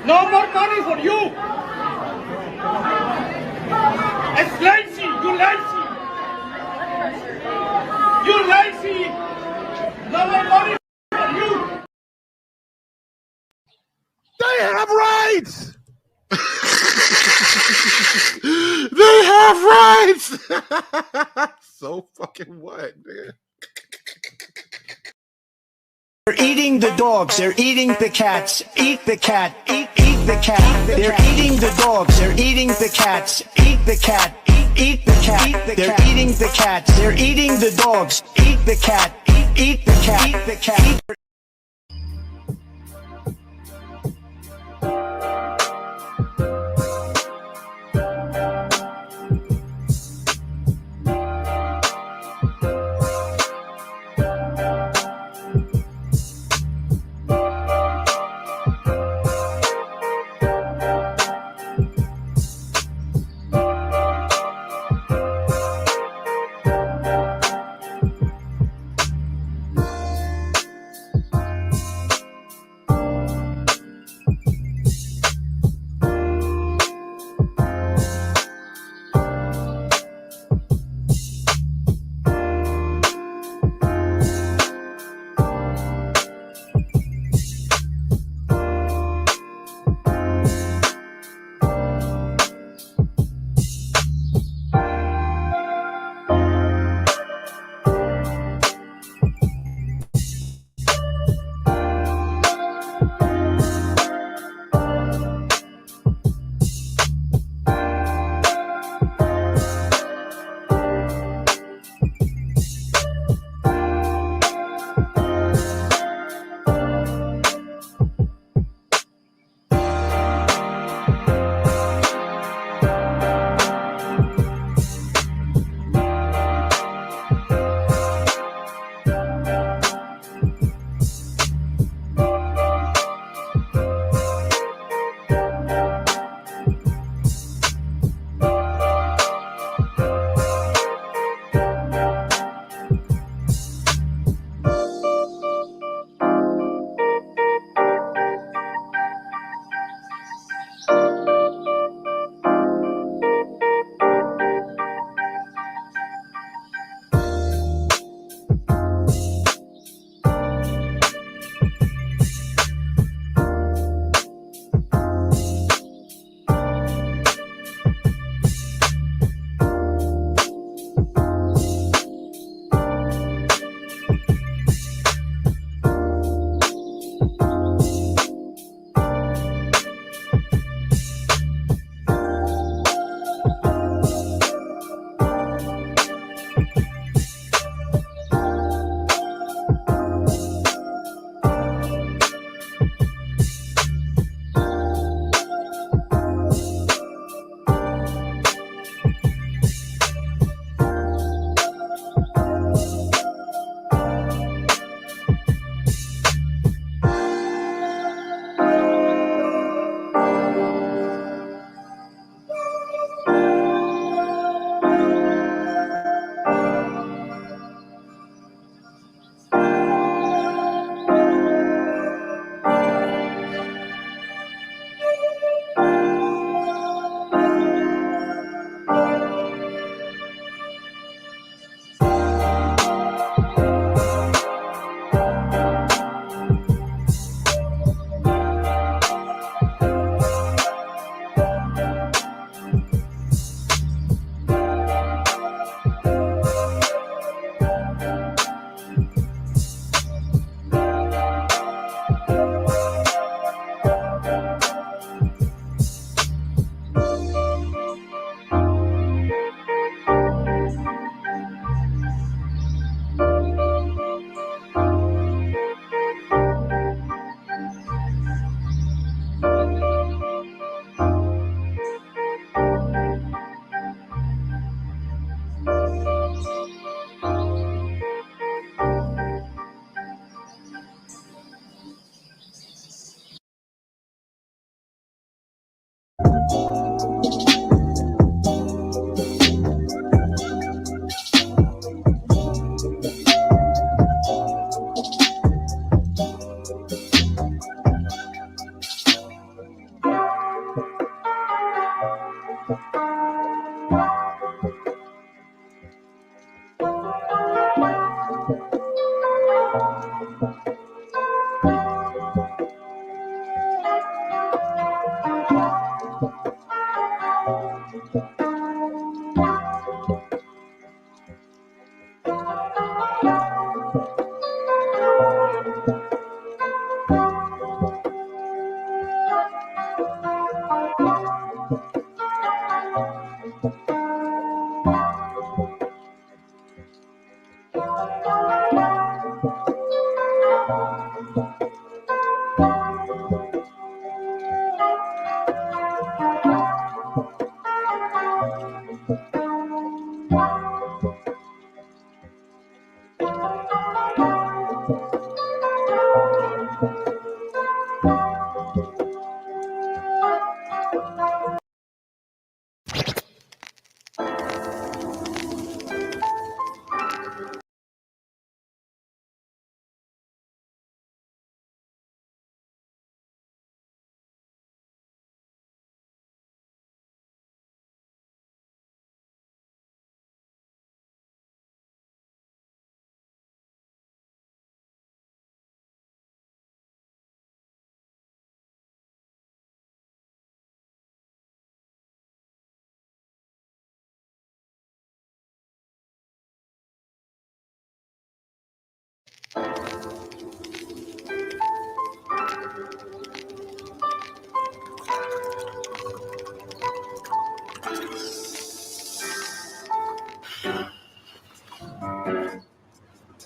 No more money for you. It's lazy. You lazy. You lazy. No more money for you. They have rights. They have rights. So fucking what, man? They're eating the dogs. They're eating the cats. Eat the cat. Eat the cat. They're eating the dogs. They're eating the cats. Eat the cat. Eat the cat. They're eating the cats. They're eating the dogs. Eat the cat. Eat the cat. Eat the cat.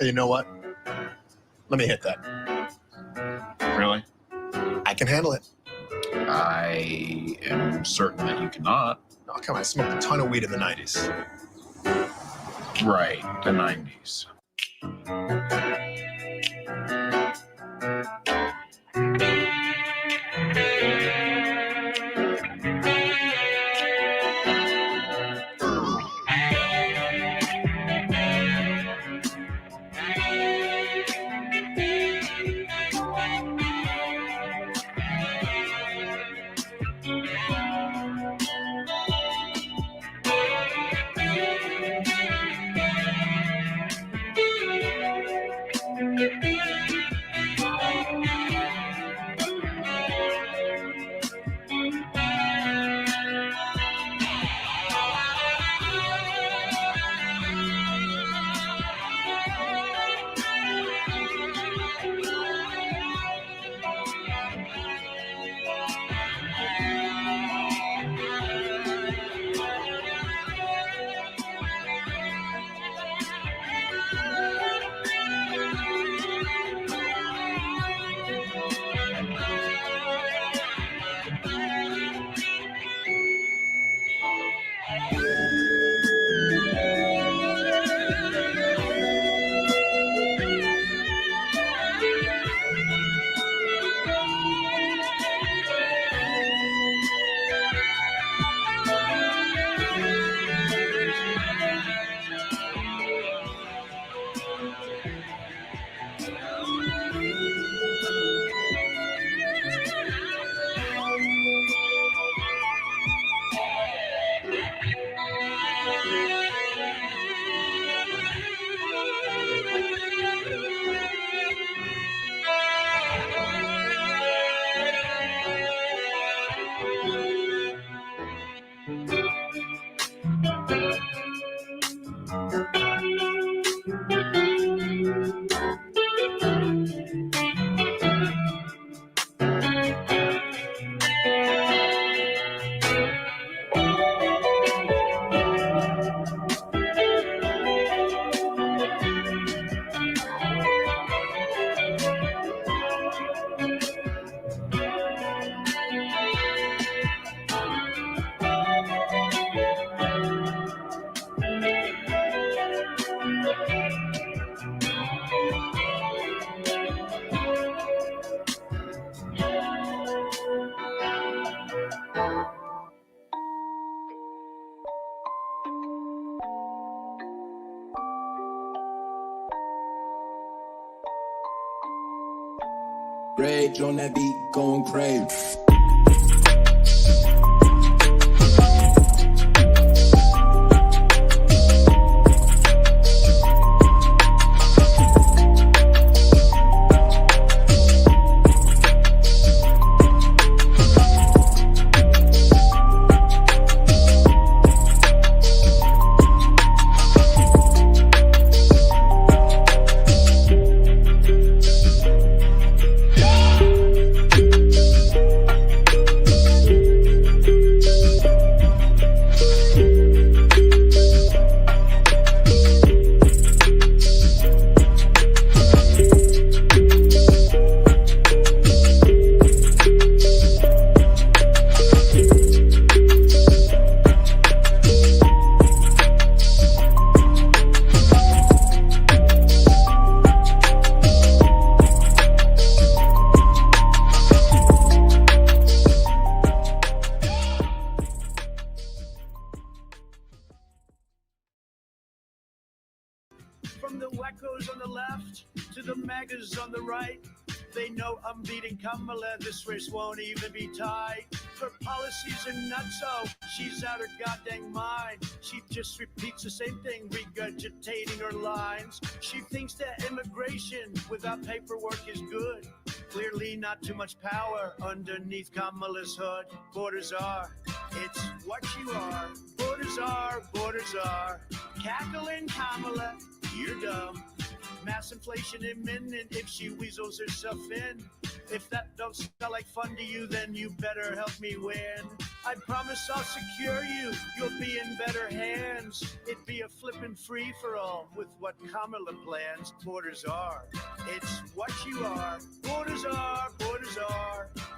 Hey, you know what? Let me hit that. Really? I can handle it. I am certain that you cannot. Oh, come on. I smoked a ton of weed in the 90s. Right, the 90s. Rage on that beat, going crazy. MAGAs on the right, they know I'm beating Kamala. This race won't even be tied. Her policies are nutso. She's out her goddamn mind. She just repeats the same thing, regurgitating her lines. She thinks that immigration without paperwork is good. Clearly not too much power underneath Kamala's hood. Borders are, it's what you are. Borders are. Cackling Kamala, you're dumb. Mass inflation imminent if she weasels herself in. If that don't sound like fun to you, then you better help me win. I promise I'll secure you, you'll be in better hands. It'd be a flippin' free-for-all with what Kamala plans. Borders are, it's what you are. Borders are.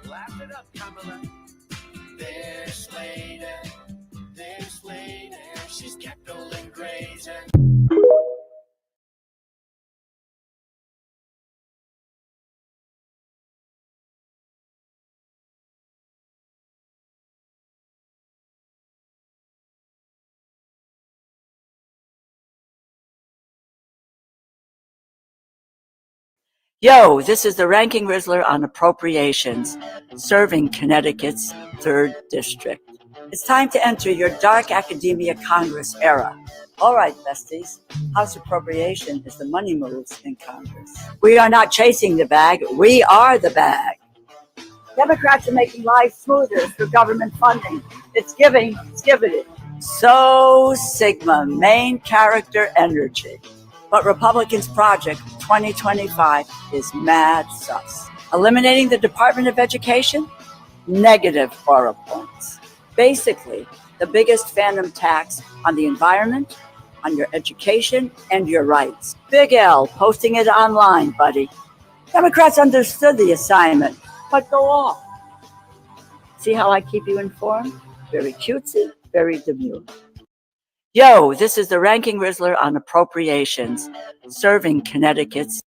Laugh it up, Kamala. This lady, she's cackling crazy. Yo, this is the Ranking Rizzler on Appropriations, serving Connecticut's 3rd District. It's time to enter your dark academia Congress era. All right, besties, House Appropriation is the money moves in Congress. We are not chasing the bag, we are the bag. Democrats are making life smoother through government funding. It's giving, it's giving. So Sigma, main character energy. But Republicans' Project 2025 is mad sus. Eliminating the Department of Education? Negative aura points. Basically, the biggest phantom tax on the environment, on your education, and your rights. Big L posting it online, buddy. Democrats understood the assignment, but go off. See how I keep you informed? Very cutesy, very demure. Yo, this is the Ranking Rizzler on Appropriations, serving Connecticut's.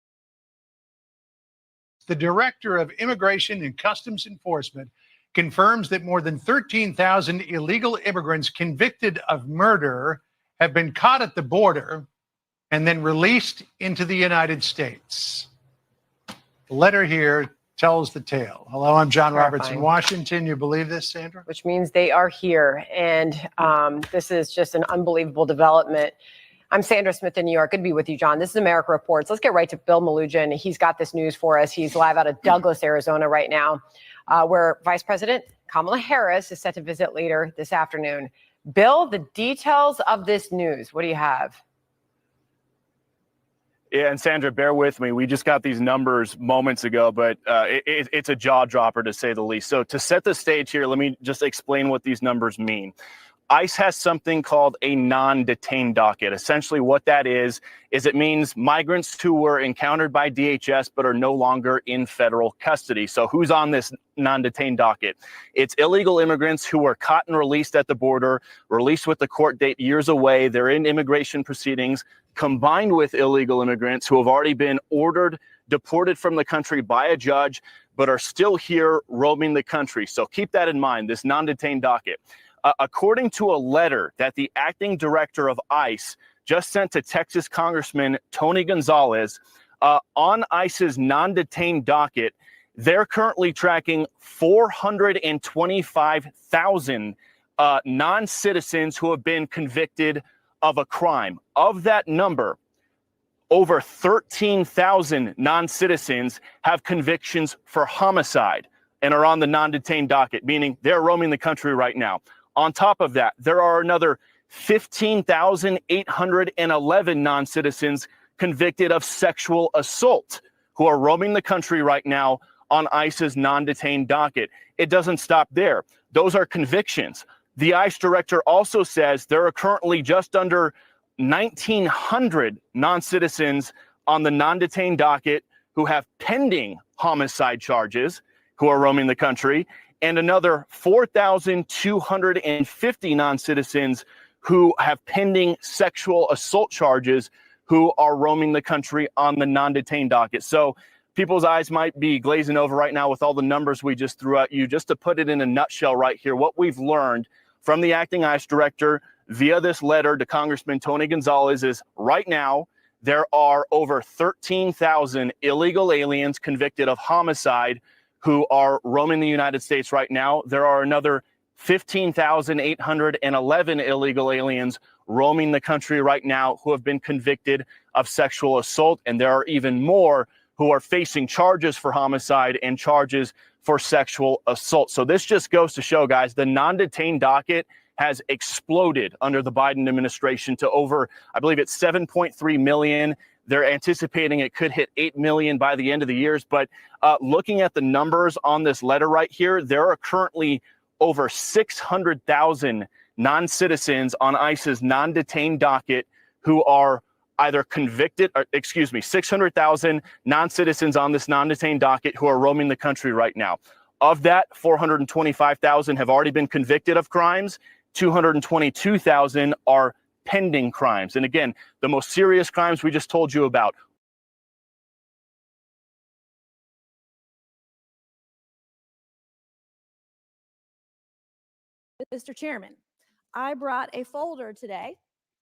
The Director of Immigration and Customs Enforcement confirms that more than 13,000 illegal immigrants convicted of murder have been caught at the border and then released into the United States. The letter here tells the tale. Hello, I'm John Roberts in Washington. You believe this, Sandra? Which means they are here. And this is just an unbelievable development. I'm Sandra Smith in New York. Good to be with you, John. This is America Reports. Let's get right to Bill Malugin. He's got this news for us. He's live out of Douglas, Arizona right now, where Vice President Kamala Harris is set to visit later this afternoon. Bill, the details of this news, what do you have? Yeah, and Sandra, bear with me. We just got these numbers moments ago, but it's a jaw dropper to say the least. So to set the stage here, let me just explain what these numbers mean. ICE has something called a non-detained docket. Essentially what that is it means migrants who were encountered by DHS but are no longer in federal custody. So who's on this non-detained docket? It's illegal immigrants who were caught and released at the border, released with the court date years away. They're in immigration proceedings, combined with illegal immigrants who have already been ordered, deported from the country by a judge, but are still here roaming the country. So keep that in mind, this non-detained docket. According to a letter that the acting director of ICE just sent to Texas Congressman Tony Gonzalez, on ICE's non-detained docket, they're currently tracking 425,000 non-citizens who have been convicted of a crime. Of that number, over 13,000 non-citizens have convictions for homicide and are on the non-detained docket, meaning they're roaming the country right now. On top of that, there are another 15,811 non-citizens convicted of sexual assault who are roaming the country right now on ICE's non-detained docket. It doesn't stop there. Those are convictions. The ICE director also says there are currently just under 1,900 non-citizens on the non-detained docket who have pending homicide charges who are roaming the country, and another 4,250 non-citizens who have pending sexual assault charges who are roaming the country on the non-detained docket. So people's eyes might be glazing over right now with all the numbers we just threw at you. Just to put it in a nutshell right here, what we've learned from the acting ICE director via this letter to Congressman Tony Gonzalez is right now, there are over 13,000 illegal aliens convicted of homicide who are roaming the United States right now. There are another 15,811 illegal aliens roaming the country right now who have been convicted of sexual assault. And there are even more who are facing charges for homicide and charges for sexual assault. So this just goes to show, guys, the non-detained docket has exploded under the Biden administration to over, I believe it's 7.3 million. They're anticipating it could hit 8 million by the end of the year. But looking at the numbers on this letter right here, there are currently over 600,000 non-citizens on ICE's non-detained docket who are either convicted, 600,000 non-citizens on this non-detained docket who are roaming the country right now. Of that, 425,000 have already been convicted of crimes. 222,000 are pending crimes. And again, the most serious crimes we just told you about. Mr. Chairman, I brought a folder today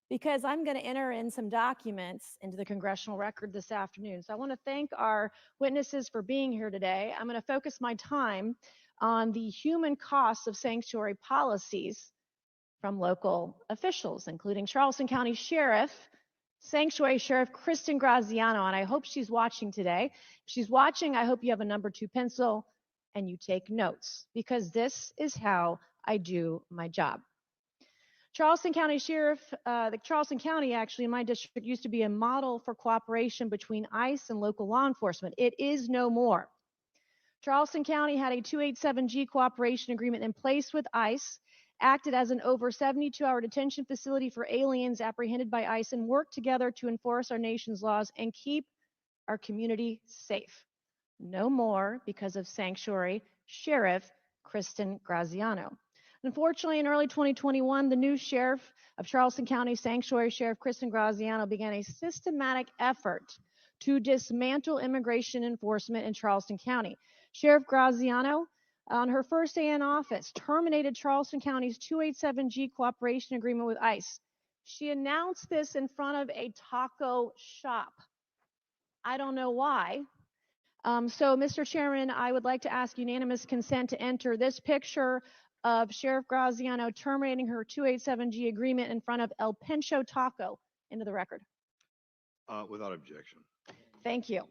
because I'm going to enter in some documents into the congressional record this afternoon. So I want to thank our witnesses for being here today. I'm going to focus my time on the human costs of sanctuary policies from local officials, including Charleston County Sheriff, Sanctuary Sheriff Kristen Graziano, and I hope she's watching today. If she's watching, I hope you have a number 2 pencil and you take notes, because this is how I do my job. Charleston County Sheriff, the Charleston County actually in my district used to be a model for cooperation between ICE and local law enforcement. It is no more. Charleston County had a 287G cooperation agreement in place with ICE, acted as an over 72-hour detention facility for aliens apprehended by ICE, and worked together to enforce our nation's laws and keep our community safe. No more because of Sanctuary Sheriff Kristen Graziano. Unfortunately, in early 2021, the new sheriff of Charleston County, Sanctuary Sheriff Kristen Graziano, began a systematic effort to dismantle immigration enforcement in Charleston County. Sheriff Graziano, on her first day in office, terminated Charleston County's 287G cooperation agreement with ICE. She announced this in front of a taco shop. I don't know why. So, Mr. Chairman, I would like to ask unanimous consent to enter this picture of Sheriff Graziano terminating her 287G agreement in front of El Pincho Taco into the record. Without objection. Thank you.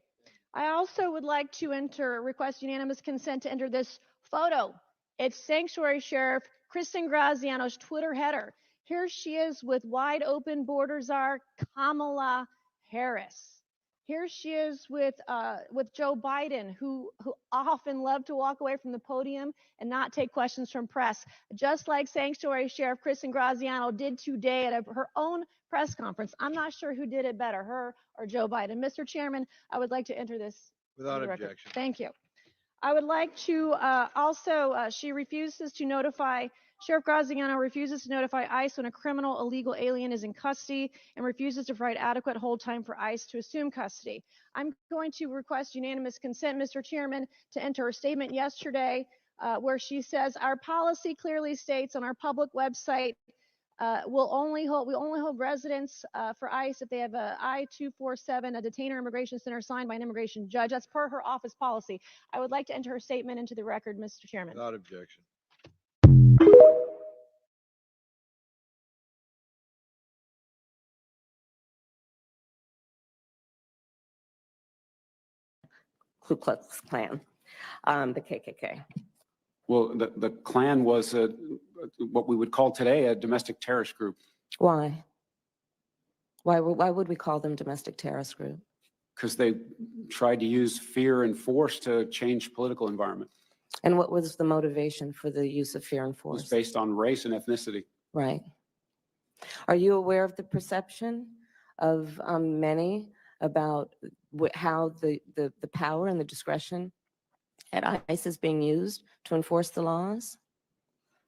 I also would like to request unanimous consent to enter this photo. It's Sanctuary Sheriff Kristen Graziano's Twitter header. Here she is with wide open borders are Kamala Harris. Here she is with Joe Biden, who often loved to walk away from the podium and not take questions from press, just like Sanctuary Sheriff Kristen Graziano did today at her own press conference. I'm not sure who did it better, her or Joe Biden. Mr. Chairman, I would like to enter this. Without objection. Thank you. I would like to she refuses to notify, Sheriff Graziano refuses to notify ICE when a criminal illegal alien is in custody and refuses to provide adequate hold time for ICE to assume custody. I'm going to request unanimous consent, Mr. Chairman, to enter her statement yesterday where she says, our policy clearly states on our public website, we only hold residents for ICE if they have a I-247, a detainer immigration center signed by an immigration judge. That's per her office policy. I would like to enter her statement into the record, Mr. Chairman. Without objection. Ku Klux Klan, the KKK. Well, the Klan was what we would call today a domestic terrorist group. Why? Why would we call them domestic terrorist group? Because they tried to use fear and force to change political environment. And what was the motivation for the use of fear and It was force? based on race and ethnicity. Right. Are you aware of the perception of many about how the power and the discretion at ICE is being used to enforce the laws?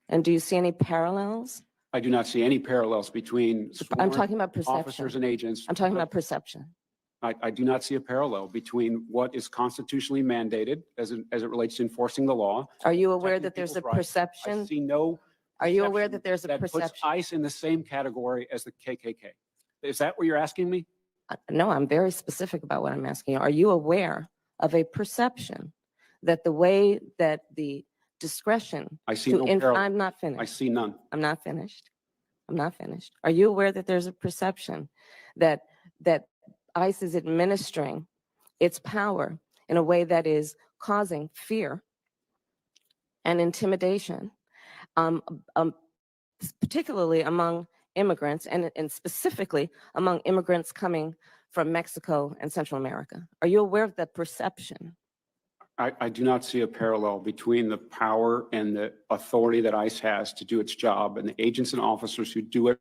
And do you see any parallels? I do not see any parallels between I'm talking about perception. officers and agents. I'm talking about perception. I do not see a parallel between what is constitutionally mandated as it relates to enforcing the law. Are you aware protecting that there's a people's rights. perception? I see no. Are you aware perception that there's a that perception? puts ICE in the same category as the KKK? Is that what you're asking me? No, I'm very specific about what I'm asking you. Are you aware of a perception that the way that the discretion I see no parallel. I'm not finished. I see none. I'm not finished. I'm not finished. Are you aware that there's a perception that ICE is administering its power in a way that is causing fear and intimidation, particularly among immigrants and specifically among immigrants coming from Mexico and Central America? Are you aware of that perception? I do not see a parallel between the power and the authority that ICE has to do its job and the agents and officers who do it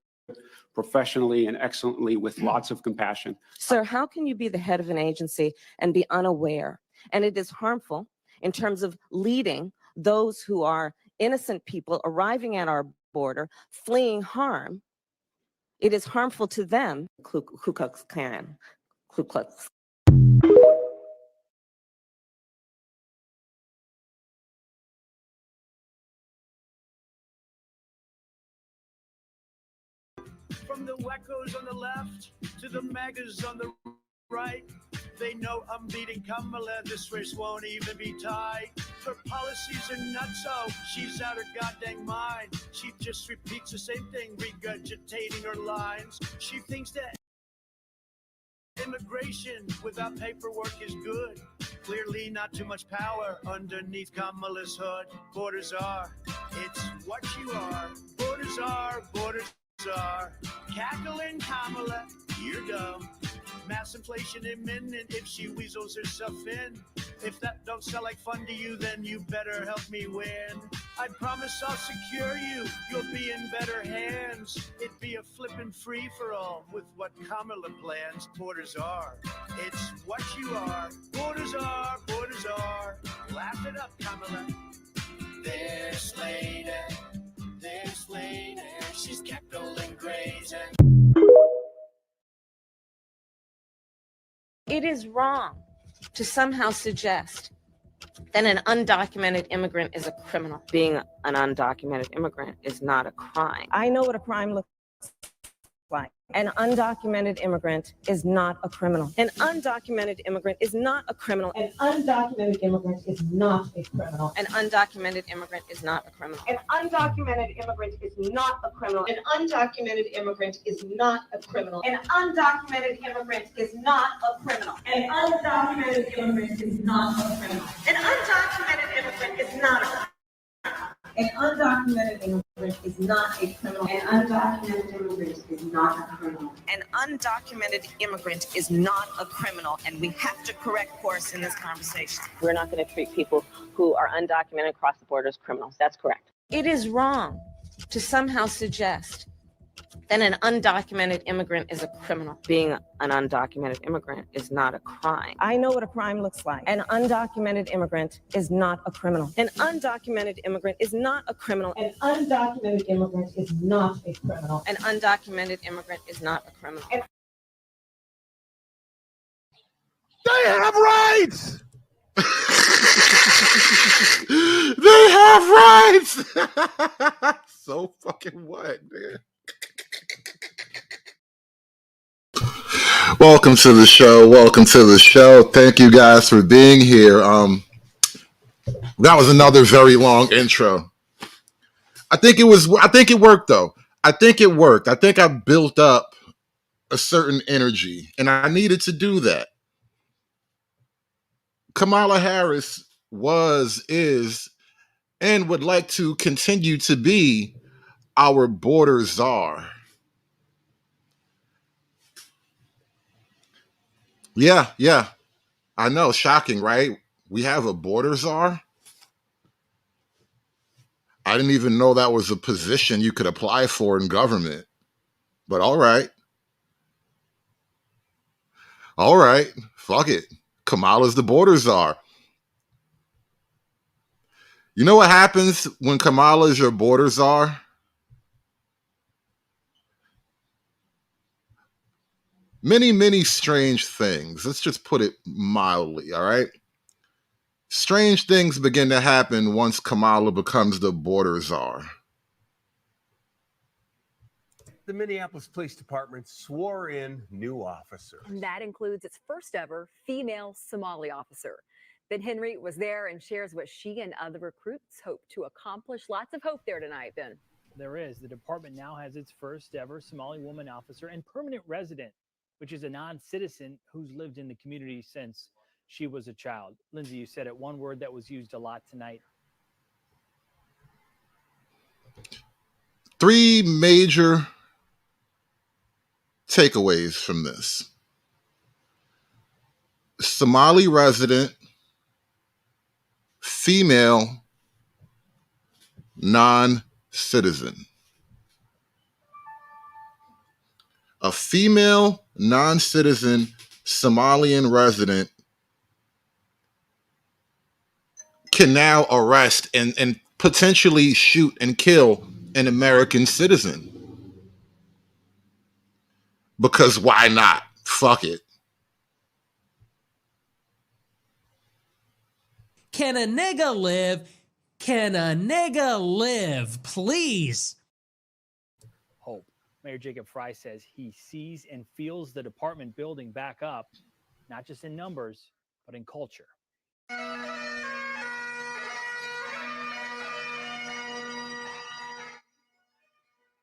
professionally and excellently with lots of compassion. Sir, how can you be the head of an agency and be unaware? And it is harmful in terms of leading those who are innocent people arriving at our border, fleeing harm. It is harmful to them. Ku Klux Klan. Ku Klux. From the wackos on the left to the MAGAs on the right, they know I'm beating Kamala. This race won't even be tied. Her policies are nutso. She's out her goddamn mind. She just repeats the same thing, regurgitating her lines. She thinks that immigration without paperwork is good. Clearly not too much power underneath Kamala's hood. Borders are, it's what you are. Borders are, cackling Kamala, you're dumb. Mass inflation imminent if she weasels herself in. If that don't sound like fun to you, then you better help me win. I promise I'll secure you, you'll be in better hands. It'd be a flippin' free-for-all with what Kamala plans. Borders are, it's what you are. Borders are, laugh it up, Kamala. This lady, she's cackling crazy. It is wrong to somehow suggest that an undocumented immigrant is a criminal. Being an undocumented immigrant is not a crime. I know what a crime looks like. An undocumented immigrant is not a criminal. An undocumented immigrant is not a criminal. An undocumented immigrant is not a criminal. An undocumented immigrant is not a criminal. An undocumented immigrant is not a criminal. An undocumented immigrant is not a criminal. An undocumented immigrant is not a criminal. An undocumented immigrant is not a criminal. An undocumented immigrant is not a criminal. An undocumented immigrant is not a criminal. An undocumented immigrant is not a criminal. An undocumented immigrant is not a criminal, and we have to correct course in this conversation. We're not going to treat people who are undocumented across the border as criminals. That's correct. It is wrong to somehow suggest that an undocumented immigrant is a criminal. Being an undocumented immigrant is not a crime. I know what a crime looks like. An undocumented immigrant is not a criminal. An undocumented immigrant is not a criminal. An undocumented immigrant is not a criminal. An undocumented immigrant is not a criminal. They have rights! They have rights! So fucking what, man? Welcome to the show. Welcome to the show. Thank you guys for being here. That was another very long intro. I think it worked though. I think it worked. I think I built up a certain energy and I needed to do that. Kamala Harris is, and would like to continue to be our border czar. Yeah. I know, shocking, right? We have a border czar. I didn't even know that was a position you could apply for in government. But all right. Fuck it. Kamala's the border czar. You know what happens when Kamala is your border czar? Many, many strange things. Let's just put it mildly, all right? Strange things begin to happen once Kamala becomes the border czar. The Minneapolis Police Department swore in new officers. And that includes its first ever female Somali officer. Ben Henry was there and shares what she and other recruits hope to accomplish. Lots of hope there tonight, Ben. There is. The department now has its first ever Somali woman officer and permanent resident, which is a non-citizen who's lived in the community since she was a child. Lindsay, you said it, one word that was used a lot tonight. Three major takeaways from this. Somali resident, female, non-citizen. A female, non-citizen Somalian resident can now arrest and potentially shoot and kill an American citizen. Because why not? Fuck it. Can a nigga live? Can a nigga live? Please. Hope. Mayor Jacob Fry says he sees and feels the department building back up, not just in numbers, but in culture.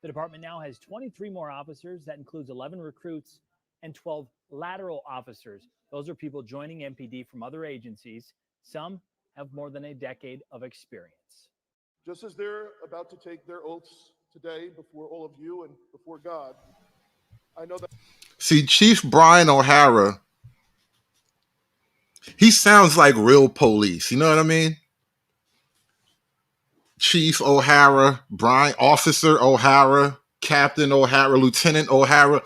The department now has 23 more officers. That includes 11 recruits and 12 lateral officers. Those are people joining MPD from other agencies. Some have more than a decade of experience. Just as they're about to take their oaths today before all of you and before God, I know that. See, Chief Brian O'Hara, he sounds like real police. You know what I mean? Chief O'Hara, Brian, Officer O'Hara, Captain O'Hara, Lieutenant O'Hara.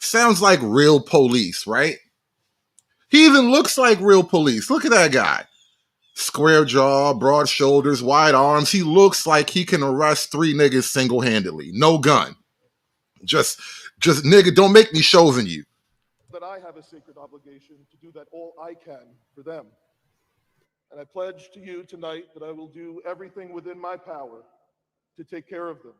Sounds like real police, right? He even looks like real police. Look at that guy. Square jaw, broad shoulders, wide arms. He looks like he can arrest 3 niggas single-handedly. No gun. Just nigga, don't make me chauvin you. That I have a sacred obligation to do that all I can for them. And I pledge to you tonight that I will do everything within my power to take care of them.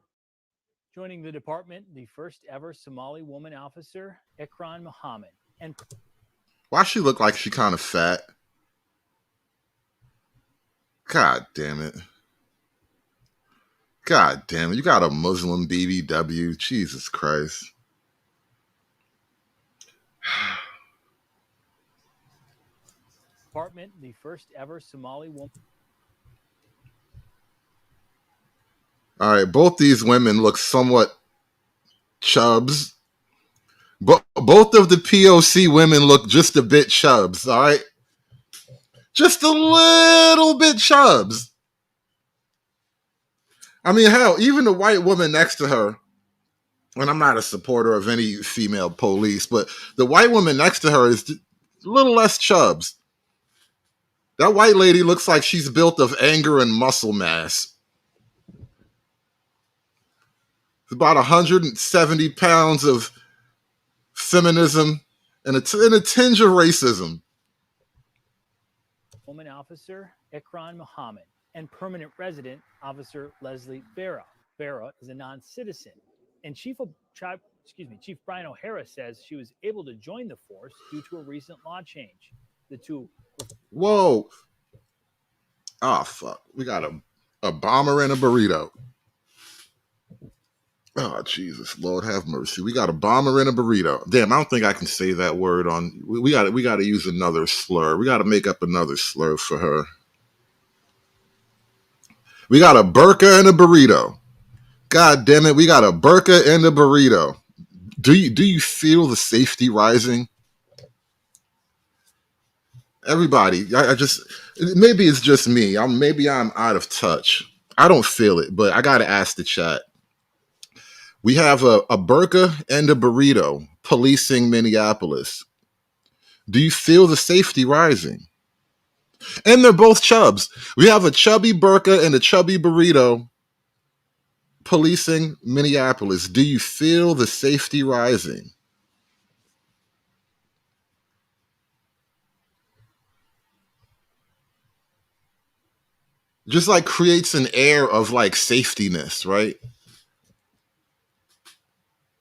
Joining the department, the first ever Somali woman officer, Ikram Muhammad. And why she look like she kind of fat? God damn it. God damn it. You got a Muslim BBW. Jesus Christ. department, the first ever Somali woman. All right, both these women look somewhat chubs. But both of the POC women look just a bit chubs, all right? Just a little bit chubs. I mean, hell, even the white woman next to her, and I'm not a supporter of any female police, but the white woman next to her is a little less chubs. That white lady looks like she's built of anger and muscle mass. It's about 170 pounds of feminism and a tinge of racism. Woman officer Ikram Muhammad and permanent resident officer Leslie Barra. Barra is a non-citizen, and Chief Brian O'Hara says she was able to join the force due to a recent law change. The two. Whoa! Oh fuck! We got a bomber and a burrito. Oh, Jesus, Lord have mercy. We got a bomber and a burrito. Damn, I don't think I can say that word on. We got to use another slur. We got to make up another slur for her. We got a burqa and a burrito. God damn it, we got a burqa and a burrito. Do you feel the safety rising? Everybody, I just, maybe it's just me. Maybe I'm out of touch. I don't feel it, but I got to ask the chat. We have a burqa and a burrito policing Minneapolis. Do you feel the safety rising? And they're both chubs. We have a chubby burqa and a chubby burrito policing Minneapolis. Do you feel the safety rising? Just like creates an air of like safetiness, right?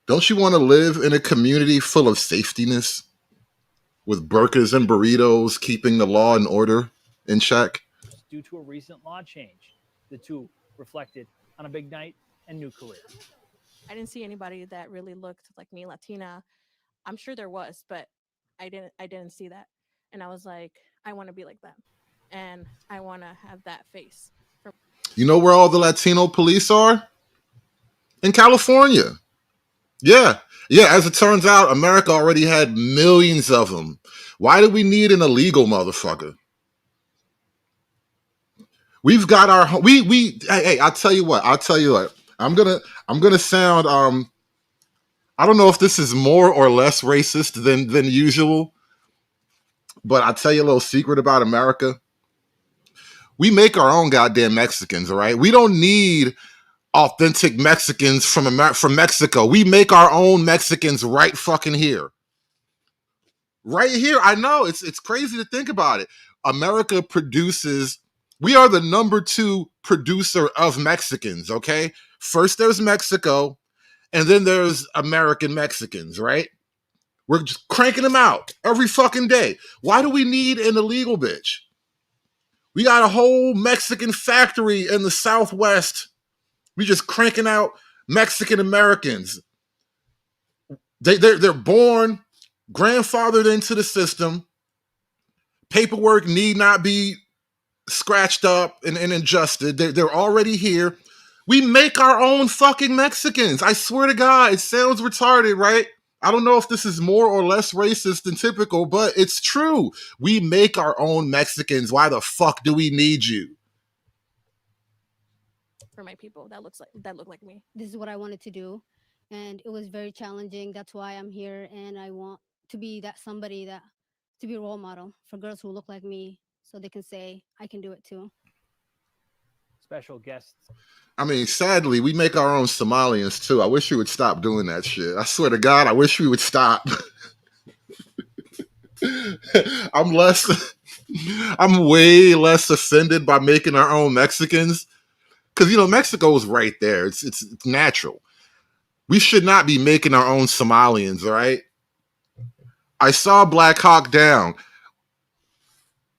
Don't you want to live in a community full of safetiness with burkas and burritos keeping the law and order in check? Due to a recent law change, the two reflected on a big night and new career. I didn't see anybody that really looked like me, Latina. I'm sure there was, but I didn't see that. And I was like, I want to be like them. And I want to have that face. You know where all the Latino police are? In California. Yeah. Yeah, as it turns out, America already had millions of them. Why do we need an illegal motherfucker? We've got our hey, I'll tell you what. I'm gonna sound I don't know if this is more or less racist than usual, but I'll tell you a little secret about America. We make our own goddamn Mexicans, all right? We don't need authentic Mexicans from Mexico. We make our own Mexicans right fucking here. Right here. I know it's crazy to think about it. America produces, we are the number 2 producer of Mexicans, okay? First there's Mexico, and then there's American Mexicans, right? We're just cranking them out every fucking day. Why do we need an illegal bitch? We got a whole Mexican factory in the Southwest. We just cranking out Mexican Americans. They're born, grandfathered into the system. Paperwork need not be scratched up and adjusted. They're already here. We make our own fucking Mexicans. I swear to God, it sounds retarded, right? I don't know if this is more or less racist than typical, but it's true. We make our own Mexicans. Why the fuck do we need you? For my people that look like me. This is what I wanted to do, and it was very challenging. That's why I'm here, and I want to be that somebody that to be a role model for girls who look like me, so they can say I can do it too. Special guests. I mean, sadly, we make our own Somalians too. I wish we would stop doing that shit. I swear to God, I wish we would stop. I'm way less offended by making our own Mexicans. Because, you know, Mexico is right there. It's natural. We should not be making our own Somalians, all right? I saw Black Hawk Down.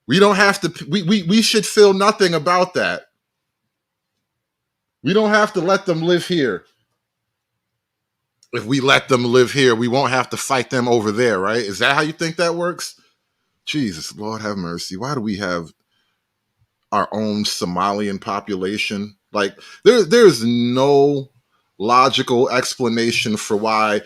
We don't have to, we should feel nothing about that. We don't have to let them live here. If we let them live here, we won't have to fight them over there, right? Is that how you think that works? Jesus, Lord have mercy. Why do we have our own Somalian population? Like, there's no logical explanation for why,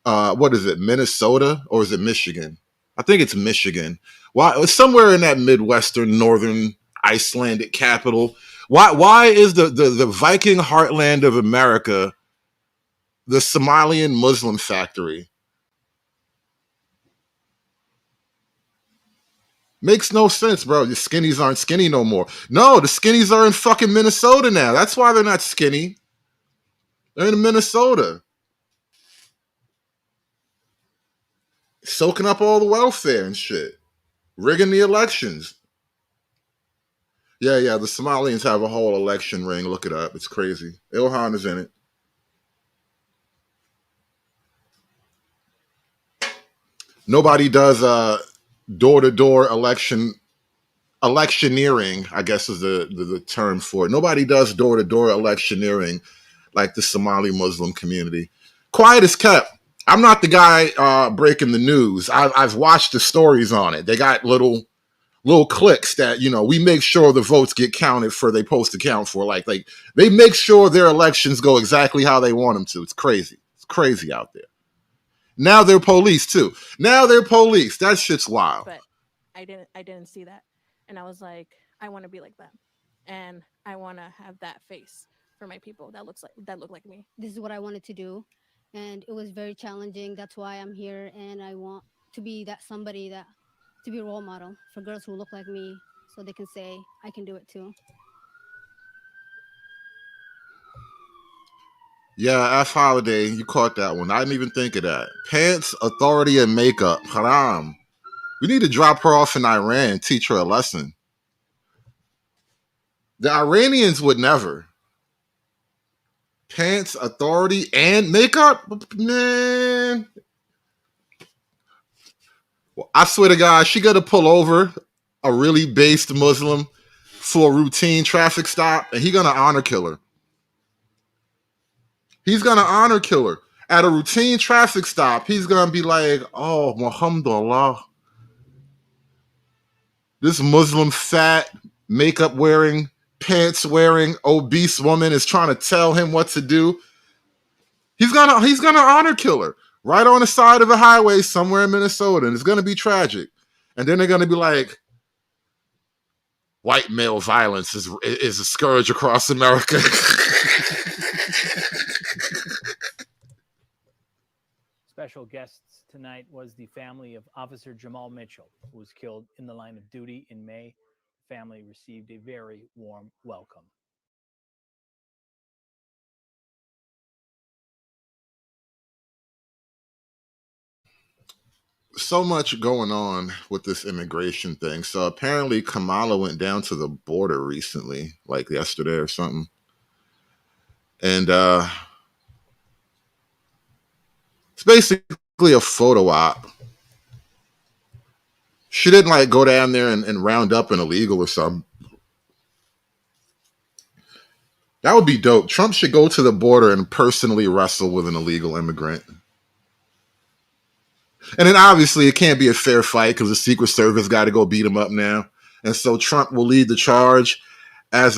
what is it, Minnesota or is it Michigan? I think it's Michigan. Why, somewhere in that Midwestern, northern Icelandic capital. Why is the Viking heartland of America the Somalian Muslim factory? Makes no sense, bro. The skinnies aren't skinny no more. No, the skinnies are in fucking Minnesota now. That's why they're not skinny. They're in Minnesota. Soaking up all the welfare and shit. Rigging the elections. Yeah, the Somalians have a whole election ring. Look it up. It's crazy. Ilhan is in it. Nobody does door-to-door electioneering, I guess is the term for it. Nobody does door-to-door electioneering like the Somali Muslim community. Quiet as kept. I'm not the guy breaking the news. I've watched the stories on it. They got little clicks that, you know, we make sure the votes get counted for they supposed to count for. Like they make sure their elections go exactly how they want them to. It's crazy. It's crazy out there. Now they're police too. That shit's wild. But I didn't see that. And I was like, I want to be like them. And I want to have that face for my people that look like me. This is what I wanted to do, and it was very challenging. That's why I'm here, and I want to be that somebody that to be a role model for girls who look like me, so they can say I can do it too. Yeah, F Holiday, you caught that one. I didn't even think of that. Pants, authority, and makeup. Haram. We need to drop her off in Iran, teach her a lesson. The Iranians would never. pants, authority, and makeup, man. Well, I swear to God, she got to pull over a really based Muslim for a routine traffic stop, and he gonna honor kill her. He's gonna honor kill her at a routine traffic stop. He's gonna be like, "Oh, Muhammadullah, this Muslim fat makeup wearing, pants wearing, obese woman is trying to tell him what to do." He's gonna honor kill her right on the side of a highway somewhere in Minnesota, and it's gonna be tragic. And then they're gonna be like, "White male violence is a scourge across America." Special guests tonight was the family of Officer Jamal Mitchell, who was killed in the line of duty in May. The family received a very warm welcome. So much going on with this immigration thing. So apparently Kamala went down to the border recently, like yesterday or something. And it's basically a photo op. She didn't like go down there and round up an illegal or something. That would be dope. Trump should go to the border and personally wrestle with an illegal immigrant. And then obviously it can't be a fair fight because the Secret Service got to go beat him up now. And so Trump will lead the charge as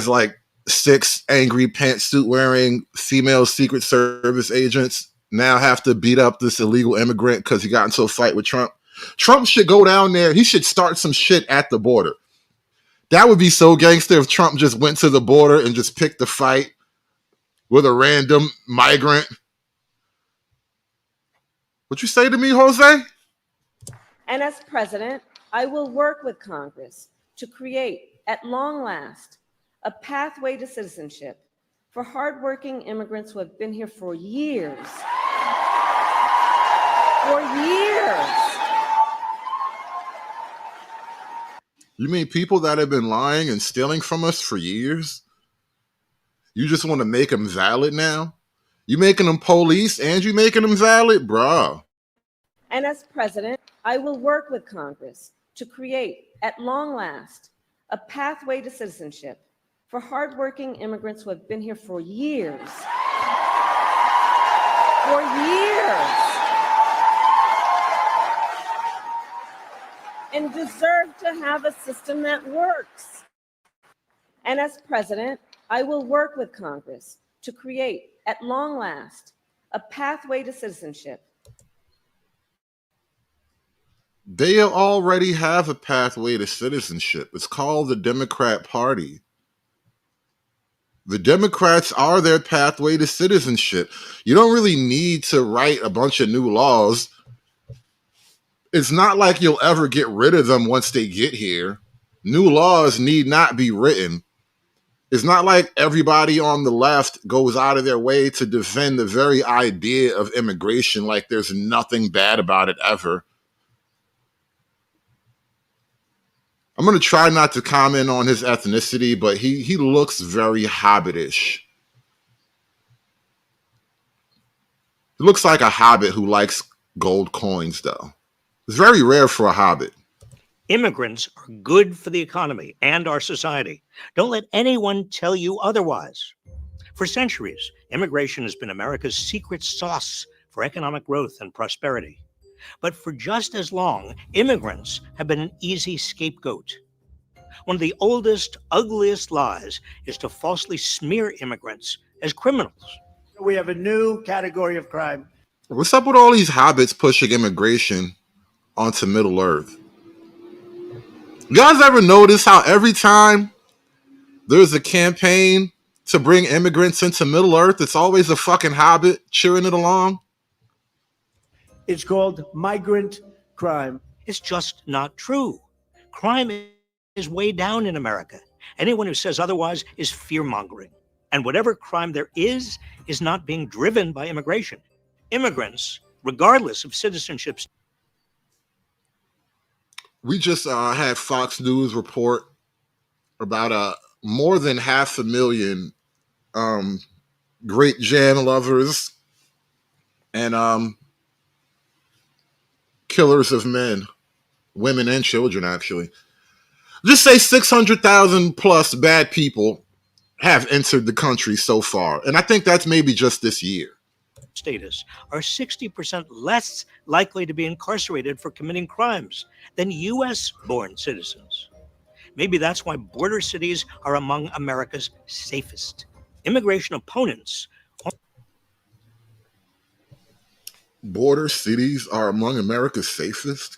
like 6 angry pantsuit wearing female Secret Service agents now have to beat up this illegal immigrant because he got into a fight with Trump. Trump should go down there. He should start some shit at the border. That would be so gangster if Trump just went to the border and just picked a fight with a random migrant. What you say to me, Jose? And as president, I will work with Congress to create, at long last, a pathway to citizenship for hardworking immigrants who have been here for years. For years. You mean people that have been lying and stealing from us for years? You just want to make them valid now? You making them police and you making them valid? Bruh. And as president, I will work with Congress to create, at long last, a pathway to citizenship for hardworking immigrants who have been here for years. For years. And deserve to have a system that works. And as president, I will work with Congress to create, at long last, a pathway to citizenship. They already have a pathway to citizenship. It's called the Democrat Party. The Democrats are their pathway to citizenship. You don't really need to write a bunch of new laws. It's not like you'll ever get rid of them once they get here. New laws need not be written. It's not like everybody on the left goes out of their way to defend the very idea of immigration like there's nothing bad about it ever. I'm going to try not to comment on his ethnicity, but he looks very hobbitish. He looks like a hobbit who likes gold coins, though. It's very rare for a hobbit. Immigrants are good for the economy and our society. Don't let anyone tell you otherwise. For centuries, immigration has been America's secret sauce for economic growth and prosperity. But for just as long, immigrants have been an easy scapegoat. One of the oldest, ugliest lies is to falsely smear immigrants as criminals. We have a new category of crime. What's up with all these hobbits pushing immigration onto Middle Earth? You guys ever notice how every time there's a campaign to bring immigrants into Middle Earth, it's always a fucking hobbit cheering it along? It's called migrant crime. It's just not true. Crime is way down in America. Anyone who says otherwise is fear-mongering. And whatever crime there is not being driven by immigration. Immigrants, regardless of citizenship. We just had Fox News report about more than 500,000 great Jan lovers, and killers of men, women and children, actually. Just say 600,000 plus bad people have entered the country so far. And I think that's maybe just this year. Status are 60% less likely to be incarcerated for committing crimes than U.S. born citizens. Maybe that's why border cities are among America's safest. Immigration opponents. Border cities are among America's safest?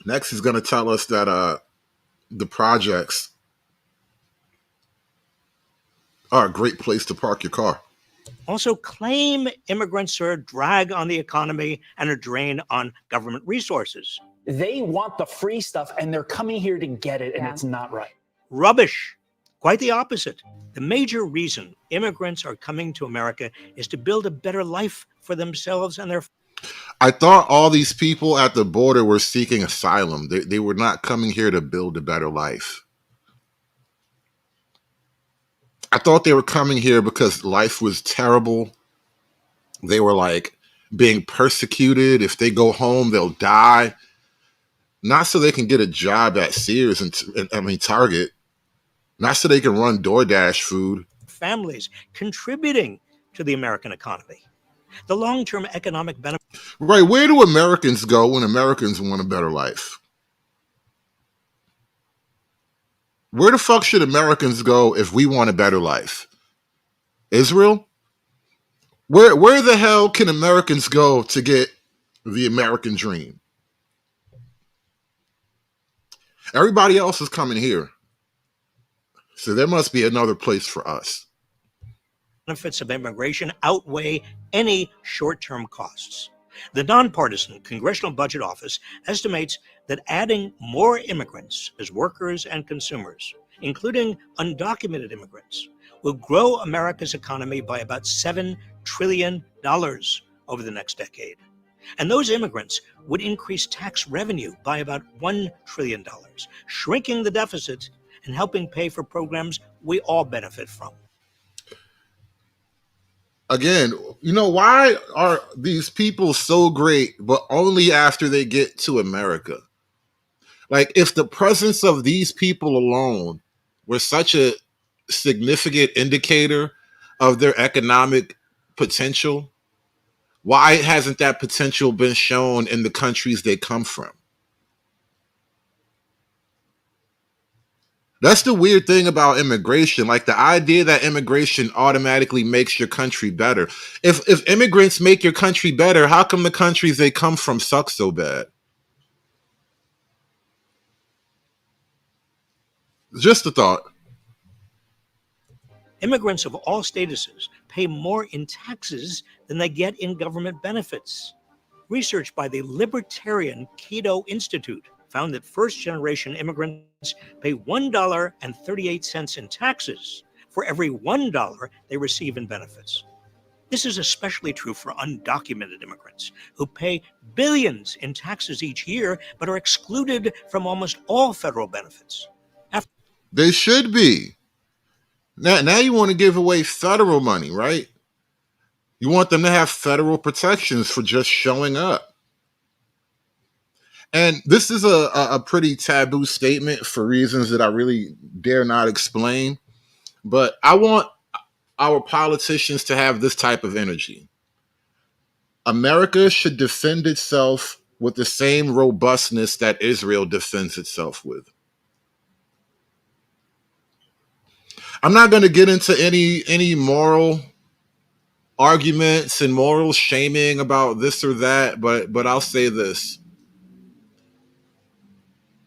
Next, he's going to tell us that the projects are a great place to park your car. Also claim immigrants are a drag on the economy and a drain on government resources. They want the free stuff and they're coming here to get it, and it's not right. Rubbish. Quite the opposite. The major reason immigrants are coming to America is to build a better life for themselves and their. I thought all these people at the border were seeking asylum. They were not coming here to build a better life. I thought they were coming here because life was terrible. They were like being persecuted. If they go home, they'll die. Not so they can get a job at Sears and Target. Not so they can run DoorDash food. Families contributing to the American economy. The long-term economic benefit. Right. Where do Americans go when Americans want a better life? Where the fuck should Americans go if we want a better life? Israel? Where the hell can Americans go to get the American dream? Everybody else is coming here. So there must be another place for us. Benefits of immigration outweigh any short-term costs. The nonpartisan Congressional Budget Office estimates that adding more immigrants as workers and consumers, including undocumented immigrants, will grow America's economy by about $7 trillion over the next decade. And those immigrants would increase tax revenue by about $1 trillion, shrinking the deficit and helping pay for programs we all benefit from. Again, you know, why are these people so great, but only after they get to America? Like, if the presence of these people alone were such a significant indicator of their economic potential, why hasn't that potential been shown in the countries they come from? That's the weird thing about immigration. Like, the idea that immigration automatically makes your country better. If immigrants make your country better, how come the countries they come from suck so bad? Just a thought. Immigrants of all statuses pay more in taxes than they get in government benefits. Research by the Libertarian Cato Institute found that first-generation immigrants pay $1.38 in taxes for every $1 they receive in benefits. This is especially true for undocumented immigrants who pay billions in taxes each year but are excluded from almost all federal benefits. They should be. Now you want to give away federal money, right? You want them to have federal protections for just showing up. And this is a pretty taboo statement for reasons that I really dare not explain. But I want our politicians to have this type of energy. America should defend itself with the same robustness that Israel defends itself with. I'm not going to get into any moral arguments and moral shaming about this or that, but I'll say this.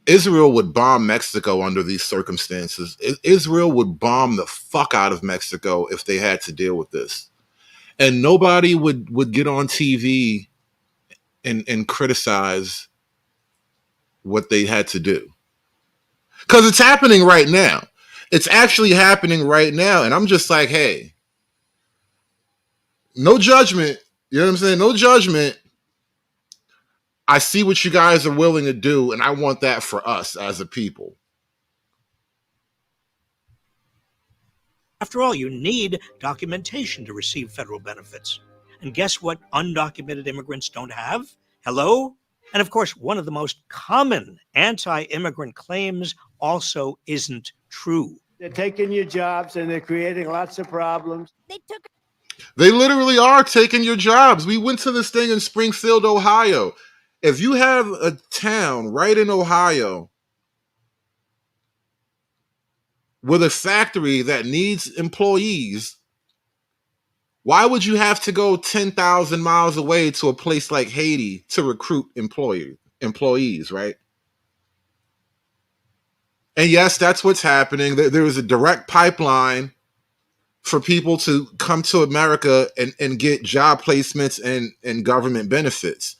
Israel would bomb Mexico under these circumstances. Israel would bomb the fuck out of Mexico if they had to deal with this. And nobody would get on TV and criticize what they had to do. Because it's happening right now. It's actually happening right now. And I'm just like, hey, no judgment. You know what I'm saying? No judgment. I see what you guys are willing to do, and I want that for us as a people. After all, you need documentation to receive federal benefits. And guess what undocumented immigrants don't have? Hello? And of course, one of the most common anti-immigrant claims also isn't true. They're taking your jobs and they're creating lots of problems. They literally are taking your jobs. We went to this thing in Springfield, Ohio. If you have a town right in Ohio with a factory that needs employees, why would you have to go 10,000 miles away to a place like Haiti to recruit employees, right? And yes, that's what's happening. There is a direct pipeline for people to come to America and get job placements and government benefits.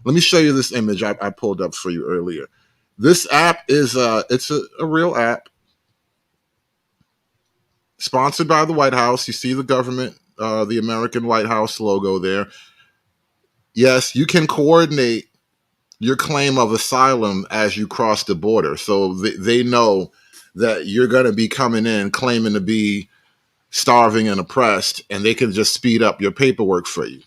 Let me show you this image I pulled up for you earlier. This app is it's a real app sponsored by the White House. You see the government, the American White House logo there. Yes, you can coordinate your claim of asylum as you cross the border. So they know that you're going to be coming in claiming to be starving and oppressed, and they can just speed up your paperwork for you.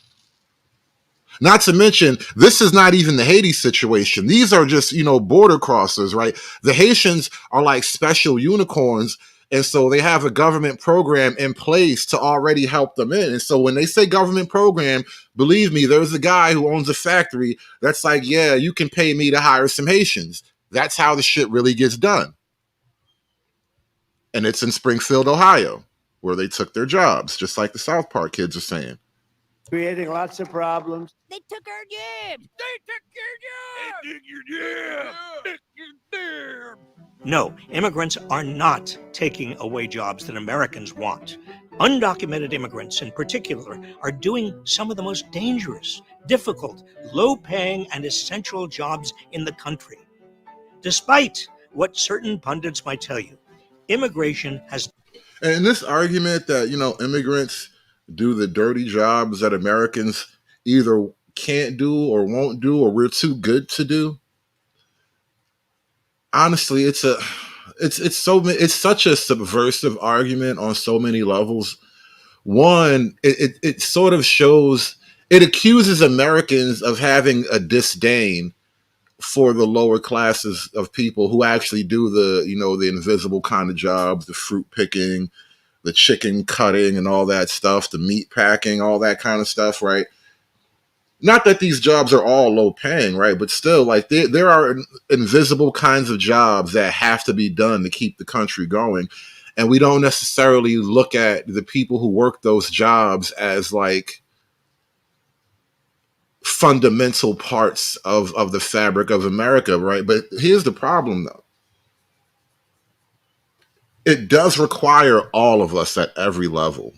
Not to mention, this is not even the Haiti situation. These are just, border crossers, right? The Haitians are like special unicorns. And so they have a government program in place to already help them in. And so when they say government program, believe me, there's a guy who owns a factory that's like, yeah, you can pay me to hire some Haitians. That's how the shit really gets done. And it's in Springfield, Ohio, where they took their jobs, just like the South Park kids are saying. Creating lots of problems. They took our jobs. They took your job. They took your job. No, immigrants are not taking away jobs that Americans want. Undocumented immigrants in particular are doing some of the most dangerous, difficult, low-paying, and essential jobs in the country. Despite what certain pundits might tell you, immigration has... And this argument that, immigrants do the dirty jobs that Americans either can't do or won't do or we're too good to do. Honestly, it's such a subversive argument on so many levels. One, it sort of shows, it accuses Americans of having a disdain for the lower classes of people who actually do the invisible kind of jobs, the fruit picking, the chicken cutting and all that stuff, the meat packing, all that kind of stuff, right? Not that these jobs are all low paying, right? But still, like there are invisible kinds of jobs that have to be done to keep the country going. And we don't necessarily look at the people who work those jobs as like fundamental parts of the fabric of America, right? But here's the problem, though. It does require all of us at every level.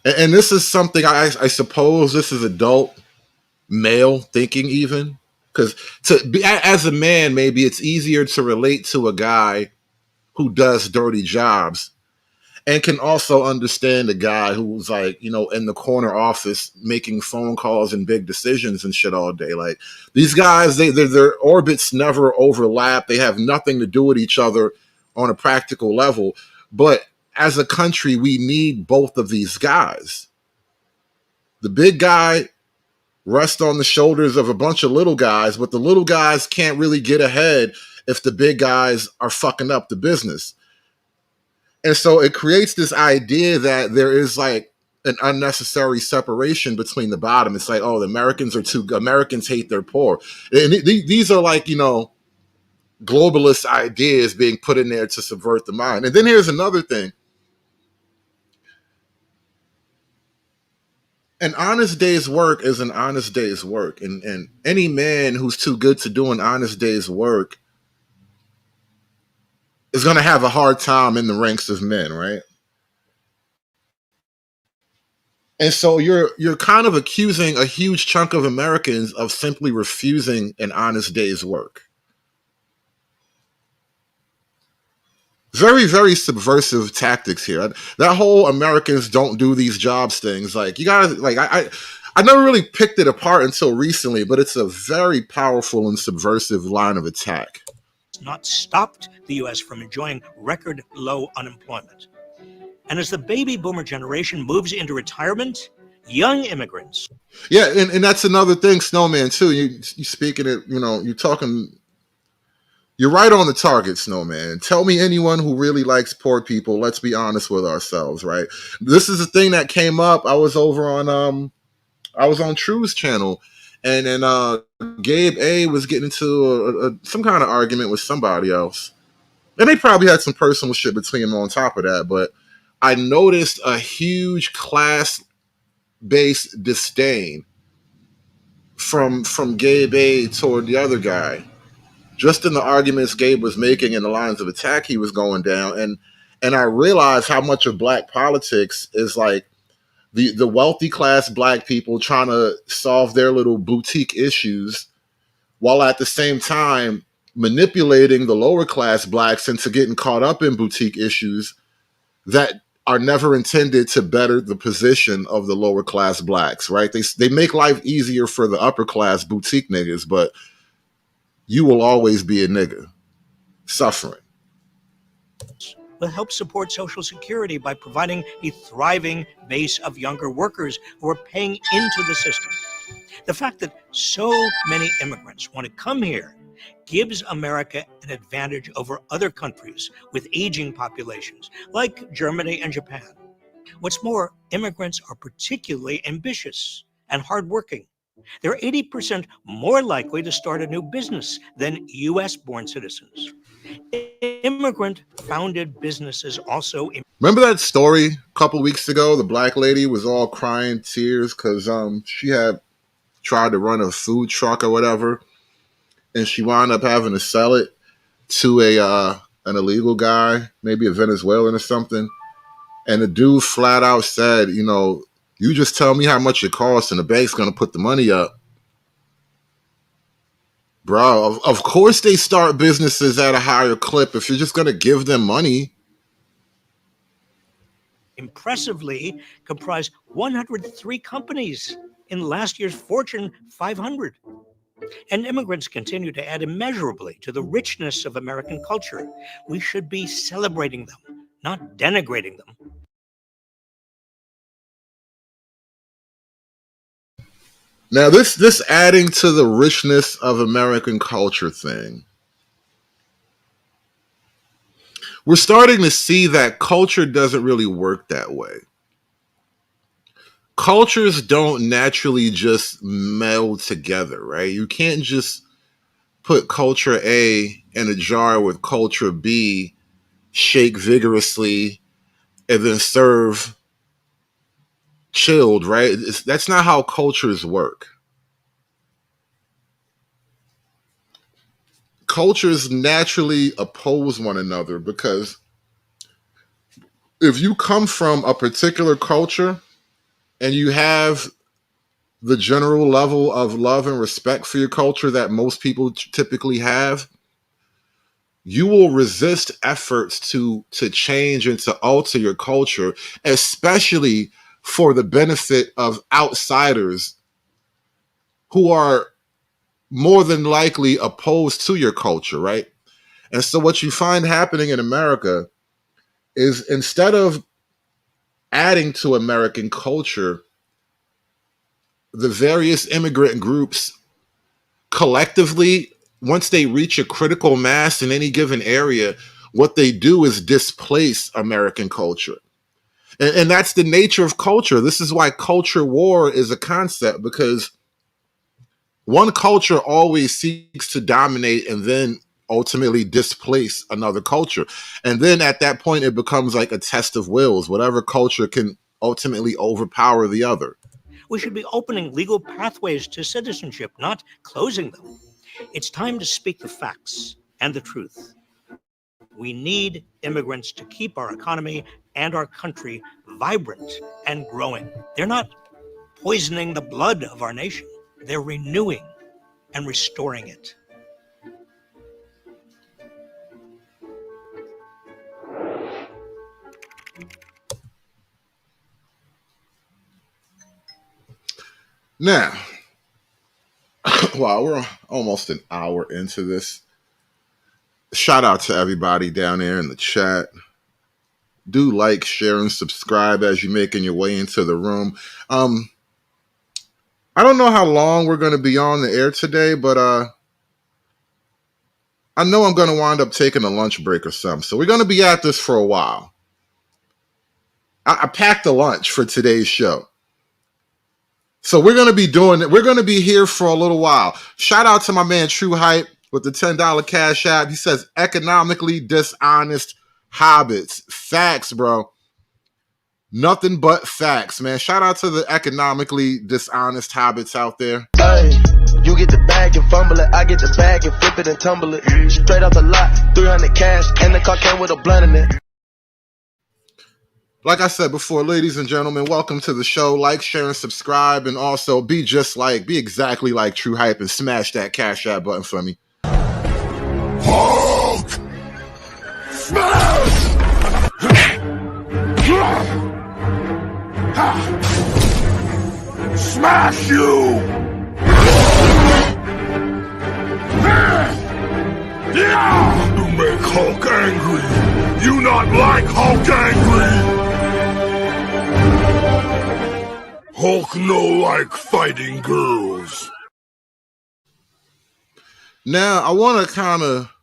And this is something I suppose this is adult male thinking even, because as a man, maybe it's easier to relate to a guy who does dirty jobs and can also understand a guy who's like, in the corner office making phone calls and big decisions and shit all day. Like these guys, their orbits never overlap. They have nothing to do with each other on a practical level. But as a country, we need both of these guys. The big guy rests on the shoulders of a bunch of little guys, but the little guys can't really get ahead if the big guys are fucking up the business. And so it creates this idea that there is like an unnecessary separation between the bottom. It's like, oh, the Americans hate their poor. And these are like, globalist ideas being put in there to subvert the mind. And then here's another thing. An honest day's work is an honest day's work. And any man who's too good to do an honest day's work is going to have a hard time in the ranks of men, right? And so you're kind of accusing a huge chunk of Americans of simply refusing an honest day's work. Very, very subversive tactics here. That whole Americans don't do these jobs things. Like you gotta, like I never really picked it apart until recently, but it's a very powerful and subversive line of attack. Not stopped the U.S. from enjoying record low unemployment. And as the baby boomer generation moves into retirement, young immigrants. Yeah, and that's another thing, Snowman, too. You speaking it, you're right on the target, Snowman. Tell me anyone who really likes poor people. Let's be honest with ourselves, right? This is a thing that came up. I was on True's channel, and then Gabe A was getting into some kind of argument with somebody else. And they probably had some personal shit between them on top of that, but I noticed a huge class-based disdain from Gabe A toward the other guy. Just in the arguments Gabe was making and the lines of attack he was going down. And I realized how much of black politics is like the wealthy class black people trying to solve their little boutique issues while at the same time manipulating the lower class blacks into getting caught up in boutique issues that are never intended to better the position of the lower class blacks, right? They make life easier for the upper class boutique niggas, but you will always be a nigga suffering. Will help support Social Security by providing a thriving base of younger workers who are paying into the system. The fact that so many immigrants want to come here gives America an advantage over other countries with aging populations, like Germany and Japan. What's more, immigrants are particularly ambitious and hardworking. They're 80% more likely to start a new business than U.S.-born citizens. Immigrant-founded businesses also. Remember that story a couple weeks ago? The black lady was all crying tears because she had tried to run a food truck or whatever, and she wound up having to sell it to an illegal guy, maybe a Venezuelan or something. And the dude flat out said, you just tell me how much it costs and the bank's going to put the money up. Bro, of course they start businesses at a higher clip if you're just going to give them money. Impressively comprise 103 companies in last year's Fortune 500. And immigrants continue to add immeasurably to the richness of American culture. We should be celebrating them, not denigrating them. Now, this adding to the richness of American culture thing, we're starting to see that culture doesn't really work that way. Cultures don't naturally just meld together, right? You can't just put culture A in a jar with culture B, shake vigorously, and then serve chilled, right? That's not how cultures work. Cultures naturally oppose one another because if you come from a particular culture and you have the general level of love and respect for your culture that most people typically have, you will resist efforts to change and to alter your culture, especially for the benefit of outsiders who are more than likely opposed to your culture, right? And so what you find happening in America is instead of adding to American culture, the various immigrant groups collectively, once they reach a critical mass in any given area, what they do is displace American culture. And that's the nature of culture. This is why culture war is a concept, because one culture always seeks to dominate and then ultimately displace another culture. And then at that point, it becomes like a test of wills. Whatever culture can ultimately overpower the other. We should be opening legal pathways to citizenship, not closing them. It's time to speak the facts and the truth. We need immigrants to keep our economy and our country vibrant and growing. They're not poisoning the blood of our nation. They're renewing and restoring it. Now, wow, we're almost an hour into this. Shout out to everybody down there in the chat. Do like, share, and subscribe as you're making your way into the room. I don't know how long we're going to be on the air today, but I know I'm going to wind up taking a lunch break or something. So we're going to be at this for a while. I packed a lunch for today's show. So we're going to be doing it. We're going to be here for a little while. Shout out to my man True Hype with the $10 cash app. He says economically dishonest hobbits. Facts, bro. Nothing but facts, man. Shout out to the economically dishonest hobbits out there. Hey, you get the bag and fumble it. I get the bag and flip it and tumble it. Straight off the lot, 300 cash, and the car came with a blunt in it. Like I said before, ladies and gentlemen, welcome to the show. Like, share, and subscribe, and also be exactly like True Hype and smash that cash app button for me. Hulk! Smash! Smash you! You make Hulk angry. You not like Hulk angry. Hulk no like fighting girls. Now, I want to kind of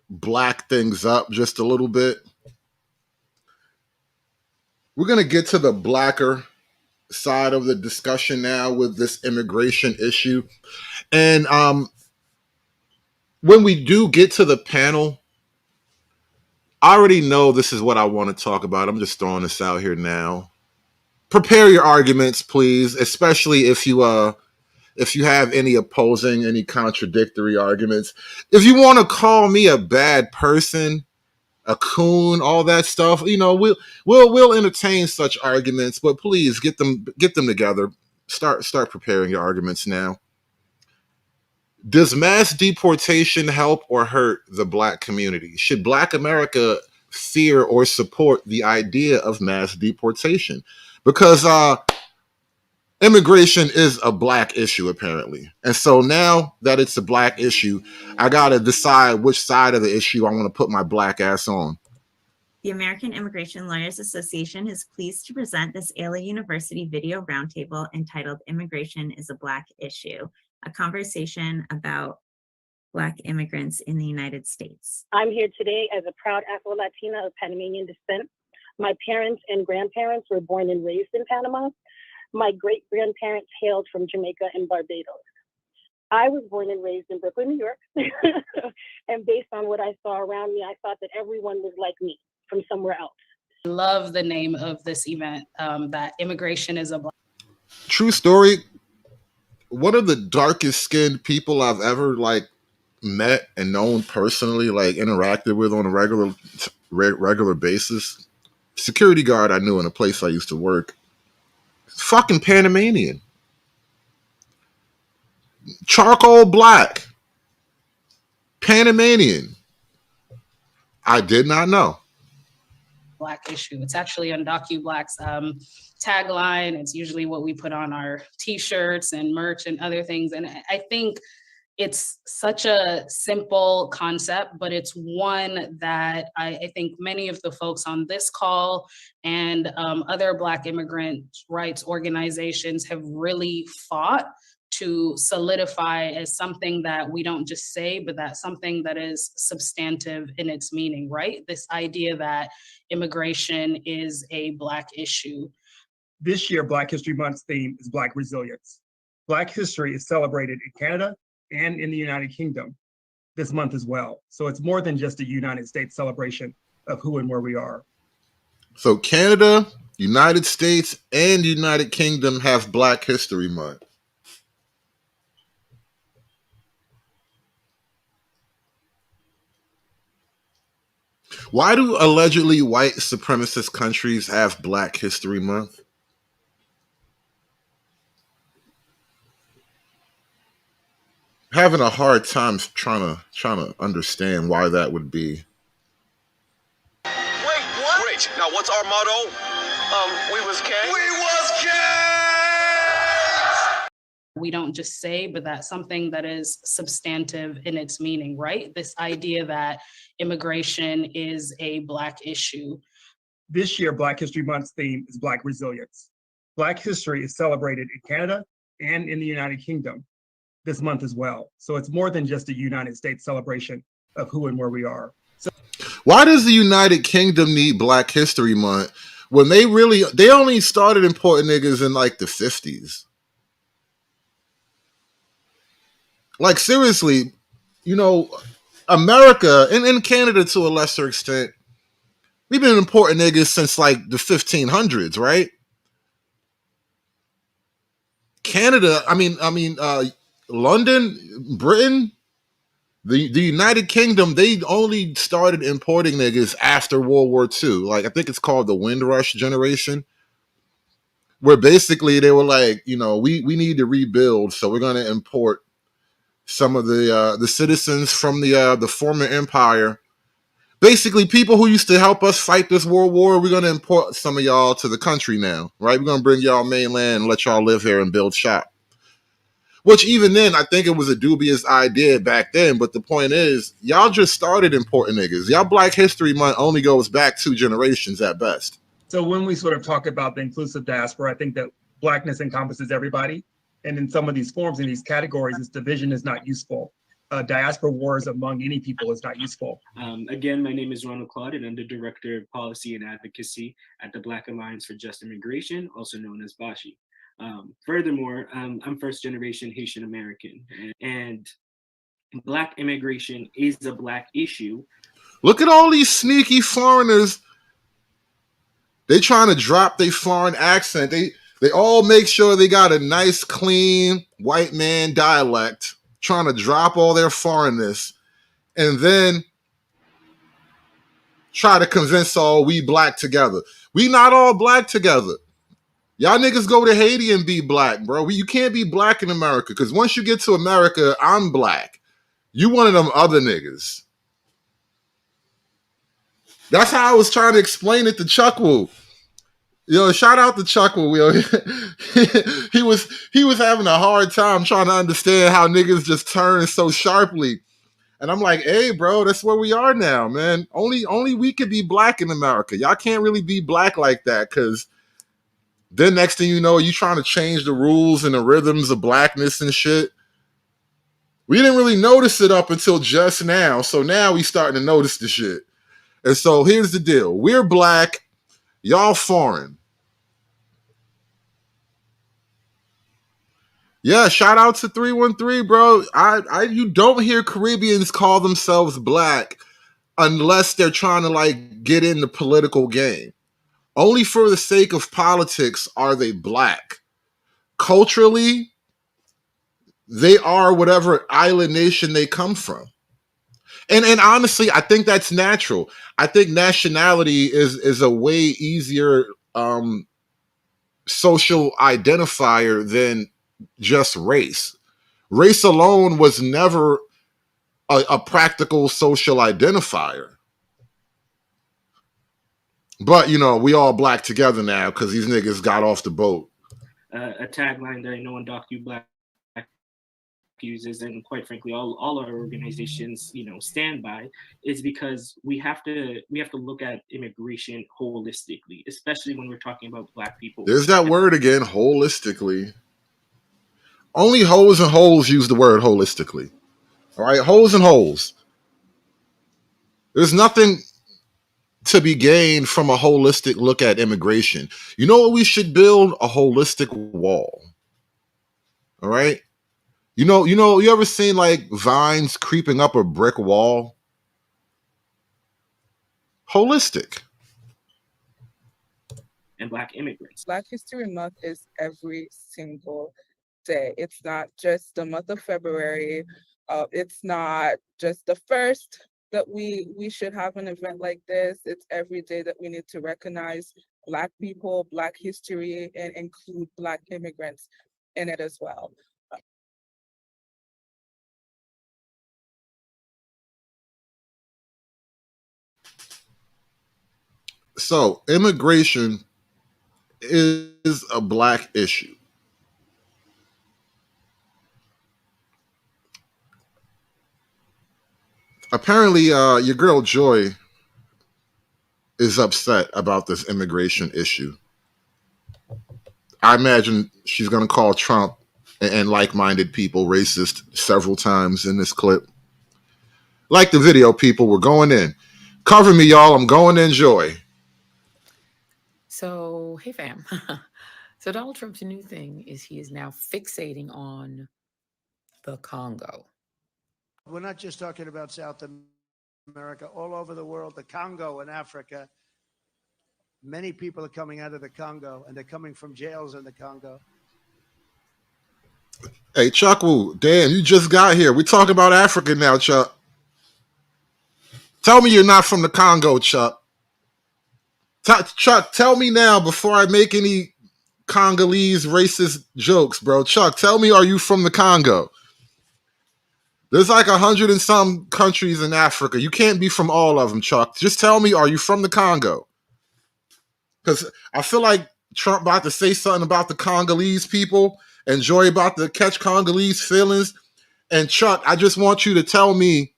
black things up just a little bit. We're going to get to the blacker side of the discussion now with this immigration issue. And when we do get to the panel, I already know this is what I want to talk about. I'm just throwing this out here now. Prepare your arguments, please, especially if you have any opposing, any contradictory arguments. If you want to call me a bad person, a coon, all that stuff, we'll entertain such arguments, but please get them together. Start preparing your arguments now. Does mass deportation help or hurt the Black community? Should Black America fear or support the idea of mass deportation? Because immigration is a Black issue, apparently. And so now that it's a Black issue, I got to decide which side of the issue I want to put my Black ass on. The American Immigration Lawyers Association is pleased to present this ALA University video roundtable entitled Immigration is a Black Issue, a conversation about Black immigrants in the United States. I'm here today as a proud Afro-Latina of Panamanian descent. My parents and grandparents were born and raised in Panama. My great-grandparents hailed from Jamaica and Barbados. I was born and raised in Brooklyn, New York. And based on what I saw around me, I thought that everyone was like me from somewhere else. I love the name of this event, that immigration is a Black. True story. One of the darkest skinned people I've ever met and known personally, interacted with on a regular basis. Security guard I knew in a place I used to work. Fucking Panamanian. Charcoal black. Panamanian. I did not know. Black issue. It's actually on DocuBlack's tagline. It's usually what we put on our t-shirts and merch and other things. And I think it's such a simple concept, but it's one that I think many of the folks on this call and other Black immigrant rights organizations have really fought to solidify as something that we don't just say, but that's something that is substantive in its meaning, right? This idea that immigration is a Black issue. This year, Black History Month's theme is Black resilience. Black history is celebrated in Canada and in the United Kingdom this month as well. So it's more than just a United States celebration of who and where we are. So Canada, United States, and United Kingdom have Black History Month. Why do allegedly white supremacist countries have Black History Month? Having a hard time trying to understand why that would be. Wait, what? Great. Now, what's our motto? We was Kang. We was Kang. we don't just say, but that's something that is substantive in its meaning, right? This idea that immigration is a Black issue. This year, Black History Month's theme is Black resilience. Black history is celebrated in Canada and in the United Kingdom this month as well. So it's more than just a United States celebration of who and where we are. Why does the United Kingdom need Black History Month when they only started importing niggas in like the 50s? Like, seriously, you know, America and in Canada to a lesser extent, we've been importing niggas since like the 1500s, right? Canada, London, Britain, the United Kingdom, they only started importing niggas after World War II. Like, I think it's called the Windrush generation, where basically they were like, you know, we need to rebuild, so we're going to import some of the citizens from the former empire. Basically, people who used to help us fight this world war, we're going to import some of y'all to the country now, right? We're going to bring y'all mainland and let y'all live here and build shop. Which even then, I think it was a dubious idea back then. But the point is, y'all just started importing niggas. Y'all Black History Month only goes back 2 generations at best. So when we sort of talk about the inclusive diaspora, I think that Blackness encompasses everybody. And in some of these forms, in these categories, this division is not useful. Diaspora wars among any people is not useful. Again, my name is Ronald Claude, and I'm the Director of Policy and Advocacy at the Black Alliance for Just Immigration, also known as BASHI. Furthermore, I'm first generation Haitian American, and Black immigration is a Black issue. Look at all these sneaky foreigners. They trying to drop their foreign accent. They all make sure they got a nice, clean white man dialect, trying to drop all their foreignness, and then try to convince all we Black together. We not all Black together. Y'all niggas go to Haiti and be Black, bro. You can't be Black in America, because once you get to America, I'm Black. You one of them other niggas. That's how I was trying to explain it to Chuckwool. Yo, shout out to Chuckwool. Yo. he was having a hard time trying to understand how niggas just turn so sharply. And I'm like, hey, bro, that's where we are now, man. Only we could be Black in America. Y'all can't really be Black like that, because then next thing you know, you trying to change the rules and the rhythms of Blackness and shit. We didn't really notice it up until just now. So now we starting to notice the shit. And so here's the deal. We're Black. Y'all foreign. Yeah, shout out to 313, bro. You don't hear Caribbeans call themselves Black unless they're trying to like get in the political game. Only for the sake of politics are they Black. Culturally, they are whatever island nation they come from. And honestly, I think that's natural. I think nationality is a way easier social identifier than just race. Race alone was never a practical social identifier. But, you know, we all Black together now because these niggas got off the boat. A tagline that I know Undocu Black uses, and quite frankly all our organizations, you know, stand by, is because we have to look at immigration holistically, especially when we're talking about Black people. There's that word again, holistically. Only hoes and holes use the word holistically. All right, hoes and holes. There's nothing to be gained from a holistic look at immigration. You know what we should build? A holistic wall. All right? You ever seen like vines creeping up a brick wall? Holistic. And Black immigrants. Black History Month is every single day. It's not just the month of February. It's not just the first that we should have an event like this. It's every day that we need to recognize Black people, Black history, and include Black immigrants in it as well. So immigration is a Black issue. Apparently, your girl Joy is upset about this immigration issue. I imagine she's going to call Trump and like-minded people racist several times in this clip. Like the video, people. We're going in. Cover me, y'all. I'm going in, Joy. So, hey, fam. So Donald Trump's new thing is he is now fixating on the Congo. We're not just talking about South America, all over the world, the Congo and Africa. Many people are coming out of the Congo, and they're coming from jails in the Congo. Hey, Chuck Wu, damn, you just got here. We're talking about Africa now, Chuck. Tell me you're not from the Congo, Chuck. Chuck, tell me now before I make any Congolese racist jokes, bro. Chuck, tell me, are you from the Congo? There's like 100 and some countries in Africa. You can't be from all of them, Chuck. Just tell me, are you from the Congo? Because I feel like Trump about to say something about the Congolese people and Joy about to catch Congolese feelings. And Chuck, I just want you to tell me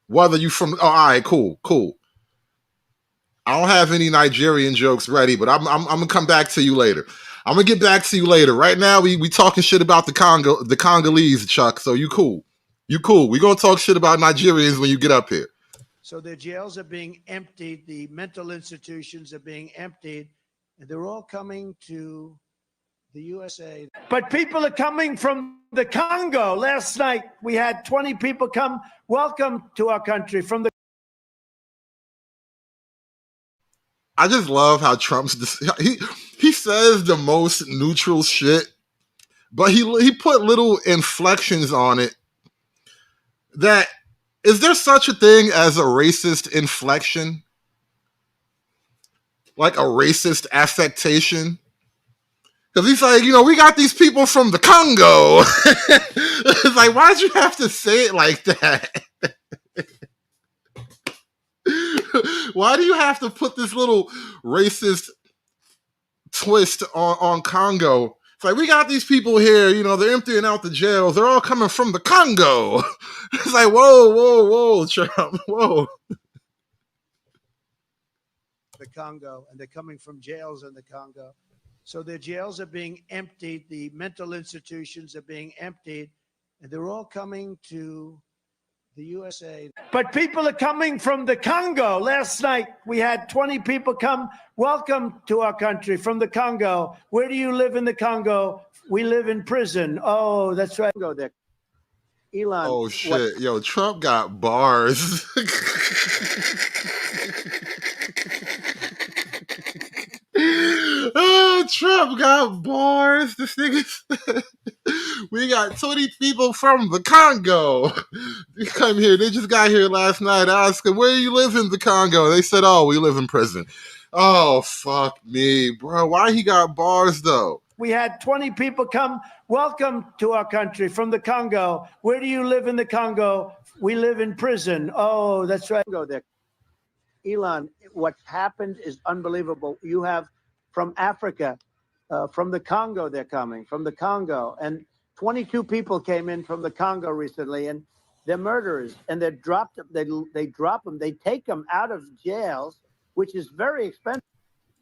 whether you from. Oh, all right, cool. I don't have any Nigerian jokes ready, but I'm gonna come back to you later. I'm gonna get back to you later. Right now, we talking shit about the Congolese, Chuck. So you cool. We're gonna talk shit about Nigerians when you get up here. So their jails are being emptied, the mental institutions are being emptied, and they're all coming to the USA. But people are coming from the Congo. Last night, we had 20 people come. Welcome to our country from the. I just love how he says the most neutral shit, but he put little inflections on it. That is there such a thing as a racist inflection? Like a racist affectation? Because he's like, we got these people from the Congo. It's like, why'd you have to say it like that? Why do you have to put this little racist twist on Congo? It's like, we got these people here, they're emptying out the jails. They're all coming from the Congo. It's like, whoa, Trump, whoa. The Congo, and they're coming from jails in the Congo. So their jails are being emptied, the mental institutions are being emptied, and they're all coming to the USA. But people are coming from the Congo. Last night, we had 20 people come. Welcome to our country from the Congo. Where do you live in the Congo? We live in prison. Oh, that's right. Go there. Elon. Oh, shit. Yo, Trump got bars. Oh, Trump got bars. This nigga. We got 20 people from the Congo. They come here. They just got here last night. I asked them, where do you live in the Congo? They said, oh, we live in prison. Oh, fuck me, bro. Why he got bars, though? We had 20 people come. Welcome to our country from the Congo. Where do you live in the Congo? We live in prison. Oh, that's right. Go there. Elon, what happened is unbelievable. You have from Africa, from the Congo, they're coming, from the Congo. And 22 people came in from the Congo recently, and they're murderers. And they drop them. They drop them. They take them out of jails, which is very expensive.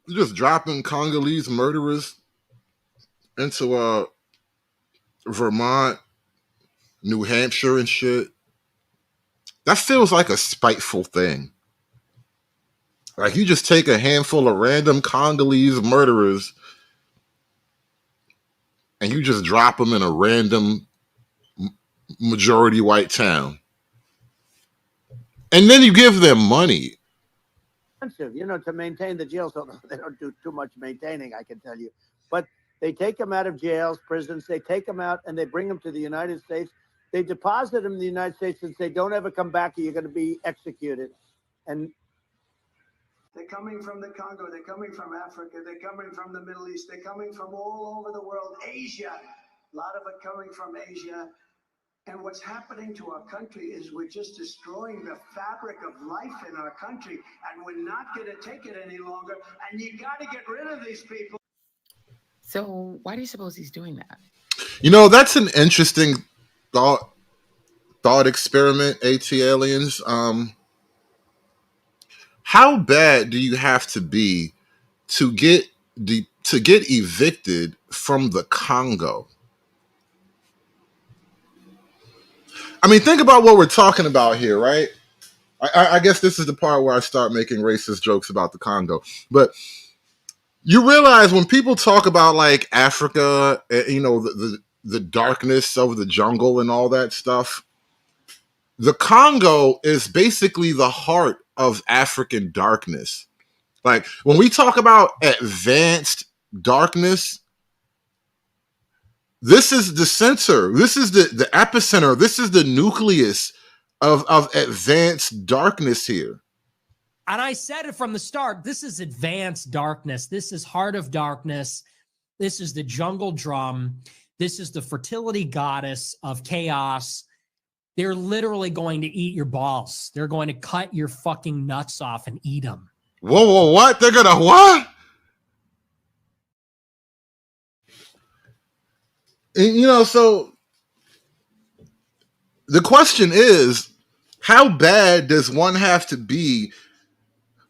You're just dropping Congolese murderers into Vermont, New Hampshire and shit. That feels like a spiteful thing. Like you just take a handful of random Congolese murderers and you just drop them in a random majority white town. And then you give them money. Expensive, to maintain the jails. So they don't do too much maintaining, I can tell you. But they take them out of jails, prisons. They take them out and they bring them to the United States. They deposit them in the United States and say, don't ever come back or you're going to be executed. And they're coming from the Congo. They're coming from Africa. They're coming from the Middle East. They're coming from all over the world. Asia. A lot of it coming from Asia. And what's happening to our country is we're just destroying the fabric of life in our country. And we're not going to take it any longer. And you got to get rid of these people. So why do you suppose he's doing that? That's an interesting thought thought experiment, AT aliens. How bad do you have to be to get evicted from the Congo? I mean, think about what we're talking about here, right? I guess this is the part where I start making racist jokes about the Congo. But you realize when people talk about like Africa, you know, the darkness of the jungle and all that stuff, the Congo is basically the heart of African darkness. Like when we talk about advanced darkness, this is the center. This is the epicenter. This is the nucleus of advanced darkness here. And I said it from the start. This is advanced darkness. This is heart of darkness. This is the jungle drum. This is the fertility goddess of chaos. They're literally going to eat your balls. They're going to cut your fucking nuts off and eat them. Whoa, what? They're gonna what? And, you know, so the question is, how bad does one have to be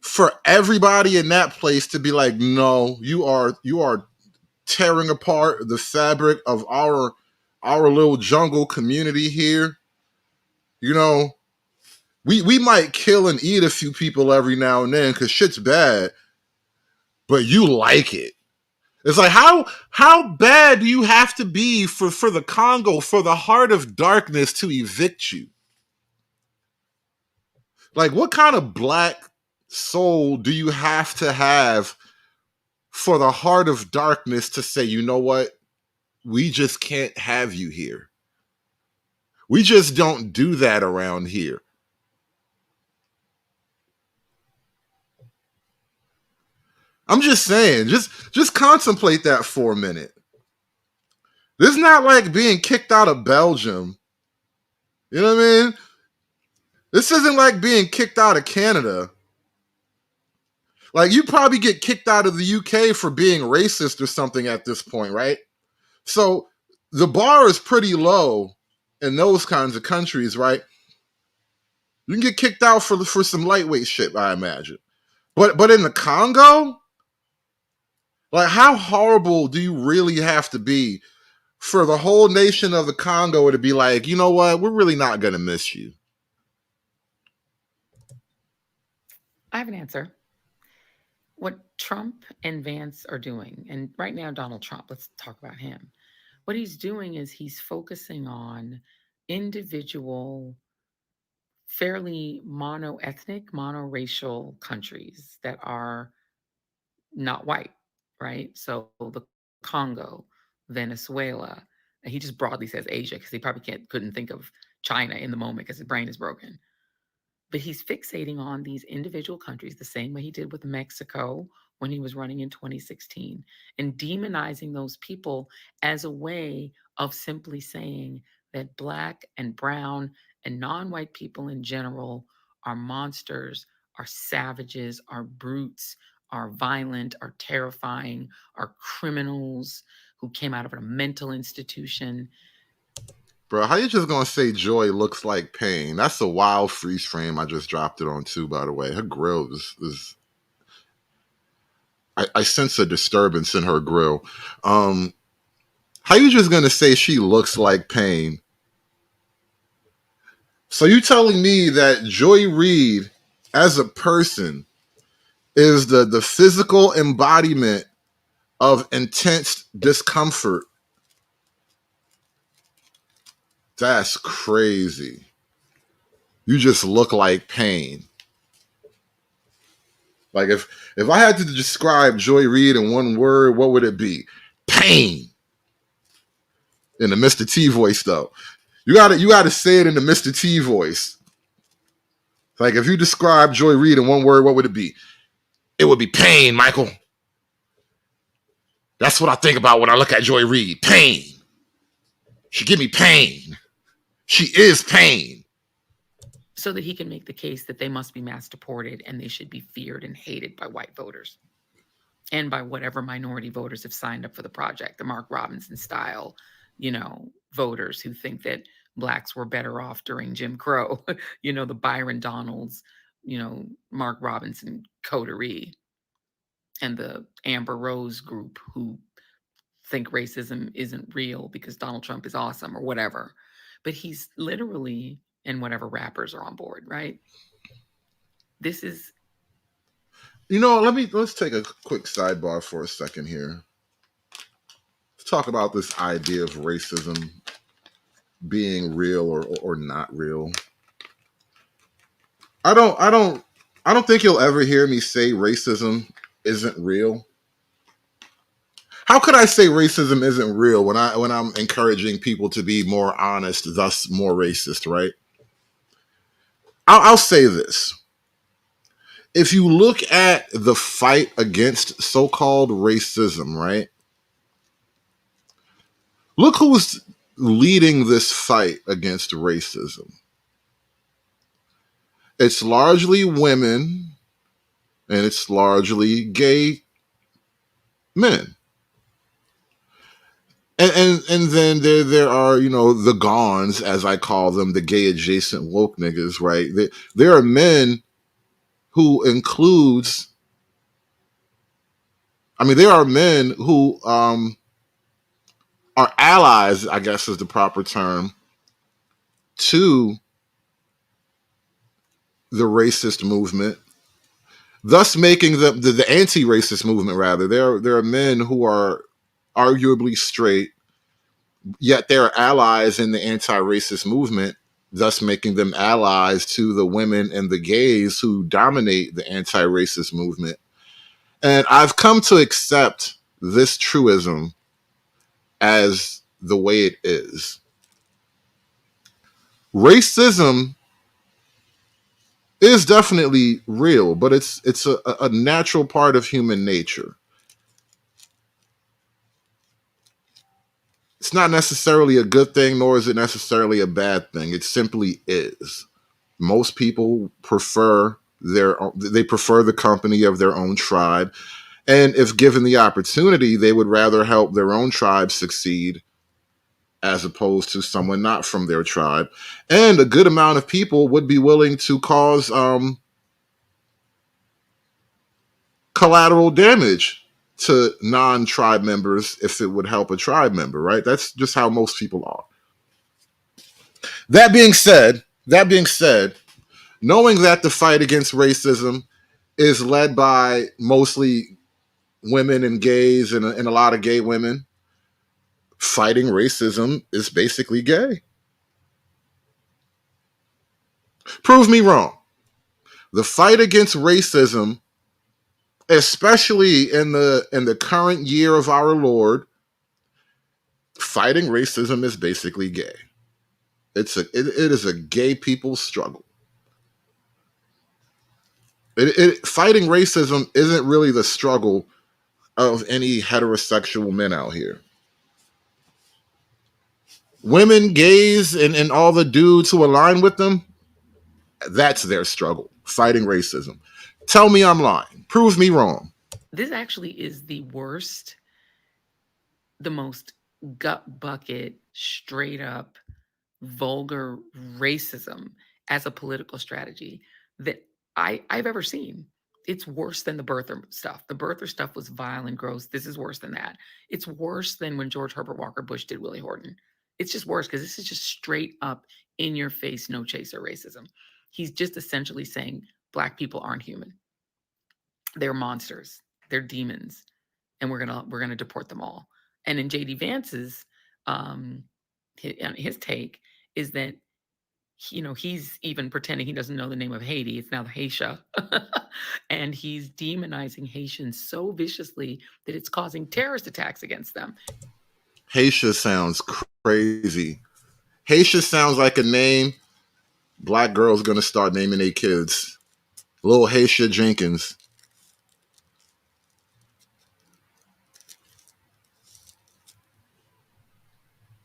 for everybody in that place to be like, no, you are tearing apart the fabric of our little jungle community here? You know, we might kill and eat a few people every now and then because shit's bad, but you like it. It's like, how bad do you have to be for the Congo, for the heart of darkness to evict you? Like, what kind of black soul do you have for the heart of darkness to say, you know what? We just can't have you here. We just don't do that around here. I'm just saying, just contemplate that for a minute. This is not like being kicked out of Belgium. You know what I mean? This isn't like being kicked out of Canada. Like, you probably get kicked out of the UK for being racist or something at this point, right? So the bar is pretty low in those kinds of countries, right? You can get kicked out for some lightweight shit, I imagine. But in the Congo, like, how horrible do you really have to be for the whole nation of the Congo to be like, you know what, we're really not going to miss you? I have an answer. What Trump and Vance are doing, and right now Donald Trump, let's talk about him. What he's doing is he's focusing on individual, fairly mono-ethnic, mono-racial countries that are not white, right? So the Congo, Venezuela, and he just broadly says Asia because he probably couldn't think of China in the moment because his brain is broken. But he's fixating on these individual countries the same way he did with Mexico when he was running in 2016, and demonizing those people as a way of simply saying that Black and brown and non-white people in general are monsters, are savages, are brutes, are violent, are terrifying, are criminals who came out of a mental institution. Bro, how you just gonna say Joy looks like pain? That's a wild freeze frame I just dropped it on too, by the way. Her grill is I sense a disturbance in her grill. How you just gonna say she looks like pain? So you telling me that Joy Reid as a person is the physical embodiment of intense discomfort? That's crazy. You just look like pain. Like, if I had to describe Joy Reid in one word, what would it be? Pain. In the Mr. T voice, though. You gotta say it in the Mr. T voice. Like, if you describe Joy Reid in one word, what would it be? It would be pain, Michael. That's what I think about when I look at Joy Reid. Pain. She give me pain. She is pain. So that he can make the case that they must be mass deported and they should be feared and hated by white voters and by whatever minority voters have signed up for the project, the Mark Robinson style, voters who think that blacks were better off during Jim Crow. The Byron Donalds, Mark Robinson coterie, and the Amber Rose group who think racism isn't real because Donald Trump is awesome or whatever. But he's literally, and whatever rappers are on board, right? This is. Let's take a quick sidebar for a second here. Let's talk about this idea of racism being real or not real. I don't think you'll ever hear me say racism isn't real. How could I say racism isn't real when I'm encouraging people to be more honest, thus more racist, right? I'll say this. If you look at the fight against so-called racism, right? Look who's leading this fight against racism. It's largely women and it's largely gay men. And then there are, the gons, as I call them, the gay adjacent woke niggas, right? There are men who includes, there are men who are allies, I guess is the proper term, to the racist movement, thus making the anti-racist movement, rather. There are men who are arguably straight, yet they're allies in the anti-racist movement, thus making them allies to the women and the gays who dominate the anti-racist movement. And I've come to accept this truism as the way it is. Racism is definitely real, but it's a natural part of human nature. It's not necessarily a good thing, nor is it necessarily a bad thing. It simply is. Most people prefer the company of their own tribe. And if given the opportunity, they would rather help their own tribe succeed as opposed to someone not from their tribe. And a good amount of people would be willing to cause collateral damage to non-tribe members if it would help a tribe member, right? That's just how most people are. That being said, knowing that the fight against racism is led by mostly women and gays and a lot of gay women, fighting racism is basically gay. Prove me wrong. The fight against racism, especially in the current year of our Lord, fighting racism is basically gay. It is a gay people's struggle. Fighting racism isn't really the struggle of any heterosexual men out here. Women, gays, and all the dudes who align with them, that's their struggle, fighting racism. Tell me I'm lying. Prove me wrong. This actually is the worst, the most gut bucket, straight up, vulgar racism as a political strategy that I've ever seen. It's worse than the birther stuff. The birther stuff was vile and gross. This is worse than that. It's worse than when George Herbert Walker Bush did Willie Horton. It's just worse because this is just straight up in your face, no chaser racism. He's just essentially saying Black people aren't human. They're monsters. They're demons, and we're gonna deport them all. And in J.D. Vance's his take is that he's even pretending he doesn't know the name of Haiti. It's now the Haitian, and he's demonizing Haitians so viciously that it's causing terrorist attacks against them. Haitian sounds crazy. Haitian sounds like a name Black girls gonna start naming their kids. Little Haitian Jenkins.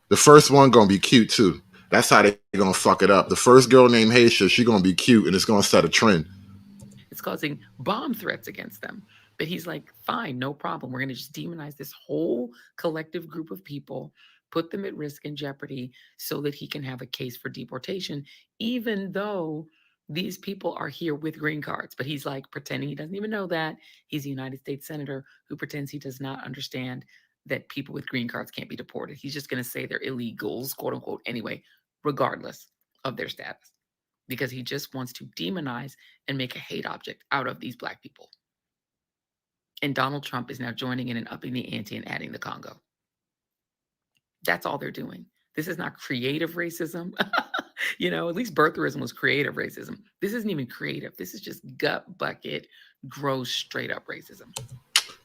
The first one gonna be cute too. That's how they gonna fuck it up. The first girl named Haitian, she gonna be cute and it's gonna set a trend. It's causing bomb threats against them. But he's like, fine, no problem. We're gonna just demonize this whole collective group of people, put them at risk and jeopardy so that he can have a case for deportation, even though these people are here with green cards. But he's like pretending he doesn't even know that. He's a United States Senator who pretends he does not understand that people with green cards can't be deported. He's just going to say they're illegals, quote unquote, anyway, regardless of their status, because he just wants to demonize and make a hate object out of these Black people. And Donald Trump is now joining in and upping the ante and adding the Congo. That's all they're doing. This is not creative racism. You know, at least birtherism was creative racism. This isn't even creative. This is just gut bucket, gross, straight up racism.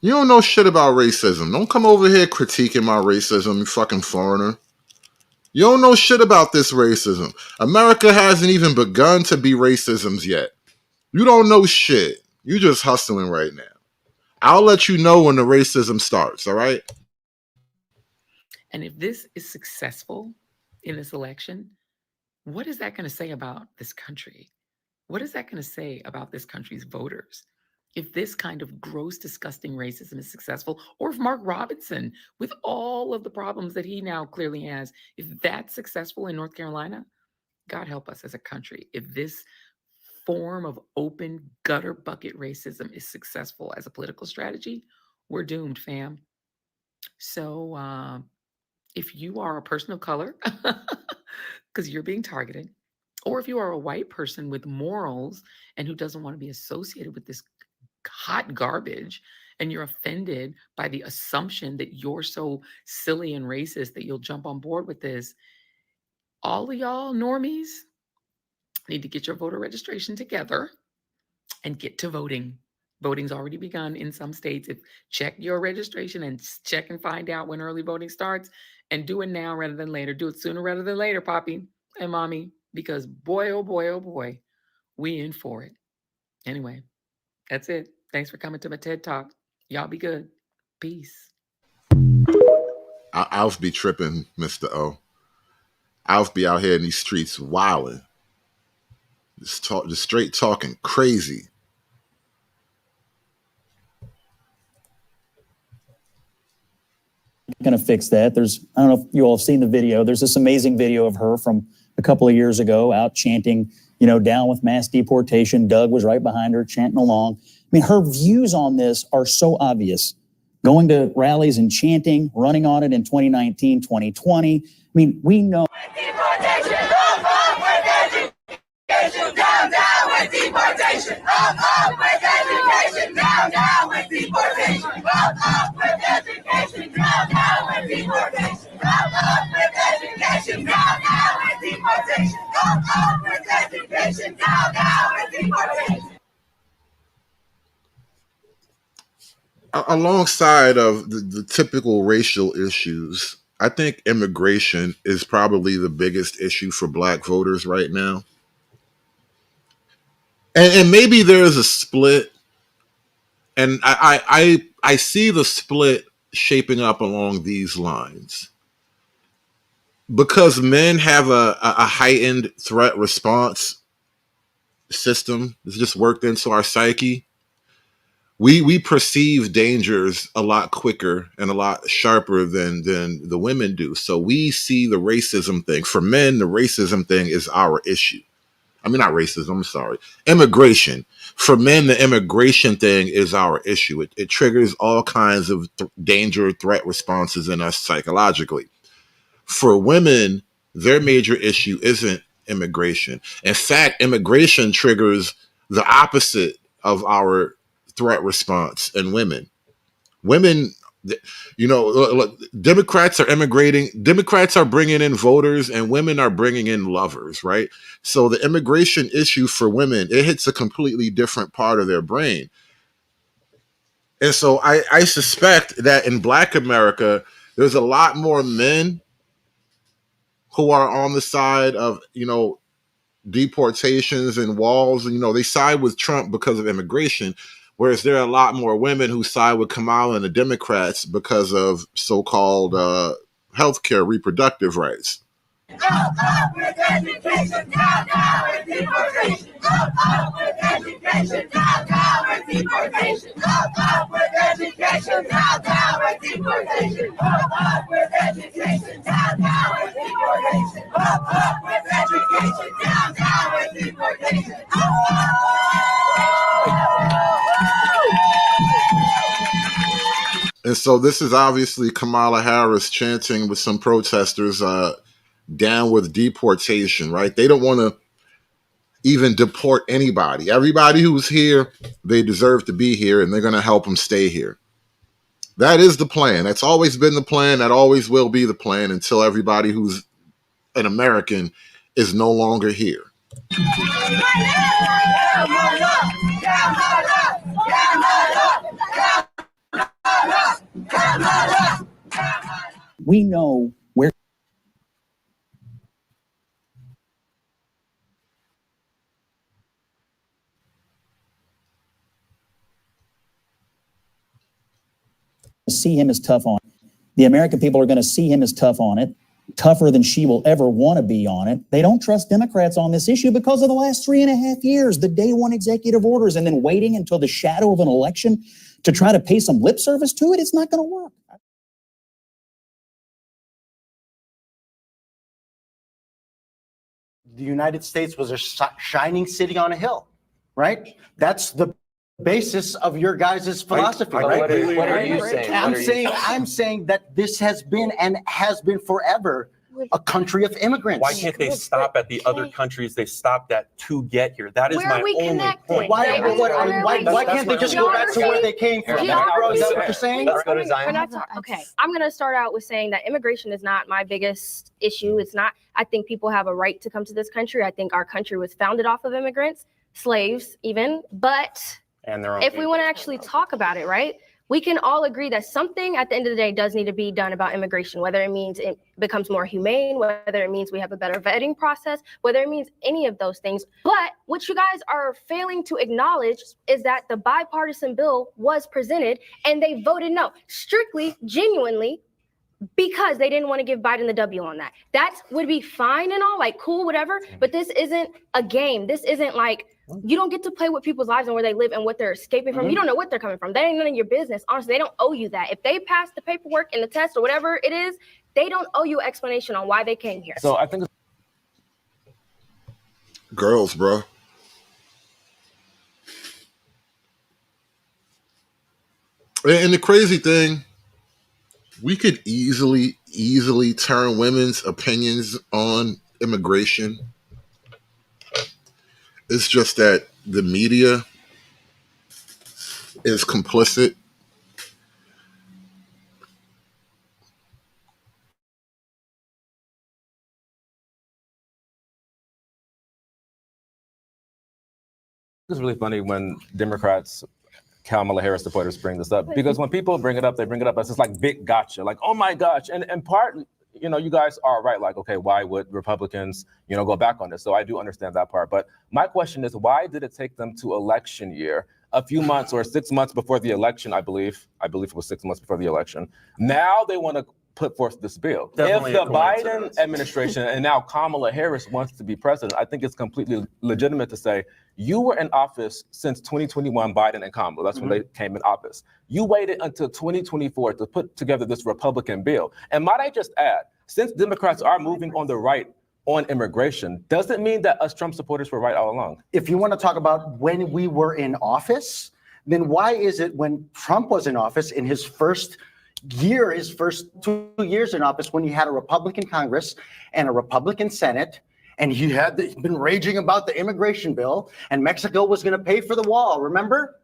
You don't know shit about racism. Don't come over here critiquing my racism, you fucking foreigner. You don't know shit about this racism. America hasn't even begun to be racisms yet. You don't know shit. You just hustling right now. I'll let you know when the racism starts, all right? And if this is successful in this election, what is that going to say about this country? What is that going to say about this country's voters? If this kind of gross, disgusting racism is successful, or if Mark Robinson, with all of the problems that he now clearly has, if that's successful in North Carolina, God help us as a country. If this form of open gutter bucket racism is successful as a political strategy, we're doomed, fam. So if you are a person of color, because you're being targeted, or if you are a white person with morals and who doesn't want to be associated with this hot garbage, and you're offended by the assumption that you're so silly and racist that you'll jump on board with this, all of y'all normies need to get your voter registration together and get to voting. Voting's already begun in some states. Check your registration and check and find out when early voting starts, and do it now rather than later. Do it sooner rather than later, Poppy and Mommy, because boy, oh boy, we in for it. Anyway, that's it. Thanks for coming to my TED Talk. Y'all be good. Peace. I'll be tripping, Mr. O. I'll be out here in these streets wilding. Just straight talking crazy. Going to fix that. I don't know if you all have seen the video. There's this amazing video of her from a couple of years ago out chanting, down with mass deportation. Doug was right behind her chanting along. I mean, her views on this are so obvious. Going to rallies and chanting, running on it in 2019, 2020. I mean, we know. Deportation, up with education, down with deportation, up with education, down with deportation, up with education, down with deportation, up with education, down with deportation, up with education, down with deportation. Alongside of the typical racial issues, I think immigration is probably the biggest issue for Black voters right now. And maybe there's a split, and I see the split shaping up along these lines. Because men have a heightened threat response system that's just worked into our psyche. We perceive dangers a lot quicker and a lot sharper than the women do. So we see the racism thing. For men, the racism thing is our issue. I mean, not racism, I'm sorry. Immigration. For men, the immigration thing is our issue. It triggers all kinds of danger, threat responses in us psychologically. For women, their major issue isn't immigration. In fact, immigration triggers the opposite of our threat response in women. Women, look, Democrats are immigrating. Democrats are bringing in voters, and women are bringing in lovers, right? So the immigration issue for women, it hits a completely different part of their brain. And so I suspect that in Black America, there's a lot more men who are on the side of, deportations and walls, and, they side with Trump because of immigration. Whereas there are a lot more women who side with Kamala and the Democrats because of so-called healthcare, reproductive rights. Up with education, down with deportation. Up with education, down with deportation. deportation. Up with education. Down with deportation. Up with education. Down with deportation. Up with education. Down with deportation. And so this is obviously Kamala Harris chanting with some protesters, down with deportation, right? They don't want to even deport anybody. Everybody who's here, they deserve to be here, and they're going to help them stay here. That is the plan. That's always been the plan. That always will be the plan until everybody who's an American is no longer here. We know where see him as tough on it. The American people are going to see him as tough on it, tougher than she will ever want to be on it. They don't trust Democrats on this issue because of the last 3.5 years, the day one executive orders, and then waiting until the shadow of an election to try to pay some lip service to it. It's not going to work. The United States was a shining city on a hill, right? That's the basis of your guys' philosophy, right? What are you saying? I'm saying that this has been and has been forever a country of immigrants. Why can't they stop at the other countries they stopped at to get here? That is my only point. Why can't they just go back to where they came from? Is that what you're saying? Let's go to Zion. Okay, I'm going to start out with saying that immigration is not my biggest issue. It's not. I think people have a right to come to this country. I think our country was founded off of immigrants, slaves even. But if we want to actually talk about it, right, we can all agree that something at the end of the day does need to be done about immigration, whether it means it becomes more humane, whether it means we have a better vetting process, whether it means any of those things. But what you guys are failing to acknowledge is that the bipartisan bill was presented and they voted no, strictly, genuinely, because they didn't want to give Biden the W on that. That would be fine and all, like cool, whatever, but this isn't a game. This isn't like, you don't get to play with people's lives and where they live and what they're escaping from. You don't know what they're coming from. That ain't none of your business. Honestly, they don't owe you that. If they pass the paperwork and the test or whatever it is, they don't owe you an explanation on why they came here. So I think Girls, bro. And the crazy thing, we could easily turn women's opinions on immigration. It's just that the media is complicit. it's really funny when Democrats, Kamala Harris supporters bring this up, because when people bring it up, they bring it up as this like big gotcha, like, oh my gosh. And part, you know, you guys are right. Like, okay, why would Republicans, you know, go back on this? So I do understand that part. But my question is, why did it take them to election year, a few months or 6 months before the election? I believe it was 6 months before the election. Now they want to put forth this bill. Definitely if the Biden administration and now Kamala Harris wants to be president, I think it's completely legitimate to say, you were in office since 2021, Biden and Kamala. That's when they came in office. You waited until 2024 to put together this Republican bill. And might I just add, since Democrats are moving on the right on immigration, does it mean that us Trump supporters were right all along? If you want to talk about when we were in office, then why is it when Trump was in office in his first year, his first 2 years in office, when he had a Republican Congress and a Republican Senate, and he had been raging about the immigration bill, and Mexico was going to pay for the wall, remember?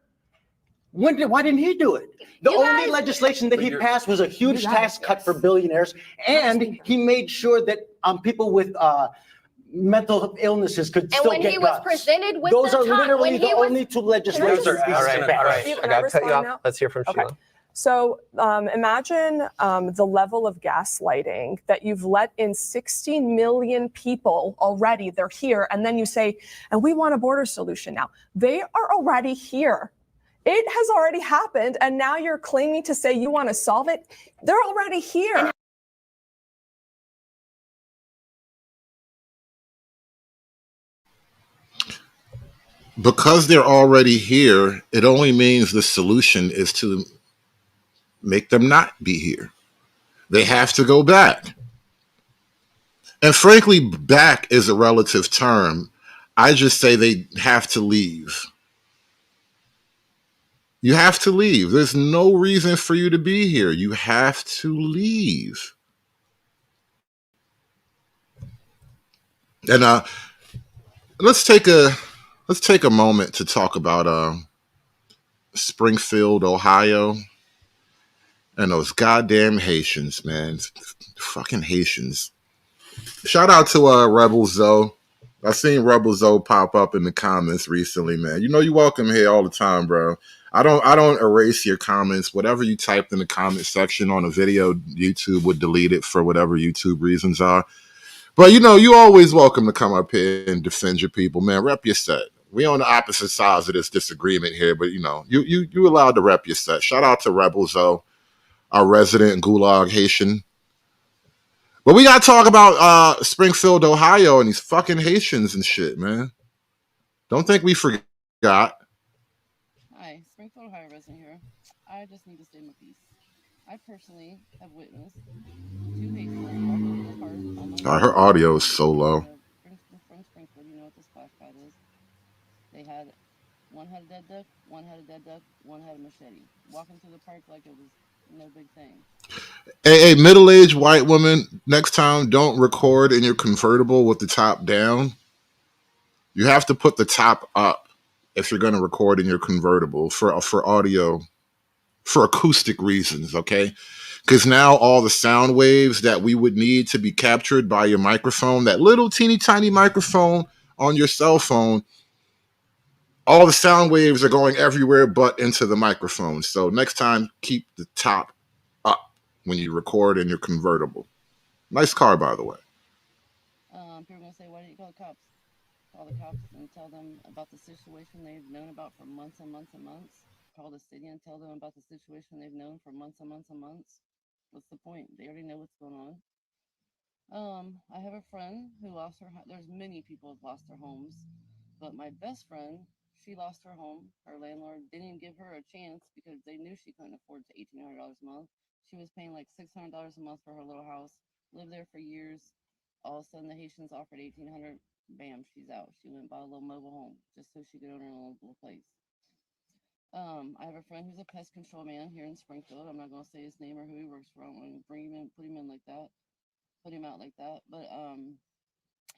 Why didn't he do it? The only legislation that he passed was a huge tax cut for billionaires, and he made sure that people with mental illnesses could still get And when he was presented with those are literally the only two legislations. All right. I got to cut you off. Let's hear from Sheila. So imagine the level of gaslighting that you've let in 16 million people already. They're here. And then you say, and we want a border solution now. They are already here. It has already happened. And now you're claiming to say you want to solve it. They're already here. because they're already here, it only means the solution is to make them not be here. They have to go back. And frankly, back is a relative term. I just say they have to leave. You have to leave. There's no reason for you to be here. You have to leave. And let's take a moment to talk about Springfield, Ohio, and those goddamn Haitians, man. Fucking Haitians. Shout out to Rebel Zoe. I seen Rebel Zoe pop up in the comments recently, man. You know you welcome here all the time, bro. I don't erase your comments. Whatever you typed in the comment section on a video, YouTube would delete it for whatever YouTube reasons are. But you know, you always welcome to come up here and defend your people, man. Rep your set. We on the opposite sides of this disagreement here, but you know, you allowed to rep your set. Shout out to Rebel Zoe, our resident Gulag Haitian. But we gotta talk about Springfield, Ohio, and these fucking Haitians and shit, man. Don't think we forgot. Hi, Springfield, Ohio resident here. I just need to say my piece. I personally have witnessed two Haitians walk into the park on my Her audio is so low. from Springfield. You know what the splash pad is. They had one had a dead duck, one had a dead duck, one had a machete. Walking through the park like it was no big thing. Hey, middle-aged white woman, next time don't record in your convertible with the top down. You have to put the top up if you're going to record in your convertible for audio, for acoustic reasons, okay? Because now all the sound waves that we would need to be captured by your microphone, that little teeny tiny microphone on your cell phone, all the sound waves are going everywhere but into the microphone. So next time, keep the top up when you record in your convertible. Nice car, by the way. People are gonna say, "Why didn't you call the cops?" Call the cops and tell them about the situation they've known about for months and months and months. Call the city and tell them about the situation they've known for months and months and months. What's the point? They already know what's going on. I have a friend who lost her. There's many people who've lost their homes, but my best friend, she lost her home. Her landlord didn't even give her a chance because they knew she couldn't afford $1,800 a month. She was paying like $600 a month for her little house. Lived there for years. All of a sudden, the Haitians offered $1,800. Bam, she's out. She went and bought a little mobile home just so she could own her own little place. I have a friend who's a pest control man here in Springfield. I'm not gonna say his name or who he works for. I'm gonna bring him in, put him in like that, put him out like that. But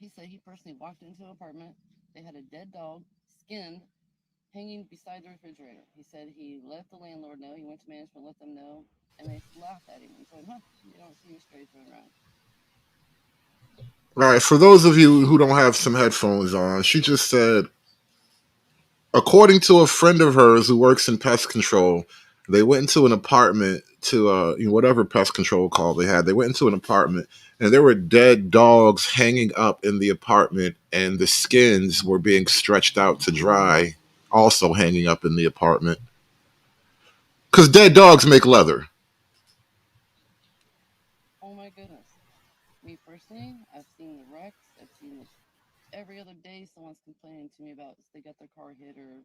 he said he personally walked into an apartment. They had a dead dog, skinned, hanging beside the refrigerator. He said he let the landlord know. He went to management, let them know, and they laughed at him and told him, "Huh, you don't see me straight thrown around." All right, for those of you who don't have some headphones on, she just said, according to a friend of hers who works in pest control, they went into an apartment to whatever pest control call they had. They went into an apartment and there were dead dogs hanging up in the apartment, and the skins were being stretched out to dry, also hanging up in the apartment. Because dead dogs make leather. Oh my goodness. Me personally, I've seen the wrecks. I've seen this every other day. Someone's complaining to me about they got their car hit or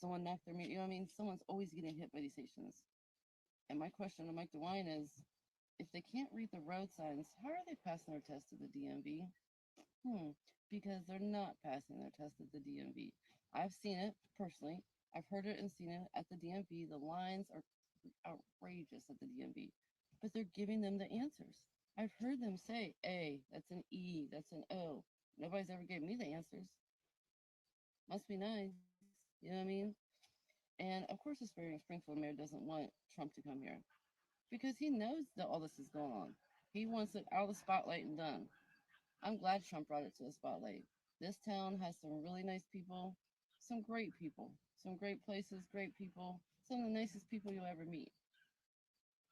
someone knocked their meat. You know what I mean? Someone's always getting hit by these Haitians. And my question to Mike DeWine is, if they can't read the road signs, how are they passing their test to the DMV? Because they're not passing their test at the DMV. I've seen it personally. I've heard it and seen it at the DMV. The lines are outrageous at the DMV, but they're giving them the answers. I've heard them say A, that's an E, that's an O. Nobody's ever gave me the answers. Must be nice. You know what I mean? And of course, the Springfield mayor doesn't want Trump to come here because he knows that all this is going on. He wants it out of the spotlight and done. I'm glad Trump brought it to the spotlight. This town has some really nice people, some great places, great people, some of the nicest people you'll ever meet.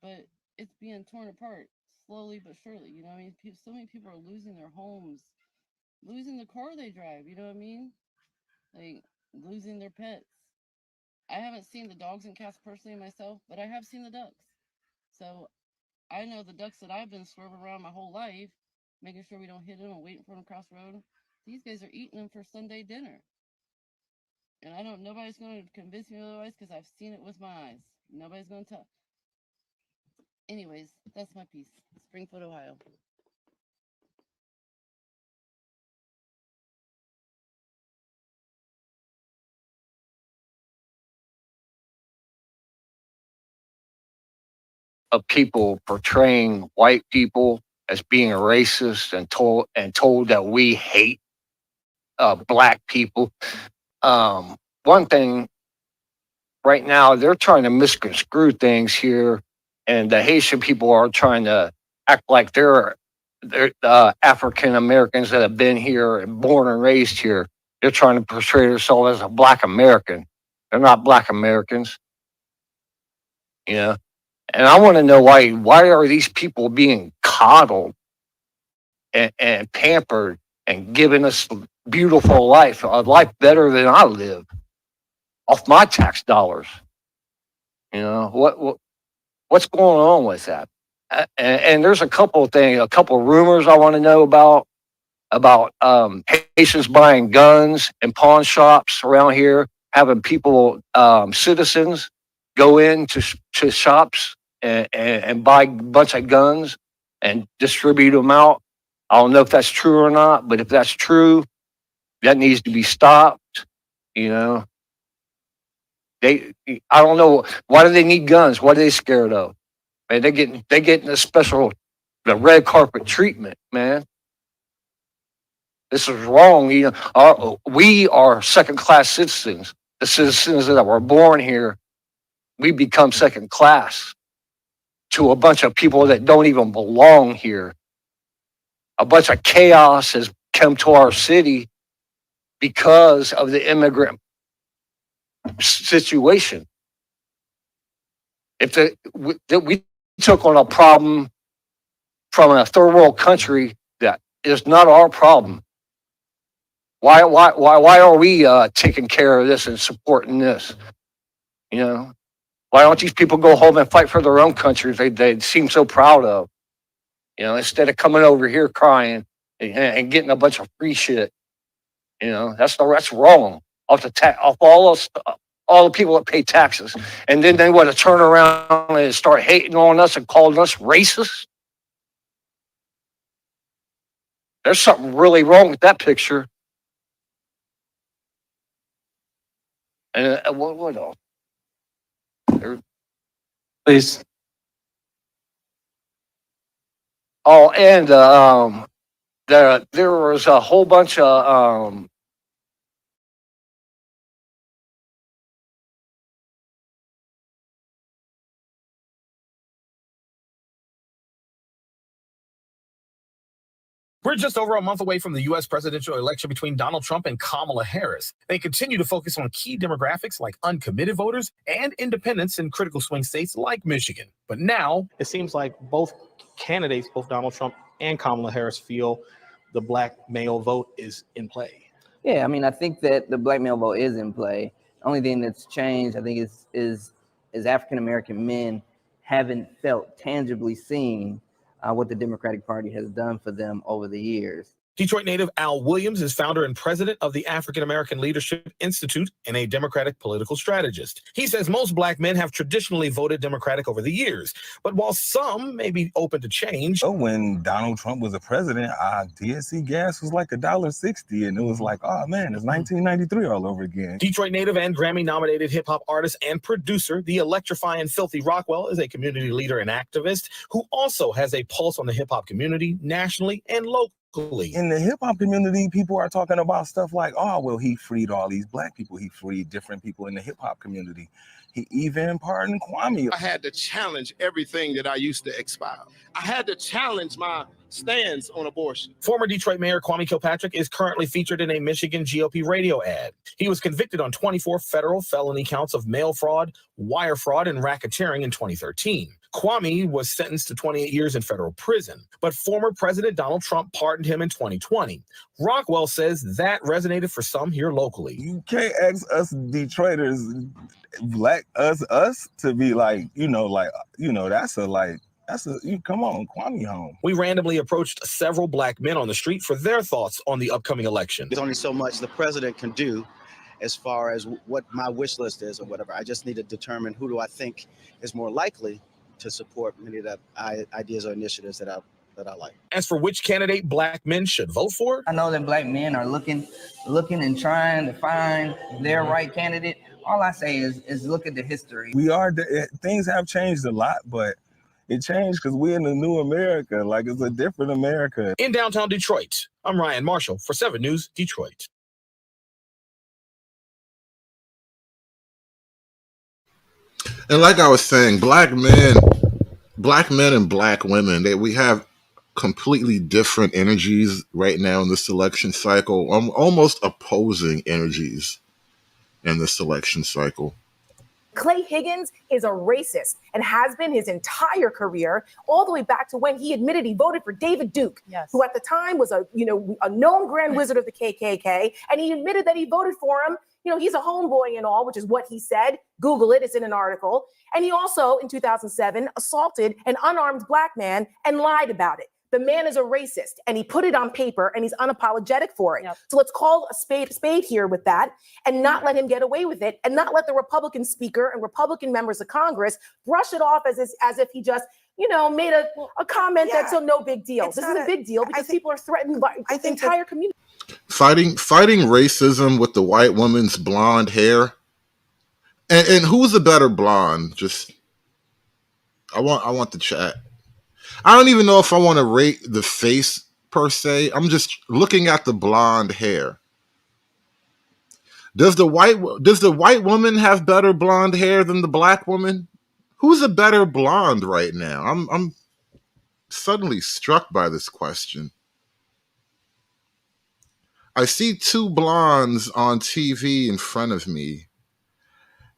But it's being torn apart slowly but surely. You know what I mean? So many people are losing their homes, losing the car they drive. You know what I mean? Like losing their pets. I haven't seen the dogs and cats personally myself, but I have seen the ducks. So I know the ducks that I've been swerving around my whole life, making sure we don't hit them and waiting for them across the road. These guys are eating them for Sunday dinner. And nobody's going to convince me otherwise because I've seen it with my eyes. Nobody's going to tell. Anyways, that's my piece. Springfield, Ohio. Of people portraying white people as being racist and told that we hate black people. One thing right now, they're trying to misconstrue things here, and the Haitian people are trying to act like they're African Americans that have been here and born and raised here. They're trying to portray themselves as a black American. They're not black Americans, you know. And I want to know why are these people being coddled and pampered and given us a beautiful life, a life better than I live, off my tax dollars? You know, what's going on with that? And there's a couple of things, a couple of rumors I want to know about Haitians buying guns in pawn shops around here, having people, citizens, go into shops and buy a bunch of guns and distribute them out. I don't know if that's true or not, but if that's true, that needs to be stopped. You know, I don't know, why do they need guns? What are they scared of? Man, they getting the red carpet treatment, man. This is wrong. You know, we are second class citizens. The citizens that were born here, we become second class to a bunch of people that don't even belong here. A bunch of chaos has come to our city because of the immigrant situation. If we took on a problem from a third world country that is not our problem, why are we taking care of this and supporting this? You know, why don't these people go home and fight for their own countries they seem so proud of? You know, instead of coming over here crying and getting a bunch of free shit. You know, that's wrong. Off all the people that pay taxes, and then they want to turn around and start hating on us and calling us racist. There's something really wrong with that picture. And what else? Please. Oh, and there was a whole bunch of We're just over a month away from the U.S. presidential election between Donald Trump and Kamala Harris. They continue to focus on key demographics like uncommitted voters and independents in critical swing states like Michigan. But now, it seems like both candidates, both Donald Trump and Kamala Harris, feel the black male vote is in play. Yeah, I mean, I think that the black male vote is in play. The only thing that's changed, I think, is African-American men haven't felt tangibly seen what the Democratic Party has done for them over the years. Detroit native Al Williams is founder and president of the African American Leadership Institute and a Democratic political strategist. He says most black men have traditionally voted Democratic over the years, but while some may be open to change. When Donald Trump was a president, I did see gas was like $1.60, and it was like, oh man, it's 1993 all over again. Detroit native and Grammy-nominated hip-hop artist and producer, the electrifying Filthy Rockwell is a community leader and activist who also has a pulse on the hip-hop community nationally and locally. In the hip hop community, people are talking about stuff like, oh, well, he freed all these black people. He freed different people in the hip hop community. He even pardoned Kwame. I had to challenge everything that I used to espouse. I had to challenge my stance on abortion. Former Detroit Mayor Kwame Kilpatrick is currently featured in a Michigan GOP radio ad. He was convicted on 24 federal felony counts of mail fraud, wire fraud, and racketeering in 2013. Kwame was sentenced to 28 years in federal prison, but former President Donald Trump pardoned him in 2020. Rockwell says that resonated for some here locally. You can't ask us Detroiters, black us to be like, come on, Kwame home. We randomly approached several black men on the street for their thoughts on the upcoming election. There's only so much the president can do as far as what my wish list is or whatever. I just need to determine who do I think is more likely to support many of the ideas or initiatives that I like. As for which candidate Black men should vote for, I know that Black men are looking and trying to find their right candidate. All I say is look at the history. Things have changed a lot, but it changed because we're in a new America. Like, it's a different America. in downtown Detroit, I'm Ryan Marshall for 7 News Detroit. And like I was saying, black men and black women, we have completely different energies right now in this election cycle, almost opposing energies in this election cycle. Clay Higgins is a racist and has been his entire career, all the way back to when he admitted he voted for David Duke, who at the time was a known Grand Wizard of the KKK, and he admitted that he voted for him. He's a homeboy and all, which is what he said. Google it, it's in an article. And he also, in 2007, assaulted an unarmed Black man and lied about it. The man is a racist, and he put it on paper, and he's unapologetic for it. So let's call a spade here with that, and not let him get away with it, and not let the Republican speaker and Republican members of Congress brush it off as if he just, made a comment that's no big deal. This is a big deal because people are threatened by the entire community. Fighting racism with the white woman's blonde hair, and who's a better blonde? I want the chat. I don't even know if I want to rate the face per se. I'm just looking at the blonde hair. Does the white woman have better blonde hair than the Black woman? Who's a better blonde right now? I'm suddenly struck by this question. I see 2 blondes on TV in front of me,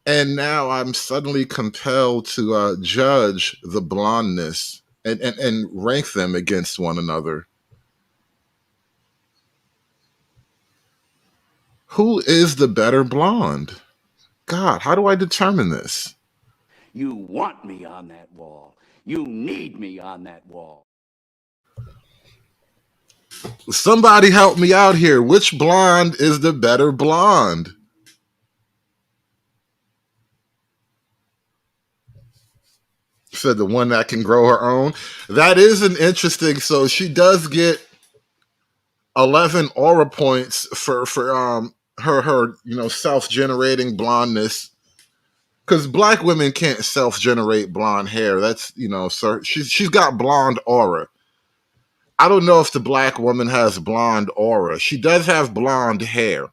and now I'm suddenly compelled to judge the blondness and rank them against one another. Who is the better blonde? God, how do I determine this? You want me on that wall. You need me on that wall. Somebody help me out here. Which blonde is the better blonde? Said the one that can grow her own. That is an interesting. So she does get 11 aura points for her self-generating blondness, because Black women can't self-generate blonde hair. That's sir. She's got blonde aura. I don't know if the Black woman has blonde aura. She does have blonde hair.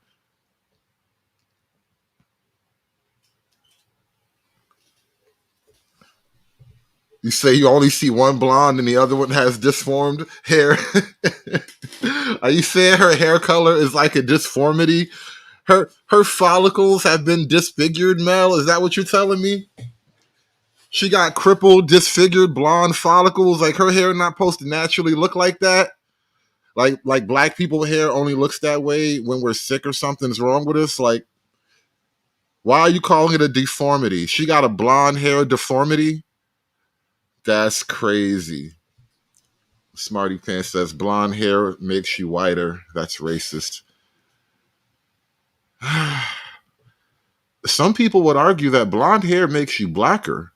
You say you only see one blonde and the other one has disformed hair. Are you saying her hair color is like a disformity? Her follicles have been disfigured, Mel? Is that what you're telling me? She got crippled, disfigured blonde follicles. Like, her hair not supposed to naturally look like that? Like Black people's hair only looks that way when we're sick or something's wrong with us? Like, why are you calling it a deformity? She got a blonde hair deformity? That's crazy. Smarty Pants says blonde hair makes you whiter. That's racist. Some people would argue that blonde hair makes you blacker.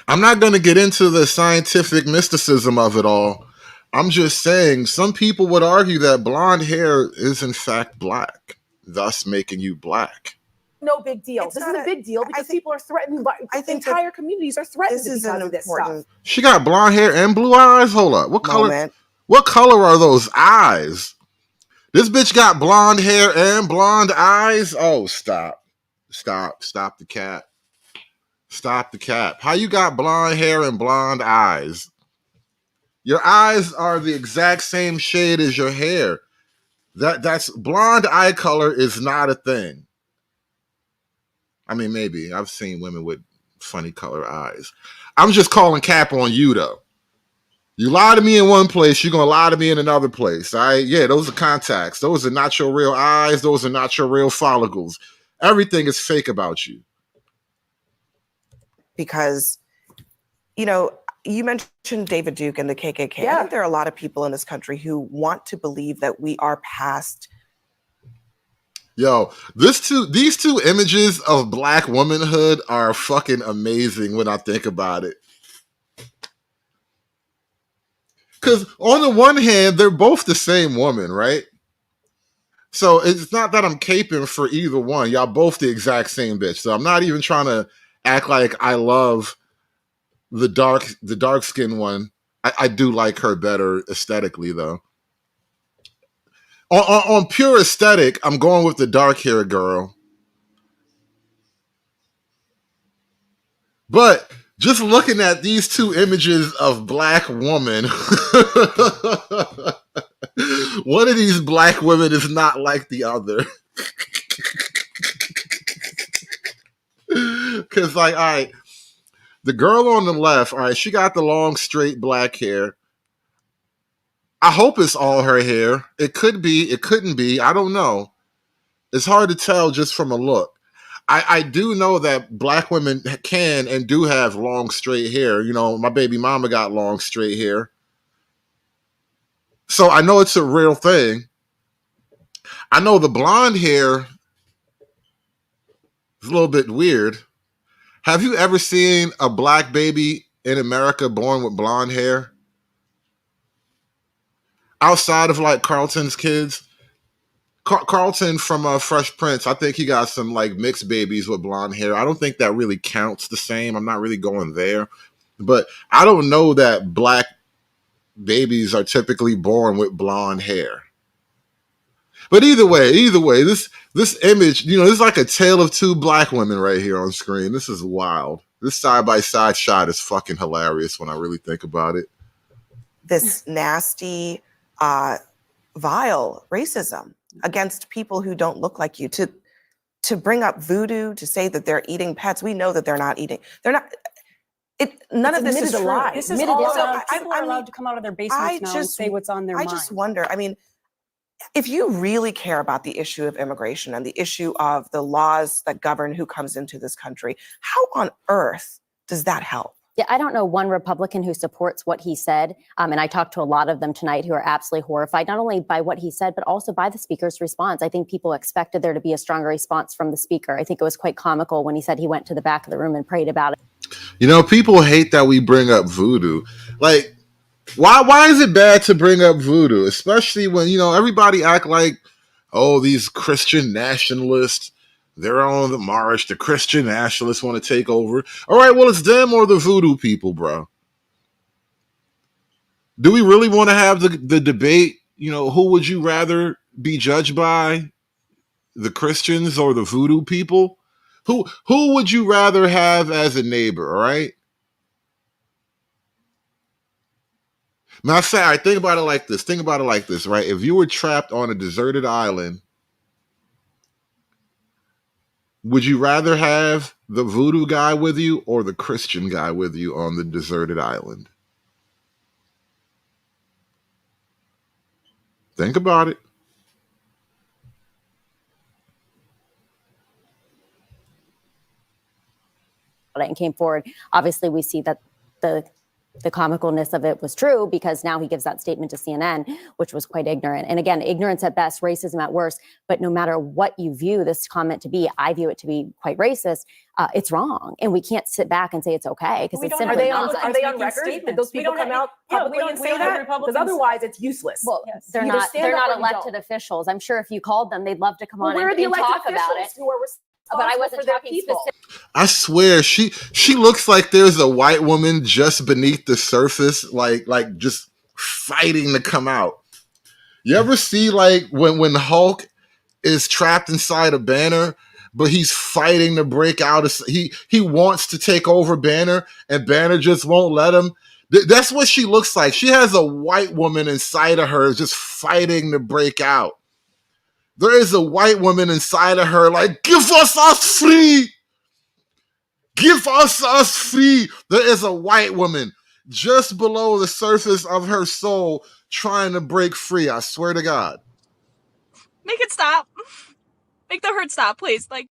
I'm not going to get into the scientific mysticism of it all. I'm just saying some people would argue that blonde hair is in fact black, thus making you black. No big deal. This is a big deal because people are threatened by entire communities are threatened because of this stuff. She got blonde hair and blue eyes? Hold up. What color? Moment. What color are those eyes? This bitch got blonde hair and blonde eyes? Oh, stop. Stop the cap. Stop the cap. How you got blonde hair and blonde eyes? Your eyes are the exact same shade as your hair. That's blonde eye color is not a thing. I mean, maybe. I've seen women with funny color eyes. I'm just calling cap on you, though. You lie to me in one place, you're going to lie to me in another place. All right? Yeah, those are contacts. Those are not your real eyes. Those are not your real follicles. Everything is fake about you. Because, you mentioned David Duke and the KKK. Yeah. I think there are a lot of people in this country who want to believe that we are past Yo, these two images of black womanhood are fucking amazing when I think about it. Because on the one hand, they're both the same woman, right? So it's not that I'm caping for either one. Y'all both the exact same bitch. So I'm not even trying to act like I love the dark skinned one. I do like her better aesthetically though. On pure aesthetic, I'm going with the dark hair girl. But just looking at these two images of black woman, one of these black women is not like the other. Because, like, all right, the girl on the left, all right, she got the long, straight black hair. I hope it's all her hair. It could be. It couldn't be. I don't know. It's hard to tell just from a look. I do know that black women can and do have long, straight hair. You know, my baby mama got long, straight hair. So I know it's a real thing. I know the blonde hair is a little bit weird. Have you ever seen a black baby in America born with blonde hair? Outside of like Carlton's kids? Carlton from Fresh Prince, I think he got some like mixed babies with blonde hair. I don't think that really counts the same. I'm not really going there. But I don't know that black babies are typically born with blonde hair. But either way, this image, you know, this is like a tale of two black women right here on screen. This is wild. This side-by-side shot is fucking hilarious when I really think about it. This nasty, vile racism against people who don't look like you, to bring up voodoo, to say that they're eating pets. We know that they're not eating. They're not. None of this is true. This is all allowed, people are allowed to come out of their basements now and say what's on their mind. I just wonder, I mean, if you really care about the issue of immigration and the issue of the laws that govern who comes into this country, how on earth does that help? Yeah, I don't know one Republican who supports what he said. And I talked to a lot of them tonight who are absolutely horrified, not only by what he said, but also by the speaker's response. I think people expected there to be a stronger response from the speaker. I think it was quite comical when he said he went to the back of the room and prayed about it. You know, people hate that we bring up voodoo. Like, why is it bad to bring up voodoo? Especially when, you know, everybody act like, oh, these Christian nationalists, they're on the march. The Christian nationalists want to take over. All right, well, it's them or the voodoo people, bro. Do we really want to have the debate? You know, who would you rather be judged by? The Christians or the voodoo people? Who would you rather have as a neighbor, all right? Now, I think about it like this. Think about it like this, right? If you were trapped on a deserted island, would you rather have the voodoo guy with you or the Christian guy with you on the deserted island? Think about it. And came forward. Obviously, we see that the comicalness of it was true because now he gives that statement to CNN, which was quite ignorant. And again, ignorance at best, racism at worst. But no matter what you view this comment to be, I view it to be quite racist. It's wrong, and we can't sit back and say it's okay because it's simply Are they not. on record? Did those people come out publicly and say that? Because otherwise, it's useless. Well, they're not elected officials. I'm sure if you called them, they'd love to come on and talk about it. But I wasn't talking specifically. I swear, she looks like there's a white woman just beneath the surface, like just fighting to come out. You ever see like when Hulk is trapped inside a Banner, but he's fighting to break out? He wants to take over Banner, and Banner just won't let him. That's what she looks like. She has a white woman inside of her just fighting to break out. There is a white woman inside of her like, give us free. Give us free. There is a white woman just below the surface of her soul trying to break free. I swear to God. Make it stop. Make the hurt stop, please. Like,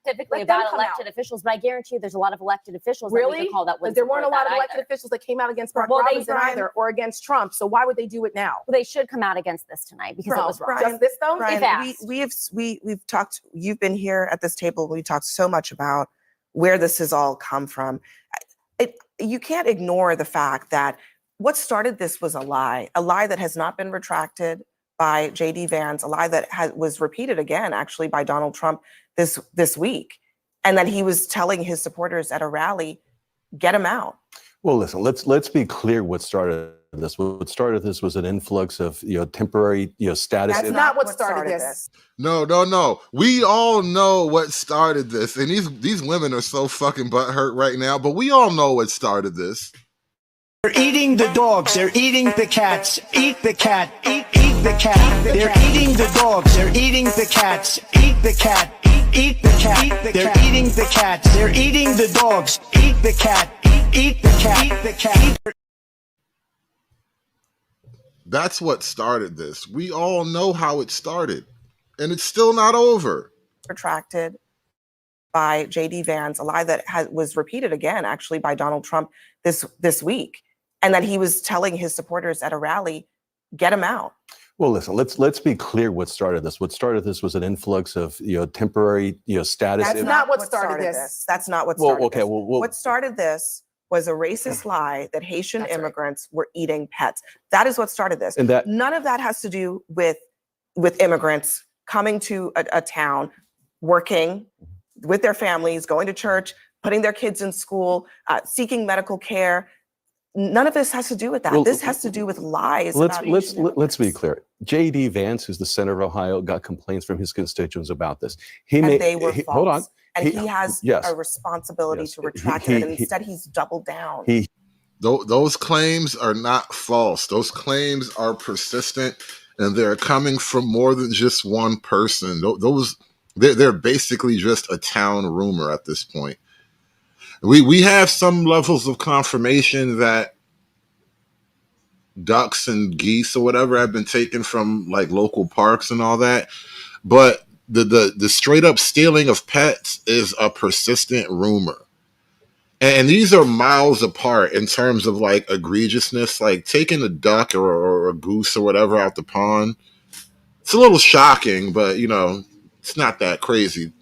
specifically Let them about come elected out. officials, but I guarantee you there's a lot of elected officials that we Really? could call that But would there weren't a support lot of that elected either. officials that came out against Barack Well, they- Robinson Brian- either, or against Trump. So why would they do it now? Well, they should come out against this tonight because it was wrong. Just this though? Brian, If we've talked. You've been here at this table. We talked so much about where this has all come from. You can't ignore the fact that what started this was a lie that has not been retracted by J.D. Vance, a lie that was repeated again, actually, by Donald Trump this week, and that he was telling his supporters at a rally, "Get him out." Well, listen, let's be clear what started this. What started this was an influx of temporary status. That's not what started this. No. We all know what started this, and these women are so fucking butthurt right now. But we all know what started this. They're eating the dogs. They're eating the cats. Eat the cat. Eat the cat. They're eating the dogs. They're eating the cats. Eat the cat. Eat the cat. They're eating the cats. They're eating the dogs. Eat the cat. Eat the cat. Eat the cat. That's what started this. We all know how it started, and it's still not over. Retracted by J.D. Vance, a lie that was repeated again, actually, by Donald Trump this week, and that he was telling his supporters at a rally, "Get him out." Well, listen, let's be clear what started this. What started this was an influx of temporary status. That's not what started this. That's not what Well, started okay, this. well, What started this was a racist lie that Haitian immigrants were eating pets. That is what started this. And that- None of that has to do with immigrants coming to a town, working with their families, going to church, putting their kids in school, seeking medical care. None of this has to do with that. Well, This has to do with lies. Let's about let's Haitian let's be clear. J.D. Vance, who's the senator of Ohio, got complaints from his constituents about this. and they were false. Hold on. And he has yes. a responsibility to retract he- it. And he- instead, he's doubled down. Those claims are not false. Those claims are persistent, and they're coming from more than just one person. They're basically just a town rumor at this point. We have some levels of confirmation that ducks and geese or whatever have been taken from like local parks and all that, but the straight up stealing of pets is a persistent rumor. And these are miles apart in terms of like egregiousness, like taking a duck or a goose or whatever out the pond. It's a little shocking, but it's not that crazy.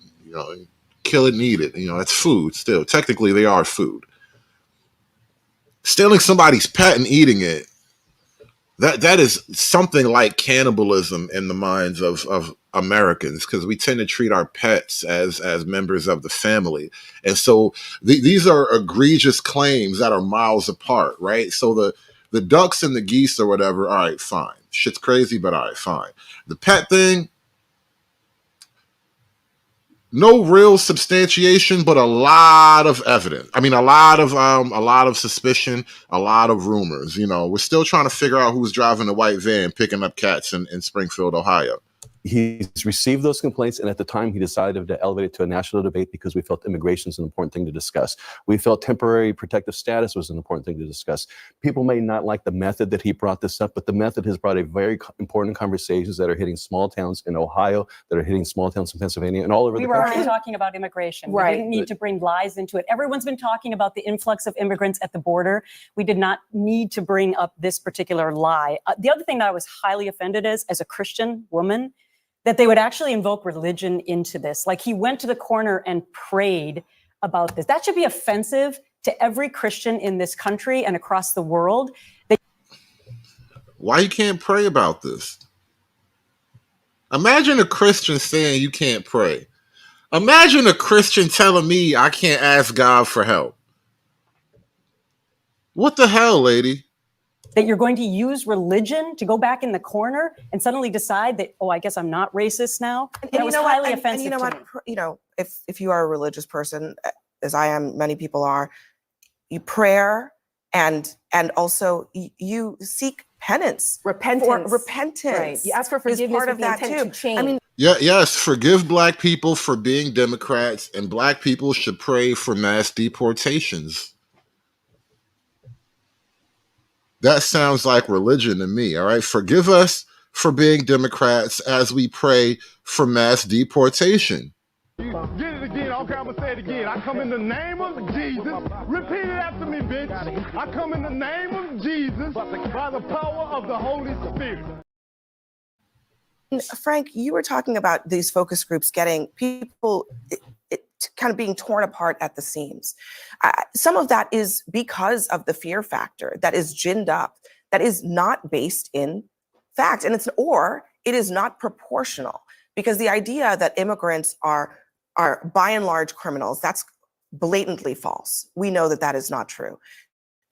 Kill it and eat it. It's food still. Technically, they are food. Stealing somebody's pet and eating it, that is something like cannibalism in the minds of Americans, because we tend to treat our pets as members of the family. And so these are egregious claims that are miles apart, right? So the ducks and the geese or whatever, all right, fine. Shit's crazy, but all right, fine. The pet thing, no real substantiation, but a lot of evidence. I mean, a lot of suspicion, a lot of rumors. We're still trying to figure out who's driving the white van picking up cats in Springfield, Ohio. He's received those complaints, and at the time he decided to elevate it to a national debate because we felt immigration is an important thing to discuss. We felt temporary protective status was an important thing to discuss. People may not like the method that he brought this up, but the method has brought a very important conversations that are hitting small towns in Ohio, that are hitting small towns in Pennsylvania, and all over We the were country. already talking about immigration. Right. We didn't need to bring lies into it. Everyone's been talking about the influx of immigrants at the border. We did not need to bring up this particular lie. The other thing that I was highly offended as a Christian woman, that they would actually invoke religion into this. Like he went to the corner and prayed about this. That should be offensive to every Christian in this country and across the world. Why you can't pray about this? Imagine a Christian saying you can't pray. Imagine a Christian telling me I can't ask God for help. What the hell, lady? That you're going to use religion to go back in the corner and suddenly decide that, oh, I guess I'm not racist now. That was highly offensive to me. If you are a religious person, as I am, many people are, you prayer and also you seek penance, repentance. Repentance. Right. You ask for is forgiveness part with of the that intent too. to change. I mean, Yes, forgive black people for being Democrats, and black people should pray for mass deportations. That sounds like religion to me, all right? Forgive us for being Democrats as we pray for mass deportation. Get it again. Okay, I'm gonna say it again. I come in the name of Jesus. Repeat it after me, bitch. I come in the name of Jesus by the power of the Holy Spirit. Frank, you were talking about these focus groups getting people kind of being torn apart at the seams. Some of that is because of the fear factor that is ginned up, that is not based in fact, and it is not proportional, because the idea that immigrants are by and large criminals, that's blatantly false. We know that that is not true.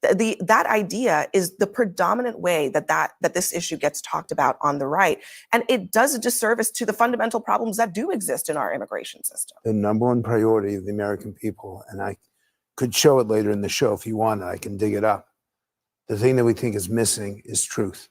That idea is the predominant way that this issue gets talked about on the right, and it does a disservice to the fundamental problems that do exist in our immigration system. The number one priority of the American people, and I could show it later in the show if you want, I can dig it up. The thing that we think is missing is truth,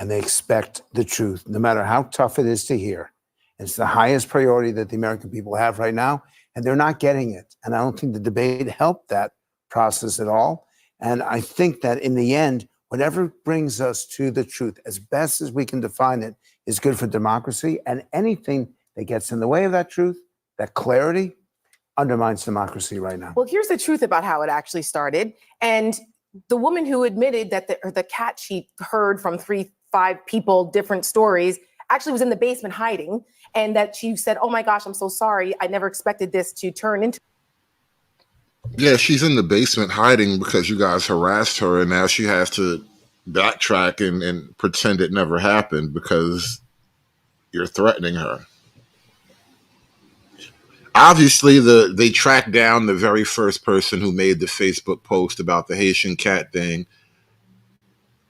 and they expect the truth, no matter how tough it is to hear. It's the highest priority that the American people have right now, and they're not getting it. And I don't think the debate helped that process at all. And I think that in the end, whatever brings us to the truth, as best as we can define it, is good for democracy. And anything that gets in the way of that truth, that clarity, undermines democracy right now. Well, here's the truth about how it actually started. And the woman who admitted that the cat she heard from 5 people, different stories, actually was in the basement hiding. And that she said, "Oh my gosh, I'm so sorry. I never expected this to turn into." Yeah, she's in the basement hiding because you guys harassed her, and now she has to backtrack and pretend it never happened because you're threatening her. Obviously, they tracked down the very first person who made the Facebook post about the Haitian cat thing,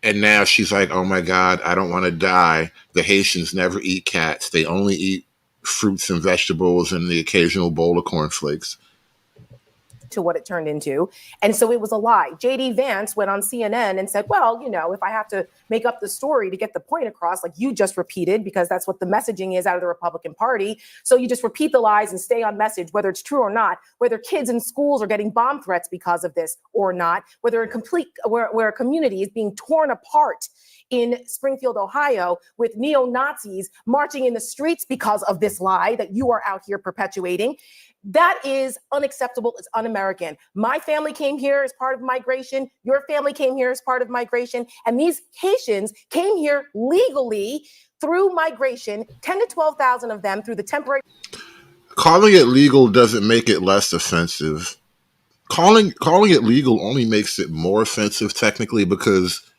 and now she's like, "Oh my God, I don't want to die. The Haitians never eat cats. They only eat fruits and vegetables and the occasional bowl of cornflakes." To what it turned into. And so it was a lie. JD Vance went on CNN and said, well, if I have to make up the story to get the point across, like you just repeated, because that's what the messaging is out of the Republican Party. So you just repeat the lies and stay on message, whether it's true or not, whether kids in schools are getting bomb threats because of this or not, whether where a community is being torn apart in Springfield, Ohio, with neo-Nazis marching in the streets because of this lie that you are out here perpetuating. That is unacceptable. It's un-American. My family came here as part of migration. Your family came here as part of migration. And these Haitians came here legally through migration, 10 to 12,000 of them through the temporary. Calling it legal doesn't make it less offensive. Calling it legal only makes it more offensive technically, because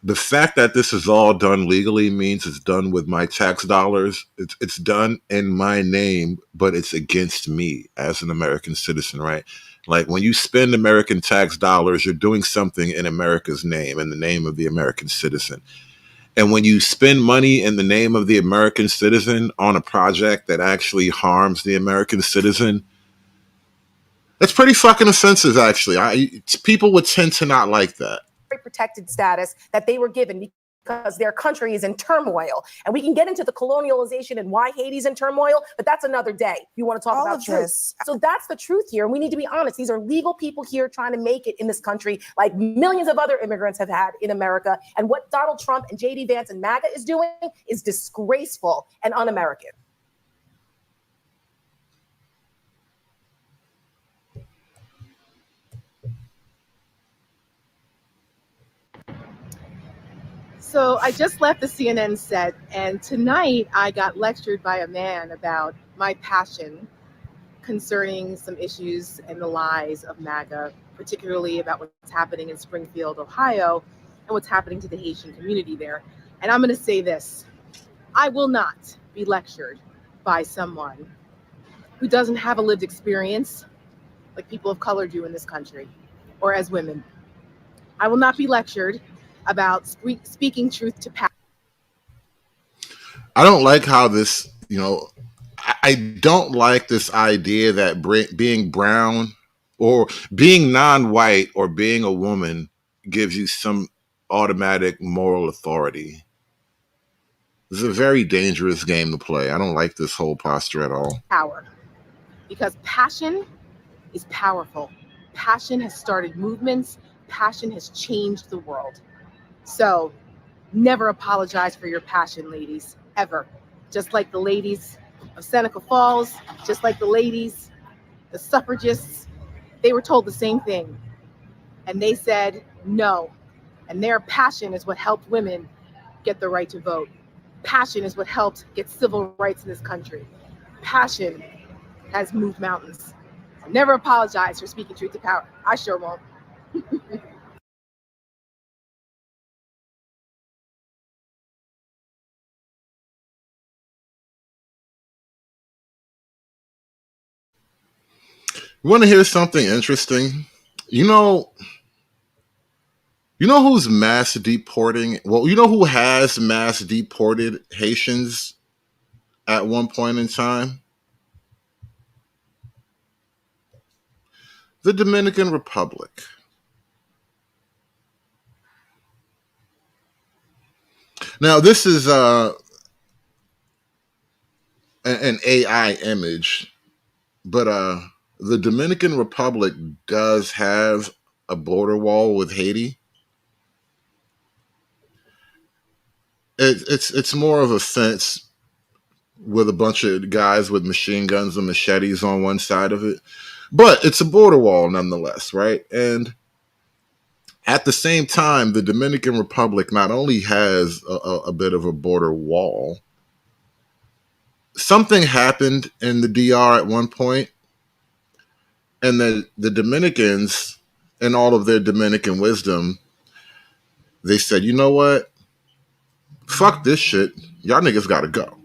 the fact that this is all done legally means it's done with my tax dollars. It's done in my name, but it's against me as an American citizen, right? Like when you spend American tax dollars, you're doing something in America's name, in the name of the American citizen. And when you spend money in the name of the American citizen on a project that actually harms the American citizen, that's pretty fucking offensive, actually. People would tend to not like that. Protected status that they were given because their country is in turmoil. And we can get into the colonialization and why Haiti's in turmoil, but that's another day. You want to talk about truth. So that's the truth here. And we need to be honest. These are legal people here trying to make it in this country, like millions of other immigrants have had in America. And what Donald Trump and JD Vance and MAGA is doing is disgraceful and un-American. So I just left the CNN set, and tonight I got lectured by a man about my passion concerning some issues and the lies of MAGA, particularly about what's happening in Springfield, Ohio, and what's happening to the Haitian community there. And I'm going to say this: I will not be lectured by someone who doesn't have a lived experience like people of color do in this country, or as women. I will not be lectured about speaking truth to power. I don't like how this, I don't like this idea that being brown or being non-white or being a woman gives you some automatic moral authority. This is a very dangerous game to play. I don't like this whole posture at all. Power. Because passion is powerful. Passion has started movements. Passion has changed the world. So never apologize for your passion, ladies, ever. Just like the ladies of Seneca Falls, just like the ladies, the suffragists, they were told the same thing. And they said no. And their passion is what helped women get the right to vote. Passion is what helped get civil rights in this country. Passion has moved mountains. So never apologize for speaking truth to power. I sure won't. You want to hear something interesting? You know who's mass deporting? Well, you know who has mass deported Haitians at one point in time? The Dominican Republic. Now, this is an AI image, but the Dominican Republic does have a border wall with Haiti. It's more of a fence with a bunch of guys with machine guns and machetes on one side of it, but it's a border wall nonetheless, right? And at the same time, the Dominican Republic not only has a bit of a border wall, something happened in the DR at one point, and the Dominicans, in all of their Dominican wisdom, they said, you know what? Fuck this shit. Y'all niggas gotta go.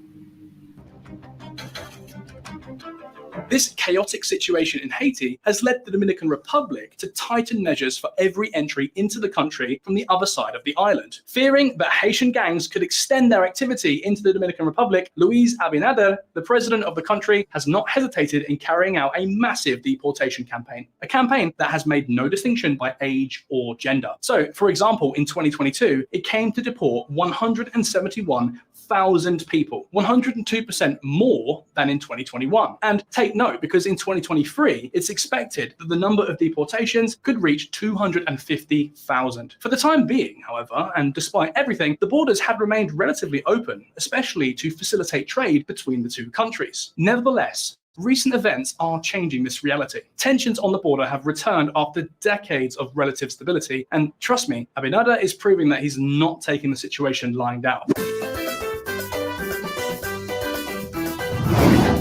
This chaotic situation in Haiti has led the Dominican Republic to tighten measures for every entry into the country from the other side of the island. Fearing that Haitian gangs could extend their activity into the Dominican Republic, Luis Abinader, the president of the country, has not hesitated in carrying out a massive deportation campaign. A campaign that has made no distinction by age or gender. So, for example, in 2022, it came to deport 171,000 people, 102% more than in 2021. And take note, because in 2023, it's expected that the number of deportations could reach 250,000. For the time being, however, and despite everything, the borders had remained relatively open, especially to facilitate trade between the two countries. Nevertheless, recent events are changing this reality. Tensions on the border have returned after decades of relative stability, and trust me, Abinader is proving that he's not taking the situation lying down.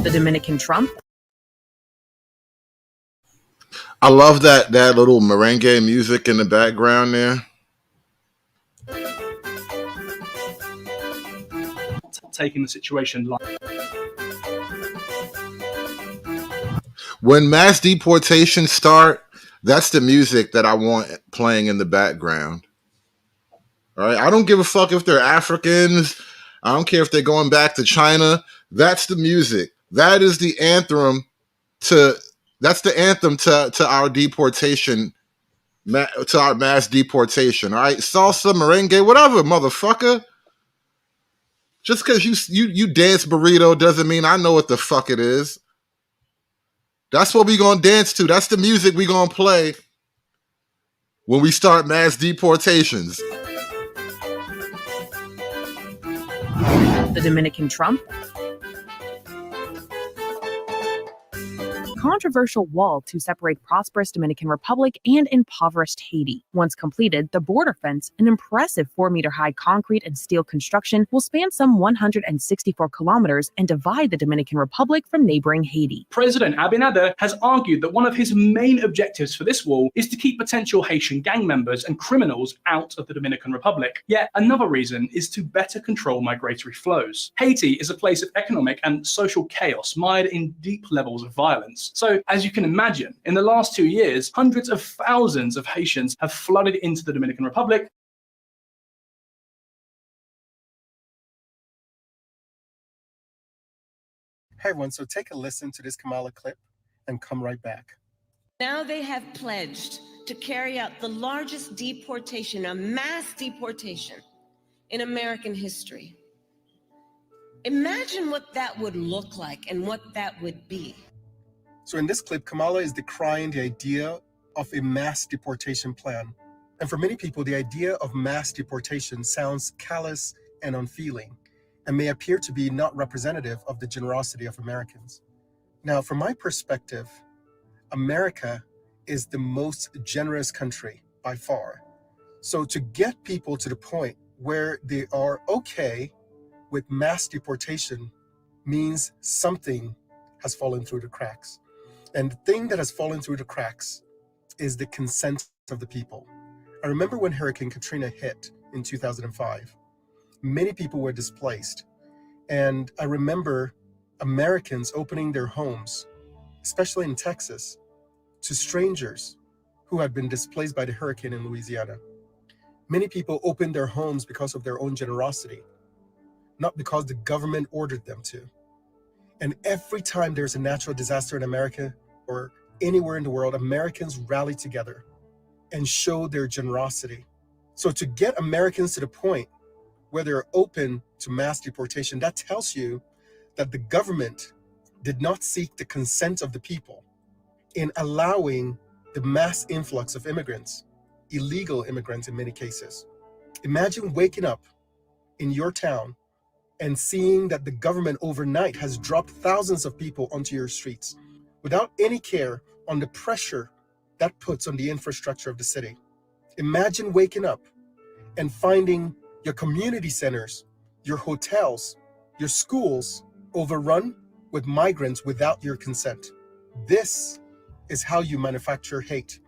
The Dominican Trump. I love that little merengue music in the background there. Taking the situation lying. When mass deportations start, that's the music that I want playing in the background. All right, I don't give a fuck if they're Africans. I don't care if they're going back to China. That's the music. That is the anthem to our deportation, to our mass deportation. All right, salsa, merengue, whatever, motherfucker. Just because you dance burrito doesn't mean I know what the fuck it is. That's what we gonna dance to. That's the music we gonna play when we start mass deportations. The Dominican Trump. Controversial wall to separate prosperous Dominican Republic and impoverished Haiti. Once completed, the border fence, an impressive 4-meter-high concrete and steel construction, will span some 164 kilometers and divide the Dominican Republic from neighboring Haiti. President Abinader has argued that one of his main objectives for this wall is to keep potential Haitian gang members and criminals out of the Dominican Republic. Yet another reason is to better control migratory flows. Haiti is a place of economic and social chaos mired in deep levels of violence. So, as you can imagine, in the last 2 years, hundreds of thousands of Haitians have flooded into the Dominican Republic. Hey everyone, so take a listen to this Kamala clip and come right back. Now they have pledged to carry out the largest deportation, a mass deportation in American history. Imagine what that would look like and what that would be. So in this clip, Kamala is decrying the idea of a mass deportation plan. And for many people, the idea of mass deportation sounds callous and unfeeling. and may appear to be not representative of the generosity of Americans. Now, from my perspective, America is the most generous country by far. So to get people to the point where they are okay with mass deportation means something has fallen through the cracks. And the thing that has fallen through the cracks is the consent of the people. I remember when Hurricane Katrina hit in 2005, many people were displaced. And I remember Americans opening their homes, especially in Texas, to strangers who had been displaced by the hurricane in Louisiana. Many people opened their homes because of their own generosity, not because the government ordered them to. And every time there's a natural disaster in America or anywhere in the world, Americans rally together and show their generosity. So to get Americans to the point where they're open to mass deportation, that tells you that the government did not seek the consent of the people in allowing the mass influx of immigrants, illegal immigrants in many cases. Imagine waking up in your town and seeing that the government overnight has dropped thousands of people onto your streets without any care on the pressure that puts on the infrastructure of the city. Imagine waking up and finding your community centers, your hotels, your schools overrun with migrants without your consent. This is how you manufacture hate.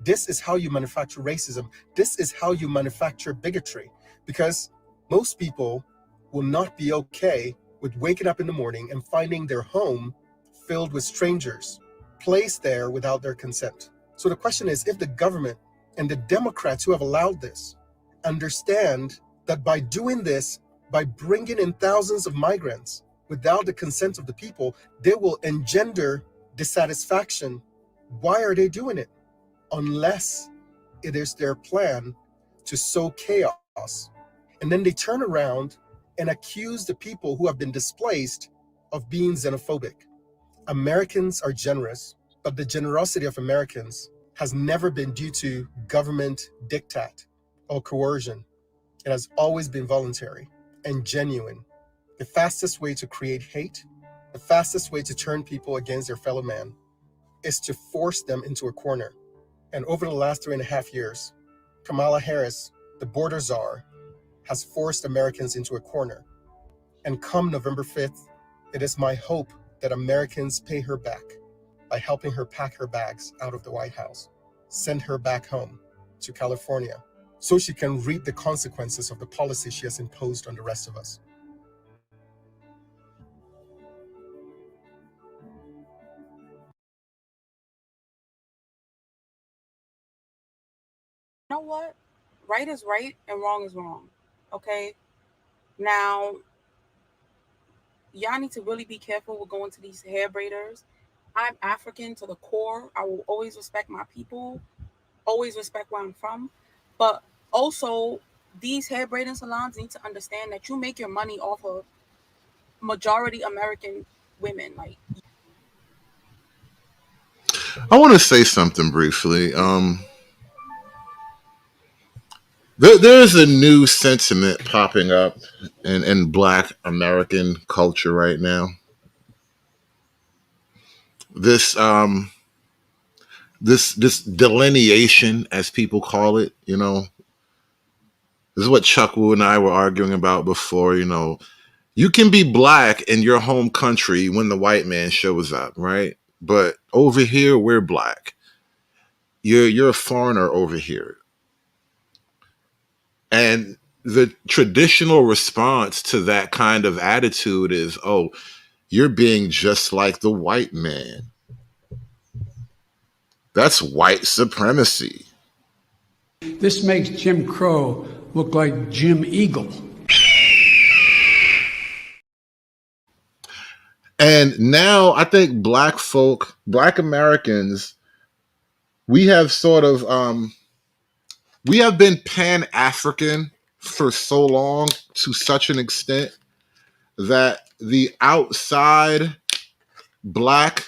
This is how you manufacture racism. This is how you manufacture bigotry, because most people will not be okay with waking up in the morning and finding their home filled with strangers, placed there without their consent. So the question is, if the government and the Democrats who have allowed this understand that by doing this, by bringing in thousands of migrants without the consent of the people, they will engender dissatisfaction. Why are they doing it? Unless it is their plan to sow chaos. And then they turn around and accuse the people who have been displaced of being xenophobic. Americans are generous, but the generosity of Americans has never been due to government diktat or coercion. It has always been voluntary and genuine. The fastest way to create hate, the fastest way to turn people against their fellow man, is to force them into a corner. And over the last 3.5 years, Kamala Harris, the border czar, has forced Americans into a corner. And come November 5th, it is my hope that Americans pay her back by helping her pack her bags out of the White House, send her back home to California, so she can reap the consequences of the policy she has imposed on the rest of us. You know what? Right is right and wrong is wrong. Okay? Now, y'all need to really be careful with going to these hair braiders. I'm African to the core. I will always respect my people, always respect where I'm from. But also, these hair braiding salons need to understand that you make your money off of majority American women. Like, I want to say something briefly. There's a new sentiment popping up in Black American culture right now. This this delineation, as people call it, this is what Chuck Wu and I were arguing about before. You can be Black in your home country when the white man shows up, right? But over here, we're Black. You're a foreigner over here. And the traditional response to that kind of attitude is, oh, you're being just like the white man. That's white supremacy. This makes Jim Crow look like Jim Eagle. And now I think Black Americans, we have sort of, we have been Pan-African for so long, to such an extent that the outside Black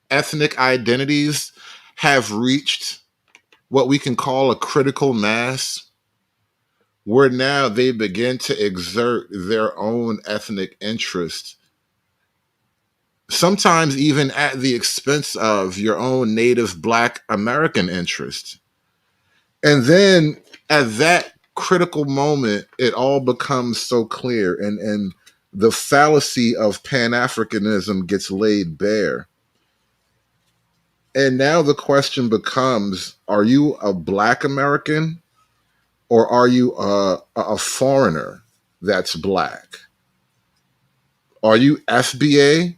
ethnic identities have reached what we can call a critical mass, where now they begin to exert their own ethnic interest, sometimes even at the expense of your own native Black American interest. And then at that critical moment, it all becomes so clear, and the fallacy of Pan-Africanism gets laid bare. And now the question becomes, are you a Black American or are you a foreigner that's Black? Are you FBA?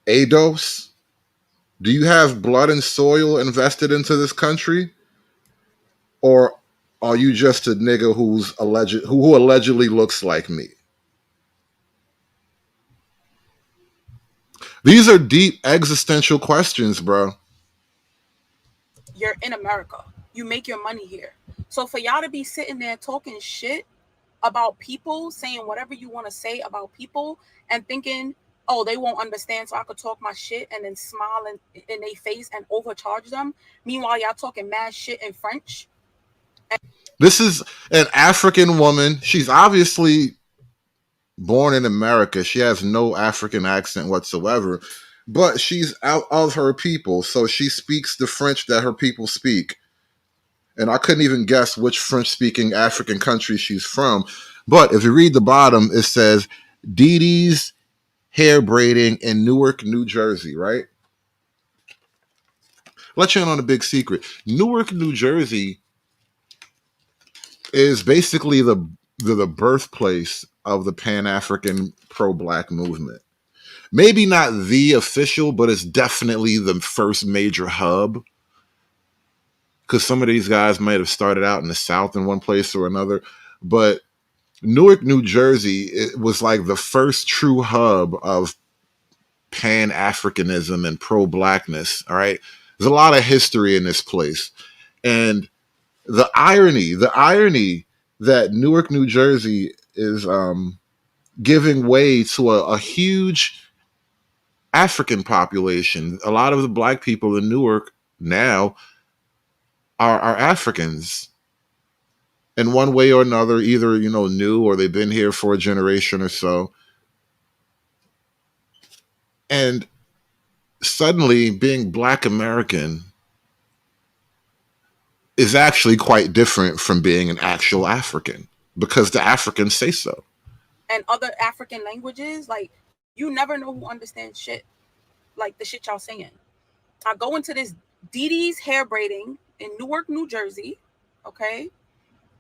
ADOS? Do you have blood and soil invested into this country? Or are you just a nigga who allegedly looks like me? These are deep existential questions, bro. You're in America. You make your money here. So for y'all to be sitting there talking shit about people, saying whatever you want to say about people, and thinking, oh, they won't understand, so I could talk my shit and then smile in their face and overcharge them. Meanwhile, y'all talking mad shit in French. This is an African woman. She's obviously born in America. She has no African accent whatsoever, but she's out of her people. So she speaks the French that her people speak. And I couldn't even guess which French-speaking African country she's from. But if you read the bottom, it says Dee Dee's hair braiding in Newark, New Jersey, right? Let you in on a big secret. Newark, New Jersey is basically the birthplace of the Pan-African pro-Black movement. Maybe not the official, but it's definitely the first major hub. Because some of these guys might have started out in the South in one place or another. But Newark, New Jersey, it was like the first true hub of Pan-Africanism and pro-Blackness, all right? There's a lot of history in this place. And the irony that Newark, New Jersey is giving way to a huge African population. A lot of the Black people in Newark now are Africans in one way or another, either, new or they've been here for a generation or so. And suddenly being Black American is actually quite different from being an actual African because the Africans say so. And other African languages, like, you never know who understands shit, like the shit y'all saying. I go into this Dee Dee's hair braiding in Newark, New Jersey, okay?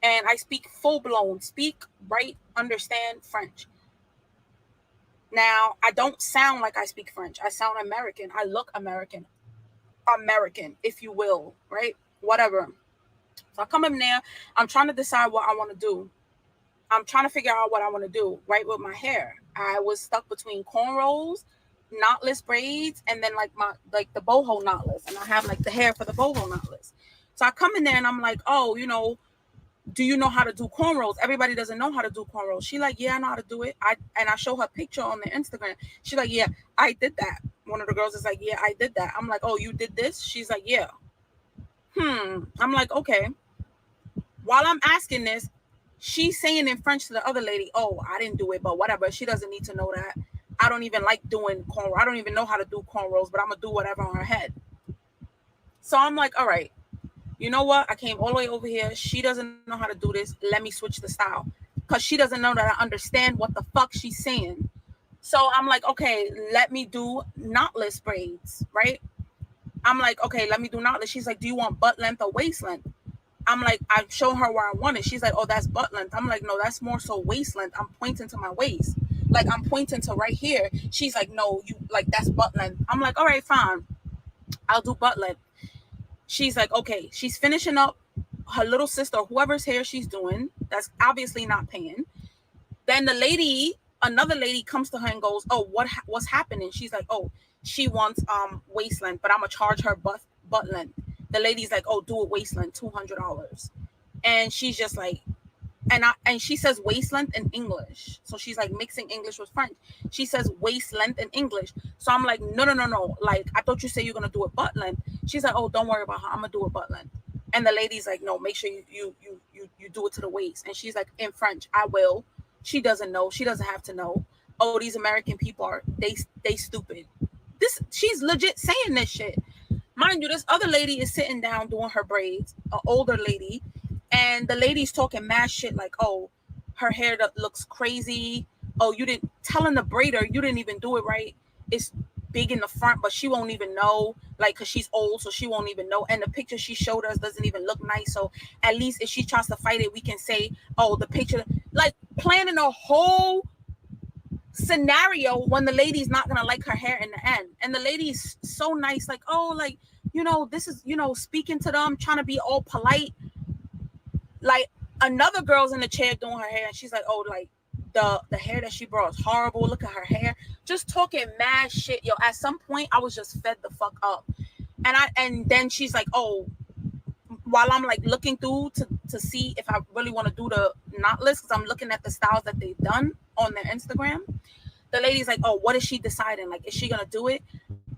And I speak full-blown, understand French. Now, I don't sound like I speak French. I sound American. I look American, if you will, right? Whatever. So I come in there. I'm trying to decide what I want to do. I'm trying to figure out what I want to do, right, with my hair. I was stuck between cornrows, knotless braids, and then the boho knotless. And I have like the hair for the boho knotless. So I come in there and I'm like, oh, do you know how to do cornrows? Everybody doesn't know how to do cornrows. She like, yeah, I know how to do it. And I show her picture on the Instagram. She like, yeah, I did that. One of the girls is like, yeah, I did that. I'm like, oh, you did this? She's like, yeah. I'm like, okay. While I'm asking this, she's saying in French to the other lady, oh, I didn't do it, but whatever. She doesn't need to know that. I don't even like doing cornrows. I don't even know how to do cornrows, but I'm going to do whatever on her head. So I'm like, all right, you know what? I came all the way over here. She doesn't know how to do this. Let me switch the style. Because she doesn't know that I understand what the fuck she's saying. So I'm like, okay, let me do knotless braids, right? I'm like, okay, let me do knotless. She's like, do you want butt length or waist length? I'm like, I show her where I want it. She's like, oh, that's butt length. I'm like, no, that's more so waist length. I'm pointing to my waist. Like, I'm pointing to right here. She's like, no, that's butt length. I'm like, all right, fine. I'll do butt length. She's like, okay. She's finishing up her little sister, whoever's hair she's doing. That's obviously not paying. Then another lady comes to her and goes, oh, what's happening? She's like, oh, she wants waist length, but I'm going to charge her butt length. The lady's like, oh, do it waist length, $200. And she's just like, and she says waist length in English. So she's like mixing English with French. She says waist length in English. So I'm like, no. Like, I thought you said you're going to do it butt length. She's like, oh, don't worry about her. I'm going to do it butt length. And the lady's like, no, make sure you you do it to the waist. And she's like, in French, I will. She doesn't know. She doesn't have to know. Oh, these American people are, they stupid. She's legit saying this shit. Mind you, this other lady is sitting down doing her braids, an older lady, and the lady's talking mad shit like, oh, her hair looks crazy. Oh, you didn't, telling the braider, you didn't even do it right. It's big in the front, but she won't even know, like, because she's old, so she won't even know. And the picture she showed us doesn't even look nice. So at least if she tries to fight it, we can say, oh, the picture, like planning a whole scenario when the lady's not gonna like her hair in the end. And the lady's so nice, like, oh, like, you know, this is, you know, speaking to them, trying to be all polite. Like, another girl's in the chair doing her hair, and she's like, oh, like, the hair that she brought is horrible. Look at her hair. Just talking mad shit. Yo, at some point, I was just fed the fuck up. And then she's like, oh, while I'm like looking through to see if I really want to do the knot list, because I'm looking at the styles that they've done on their Instagram. The lady's like, oh, what is she deciding? Like, is she gonna do it?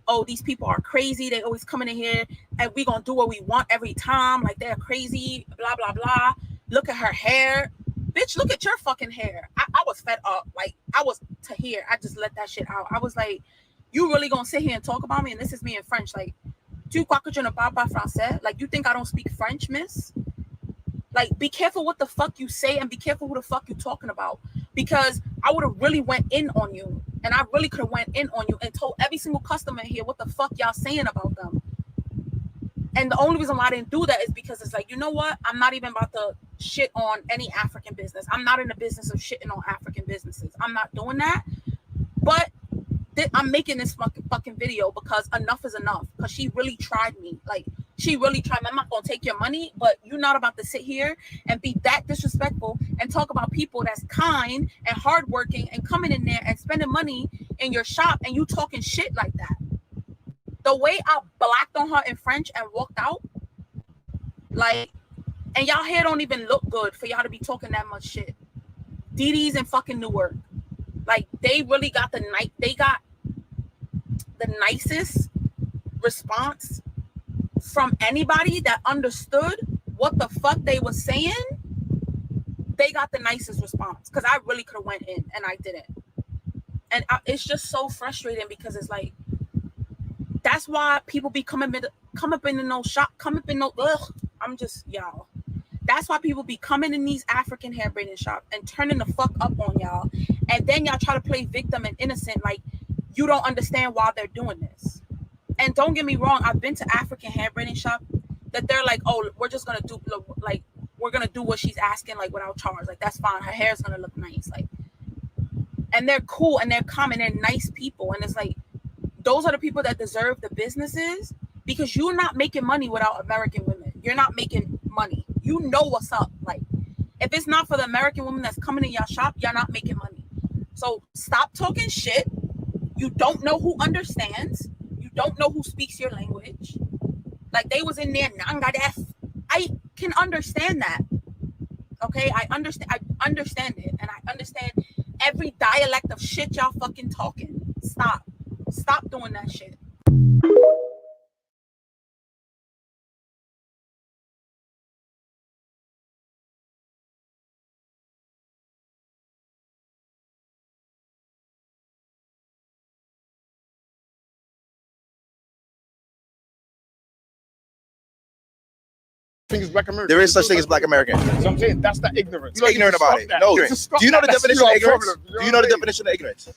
Oh, these people are crazy. They always coming in here and we gonna do what we want every time. Like, they're crazy, blah, blah, blah. Look at her hair. Bitch, look at your fucking hair. I was fed up. Like, I was to hear. I just let that shit out. I was like, you really gonna sit here and talk about me? And this is me in French. Like, tu crois que je ne parle pas français? Like, you think I don't speak French, miss? Like, be careful what the fuck you say and be careful who the fuck you talking about. Because I would have really went in on you. And I really could have went in on you and told every single customer here what the fuck y'all saying about them. And the only reason why I didn't do that is because it's like, you know what? I'm not even about to shit on any African business. I'm not in the business of shitting on African businesses. I'm not doing that. But I'm making this fucking video because enough is enough. Because she really tried me. Like, she really tried me. I'm not going to take your money, but you're not about to sit here and be that disrespectful and talk about people that's kind and hardworking and coming in there and spending money in your shop and you talking shit like that. The way I blacked on her in French and walked out, like, and y'all hair don't even look good for y'all to be talking that much shit. DD's in fucking Newark. Like, they really got the nicest response from anybody that understood what the fuck they were saying. They got the nicest response because I really could have went in and I didn't. And it's just so frustrating because it's like, that's why people be come up in no shop, come up in no, I'm just, y'all. That's why people be coming in these African hair braiding shops and turning the fuck up on y'all. And then y'all try to play victim and innocent like you don't understand why they're doing this. And don't get me wrong, I've been to African hair braiding shop that they're like, oh, we're just gonna do, like, we're gonna do what she's asking, like, without charge. Like, that's fine. Her hair's gonna look nice. Like, and they're cool and they're calm and they're nice people. And it's like, those are the people that deserve the businesses because you're not making money without American women. You're not making money. You know what's up. Like, if it's not for the American women that's coming in your shop, you're not making money. So stop talking shit. You don't know who understands. You don't know who speaks your language. Like, they was in there, I can understand that. Okay, I understand it. And I understand every dialect of shit y'all fucking talking. Stop doing that shit. There is such thing as Black American. So I'm saying that's the ignorance. You're ignorant about it. No. Do you know the definition of ignorance? Do you know the definition of ignorance?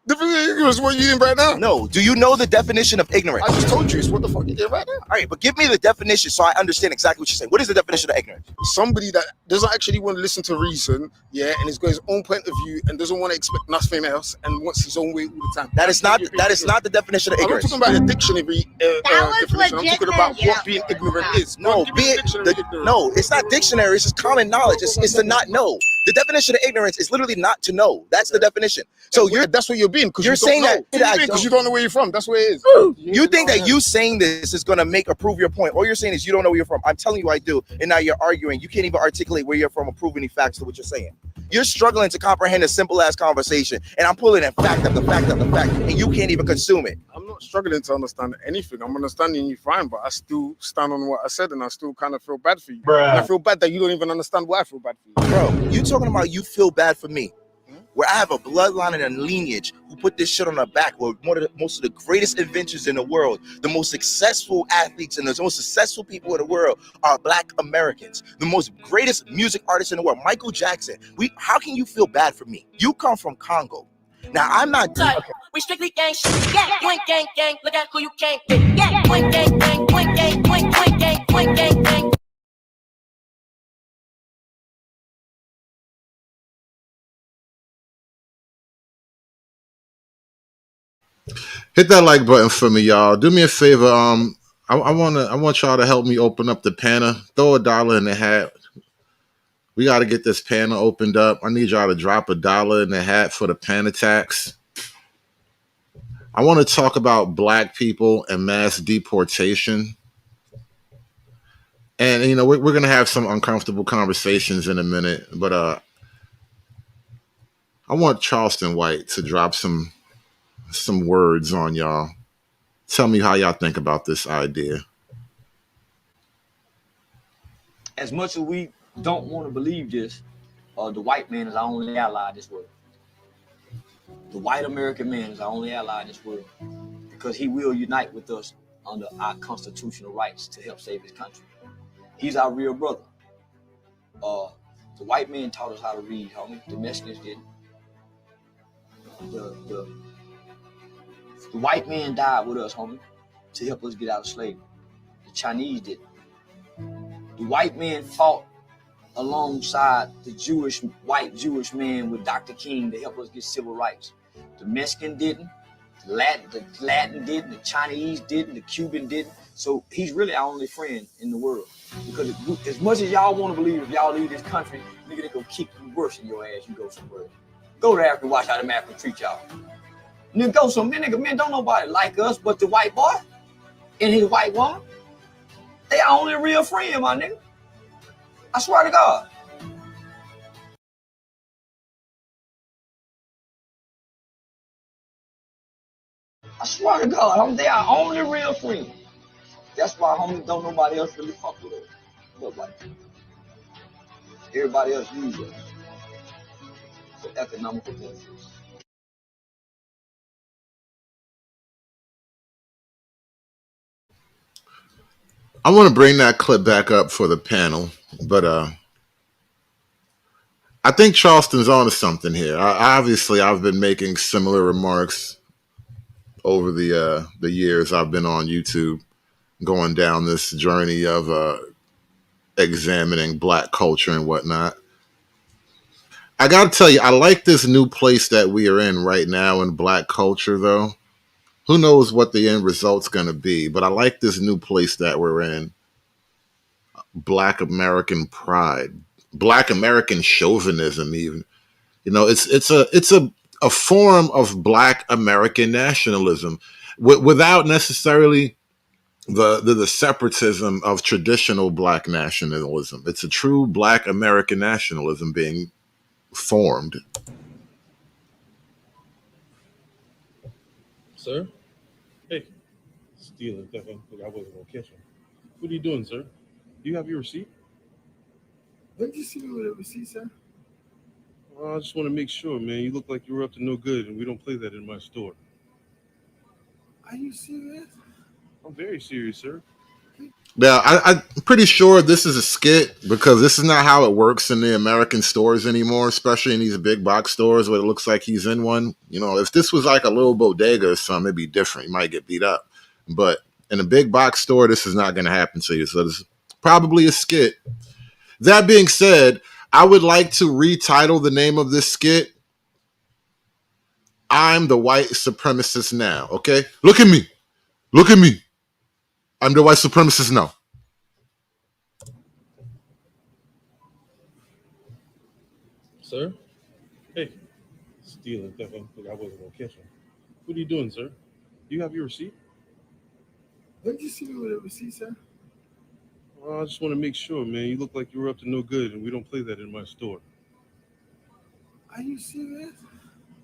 Definition of ignorance, what you in right now? No. Do you know the definition of ignorance? I just told you. It's what the fuck you did right now. All right, but give me the definition so I understand exactly what you're saying. What is the definition of ignorance? Somebody that doesn't actually want to listen to reason, yeah, and has got his own point of view and doesn't want to expect nothing else and wants his own way all the time. That is not the definition of ignorance. I'm not talking about the dictionary definition. I'm talking about what being ignorant is. No, it's not dictionary. It's just common knowledge. It's to not know. The definition of ignorance is literally not to know. That's the definition. So that's what you're being because you're saying that because you don't know where you're from. That's where it is. You think that you saying this is going to prove your point. All you're saying is you don't know where you're from. I'm telling you I do. And now you're arguing. You can't even articulate where you're from or prove any facts to what you're saying. You're struggling to comprehend a simple ass conversation. And I'm pulling in fact after fact after fact. And you can't even consume it. struggling to understand anything. I'm understanding you fine, but I still stand on what I said, and I still kind of feel bad for you. And I feel bad that you don't even understand why I feel bad for you. Bro, you talking about you feel bad for me, where I have a bloodline and a lineage who put this shit on their back, where most of the greatest inventors in the world, the most successful athletes and the most successful people in the world are Black Americans. The most greatest music artists in the world, Michael Jackson. How can you feel bad for me? You come from Congo. Now I'm not. Okay. We strictly gang shit. Yeah, point gang gang. Look at who you came with. Yeah, point gang gang. Point gang. Point gang. Point gang gang. Hit that like button for me, y'all. Do me a favor. I want y'all to help me open up the panel. Throw $1 in the hat. We got to get this panel opened up. I need y'all to drop $1 in the hat for the pan attacks. I want to talk about Black people and mass deportation. And, you know, we're going to have some uncomfortable conversations in a minute. But I want Charleston White to drop some words on y'all. Tell me how y'all think about this idea. As much as we don't want to believe this, the white man is our only ally in this world. The white American man is our only ally in this world because he will unite with us under our constitutional rights to help save his country. He's our real brother. The white man taught us how to read, homie. The Mexicans didn't. The white man died with us, homie, to help us get out of slavery. The Chinese didn't. The white man fought alongside the white Jewish man with Dr. King to help us get civil rights. The Mexican didn't, the Latin didn't, the Chinese didn't, the Cuban didn't. So he's really our only friend in the world. Because as much as y'all want to believe, if y'all leave this country, nigga, they gonna kick you worse in your ass. You go somewhere. Go to Africa and watch how the Africans treat y'all. Nigga, go somewhere. Nigga, man, don't nobody like us but the white boy and his white woman. They our only real friend, my nigga. I swear to God. I swear to God, homie, they our only real friend. That's why, homie, don't nobody else really fuck with us. But like, everybody else use us for economical benefits. I want to bring that clip back up for the panel, but I think Charleston's onto something here. Obviously, I've been making similar remarks over the years I've been on YouTube, going down this journey of examining Black culture and whatnot. I got to tell you, I like this new place that we are in right now in Black culture, though. Who knows what the end result's going to be, but I like this new place that we're in. Black American pride, Black American chauvinism, even. You know, it's a form of Black American nationalism without necessarily the separatism of traditional Black nationalism. It's a true Black American nationalism being formed. Sir? Hey, stealing. I wasn't going to catch him. What are you doing, sir? Do you have your receipt? When did you see me with a receipt, sir? Well, I just want to make sure, man. You look like you were up to no good, and we don't play that in my store. Are you serious? I'm very serious, sir. Now, I'm pretty sure this is a skit because this is not how it works in the American stores anymore, especially in these big box stores where it looks like he's in one. You know, if this was like a little bodega or something, it'd be different. You might get beat up. But in a big box store, this is not going to happen to you. So this is probably a skit. That being said, I would like to retitle the name of this skit, I'm the White Supremacist Now, okay? Look at me. Look at me. I'm the white supremacist now. Sir? Hey, stealing. I wasn't going to catch him. What are you doing, sir? Do you have your receipt? When did you see me with a receipt, sir? Well, I just want to make sure, man. You look like you were up to no good, and we don't play that in my store. Are you serious?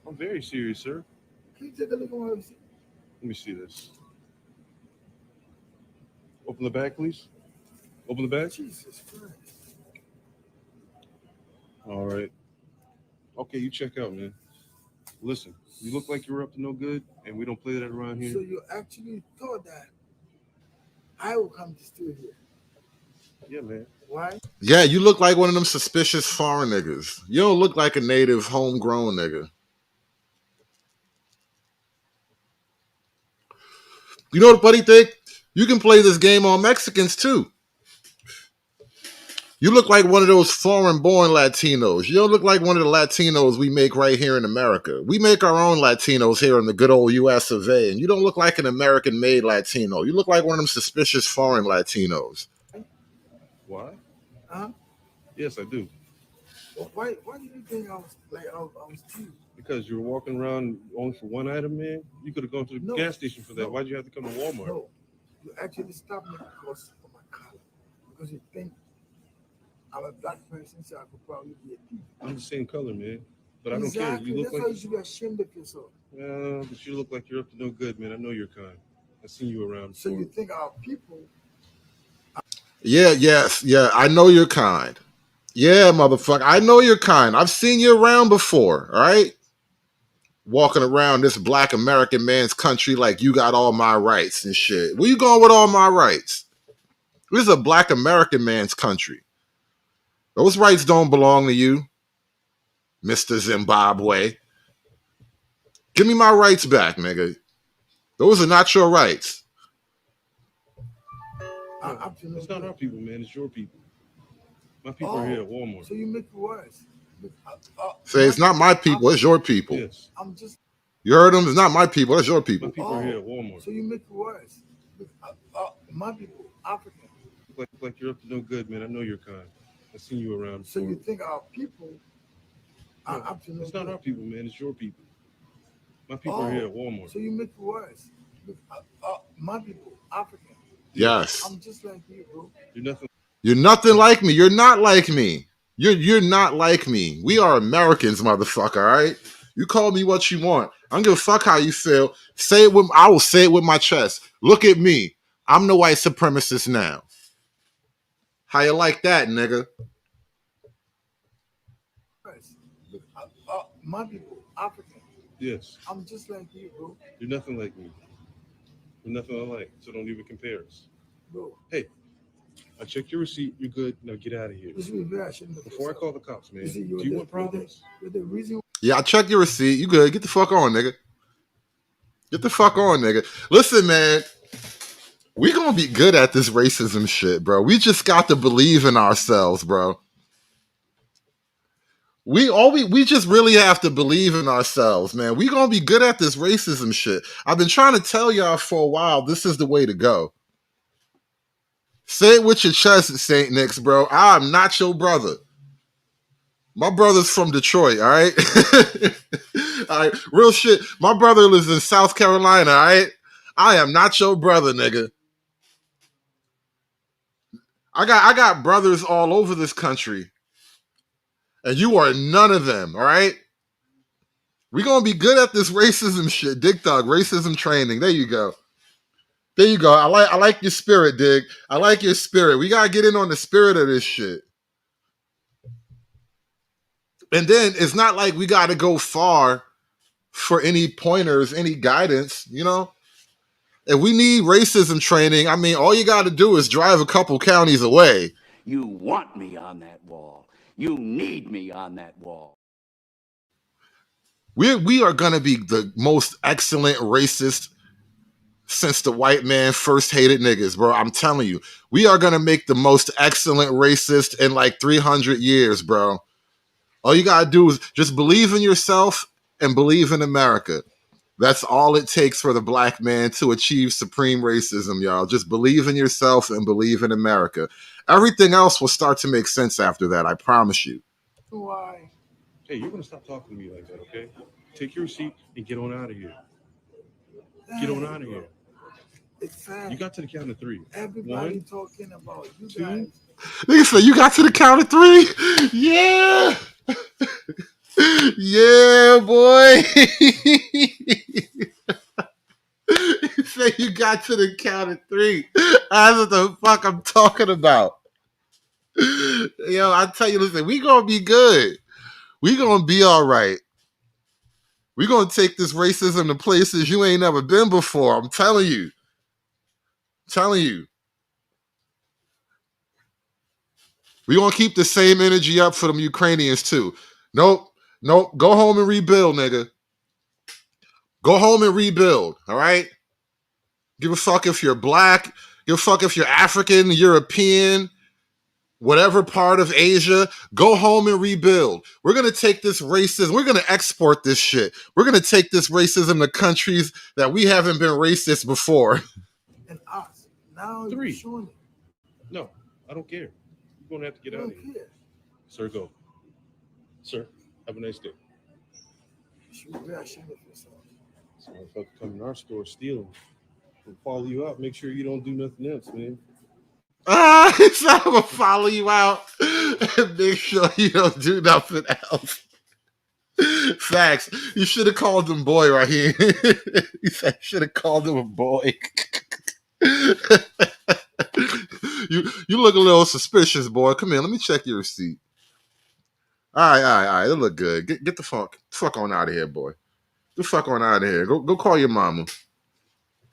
I'm very serious, sir. Can you take a look at my receipt? Let me see this. Open the bag, please. Open the bag. Jesus Christ. All right. Okay, you check out, man. Listen, you look like you're up to no good, and we don't play that around here. So you actually thought that I would come to steal here? Yeah, man. Why? Yeah, you look like one of them suspicious foreign niggas. You don't look like a native homegrown nigga. You know what the funny thing? You can play this game on Mexicans too. You look like one of those foreign-born Latinos. You don't look like one of the Latinos we make right here in America. We make our own Latinos here in the good old U.S. of A. And you don't look like an American-made Latino. You look like one of them suspicious foreign Latinos. Why? Huh? Yes, I do. Well, why do you think I was cheap? Because you were walking around only for one item, man. You could have gone to the gas station for that. Why'd you have to come to Walmart? No, you actually stopped me because of my color. Because you think I'm a black person, so I could probably be a thief. I'm the same color, man. But I don't Exactly. care. You look That's like why you should be ashamed of yourself. well, but you look like you're up to no good, man. I know you're kind. I've seen you around. So you think our people? Yeah, yes, yeah. I know you're kind. Yeah, motherfucker. I know you're kind. I've seen you around before, all right? Walking around this black American man's country like you got all my rights and shit. Where you going with all my rights? This is a black American man's country. Those rights don't belong to you, Mr. Zimbabwe. Give me my rights back, nigga. Those are not your rights. It's not our people, man. It's your people. My people are here at Walmart. So you make it worse. Say it's not my people, it's your people. Yes. I'm just. You heard them? It's not my people, it's your people. My people are here at Walmart. So you make it worse. My people, African. Like you're up to no good, man. I know you're kind. I've seen you around. So you think our people are up to no It's good? not our people, man. It's your people. My people are here at Walmart. So you make it worse. My people, African. Yes. I'm just like you, bro. You're nothing like me. You're not like me. You're not like me. We are Americans, motherfucker, all right? You call me what you want. I don't give a fuck how you feel. I will say it with my chest. Look at me. I'm the white supremacist now. How you like that, nigga? My people, African. Yes. I'm just like you, bro. You're nothing like me. We're nothing alike, so don't even compare us. Bro. Hey, I checked your receipt. You're good. Now get out of here. Before I call the cops, man. Do you want problems? Yeah, I checked your receipt. You good. Get the fuck on, nigga. Get the fuck on, nigga. Listen, man. We gonna be good at this racism shit, bro. We just got to believe in ourselves, bro. We just really have to believe in ourselves, man. We gonna be good at this racism shit. I've been trying to tell y'all for a while, this is the way to go. Say it with your chest, St. Nick's, bro. I'm not your brother. My brother's from Detroit, all right? All right, real shit. My brother lives in South Carolina, all right? I am not your brother, nigga. I got brothers all over this country. And you are none of them, all right? We're going to be good at this racism shit. Dig Thug, racism training. There you go. There you go. I like your spirit, Dig. I like your spirit. We got to get in on the spirit of this shit. And then it's not like we got to go far for any pointers, any guidance, you know? If we need racism training, I mean, all you got to do is drive a couple counties away. You want me on that wall. You need me on that wall. We are going to be the most excellent racist since the white man first hated niggas, bro. I'm telling you. We are going to make the most excellent racist in like 300 years, bro. All you got to do is just believe in yourself and believe in America. That's all it takes for the black man to achieve supreme racism, y'all. Just believe in yourself and believe in America. Everything else will start to make sense after that, I promise you. Why? Hey, you're going to stop talking to me like that, okay? Take your seat and get on out of here. Get on out of here. It's sad. You got to the count of three. Everybody 1, talking about you 2. guys. Nigga said you got to the count of 3? Yeah. Yeah, boy. say you got to the count of 3. That's what the fuck I'm talking about. Yo, I tell you, listen, we gonna be good. We gonna be all right. We gonna take this racism to places you ain't never been before. I'm telling you. We gonna keep the same energy up for them Ukrainians too. Nope. Go home and rebuild, nigga. Go home and rebuild. All right. Give a fuck if you're black. Give a fuck if you're African, European, whatever part of Asia. Go home and rebuild. We're gonna take this racism. We're gonna export this shit. We're gonna take this racism to countries that we haven't been racist before. And us. Now 3. you're showing it. No, I don't care. You're gonna have to get out of here. Care. Sir, go. Sir, have a nice day. You should be very ashamed of yourself. This motherfucker come in our store stealing. We'll follow you out. Make sure you don't do nothing else, man. So I'm gonna follow you out and make sure you don't do nothing else. Facts. You should have called him boy right here. You should have called him a boy. You look a little suspicious, boy. Come here, let me check your receipt. All right. It look good. Get the fuck on out of here, boy. Get the fuck on out of here. Go call your mama.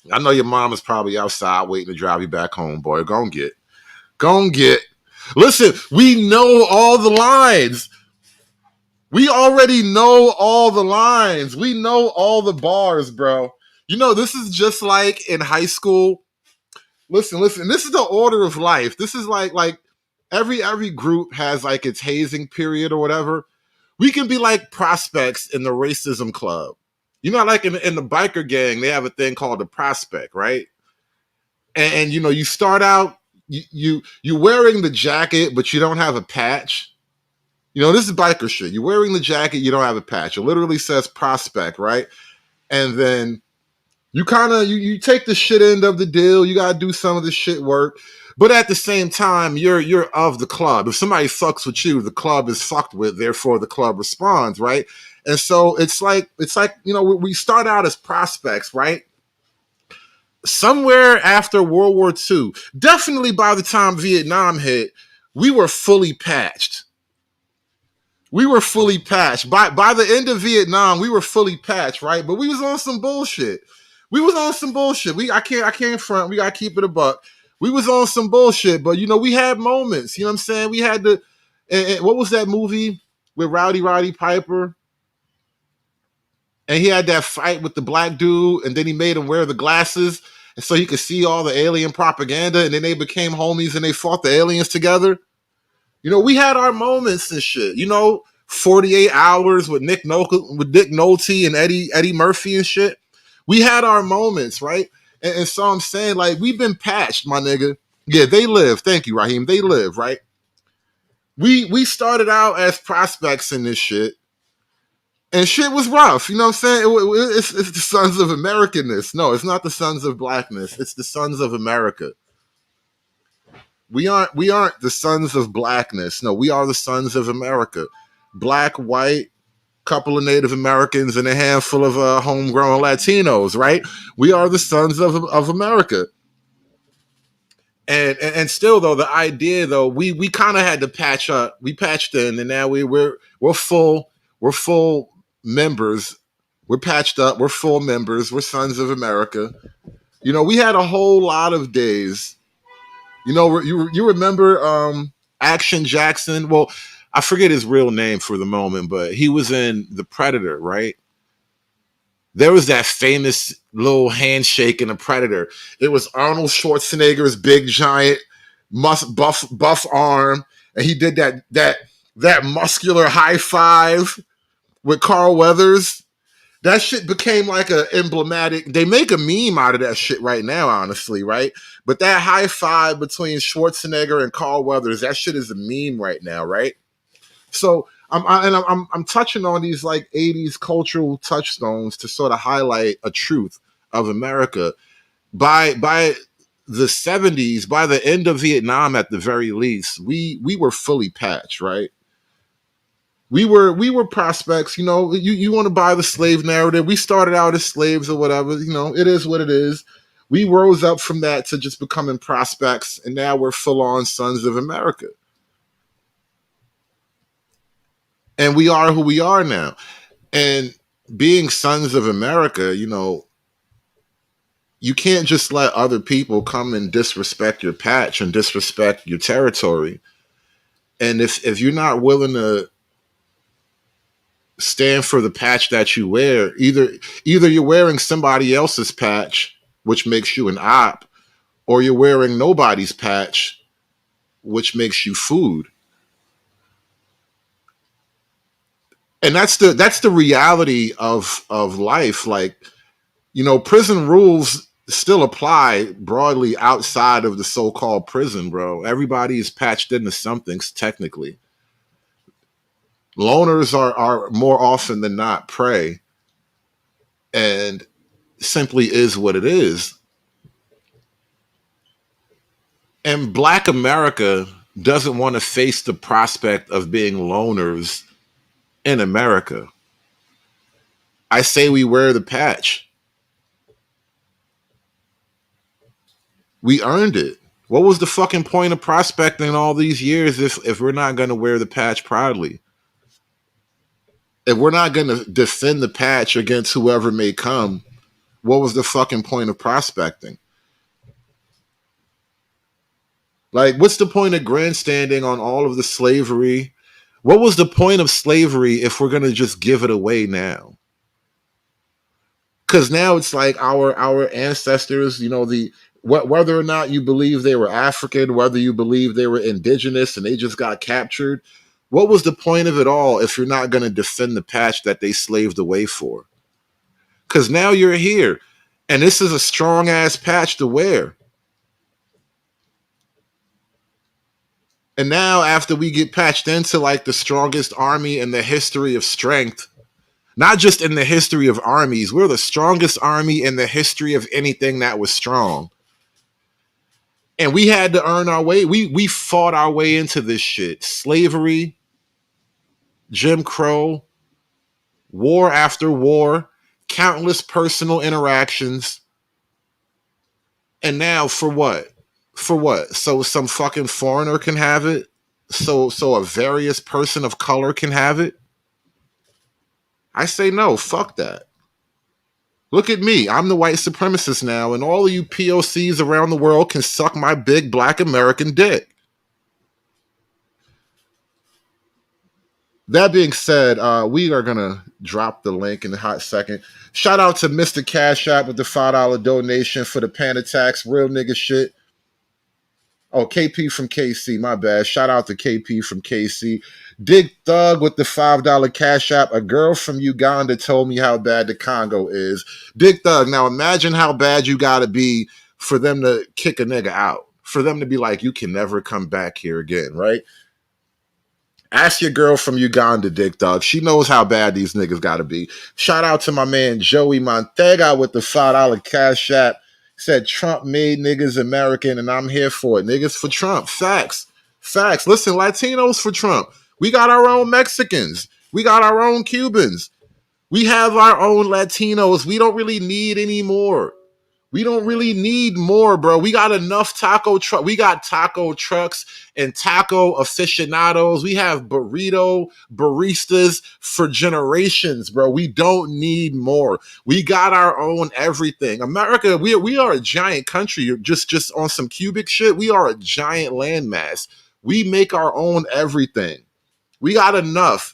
I know your mama's probably outside waiting to drive you back home, boy. Go and get. Listen, we know all the lines. We already know all the lines. We know all the bars, bro. You know, this is just like in high school. Listen. This is the order of life. This is like every group has like its hazing period or whatever. We can be like prospects in the racism club. You know, like in the biker gang, they have a thing called the prospect, right? And you know, you start out, you're wearing the jacket, but you don't have a patch. You know, this is biker shit. You're wearing the jacket, you don't have a patch. It literally says prospect, right? And then you kind of you take the shit end of the deal. You gotta do some of the shit work, but at the same time, you're of the club. If somebody fucks with you, the club is fucked with. Therefore, the club responds, right? And so it's like you know, we start out as prospects, right? Somewhere after World War II, definitely by the time Vietnam hit, we were fully patched. By the end of Vietnam, we were fully patched, right? But we was on some bullshit. I can't front. We gotta keep it a buck. We was on some bullshit, but you know, we had moments. You know what I'm saying? We had to. And what was that movie with Roddy Piper? And he had that fight with the black dude, and then he made him wear the glasses, and so he could see all the alien propaganda, and then they became homies and they fought the aliens together. You know, we had our moments and shit. You know, 48 Hours with Nick Nolte and Eddie Murphy and shit. We had our moments, right? And so I'm saying, like, we've been patched, my nigga. Yeah, they live. Thank you, Raheem. They live, right? We started out as prospects in this shit. And shit was rough, you know what I'm saying? It's the sons of Americanness. No, it's not the sons of blackness. It's the sons of America. We aren't the sons of blackness. No, we are the sons of America. Black, white, couple of Native Americans, and a handful of homegrown Latinos, right? We are the sons of America. And still though, the idea though, we kind of had to patch up. We patched in, and now we're full. We're full members. We're patched up. We're full members. We're sons of America. You know, we had a whole lot of days. You know, you remember Action Jackson? Well, I forget his real name for the moment, but he was in The Predator, right? There was that famous little handshake in The Predator. It was Arnold Schwarzenegger's big giant buff arm, and he did that muscular high five with Carl Weathers. That shit became like a emblematic. They make a meme out of that shit right now, honestly, right? But that high five between Schwarzenegger and Carl Weathers, that shit is a meme right now, right? So I'm touching on these like 80s cultural touchstones to sort of highlight a truth of America. By the 70s, by the end of Vietnam, at the very least, we were fully patched, right? We were prospects. You know, you want to buy the slave narrative. We started out as slaves or whatever. You know, it is what it is. We rose up from that to just becoming prospects, and now we're full-on sons of America. And we are who we are now. And being sons of America, you know, you can't just let other people come and disrespect your patch and disrespect your territory. And if you're not willing to stand for the patch that you wear, either you're wearing somebody else's patch, which makes you an op, or you're wearing nobody's patch, which makes you food. And that's the reality of life. Like, you know, prison rules still apply broadly outside of the so-called prison, bro. Everybody is patched into something technically. Loners are more often than not prey, and simply is what it is. And Black America doesn't want to face the prospect of being loners in America. I say we wear the patch. We earned it. What was the fucking point of prospecting all these years if we're not going to wear the patch proudly? If we're not going to defend the patch against whoever may come, what was the fucking point of prospecting? Like, what's the point of grandstanding on all of the slavery? What was the point of slavery if we're going to just give it away now? Because now it's like our ancestors, you know, whether or not you believe they were African, whether you believe they were indigenous and they just got captured, what was the point of it all if you're not going to defend the patch that they slaved away for? Because now you're here, and this is a strong-ass patch to wear. And now after we get patched into like the strongest army in the history of strength, not just in the history of armies, we're the strongest army in the history of anything that was strong. And we had to earn our way. We fought our way into this shit. Slavery, Jim Crow, war after war, countless personal interactions. And now for what? For what? So some fucking foreigner can have it? So a various person of color can have it? I say no, fuck that. Look at me. I'm the white supremacist now, and all of you POCs around the world can suck my big Black American dick. That being said, we are going to drop the link in a hot second. Shout out to Mr. Cash App with the $5 donation for the pan attacks. Real nigga shit. Oh, KP from KC, my bad. Shout out to KP from KC. Dig Thug with the $5 Cash App. A girl from Uganda told me how bad the Congo is. Dig Thug, now imagine how bad you gotta be for them to kick a nigga out. For them to be like, you can never come back here again, right? Ask your girl from Uganda, Dick Dog. She knows how bad these niggas gotta be. Shout out to my man Joey Montega with the $5 Cash App. Said Trump made niggas American, and I'm here for it. Niggas for Trump. Facts. Facts. Listen, Latinos for Trump. We got our own Mexicans. We got our own Cubans. We have our own Latinos. We don't really need any more. We don't really need more, bro. We got enough taco truck. We got taco trucks and taco aficionados. We have burrito baristas for generations, bro. We don't need more. We got our own everything. America, we are a giant country. Just on some cubic shit, we are a giant landmass. We make our own everything. We got enough.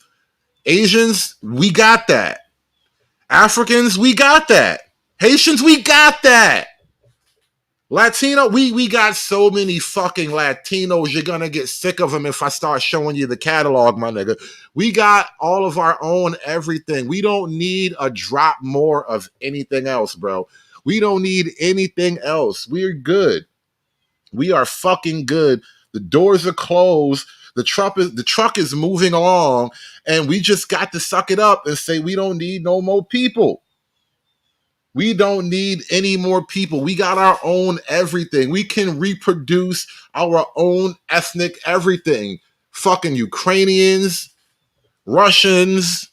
Asians, we got that. Africans, we got that. Haitians, we got that. Latino, we got so many fucking Latinos, you're gonna get sick of them if I start showing you the catalog, my nigga. We got all of our own everything. We don't need a drop more of anything else, bro. We don't need anything else. We're good. We are fucking good. The doors are closed. The truck is moving along, and we just got to suck it up and say we don't need no more people. We don't need any more people. We got our own everything. We can reproduce our own ethnic everything. Fucking Ukrainians, Russians,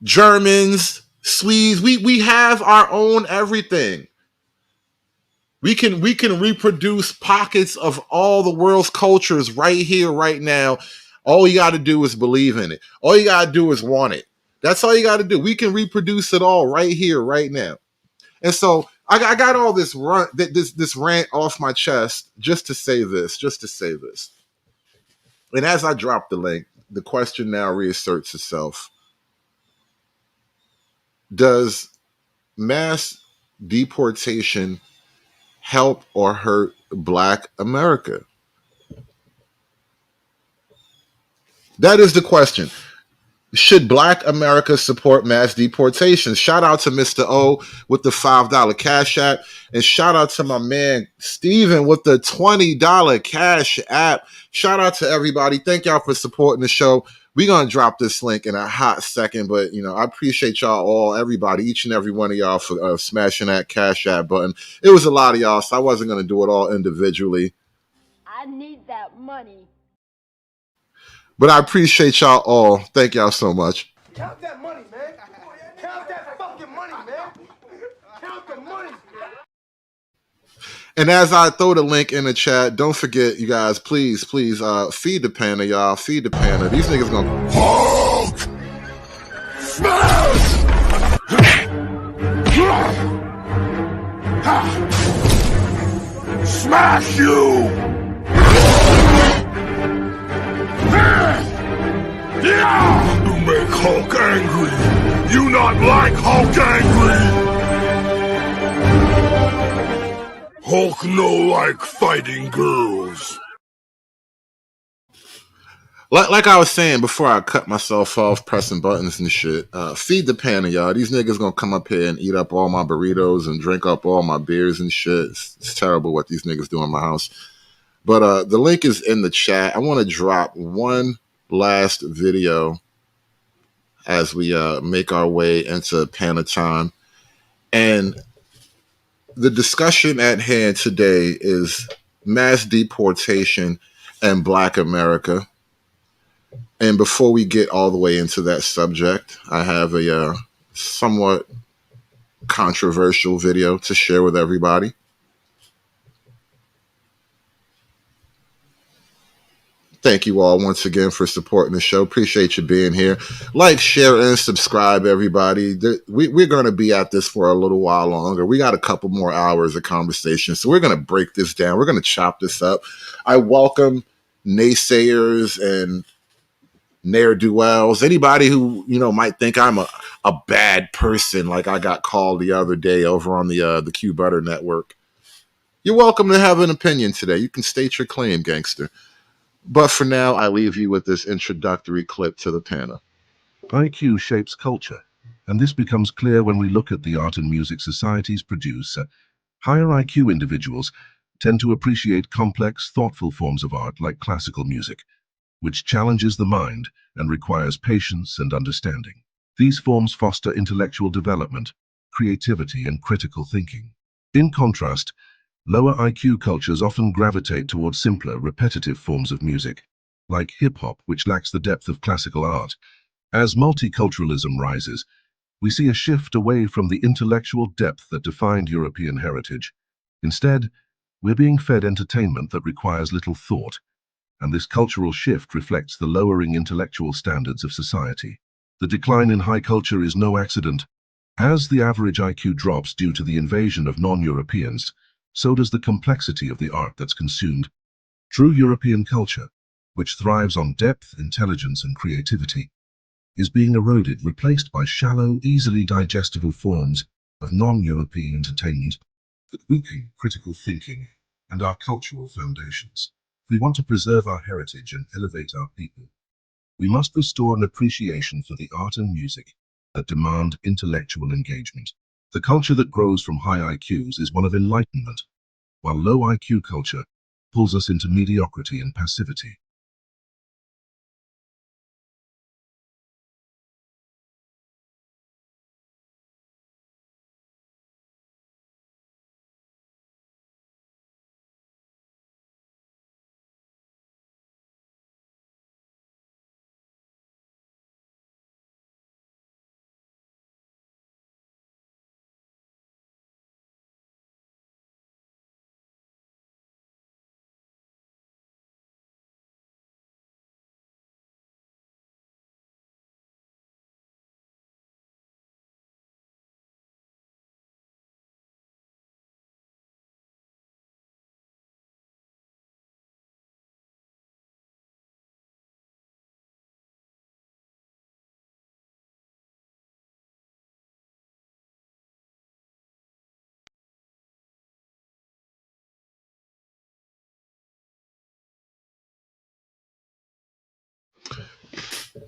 Germans, Swedes, we have our own everything. We can reproduce pockets of all the world's cultures right here, right now. All you got to do is believe in it. All you got to do is want it. That's all you got to do. We can reproduce it all right here, right now. And so I got all this rant off my chest just to say this. And as I drop the link, the question now reasserts itself. Does mass deportation help or hurt Black America? That is the question. Should Black America support mass deportations? Shout out to Mr. O with the $5 Cash App. And shout out to my man Steven with the $20 Cash App. Shout out to everybody. Thank y'all for supporting the show. We're going to drop this link in a hot second. But, I appreciate y'all all, everybody, each and every one of y'all for smashing that Cash App button. It was a lot of y'all, so I wasn't going to do it all individually. I need that money. But I appreciate y'all all. Thank y'all so much. Count that money, man. Count that fucking money, man. Count the money. And as I throw the link in the chat, don't forget, you guys, please, feed the panda, y'all. Feed the panda. These niggas gonna Hulk! Smash! Smash you! You make Hulk angry. You not like Hulk angry. Hulk no like fighting girls. Like I was saying before I cut myself off pressing buttons and shit, feed the panda, y'all. These niggas gonna come up here and eat up all my burritos and drink up all my beers and shit. It's terrible what these niggas do in my house. But the link is in the chat. I want to drop one last video as we make our way into panda time. And the discussion at hand today is mass deportation and Black America. And before we get all the way into that subject, I have a somewhat controversial video to share with everybody. Thank you all once again for supporting the show. Appreciate you being here. Like, share, and subscribe, everybody. We're going to be at this for a little while longer. We got a couple more hours of conversation, so we're going to break this down. We're going to chop this up. I welcome naysayers and ne'er-do-wells, anybody who might think I'm a bad person, like I got called the other day over on the Q Butter Network. You're welcome to have an opinion today. You can state your claim, gangster. But for now, I leave you with this introductory clip to the panel. IQ shapes culture, and this becomes clear when we look at the art and music societies produce. Higher IQ individuals tend to appreciate complex, thoughtful forms of art like classical music, which challenges the mind and requires patience and understanding. These forms foster intellectual development, creativity, and critical thinking. In contrast, lower IQ cultures often gravitate towards simpler, repetitive forms of music, like hip-hop, which lacks the depth of classical art. As multiculturalism rises, we see a shift away from the intellectual depth that defined European heritage. Instead, we're being fed entertainment that requires little thought, and this cultural shift reflects the lowering intellectual standards of society. The decline in high culture is no accident. As the average IQ drops due to the invasion of non-Europeans, so does the complexity of the art that's consumed. True European culture, which thrives on depth, intelligence, and creativity, is being eroded, replaced by shallow, easily digestible forms of non-European entertainment that weaken critical thinking and our cultural foundations. If we want to preserve our heritage and elevate our people, we must restore an appreciation for the art and music that demand intellectual engagement. The culture that grows from high IQs is one of enlightenment, while low IQ culture pulls us into mediocrity and passivity.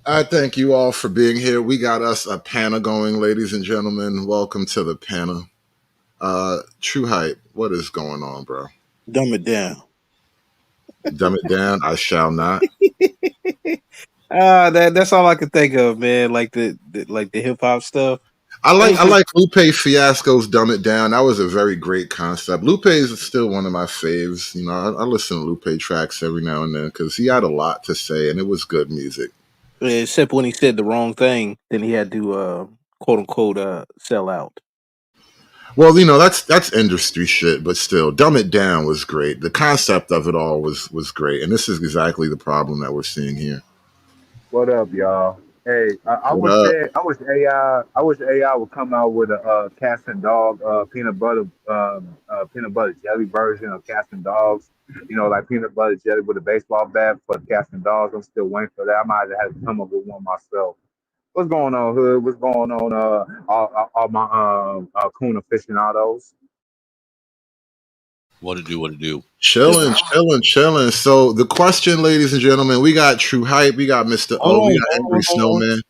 I thank you all for being here. We got us a panel going, ladies and gentlemen. Welcome to the panel. True Hype, what is going on, bro? Dumb it down. Dumb it down. I shall not. That's all I could think of, man. Like the hip hop stuff. I like Lupe Fiasco's "Dumb It Down." That was a very great concept. Lupe is still one of my faves. You know, I listen to Lupe tracks every now and then because he had a lot to say and it was good music. Except when he said the wrong thing, then he had to quote unquote sell out. Well, you know, that's industry shit, but still, "Dumb It Down" was great. The concept of it all was great, and this is exactly the problem that we're seeing here. What up, y'all? Hey, I What wish up? I wish AI would come out with a cats and dog peanut butter jelly version of cats and dogs. You know, like peanut butter jelly with a baseball bat for cats and dogs. I'm still waiting for that. I might have to come up with one myself. What's going on, Hood? What's going on, all my Kuna aficionados? What to do? Chilling. So the question, ladies and gentlemen, we got True Hype, we got Mr. O, we got Angry Snowman.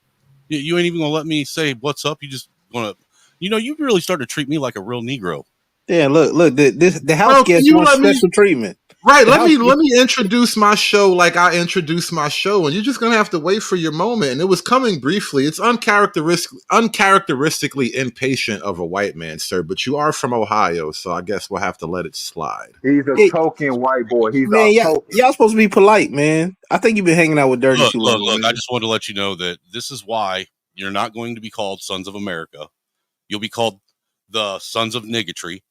You ain't even gonna let me say what's up. You just gonna, you really started to treat me like a real Negro. Yeah, look, the house gets more special treatment. Right, let me introduce my show like I introduced my show, and you're just gonna have to wait for your moment. And it was coming briefly. It's uncharacteristically impatient of a white man, sir. But you are from Ohio, so I guess we'll have to let it slide. He's a token white boy. Y'all supposed to be polite, man. I think you've been hanging out with Dirty too long. Look, I just wanted to let you know that this is why you're not going to be called Sons of America. You'll be called the Sons of Niggatry.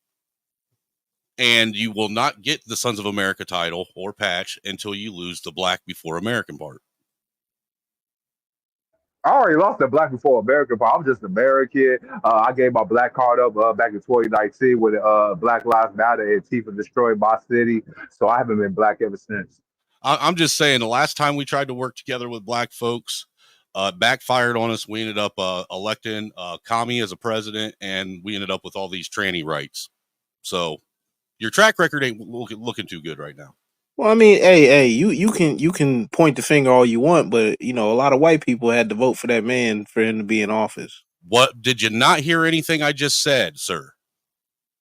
And you will not get the Sons of America title or patch until you lose the Black Before American part. I already lost the Black Before American part. I'm just American. I gave my black card up back in 2019 when Black Lives Matter and Tifa destroyed my city. So I haven't been black ever since. I'm just saying, the last time we tried to work together with black folks, backfired on us. We ended up electing Kami as a president, and we ended up with all these tranny rights. So your track record ain't looking too good right now. Well, I mean, hey, you can point the finger all you want, but a lot of white people had to vote for that man for him to be in office. What, did you not hear anything I just said, sir?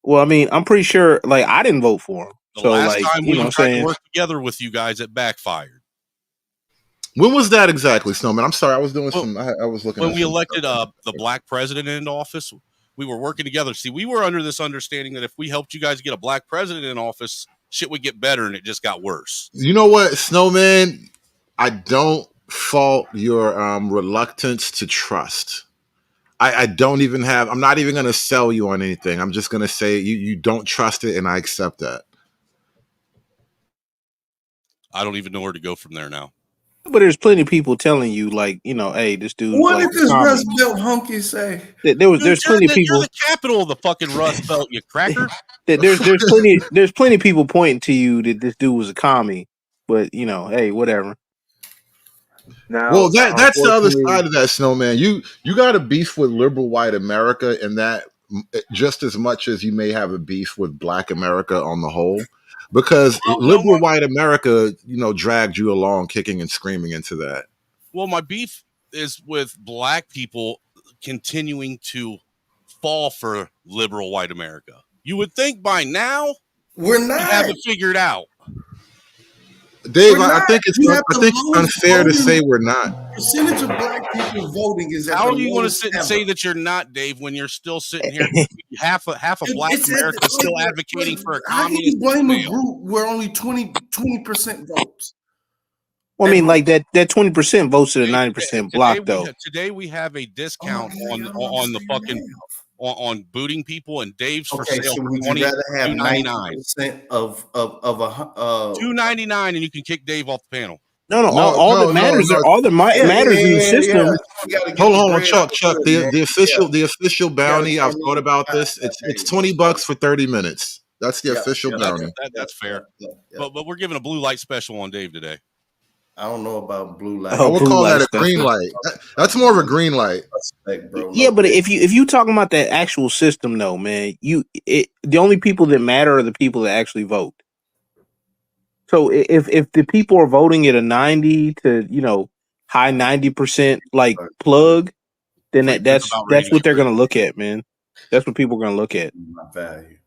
Well, I mean, I'm pretty sure, I didn't vote for him. The last time we tried to work together with you guys, it backfired. When was that exactly, Snowman? I'm sorry, I was doing I was looking when we elected the black president into office. We were working together. See, we were under this understanding that if we helped you guys get a black president in office, shit would get better, and it just got worse. You know what, Snowman? I don't fault your reluctance to trust. I don't even have. I'm not even going to sell you on anything. I'm just going to say you don't trust it, and I accept that. I don't even know where to go from there now. But there's plenty of people telling you, hey, this dude. What did this Rust Belt hunky say? There's plenty of people. You're the capital of the fucking Rust Belt, you cracker. There's plenty of people pointing to you that this dude was a commie. But hey, whatever. Now, well, that's the other side of that, Snowman. You got a beef with liberal white America, and that just as much as you may have a beef with Black America on the whole. Because liberal white America, dragged you along kicking and screaming into that. Well, my beef is with black people continuing to fall for liberal white America. You would think by now we have it figured out. Dave, I think it's unfair to say we're not. Percentage of black people voting is. How do you want to sit and say that you're not, Dave, when you're still sitting here? half of black America is still advocating for a communist. How can you blame a group where only 20% votes? Well, I mean, like that 20% votes to the 90% block, though. Today we have a discount on the fucking on booting people, and Dave's for sale. So would you rather have 90% of a $2.99, and you can kick Dave off the panel. No, all that matters in the system. Hold on, Chuck. The official bounty. I've thought about this. It's $20 for 30 minutes. That's the official bounty. That's fair. But we're giving a blue light special on Dave today. I don't know about blue light. We'll call that a green light. That's more of a green light. Yeah, but if you talking about that actual system, though, man, the only people that matter are the people that actually vote. So if the people are voting at a 90 to high 90% like plug, then that's what they're gonna look at, man. That's what people are gonna look at. My value.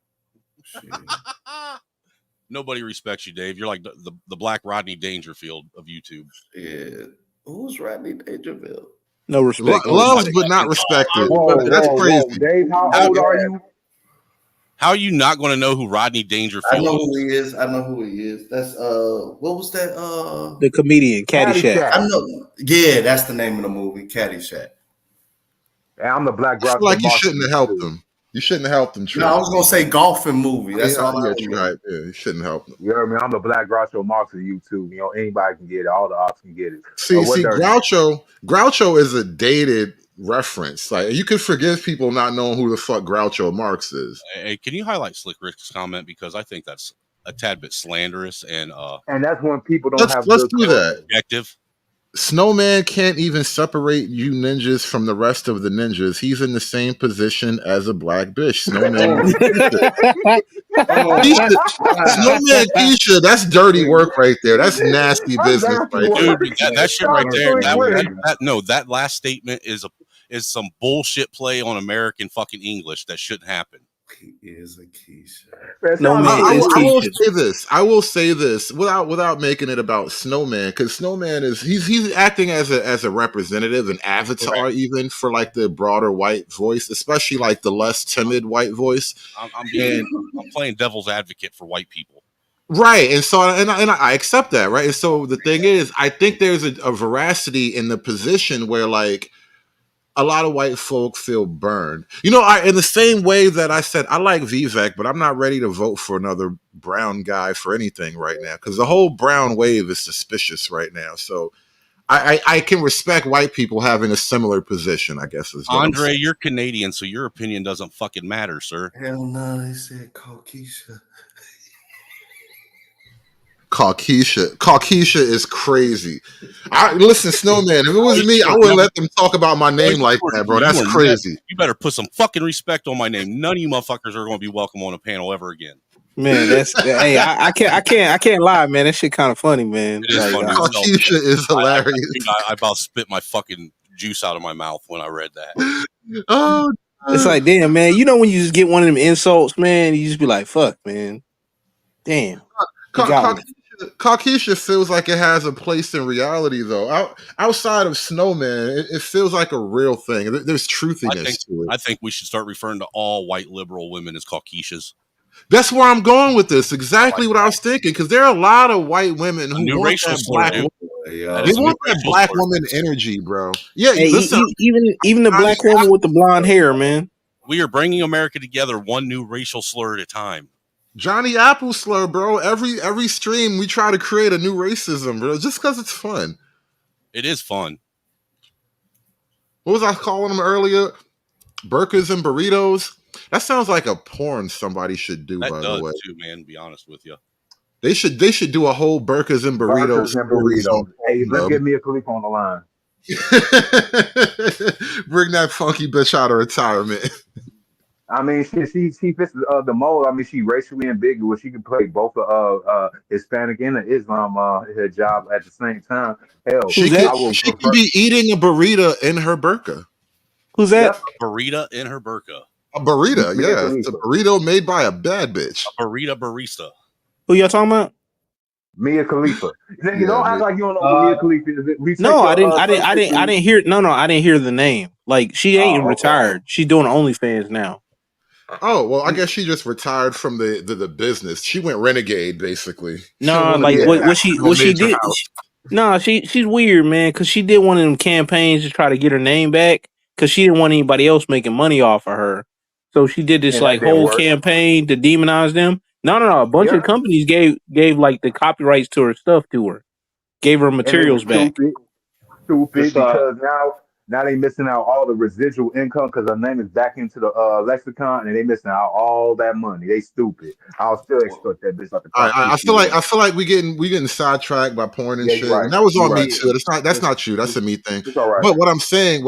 Nobody respects you, Dave. You're like the Black Rodney Dangerfield of YouTube. Yeah. Who's Rodney Dangerfield? No respect. Loved but not respected. That's crazy. Dave, how old are you? How are you not going to know who Rodney Dangerfield I know is? who he is. I know who he is. That's what was that? The comedian Caddyshack. I know. Yeah, that's the name of the movie, Caddyshack. And I'm the Black I Groucho feel like you Marx shouldn't have helped them. You shouldn't have helped them. No, I was gonna say golfing movie. That's all. Yeah, you're right. Yeah, you shouldn't help them. You heard me? I'm the Black Groucho Marx of YouTube. You know, anybody can get it. All the ops can get it. See, Groucho is a dated reference. Like you could forgive people not knowing who the fuck Groucho Marx is. Hey, can you highlight Slick Rick's comment, because I think that's a tad bit slanderous and that's when people don't have. Let's do that. Objective. Snowman can't even separate you ninjas from the rest of the ninjas. He's in the same position as a black bitch. Snowman. Snowman Keisha, that's dirty work right there. That's nasty business right there. Dude, that shit right there. That last statement is some bullshit play on American fucking English that shouldn't happen. He is a Keisha. I will say this without making it about Snowman, because Snowman he's acting as a representative, an avatar, even for like the broader white voice, especially like the less timid white voice. I'm playing devil's advocate for white people. Right, and so I accept that, right? And so the thing is, I think there's a veracity in the position where like a lot of white folk feel burned. You know, in the same way that I said, I like Vivek, but I'm not ready to vote for another brown guy for anything right now, because the whole brown wave is suspicious right now. So I can respect white people having a similar position, I guess. Andre, you're Canadian, so your opinion doesn't fucking matter, sir. Hell no, they said call Keisha. Keisha is crazy. Listen, Snowman, if it was me, I wouldn't let them talk about my name like that, bro. That's crazy. You better put some fucking respect on my name. None of you motherfuckers are going to be welcome on a panel ever again. Man, hey, I can't lie, man. That shit kind of funny, man. It is funny. Keisha is hilarious. I about spit my fucking juice out of my mouth when I read that. Oh, it's like, damn, man. You know when you just get one of them insults, man, you just be like, fuck, man. Damn. Keisha feels like it has a place in reality, though. Outside of Snowman, it feels like a real thing. There's truthiness to it. I think we should start referring to all white liberal women as Caucasians. That's where I'm going with this. Exactly what I was thinking, because there are a lot of white women who want that black woman. They want that black woman energy, bro. Yeah, hey, listen, even the black woman with the blonde hair, man. We are bringing America together, one new racial slur at a time. Johnny Apple slur, bro. Every stream we try to create a new racism, bro, just because it's fun. It is fun. What was I calling them earlier? Burkas and burritos. That sounds like a porn somebody should do. By the way, too, man. To be honest with you, they should do a whole burkas and burritos. Hey, let's get Mia Khalifa on the line. Bring that funky bitch out of retirement. I mean, she fits the mold. I mean, she racially ambiguous. She can play both Hispanic and the Islam hijab at the same time. Hell, she can be eating a burrito in her burqa. Who's that? Yep. Burrito in her burqa. A burrito, yeah. It's a burrito made by a bad bitch. A burrito barista. Who y'all talking about? Mia Khalifa. You don't act like you don't know who Mia Khalifa is. No, I didn't hear. No, I didn't hear the name. Like she ain't retired. She's doing OnlyFans now. Oh well, I guess she just retired from the business. She went renegade, basically. No, like what she did. No, she's weird, man. Because she did one of them campaigns to try to get her name back. Because she didn't want anybody else making money off of her. So she did this like whole campaign to demonize them. No. A bunch of companies gave like the copyrights to her stuff to her. Gave her materials back. Stupid because now they missing out all the residual income because her name is back into the lexicon and they missing out all that money. They stupid. I'll still expect that bitch. I feel like we getting sidetracked by porn and shit. Right. And that was on me too. That's not you. That's a me thing. Right. But what I'm saying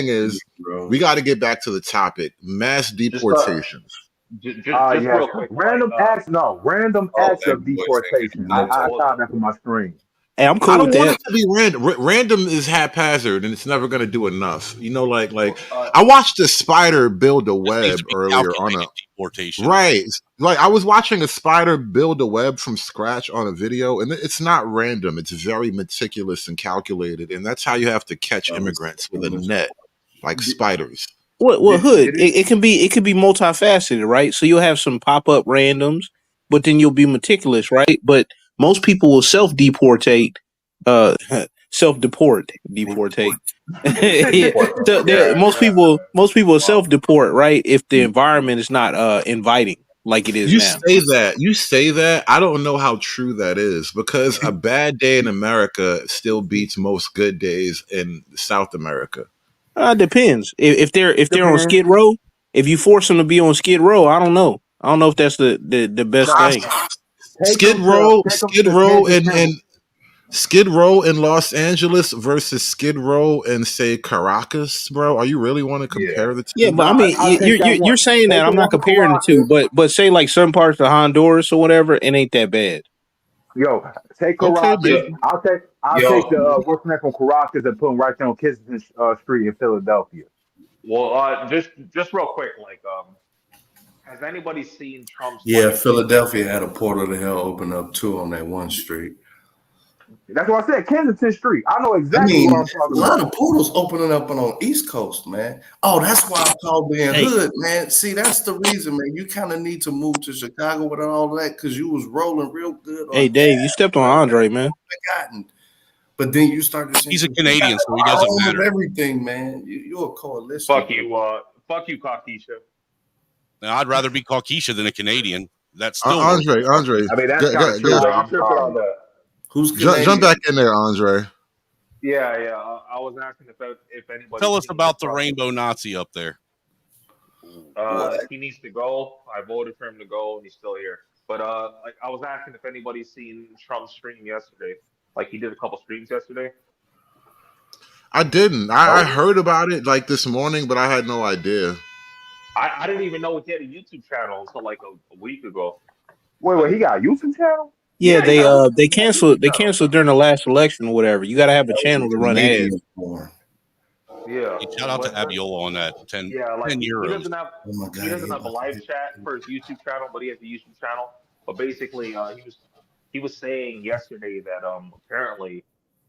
is we got to get back to the topic: mass deportations. Just real quick. Random acts of deportation. I found that from my screen. Hey, I'm I cool don't with want that. it to be random. Random is haphazard, and it's never going to do enough. You know, like I watched a spider build a web earlier on a deportation. right. Like I was watching a spider build a web from scratch on a video, and it's not random. It's very meticulous and calculated, and that's how you have to catch immigrants with a net, like spiders. Well, Hood, it can be multifaceted, right? So you'll have some pop up randoms, but then you'll be meticulous, right? But most people will deportate. Yeah. So most people self deport, right? If the environment is not inviting like it is You now. say that. You say that. I don't know how true that is because a bad day in America still beats most good days in South America. Depends. If they're on Skid Row, if you force them to be on Skid Row, I don't know. I don't know if that's the best thing. Skid Row in Los Angeles versus Skid Row in say Caracas, bro. Are you really want to compare the two? Yeah, but I mean, you're saying that I'm not comparing the two, but say like some parts of Honduras or whatever, it ain't that bad. Yo, take Caracas. I'll take the what's next from Caracas and put them right there on Kensington Street in Philadelphia. Well, just real quick, like, has anybody seen Trump's? Yeah, Philadelphia had a portal to hell open up too on that one street. That's what I said, Kensington Street. I know exactly what I'm talking about. A lot of portals opening up on East Coast, man. Oh, that's why I called being hood, man. See, that's the reason, man. You kind of need to move to Chicago with all that because you was rolling real good. Hey, Dave, you stepped on Andre, man. But then you started saying he's a Canadian, so he doesn't matter. Everything, man. You're a coalition. Fuck you, Caucasian. Now, I'd rather be Caucasian than a Canadian. That's still Andre. I mean, that's kind of true. I'm tripping on that. Who's jump back in there, Andre? Yeah. I was asking if anybody. Tell us about the rainbow Nazi up there. He needs to go. I voted for him to go, and he's still here. But like I was asking if anybody's seen Trump's stream yesterday. Like he did a couple streams yesterday. I didn't. I heard about it like this morning, but I had no idea. I didn't even know he had a YouTube channel until like a week ago. Wait, he got a YouTube channel? Yeah, they canceled during the last election or whatever. You got to have a channel to run ads. Yeah. Shout out to Abiola on that. 10 euros. He doesn't have a live chat for his YouTube channel, but he has a YouTube channel. But basically, he was saying yesterday that apparently,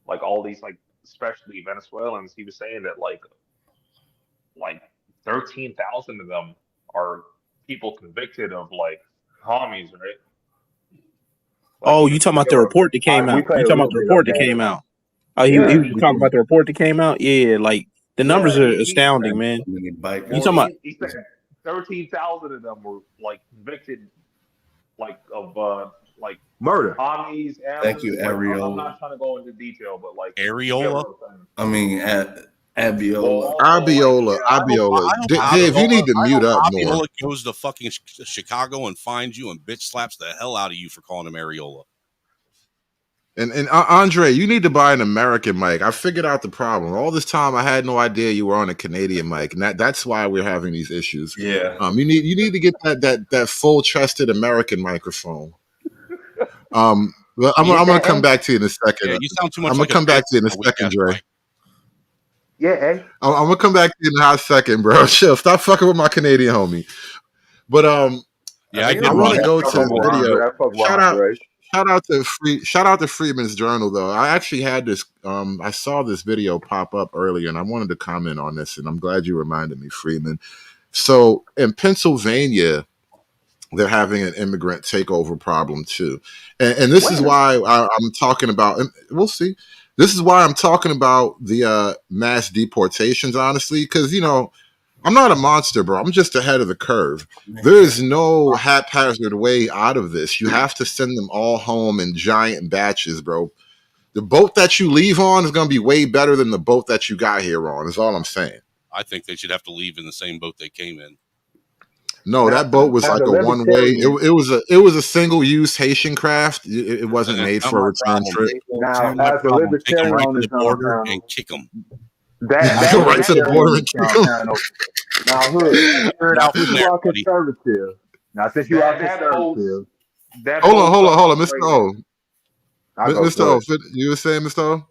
like all these like especially Venezuelans, he was saying that like 13,000 of them are people convicted of like commies, right? Oh, you talking about the report that came out? You talking about the report that came out? Oh, he was talking about the report that came out. Yeah, like the numbers are astounding, man. You talking about? He said 13,000 of them were like convicted, like of like murder, commies. Thank you, Ariola. I'm not trying to go into detail, but like Ariola. I mean, Abiola. Abiola. Dave, you need to mute up more. Abiola goes to fucking Chicago and finds you and bitch slaps the hell out of you for calling him Ariola. And Andre, you need to buy an American mic. I figured out the problem. All this time, I had no idea you were on a Canadian mic, and that's why we're having these issues. Yeah. You need to get that full chested American microphone. I'm gonna come back to you in a second. Yeah, you sound too much. I'm gonna come back to you in a second, Dre. Yeah, hey. I'm gonna come back to you in a hot second, bro. Chill. Stop fucking with my Canadian homie. But yeah, I want to go to the video. Shout out to Freeman's Journal though. I actually had this. I saw this video pop up earlier, and I wanted to comment on this, and I'm glad you reminded me, Freeman. So in Pennsylvania, they're having an immigrant takeover problem too, and this is why I'm talking about. And we'll see. This is why I'm talking about the mass deportations, honestly, because I'm not a monster, bro. I'm just ahead of the curve. There is no haphazard way out of this. You have to send them all home in giant batches, bro. The boat that you leave on is going to be way better than the boat that you got here on, is all I'm saying. I think they should have to leave in the same boat they came in. No, that boat was like a one-way. It was a single-use Haitian craft. It wasn't made for a return trip. Now, as a libertarian right on to this the border channel, and kick them. Go right to the border and kick them. Now, since you are conservative, hold on, Mr. O. I'll go. Mr. Go O, ahead. you were saying, Mr. O?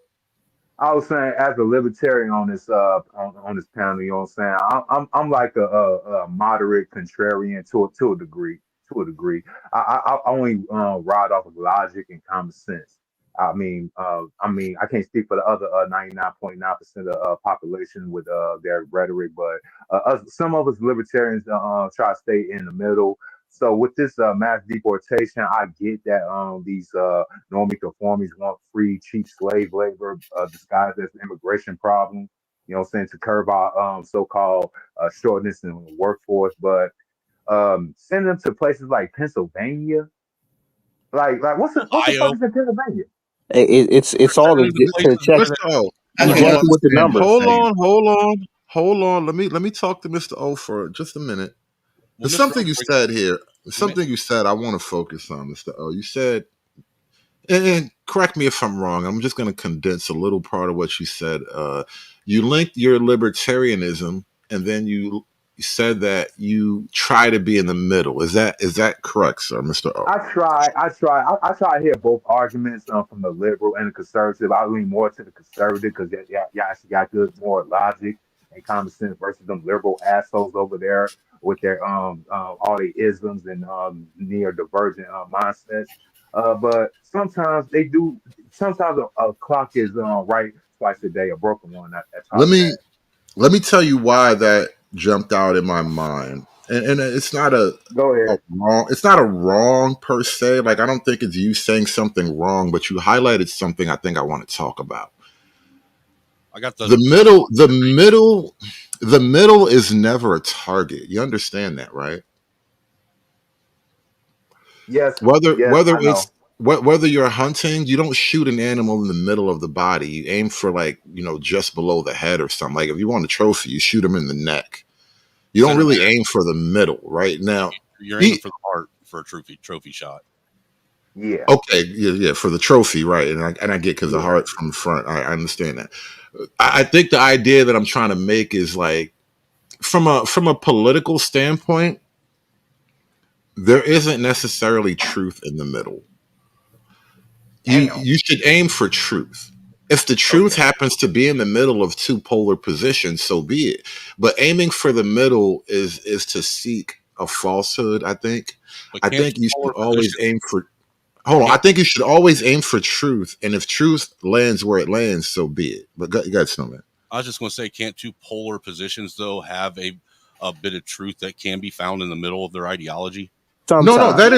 I was saying, as a libertarian on this on this panel, you know what I'm saying? I'm like a moderate contrarian to a degree. To a degree, I only ride off of logic and common sense. I can't speak for the other 99.9% of population with their rhetoric, but some of us libertarians try to stay in the middle. So with this mass deportation, I get that these normie conformies want free, cheap slave labor disguised as an immigration problem. You know what I'm saying, to curb our so-called shortness in the workforce, but send them to places like Pennsylvania. Like what's the Ohio. purpose in Pennsylvania? It's all to The places check where Mr. O, I don't exactly what the understand. number is saying. Hold on. Let me talk to Mr. O for just a minute. well, There's Mr. something you Oakley, said here. you may- Something you said I want to focus on, Mr. O. You said, and correct me if I'm wrong. I'm just going to condense a little part of what you said. You linked your libertarianism, and then you said that you try to be in the middle. Is that correct, sir, Mr. O? I try to hear both arguments from the liberal and the conservative. I lean more to the conservative because y'all actually got good more logic and common sense versus them liberal assholes over there with their all the isms and near divergent mindsets. But sometimes they do. Sometimes a clock is right twice a day. A broken one. That's Let probably me that. let me tell you why that jumped out in my mind. And it's not Go a ahead. wrong, it's not a wrong per se. Like, I don't think it's you saying something wrong, but you highlighted something I think I want to talk about. I got the The middle is never a target. You understand that, right? Yes. Whether Yes. whether I know. it's whether you're hunting, you don't shoot an animal in the middle of the body. You aim for, like, just below the head or something. Like, if you want a trophy, you shoot them in the neck. You don't center really mass. aim for the middle, right? Now, You're aiming for the heart for a trophy shot. Yeah. okay, yeah, for the trophy, right? And I get, because the Yeah. heart from the front. I understand that. I think the idea that I'm trying to make is, like, from a political standpoint, there isn't necessarily truth in the middle. Damn. You should aim for truth. If the truth Okay. happens to be in the middle of two polar positions, so be it. But aiming for the middle is to seek a falsehood, I think. But I can't think two you should polar always positions aim for hold on. I can't think you should always aim for truth. And if truth lands where it lands, so be it. But you got Snowman. I was just going to say, can't two polar positions though have a bit of truth that can be found in the middle of their ideology? No, Sometimes. that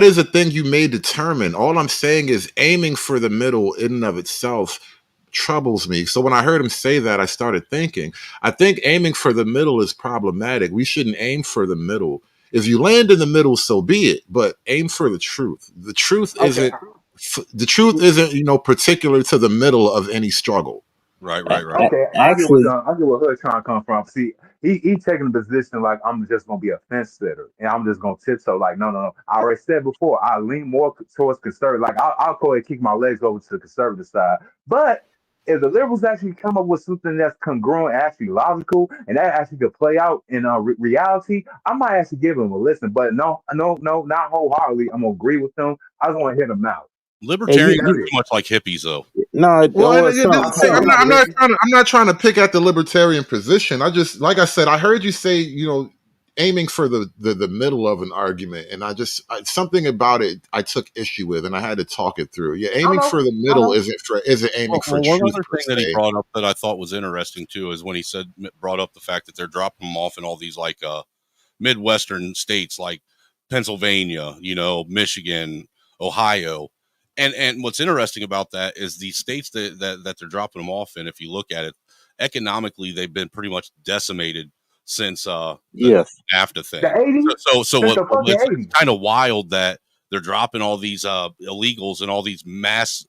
is a thing you may determine. All I'm saying is aiming for the middle in and of itself troubles me. So when I heard him say that, I started thinking, I think aiming for the middle is problematic. We shouldn't aim for the middle. If you land in the middle, so be it, but aim for the truth. Okay. The truth isn't, particular to the middle of any struggle. Right. Okay, Actually, I get where Hood trying to come from. See, he taking a position like I'm just gonna be a fence sitter and I'm just gonna tiptoe. Like, no. I already said before, I lean more towards conservative. Like, I'll go ahead and kick my legs over to the conservative side. But if the liberals actually come up with something that's congruent, actually logical, and that actually could play out in reality, I might actually give them a listen. But no, not wholeheartedly. I'm gonna agree with them. I just want to hear them out. hey, Libertarians are That's too it. much like hippies, though. no, Well, and well, this is the thing. I'm not a hippie. I'm not trying to pick at the libertarian position. I just, like I said, I heard you say, aiming for the middle of an argument, and something about it I took issue with, and I had to talk it through. Yeah, aiming for the I middle know. isn't aiming for One truth other per thing that he se. brought up that I thought was interesting too is when he brought up the fact that they're dropping them off in all these like Midwestern states like Pennsylvania, Michigan, Ohio. And what's interesting about that is the states that they're dropping them off in, if you look at it, economically, they've been pretty much decimated since the yes. NAFTA The thing. 80s? So Since the fucking it's 80s. kind of wild that they're dropping all these illegals and all these mass,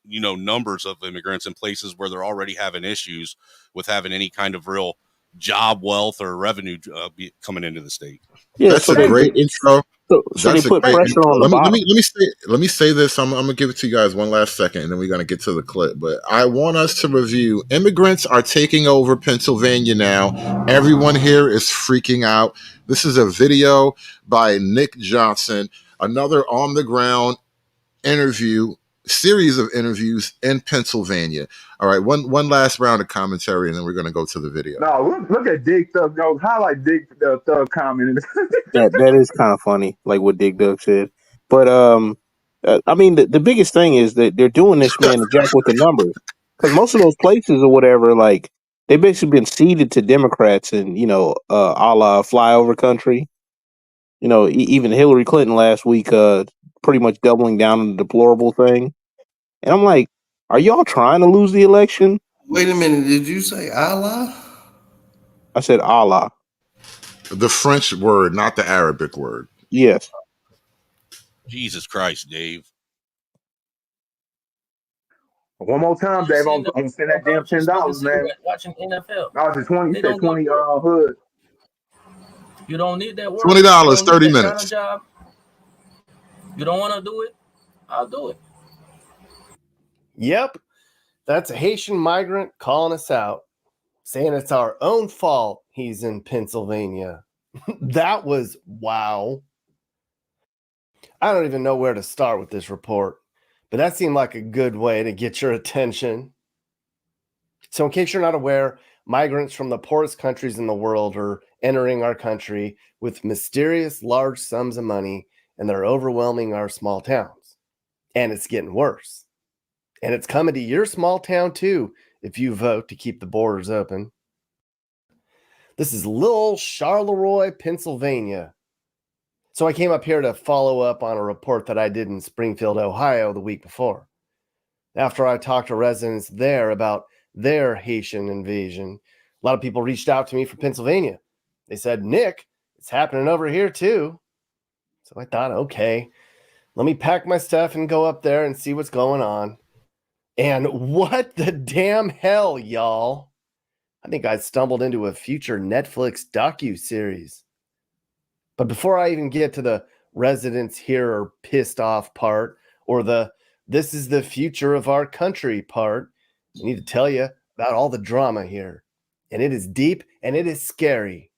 numbers of immigrants in places where they're already having issues with having any kind of real job wealth or revenue coming into the state. Yeah, That's so a great intro. they That's a put great pressure intro. on the bottom. Let me say this. I'm gonna give it to you guys one last second, and then we're gonna get to the clip. But I want us to review. Immigrants are taking over Pennsylvania now. Everyone here is freaking out. This is a video by Nick Johnson, another on the ground series of interviews in Pennsylvania. All right, one last round of commentary, and then we're going to go to the video. No, look at Dig Thug. Yo, highlight Dig Thug comment. That is kind of funny, like what Dig Dug said. But I mean, the biggest thing is that they're doing this, man, to jack with the numbers, because most of those places or whatever, like they basically been ceded to Democrats, and a la flyover country. Even Hillary Clinton last week, pretty much doubling down on the deplorable thing. And I'm like, are y'all trying to lose the election? Wait a minute, did you say Allah? I said Allah. The French word, not the Arabic word. Yes. Jesus Christ, Dave. One more time, Dave. I'm gonna send that damn $10, man. Watching NFL. No, it's 20. You said 20 hood. You don't need that work. $20, 30 minutes. Kind of job. You don't want to do it? I'll do it. Yep. That's a Haitian migrant calling us out, saying it's our own fault he's in Pennsylvania. That was wow. I don't even know where to start with this report, but that seemed like a good way to get your attention. So in case you're not aware, migrants from the poorest countries in the world are entering our country with mysterious large sums of money, and they're overwhelming our small towns. And it's getting worse. And it's coming to your small town too, if you vote to keep the borders open. This is little Charleroi, Pennsylvania. So I came up here to follow up on a report that I did in Springfield, Ohio the week before. After I talked to residents there about their Haitian invasion, a lot of people reached out to me from Pennsylvania. They said, Nick, it's happening over here too. So I thought, okay, let me pack my stuff and go up there and see what's going on. And what the damn hell, y'all? I think I stumbled into a future Netflix docu-series. But before I even get to the residents here are pissed off part, or the this is the future of our country part, I need to tell you about all the drama here. And it is deep and it is scary.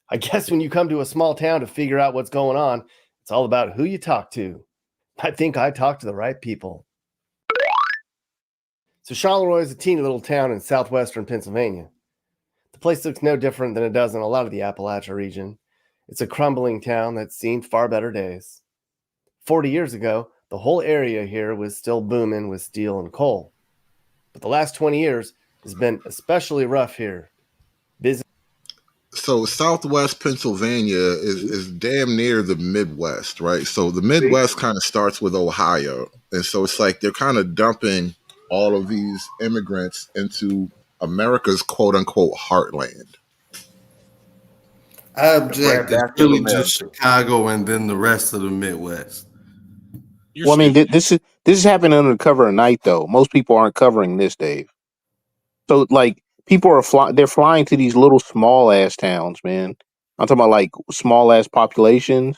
I guess when you come to a small town to figure out what's going on, it's all about who you talk to. I think I talked to the right people. So Charleroi is a teeny little town in southwestern Pennsylvania. The place looks no different than it does in a lot of the Appalachia region. It's a crumbling town that's seen far better days. 40 years ago, the whole area here was still booming with steel and coal. But the last 20 years has been especially rough here. So Southwest Pennsylvania is damn near the Midwest, right? So the Midwest kind of starts with Ohio. And so it's like they're kind of dumping all of these immigrants into America's quote unquote heartland. I object. It's really just Chicago and then the rest of the Midwest. Well, I mean, this is happening under the cover of night, though. Most people aren't covering this, Dave. So, like, people are they're flying to these little small ass towns, man. I'm talking about like small ass populations.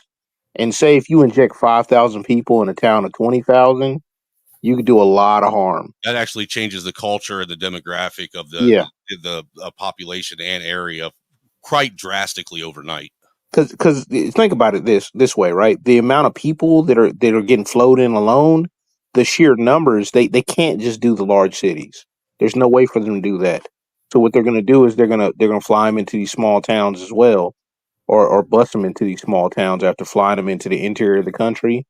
And say if you inject 5,000 people in a town of 20,000, you could do a lot of harm. That actually changes the culture and the demographic of the population and area quite drastically overnight. Because think about it this way, right? The amount of people that are getting flowed in alone, the sheer numbers, they can't just do the large cities. There's no way for them to do that. So what they're going to do is they're going to fly them into these small towns as well, or bus them into these small towns after flying them into the interior of the country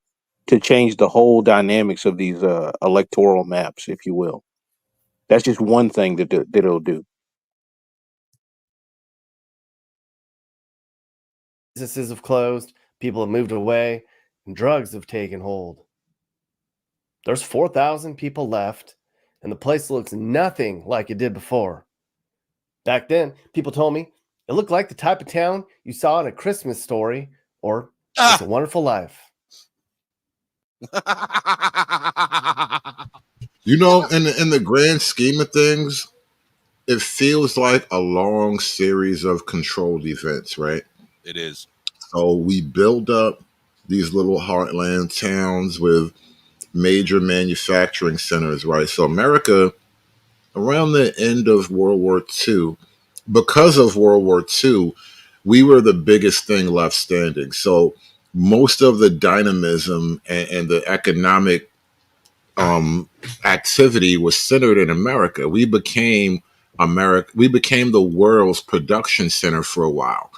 to change the whole dynamics of these electoral maps, if you will. That's just one thing that it'll do. Businesses have closed, people have moved away, and drugs have taken hold. There's 4,000 people left, and the place looks nothing like it did before. Back then, people told me it looked like the type of town you saw in A Christmas Story or It's a Wonderful Life. You know, in the grand scheme of things, it feels like a long series of controlled events, right? It is. So we build up these little heartland towns with major manufacturing centers, right? So America, around the end of World War II, because of World War II, we were the biggest thing left standing. So most of the dynamism and the economic activity was centered in America. We became the world's production center for a while,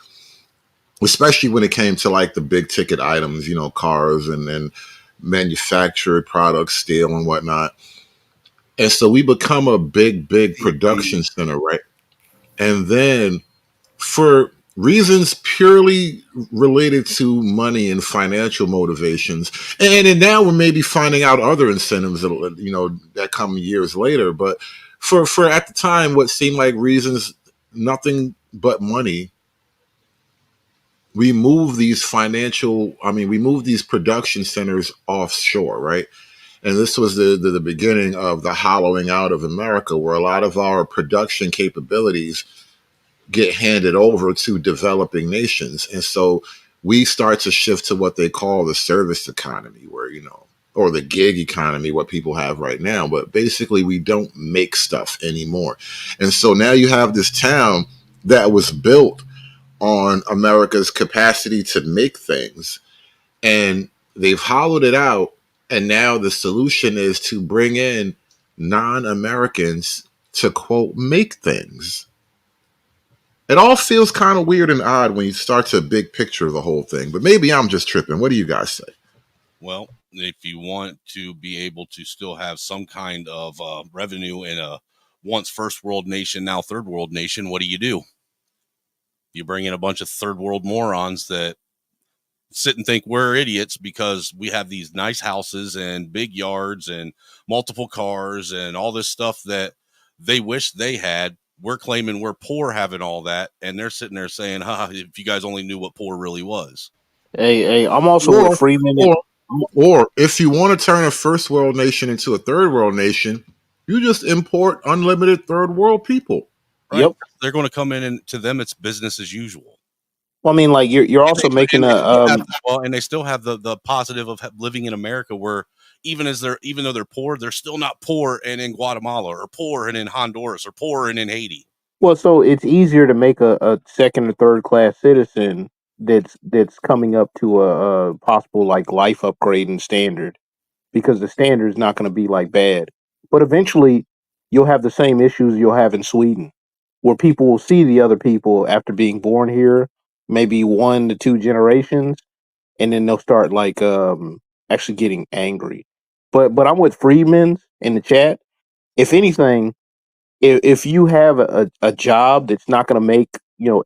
especially when it came to like the big ticket items, cars and manufactured products, steel and whatnot. And so we become a big production center, right? And then for reasons purely related to money and financial motivations, and now we're maybe finding out other incentives that come years later, but for at the time what seemed like reasons, nothing but money, we move these production centers offshore, right? And this was the beginning of the hollowing out of America, where a lot of our production capabilities get handed over to developing nations. And so we start to shift to what they call the service economy, where, or the gig economy, what people have right now. But basically, we don't make stuff anymore. And so now you have this town that was built on America's capacity to make things, and they've hollowed it out. And now the solution is to bring in non-Americans to, quote, make things. It all feels kind of weird and odd when you start to big picture the whole thing, but maybe I'm just tripping. What do you guys say? Well, if you want to be able to still have some kind of revenue in a once first world nation, now third world nation, what do? You bring in a bunch of third world morons that sit and think we're idiots because we have these nice houses and big yards and multiple cars and all this stuff that they wish they had. We're claiming we're poor having all that, and they're sitting there saying, if you guys only knew what poor really was. Hey, I'm also with Freeman. Or if you want to turn a first world nation into a third world nation, you just import unlimited third world people. Right? Yep. They're going to come in, and to them, it's business as usual. Well, I mean, like you're also making and they still have the positive of living in America, where even though they're poor, they're still not poor and in Guatemala or poor and in Honduras or poor and in Haiti. Well, so it's easier to make a second or third class citizen that's coming up to a possible like life upgrading standard, because the standard is not going to be like bad. But eventually, you'll have the same issues you'll have in Sweden, where people will see the other people after being born here, maybe 1 to 2 generations, and then they'll start like actually getting angry. But I'm with Freedman's in the chat. If anything, if you have a job that's not going to make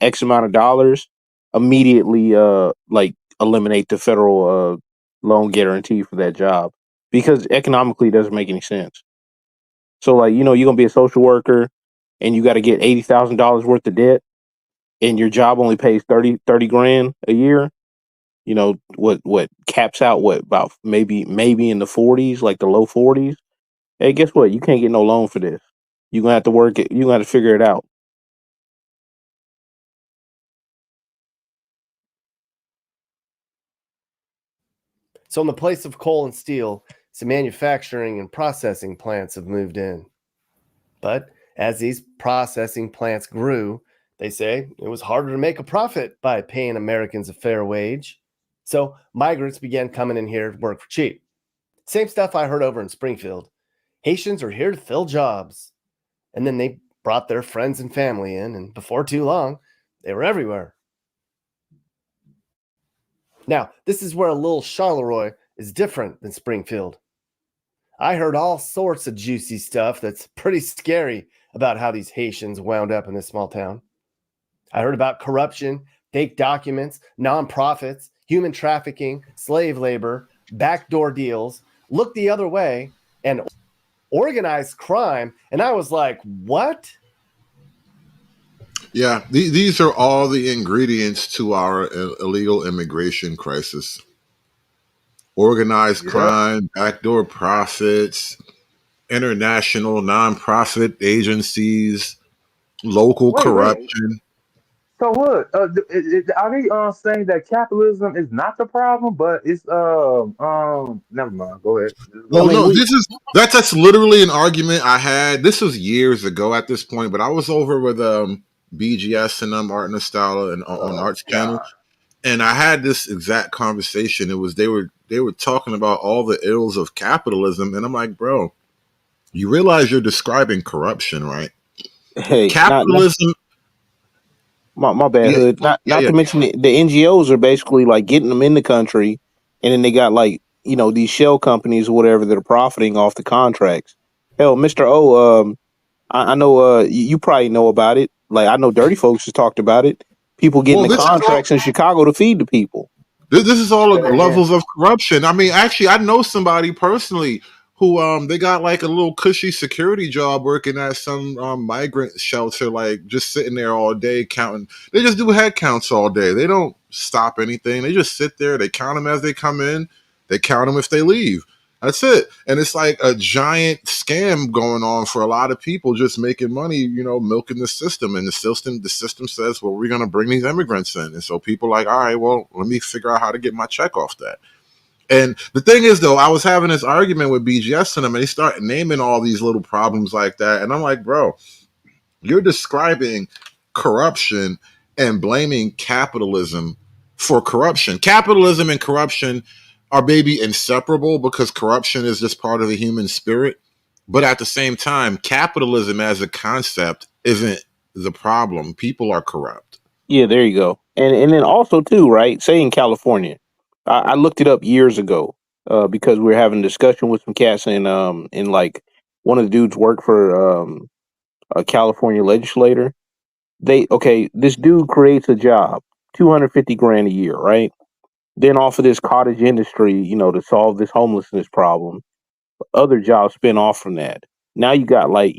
X amount of dollars, immediately like eliminate the federal loan guarantee for that job, because economically it doesn't make any sense. So like you're gonna be a social worker and you got to get $80,000 worth of debt, and your job only pays 30 grand a year. What caps out about maybe in the 40s, like the low 40s. Hey, guess what? You can't get no loan for this. You're gonna have to work it. You're gonna have to figure it out. So in the place of coal and steel, some manufacturing and processing plants have moved in. But as these processing plants grew, they say it was harder to make a profit by paying Americans a fair wage. So migrants began coming in here to work for cheap. Same stuff I heard over in Springfield. Haitians are here to fill jobs. And then they brought their friends and family in, and before too long, they were everywhere. Now, this is where a little Charleroi is different than Springfield. I heard all sorts of juicy stuff that's pretty scary about how these Haitians wound up in this small town. I heard about corruption, fake documents, nonprofits, human trafficking, slave labor, backdoor deals, look the other way, and organized crime. And I was like, what? Yeah, these are all the ingredients to our illegal immigration crisis. Organized crime, backdoor profits, international nonprofit agencies, local corruption. So what? Are they saying that capitalism is not the problem, but it's never mind. Go ahead. Well, no, that's literally an argument I had. This was years ago at this point, but I was over with BGS and Art Nostalgia and on Arts Channel, and I had this exact conversation. It was they were talking about all the ills of capitalism, and I'm like, bro, you realize you're describing corruption, right? Hey, Capitalism. my bad, Yeah, Hood. Not to mention the NGOs are basically like getting them in the country, and then they got like these shell companies or whatever that are profiting off the contracts. Hell, Mister O, I know you probably know about it. Like I know Dirty Folks has talked about it. People getting Well, the this is all. contracts in Chicago to feed the people. This is all levels of corruption. I mean, actually, I know somebody personally who they got like a little cushy security job working at some migrant shelter, like just sitting there all day counting. They just do head counts all day. They don't stop anything. They just sit there. They count them as they come in. They count them if they leave. That's it. And it's like a giant scam going on for a lot of people just making money, milking the system. And the system says, well, we're going to bring these immigrants in. And so people are like, all right, well, let me figure out how to get my check off that. And the thing is, though, I was having this argument with BGS and them, and they start naming all these little problems like that. And I'm like, bro, you're describing corruption and blaming capitalism for corruption. Capitalism and corruption are maybe inseparable because corruption is just part of the human spirit. But at the same time, capitalism as a concept isn't the problem. People are corrupt. Yeah, there you go. And then also too, right? Say in California, I looked it up years ago because we were having a discussion with some cats in like one of the dudes worked for a California legislator. This dude creates a job, 250 grand a year, right? Then off of this cottage industry, to solve this homelessness problem, other jobs spin off from that. Now you got like,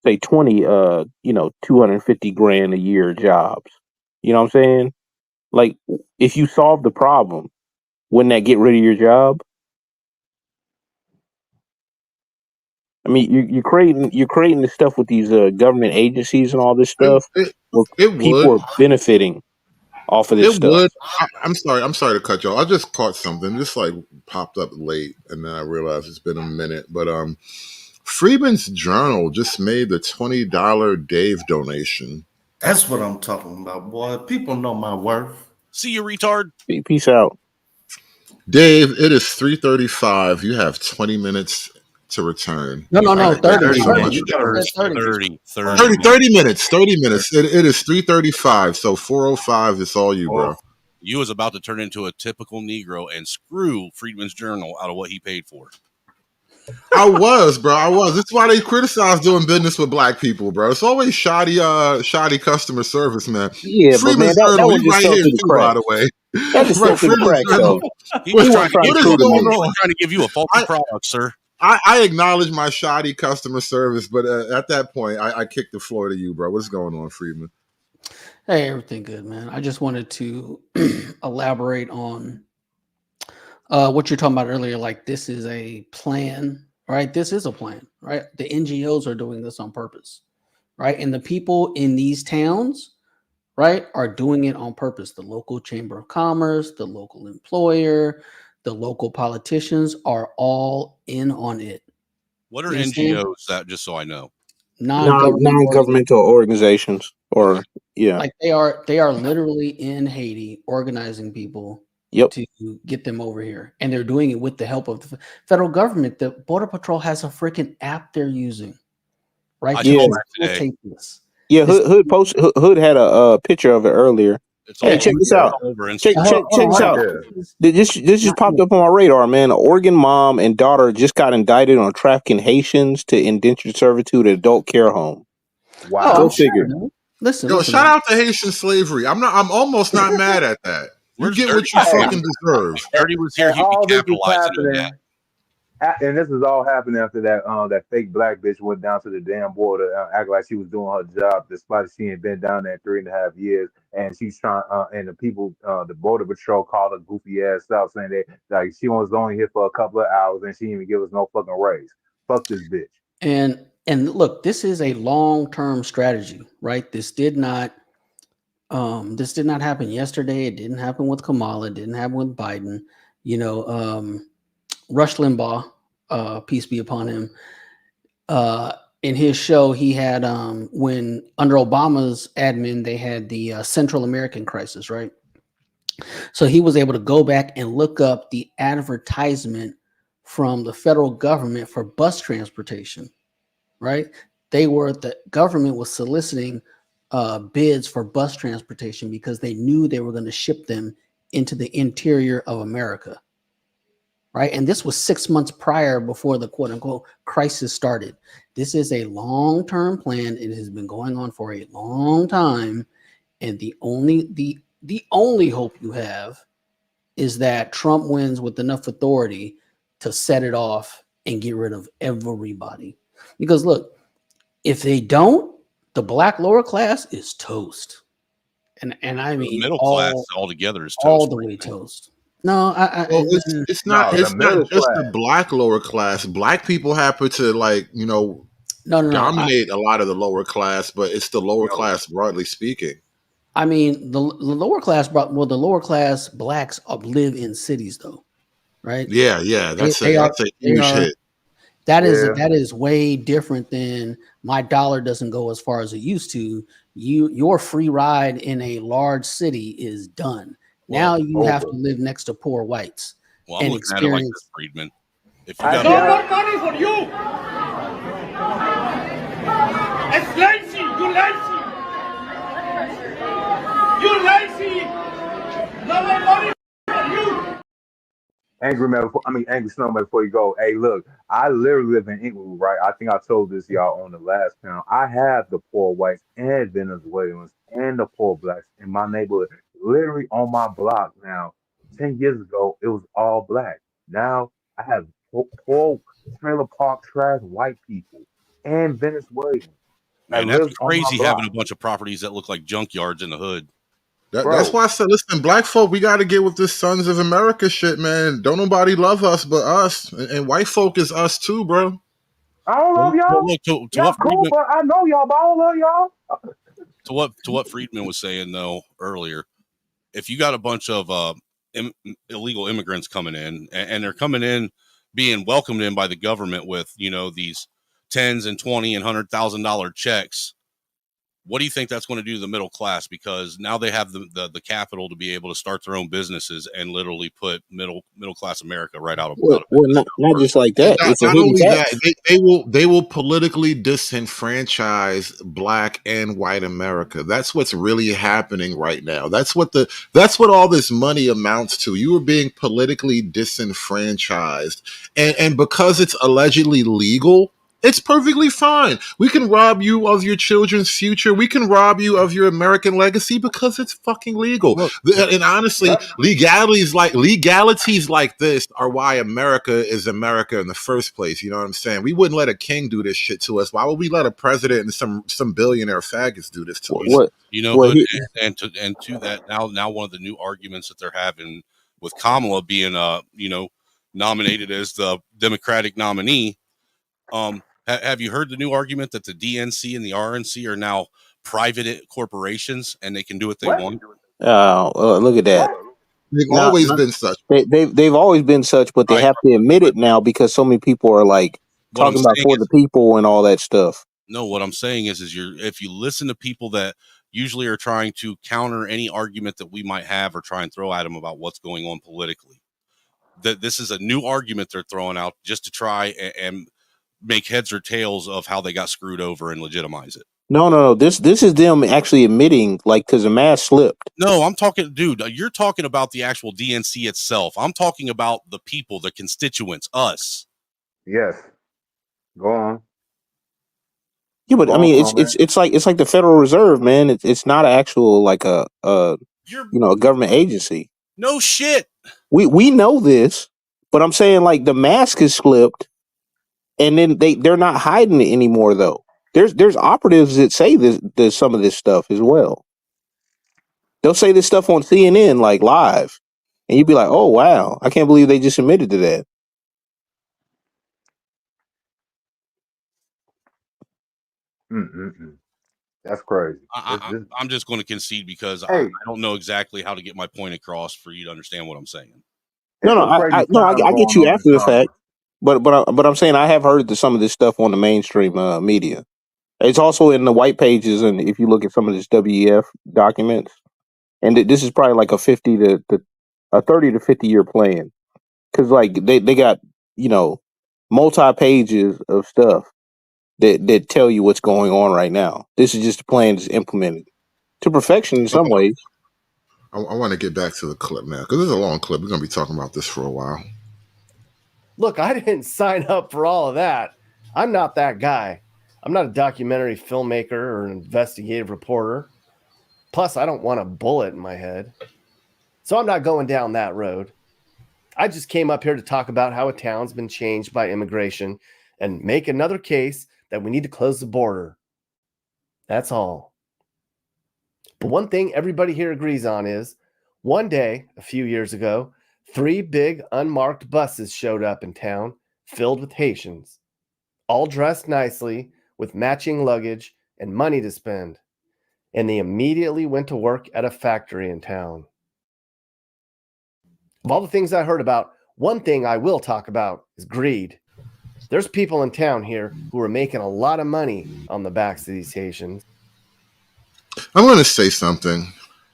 say 20 250 grand a year jobs. You know what I'm saying? Like if you solve the problem, wouldn't that get rid of your job? I mean, you're creating this stuff with these government agencies and all this stuff. It People would. are benefiting off of this It stuff. would. I'm sorry. I'm sorry to cut you off. I just caught something. Just like popped up late, and then I realized it's been a minute. But Freeman's Journal just made the $20 Dave donation. That's what I'm talking about, boy. People know my worth. See you, retard. Peace out. Dave, it is 3:35. You have 20 minutes to return. No, 30. 30 minutes. 30 minutes. It is 3:35. So 4:05 is all you, bro. You was about to turn into a typical Negro and screw Freedman's Journal out of what he paid for. I was, bro. I was. That's why they criticize doing business with black people, bro. It's always shoddy customer service, man. Yeah, but man, that was just right here too, by the way. That just fell through the cracks, though. He was trying to give you a faulty product, sir. I acknowledge my shoddy customer service, but at that point, I kicked the floor to you, bro. What's going on, Freeman? Hey, everything good, man. I just wanted to elaborate on what you're talking about earlier. Like, this is a plan, right? This is a plan, right? The NGOs are doing this on purpose, right? And the people in these towns, right, are doing it on purpose. The local chamber of commerce, the local employer, the local politicians are all in on it. What are NGOs? That just so I know. Non-governmental organizations, or like they are literally in Haiti organizing people to get them over here, and they're doing it with the help of the federal government. The Border Patrol has a freaking app they're using, right? Yeah, Hood had a picture of it earlier. Hey, check this out. Check this out. This just popped up on my radar, man. An Oregon mom and daughter just got indicted on trafficking Haitians to indentured servitude at adult care home. Wow. Go figure. Listen, shout out to Haitian slavery. I'm almost not mad at that. You get what you fucking deserve. Dirty was here. He'd be capitalizing on that. And this is all happening after that fake black bitch went down to the damn border, acting like she was doing her job, despite she ain't been down there 3.5 years. And she's trying, and the people, the Border Patrol called her goofy ass out, saying that like she was only here for a couple of hours and she didn't even give us no fucking raise. Fuck this bitch. And look, this is a long-term strategy, right? This did not happen yesterday. It didn't happen with Kamala. It didn't happen with Biden. Rush Limbaugh, peace be upon him, in his show, he had when under Obama's admin, they had the Central American crisis, right? So he was able to go back and look up the advertisement from the federal government for bus transportation, right? The government was soliciting bids for bus transportation because they knew they were going to ship them into the interior of America, right? And this was 6 months prior before the quote unquote crisis started. This is a long-term plan. It has been going on for a long time. And the only hope you have is that Trump wins with enough authority to set it off and get rid of everybody. Because look, if they don't, the black lower class is toast. And I mean, the middle class altogether is toast. All the way toast. No, it's not just the black lower class. Black people happen to dominate a lot of the lower class, but it's the lower class broadly speaking. I mean, the lower class, the lower class blacks live in cities, though, right? Yeah, that's a huge hit. That is way different than my dollar doesn't go as far as it used to. Your free ride in a large city is done. Now you have to live next to poor whites. Well, I'm looking at it like this, Friedman. If you got no more money for you. It's lazy. You lazy. You lazy. No more money for you. Angry Snowman, before you go, hey, look, I literally live in Inglewood, right? I think I told this y'all on the last panel. I have the poor whites and Venezuelans and the poor blacks in my neighborhood, literally on my block now. 10 years ago, it was all black. Now I have poor trailer park trash white people and Venezuelans. Man, that's crazy having a bunch of properties that look like junkyards in the hood. That's why I said, listen, black folk, we got to get with this Sons of America shit, man. Don't nobody love us but us. And white folk is us too, bro. I don't love y'all. Y'all cool, but I know y'all, but I don't love y'all. To what Friedman was saying, though, earlier, if you got a bunch of illegal immigrants coming in, and they're coming in being welcomed in by the government with, these $10,000 and $20,000 and $100,000 checks, what do you think that's going to do to the middle class? Because now they have the capital to be able to start their own businesses and literally put middle class America right out of not just like that. It's not only that, they will politically disenfranchise black and white America. That's what's really happening right now. That's what all this money amounts to. You are being politically disenfranchised, and because it's allegedly legal, it's perfectly fine. We can rob you of your children's future. We can rob you of your American legacy because it's fucking legal. And honestly, legalities like this are why America is America in the first place. You know what I'm saying? We wouldn't let a king do this shit to us. Why would we let a president and some billionaire faggots do this to us? And to that, now one of the new arguments that they're having with Kamala being nominated as the Democratic nominee. Have you heard the new argument that the DNC and the RNC are now private corporations and they can do what they want? Look at that. They've always been such. They've always been such, but they have to admit it now because so many people are talking about for the people and all that stuff. No, what I'm saying is if you listen to people that usually are trying to counter any argument that we might have or try and throw at them about what's going on politically, that this is a new argument they're throwing out just to try and make heads or tails of how they got screwed over and legitimize it. No. This is them actually admitting, because the mask slipped. No, I'm talking, dude. You're talking about the actual DNC itself. I'm talking about the people, the constituents, us. Yes. Go on. Yeah, but it's like the Federal Reserve, man. It's not an actual a government agency. No shit. We know this, but I'm saying the mask is slipped. And then they're not hiding it anymore, though. There's operatives that say there's some of this stuff as well. They'll say this stuff on CNN live, and you'd be like, "Oh wow, I can't believe they just admitted to that." That's crazy. I'm just going to concede because I don't know exactly how to get my point across for you to understand what I'm saying. I get you after the fact. But I'm saying I have heard some of this stuff on the mainstream media. It's also in the white pages, and if you look at some of this WEF documents, and this is probably like a 30 to 50 year plan, because like they got multi pages of stuff that tell you what's going on right now. This is just a plan that's implemented to perfection in some ways. I want to get back to the clip now because this is a long clip. We're going to be talking about this for a while. Look, I didn't sign up for all of that. I'm not that guy. I'm not a documentary filmmaker or an investigative reporter. Plus, I don't want a bullet in my head. So I'm not going down that road. I just came up here to talk about how a town's been changed by immigration and make another case that we need to close the border. That's all. But one thing everybody here agrees on is one day, a few years ago, 3 big unmarked buses showed up in town filled with Haitians, all dressed nicely with matching luggage and money to spend. And they immediately went to work at a factory in town. Of all the things I heard about, one thing I will talk about is greed. There's people in town here who are making a lot of money on the backs of these Haitians. I'm going to say something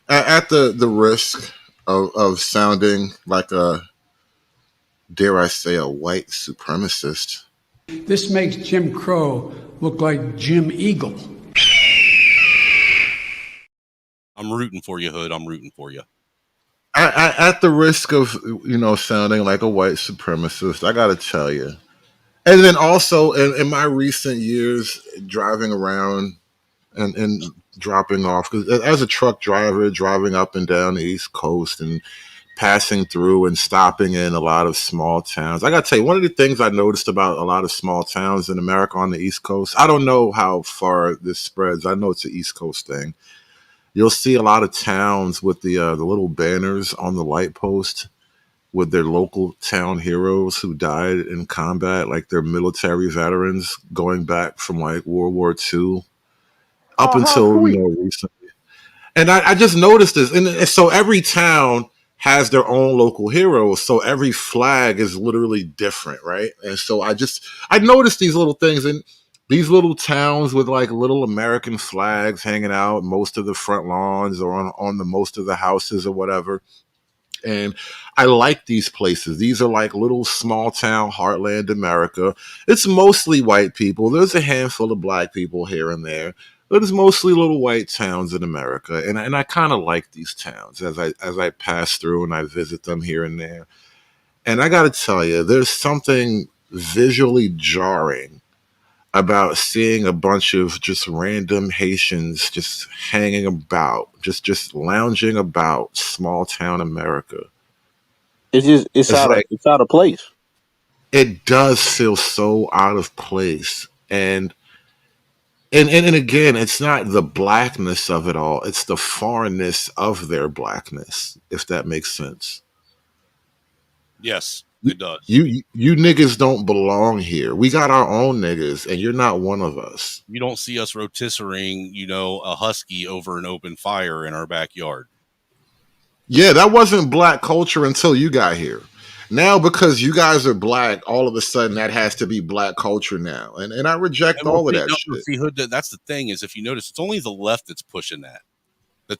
at the risk of sounding like dare I say, a white supremacist. This makes Jim Crow look like Jim Eagle. I'm rooting for you, Hood. I'm rooting for you. At the risk of sounding like a white supremacist, I got to tell you. And then also in my recent years driving around and dropping off, because as a truck driver driving up and down the East Coast and passing through and stopping in a lot of small towns, I got to tell you, one of the things I noticed about a lot of small towns in America on the East Coast, I don't know how far this spreads. I know it's an East Coast thing. You'll see a lot of towns with the little banners on the light post with their local town heroes who died in combat, like their military veterans going back from like World War II up until recently. And I just noticed this. And so every town has their own local heroes. So every flag is literally different, right? And so I noticed these little things, and these little towns with like little American flags hanging out most of the front lawns or on the most of the houses or whatever. And I like these places. These are like little small town heartland America. It's mostly white people. There's a handful of black people here and there, but it's mostly little white towns in America. And I kind of like these towns as I pass through and I visit them here and there. And I got to tell you, there's something visually jarring about seeing a bunch of just random Haitians just hanging about, just lounging about small town America. It's out of place. It does feel so out of place. And again, it's not the blackness of it all, it's the foreignness of their blackness, if that makes sense. Yes, it does. You niggas don't belong here. We got our own niggas, and you're not one of us. You don't see us rotisserie, a husky over an open fire in our backyard. Yeah, that wasn't black culture until you got here. Now, because you guys are black, all of a sudden that has to be black culture now. And I reject all of that shit. See, Hood, that's the thing is, if you notice, it's only the left that's pushing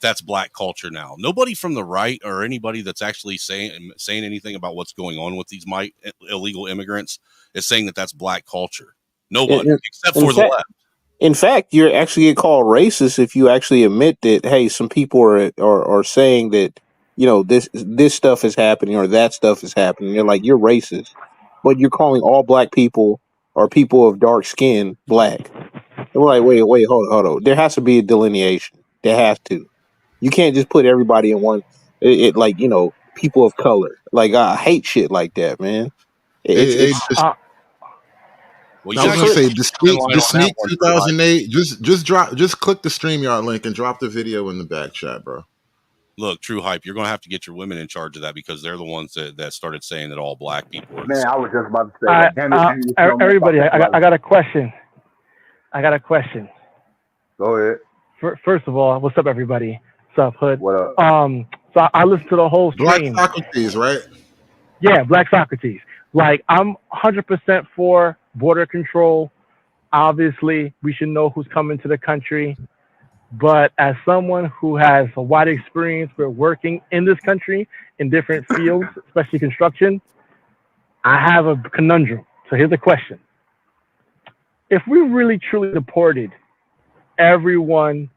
that's black culture now. Nobody from the right or anybody that's actually saying anything about what's going on with these illegal immigrants is saying that that's black culture. Nobody, except for the left. In fact, you're actually get called racist if you actually admit that, hey, some people are saying that, this stuff is happening or that stuff is happening. You're like, you're racist, but you're calling all black people or people of dark skin black. And we're like, wait, hold on. There has to be a delineation. There has to. You can't just put everybody in one. People of color. Like, I hate shit like that, man. I was gonna say the sneak 2008. Just click the StreamYard link and drop the video in the back chat, bro. Look, True Hype, you're gonna have to get your women in charge of that because they're the ones that started saying that all black people are. Man, I was just about to say. Everybody, I got a question. Go ahead. First of all, what's up, everybody? What's up, Hood? What up? So I listened to the whole stream. Black Socrates, right? Yeah, Black Socrates. Like, I'm 100% for border control. Obviously, we should know who's coming to the country. But as someone who has a wide experience with working in this country in different fields, especially construction, I have a conundrum. So here's the question. If we really truly deported everyone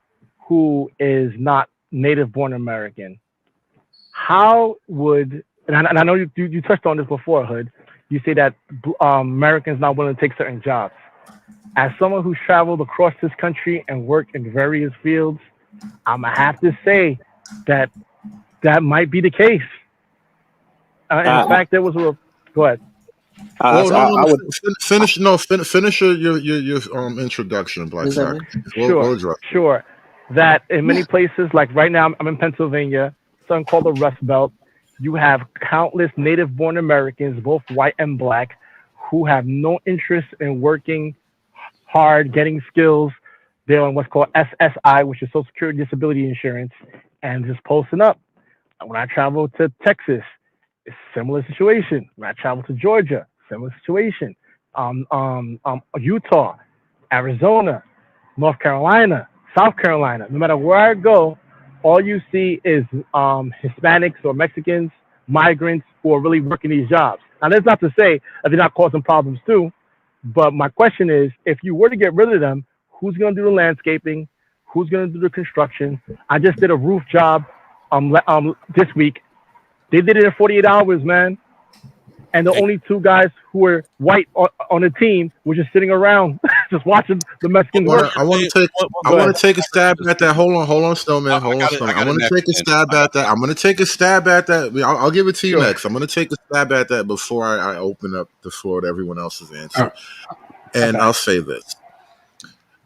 who is not native born American, how would, and I know you touched on this before, Hood, you say that Americans not willing to take certain jobs. As someone who's traveled across this country and worked in various fields, I'm going to have to say that that might be the case. In fact, there was a, go ahead. Finish your introduction, Black Soccer. Sure. That in many places, like right now, I'm in Pennsylvania, something called the Rust Belt. You have countless native-born Americans, both white and black, who have no interest in working hard, getting skills. They're on what's called SSI, which is Social Security Disability Insurance, and just posting up. When I travel to Texas, it's a similar situation. When I travel to Georgia, similar situation. Utah, Arizona, North Carolina, South Carolina. No matter where I go, all you see is Hispanics or Mexicans, migrants who are really working these jobs. Now, that's not to say that they're not causing problems too, but my question is, if you were to get rid of them, who's going to do the landscaping? Who's going to do the construction? I just did a roof job this week. They did it in 48 hours, man. And the only two guys who were white on the team were just sitting around, just watching the Mexicans work. I want to take a stab at that. Hold on, Snowman. Hold on, Snowman. I want to take a stab at that. I'm going to take a stab at that. I'll give it to you next. I'm going to take a stab at that before I open up the floor to everyone else's answer. And I'll say this.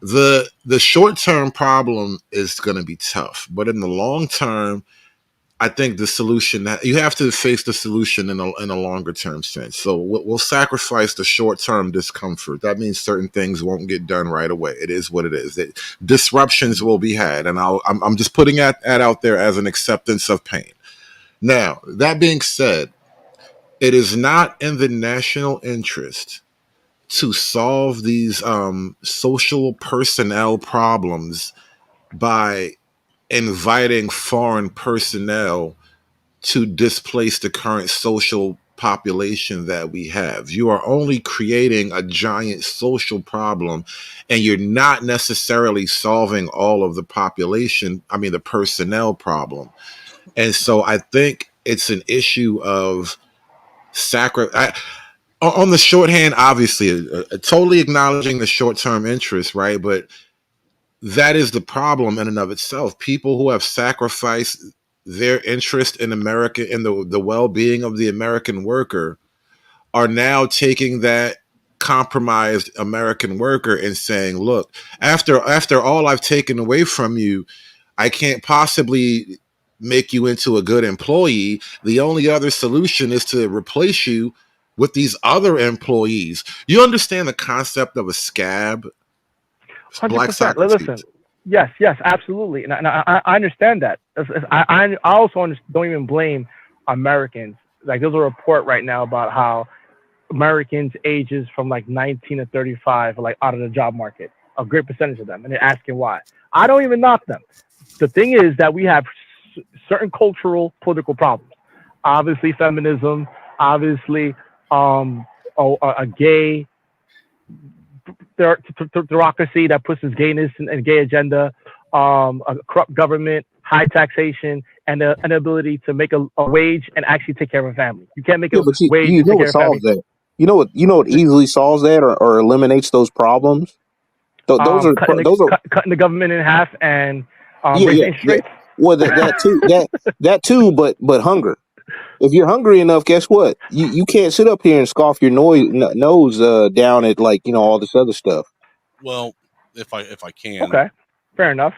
The short-term problem is going to be tough, but in the long term, I think the solution, you have to face the solution in a longer term sense. So we'll sacrifice the short term discomfort. That means certain things won't get done right away. It is what it is. Disruptions will be had, and I'm just putting that out there as an acceptance of pain. Now, that being said, it is not in the national interest to solve these social personnel problems by inviting foreign personnel to displace the current social population that we have. You are only creating a giant social problem, and you're not necessarily solving all of the the personnel problem. And so I think it's an issue of sacrifice. On the shorthand, obviously, totally acknowledging the short-term interest, right? But that is the problem in and of itself. People who have sacrificed their interest in America, in the well-being of the American worker, are now taking that compromised American worker and saying, look, after all I've taken away from you, I can't possibly make you into a good employee. The only other solution is to replace you with these other employees. You understand the concept of a scab? 100%. Listen, yes, absolutely, and I understand that. I also don't even blame Americans. Like, there's a report right now about how Americans ages from like 19 to 35 are like out of the job market. A great percentage of them, and they're asking why. I don't even knock them. The thing is that we have certain cultural, political problems. Obviously, feminism. Obviously, a gay bureaucracy that pushes gayness and gay agenda, a corrupt government, high taxation, and an inability to make a wage and actually take care of a family. You can't make a wage and take care of a family. That. You know what easily solves that or eliminates those problems? Those are cutting the government in half and raising interest rates. Well, that too, but hunger. If you're hungry enough, guess what? You can't sit up here and scoff your nose down at all this other stuff. Well, if I can, okay, fair enough.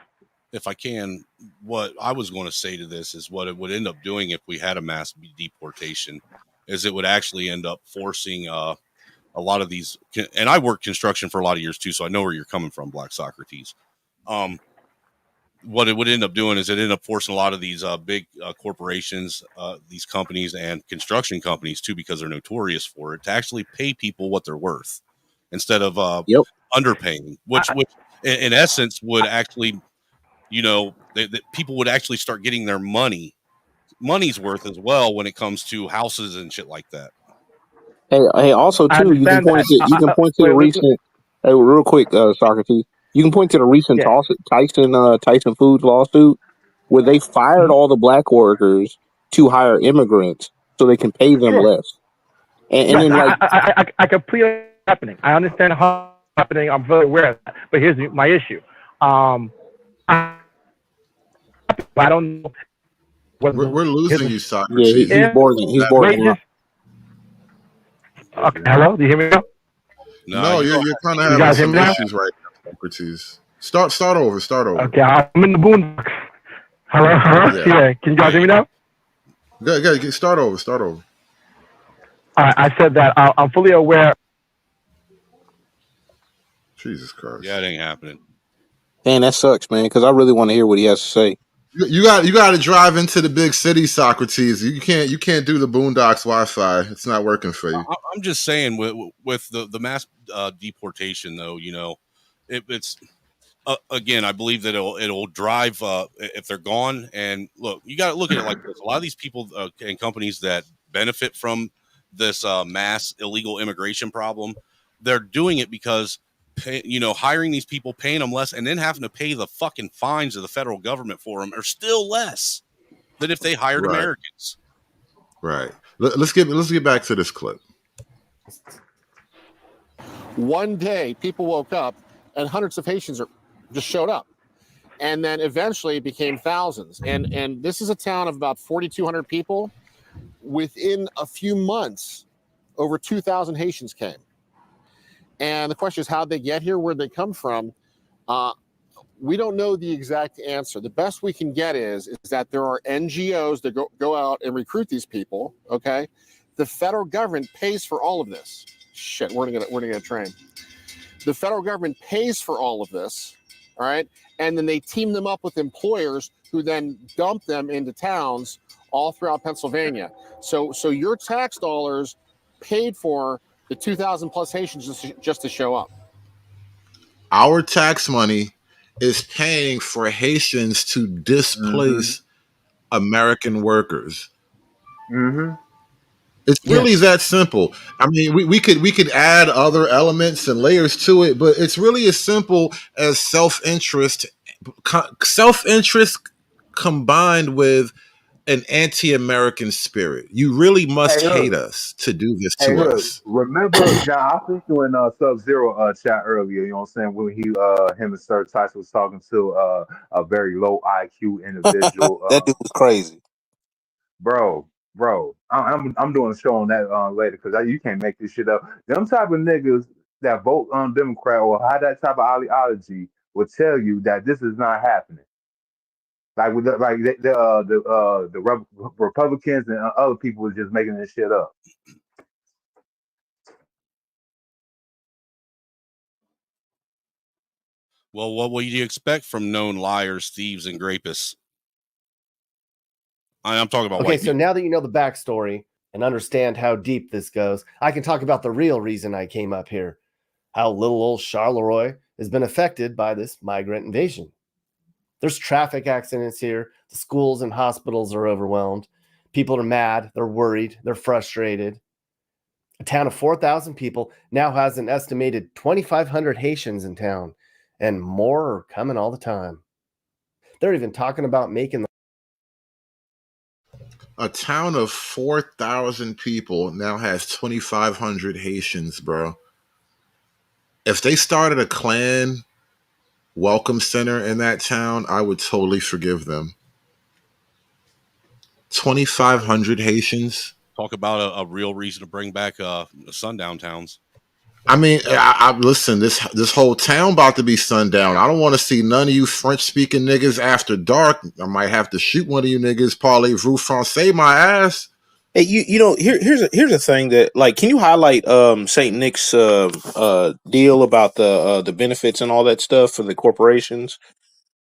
If I can, what I was going to say to this is what it would end up doing if we had a mass deportation is it would actually end up forcing a lot of these. And I worked construction for a lot of years too, so I know where you're coming from, Black Socrates. What it would end up doing is it ended up forcing a lot of these big corporations, these companies and construction companies too, because they're notorious for it, to actually pay people what they're worth instead of underpaying, which in essence would actually people would actually start getting their money's worth as well when it comes to houses and shit like that. Hey, also I too, you can understand point that. to the recent. Hey, real quick, Socrates, you can point to the recent Yeah. Tyson Foods lawsuit where they fired all the black workers to hire immigrants so they can pay them Sure. less. And Yes, then like I completely happening. I understand how it's happening. I'm very aware of that. But here's my issue. I don't know. We're losing you, yeah, Socrates. he's boring. He's boring. Wages. Okay, hello, do you hear me now? No, you're kind of You having guys hear some me now? issues right now, Socrates. Start over. Okay, I'm in the boondocks. Hello? Yeah. Can you guys hear me now? Good. Start over. All right, I said that I'm fully aware. Jesus Christ. Yeah, it ain't happening. Man, that sucks, man, because I really want to hear what he has to say. You got to drive into the big city, Socrates. You can't do the Boondocks Wi-Fi. It's not working for you. I'm just saying with the mass deportation, though, it's again, I believe that it'll drive if they're gone. And look, you got to look at it like this: a lot of these people and companies that benefit from this mass illegal immigration problem, they're doing it because hiring these people, paying them less, and then having to pay the fucking fines of the federal government for them are still less than if they hired Americans. Right. Let's get back to this clip. One day, people woke up and hundreds of Haitians just showed up, and then eventually it became thousands. And this is a town of about 4,200 people. Within a few months, over 2,000 Haitians came. And the question is, how'd they get here? Where'd they come from? We don't know the exact answer. The best we can get is that there are NGOs that go out and recruit these people. Okay, the federal government pays for all of this. Shit, we're gonna get a train. The federal government pays for all of this. All right, and then they team them up with employers who then dump them into towns all throughout Pennsylvania. So your tax dollars paid for the 2,000 plus Haitians just to show up. Our tax money is paying for Haitians to displace American workers. It's really that simple. I mean, we could add other elements and layers to it, but it's really as simple as self-interest combined with an anti-American spirit. You really must hate us to do this to us. Remember, John, I think you in Sub-Zero chat earlier, you know what I'm saying, when him and Sir Tyson was talking to a very low IQ individual. That dude was crazy. Bro, I'm doing a show on that later because you can't make this shit up. Them type of niggas that vote Democrat or have that type of ideology will tell you that this is not happening. Like with the Republicans and other people are just making this shit up. Well, what will you expect from known liars, thieves, and rapists? I'm talking about Okay, so now that you know the backstory and understand how deep this goes, I can talk about the real reason I came up here. How little old Charleroi has been affected by this migrant invasion. There's traffic accidents here. The schools and hospitals are overwhelmed. People are mad. They're worried. They're frustrated. A town of 4,000 people now has an estimated 2,500 Haitians in town, and more are coming all the time. They're even talking about making A town of 4,000 people now has 2,500 Haitians, bro. If they started a Klan welcome center in that town, I would totally forgive them. 2,500 Haitians. Talk about a real reason to bring back sundown towns. I mean, I listen. This whole town about to be sundown. I don't want to see none of you French speaking niggas after dark. I might have to shoot one of you niggas. Parlez-vous français, my ass. Hey, here's a thing that, like, can you highlight Saint Nick's deal about the benefits and all that stuff for the corporations,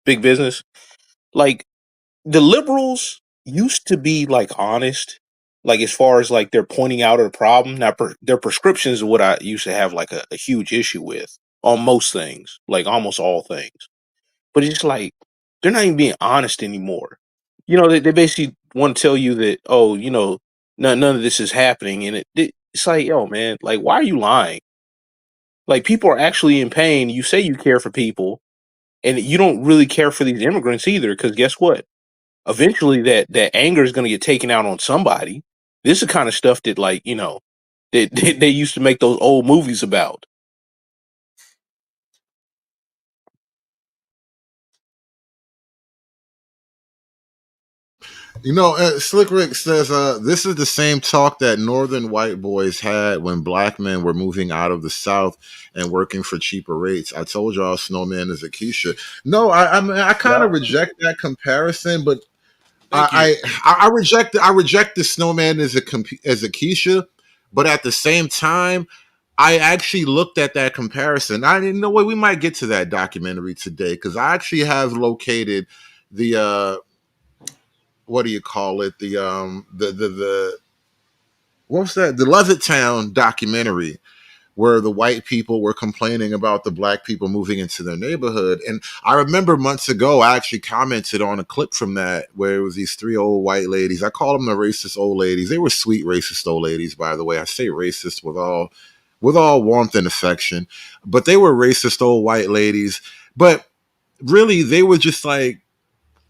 big business? Like, the liberals used to be like honest, like as far as like they're pointing out a problem. Now, their prescriptions are what I used to have like a huge issue with on most things, like almost all things. But it's like they're not even being honest anymore. You know, they basically want to tell you that, oh, you know, none of this is happening, and it's like, yo, man, like, why are you lying? Like, people are actually in pain. You say you care for people, and you don't really care for these immigrants either. Because guess what? Eventually, that anger is going to get taken out on somebody. This is the kind of stuff that, like, you know, that they used to make those old movies about. You know, Slick Rick says this is the same talk that northern white boys had when black men were moving out of the South and working for cheaper rates. I told y'all Snowman is a Keisha. No, I kind of reject that comparison, but I reject the Snowman as a Keisha, but at the same time, I actually looked at that comparison. I didn't know what we might get to that documentary today because I actually have located the what do you call it? The what's that? The Levittown documentary where the white people were complaining about the black people moving into their neighborhood. And I remember months ago, I actually commented on a clip from that where it was these three old white ladies. I call them the racist old ladies. They were sweet racist old ladies, by the way. I say racist with all warmth and affection, but they were racist old white ladies. But really, they were just like,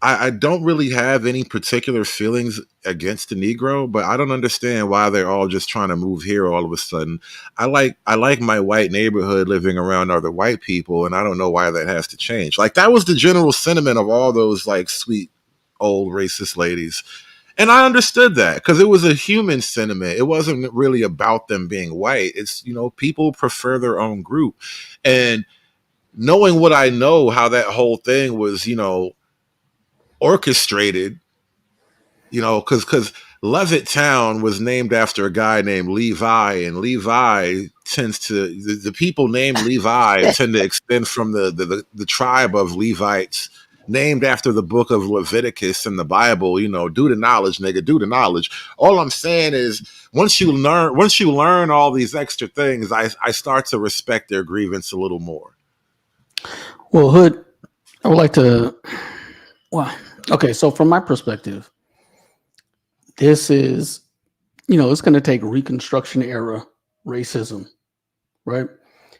I don't really have any particular feelings against the Negro, but I don't understand why they're all just trying to move here all of a sudden. I like my white neighborhood living around other white people, and I don't know why that has to change. Like, that was the general sentiment of all those like sweet old racist ladies. And I understood that because it was a human sentiment. It wasn't really about them being white. It's, you know, people prefer their own group. And knowing what I know, how that whole thing was, you know, orchestrated, you know, because Levittown was named after a guy named Levi, and Levi tends to the people named Levi tend to extend from the tribe of Levites, named after the book of Leviticus in the Bible. You know, do the knowledge, nigga, do the knowledge. All I'm saying is, once you learn all these extra things, I start to respect their grievance a little more. Well, Hood, I would like to. Well, okay, so from my perspective, this is, you know, it's going to take Reconstruction era racism, right?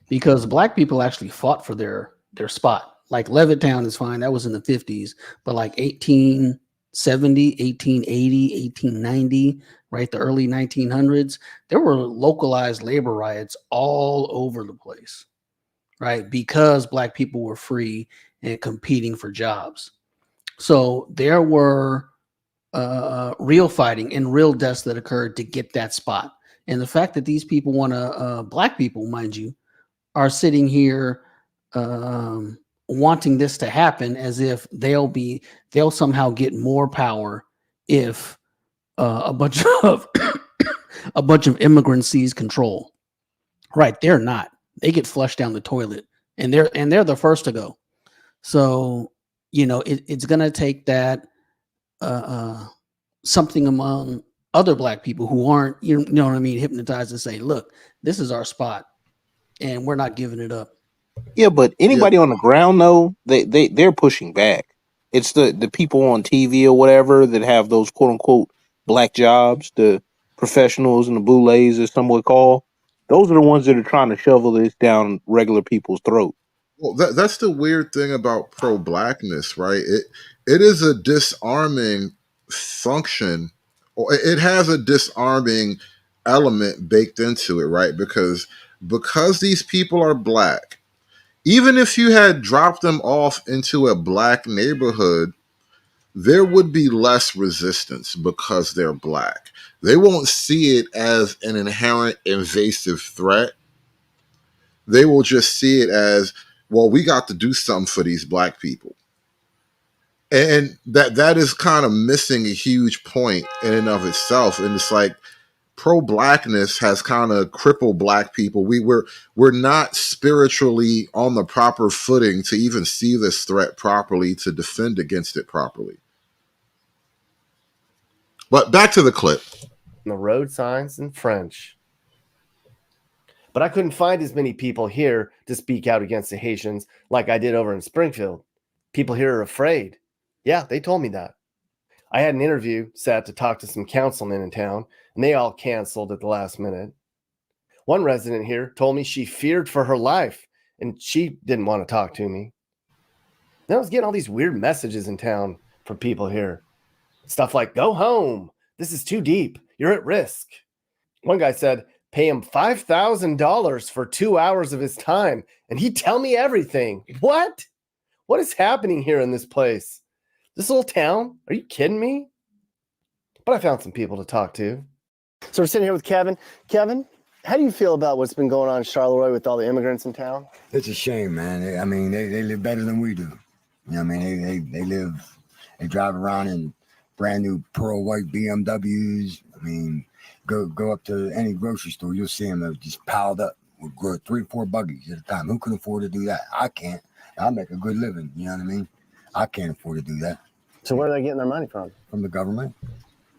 Because black people actually fought for their spot. Like Levittown is fine. That was in the 50s, but like 1870, 1880, 1890, right? The early 1900s, there were localized labor riots all over the place, right? Because black people were free and competing for jobs. So there were real fighting and real deaths that occurred to get that spot. And the fact that these people want to, black people, mind you, are sitting here wanting this to happen as if they'll somehow get more power if a bunch of a bunch of immigrants seize control. Right? They're not. They get flushed down the toilet, and they're the first to go. So, you know, it's gonna take that something among other black people who aren't, you know what I mean, hypnotized and say, look, this is our spot and we're not giving it up. Yeah, but anybody on the ground though, they're pushing back. It's the people on TV or whatever that have those quote unquote black jobs, the professionals and the boulets, as some would call. Those are the ones that are trying to shovel this down regular people's throat. Well, that's the weird thing about pro-blackness, right? It is a disarming function, or it has a disarming element baked into it, right? Because these people are black, even if you had dropped them off into a black neighborhood, there would be less resistance because they're black. They won't see it as an inherent invasive threat. They will just see it as, well, we got to do something for these black people. And that is kind of missing a huge point in and of itself. And it's like pro-blackness has kind of crippled black people. We're not spiritually on the proper footing to even see this threat properly, to defend against it properly. But back to the clip. The road signs in French. But I couldn't find as many people here to speak out against the Haitians like I did over in Springfield. People here are afraid. Yeah, they told me that. I had an interview set to talk to some councilmen in town, and they all canceled at the last minute. One resident here told me she feared for her life, and she didn't want to talk to me. Then I was getting all these weird messages in town from people here. Stuff like, go home. This is too deep. You're at risk. One guy said, pay him $5,000 for 2 hours of his time, and he'd tell me everything. What? What is happening here in this place? This little town? Are you kidding me? But I found some people to talk to. So we're sitting here with Kevin. Kevin, how do you feel about what's been going on in Charleroi with all the immigrants in town? It's a shame, man. They live better than we do. You know what I mean? They drive around in brand new pearl white BMWs. I mean, go up to any grocery store, you'll see them just piled up with 3-4 buggies at a time. Who can afford to do that? I can't. I make a good living. You know what I mean? I can't afford to do that. So where are they getting their money from? From the government.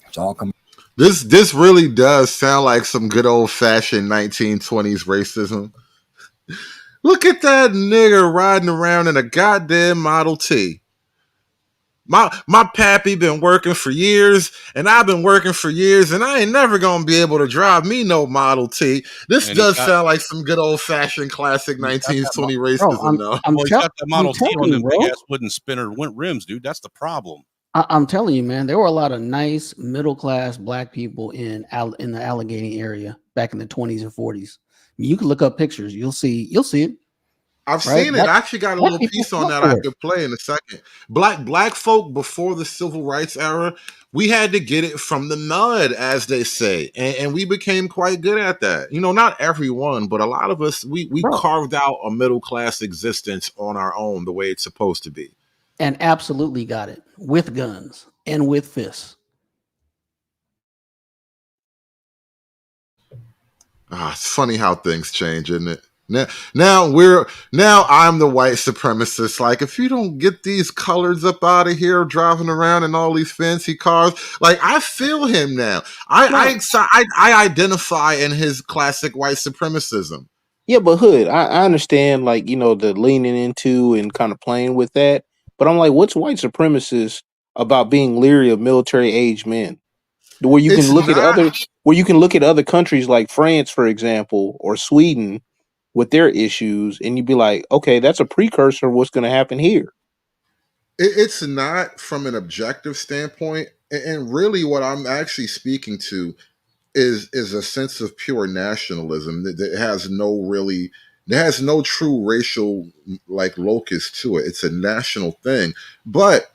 It's all coming. This really does sound like some good old fashioned 1920s racism. Look at that nigger riding around in a goddamn Model T. My pappy been working for years, and I've been working for years, and I ain't never gonna be able to drive me no Model T. This does sound like some good old fashioned classic 1920 racism, though. He's got that Model T on them big ass wooden spinner rims, dude. That's the problem. I'm telling you, man, there were a lot of nice middle-class black people in the Allegheny area back in the 20s and 40s. You can look up pictures. You'll see it. I've seen it. I actually got a little piece on that I could play in a second. Black folk before the civil rights era, we had to get it from the mud, as they say, and we became quite good at that. You know, not everyone, but a lot of us, we carved out a middle-class existence on our own the way it's supposed to be. And absolutely got it with guns and with fists. It's funny how things change, isn't it? Now I'm the white supremacist. Like, if you don't get these colors up out of here, driving around in all these fancy cars, like, I feel him now. I identify in his classic white supremacism. Yeah, but Hood, I understand, like, you know, the leaning into and kind of playing with that. But I'm like, what's white supremacist about being leery of military age men? Where you can look at other countries like France, for example, or Sweden with their issues, and you'd be like, okay, that's a precursor of what's going to happen here. It's not from an objective standpoint, and really what I'm actually speaking to is a sense of pure nationalism that has no true racial like locus to it. It's a national thing, but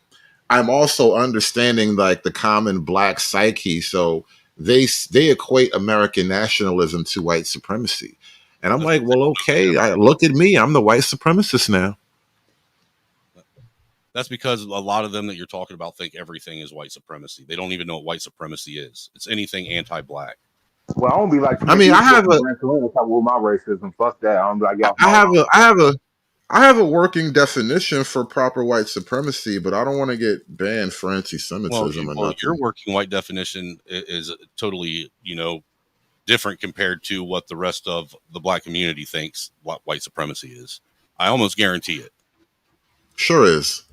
I'm also understanding like the common black psyche. So they equate American nationalism to white supremacy. And I'm like, well, okay, look at me. I'm the white supremacist now. That's because a lot of them that you're talking about think everything is white supremacy. They don't even know what white supremacy is. It's anything anti-black. Well, I don't be like. I mean, I have with my racism. Fuck that. I don't be like. I have a working definition for proper white supremacy, but I don't want to get banned for anti-Semitism or nothing. Your working white definition is totally, different compared to what the rest of the black community thinks what white supremacy is. I almost guarantee it. Sure is.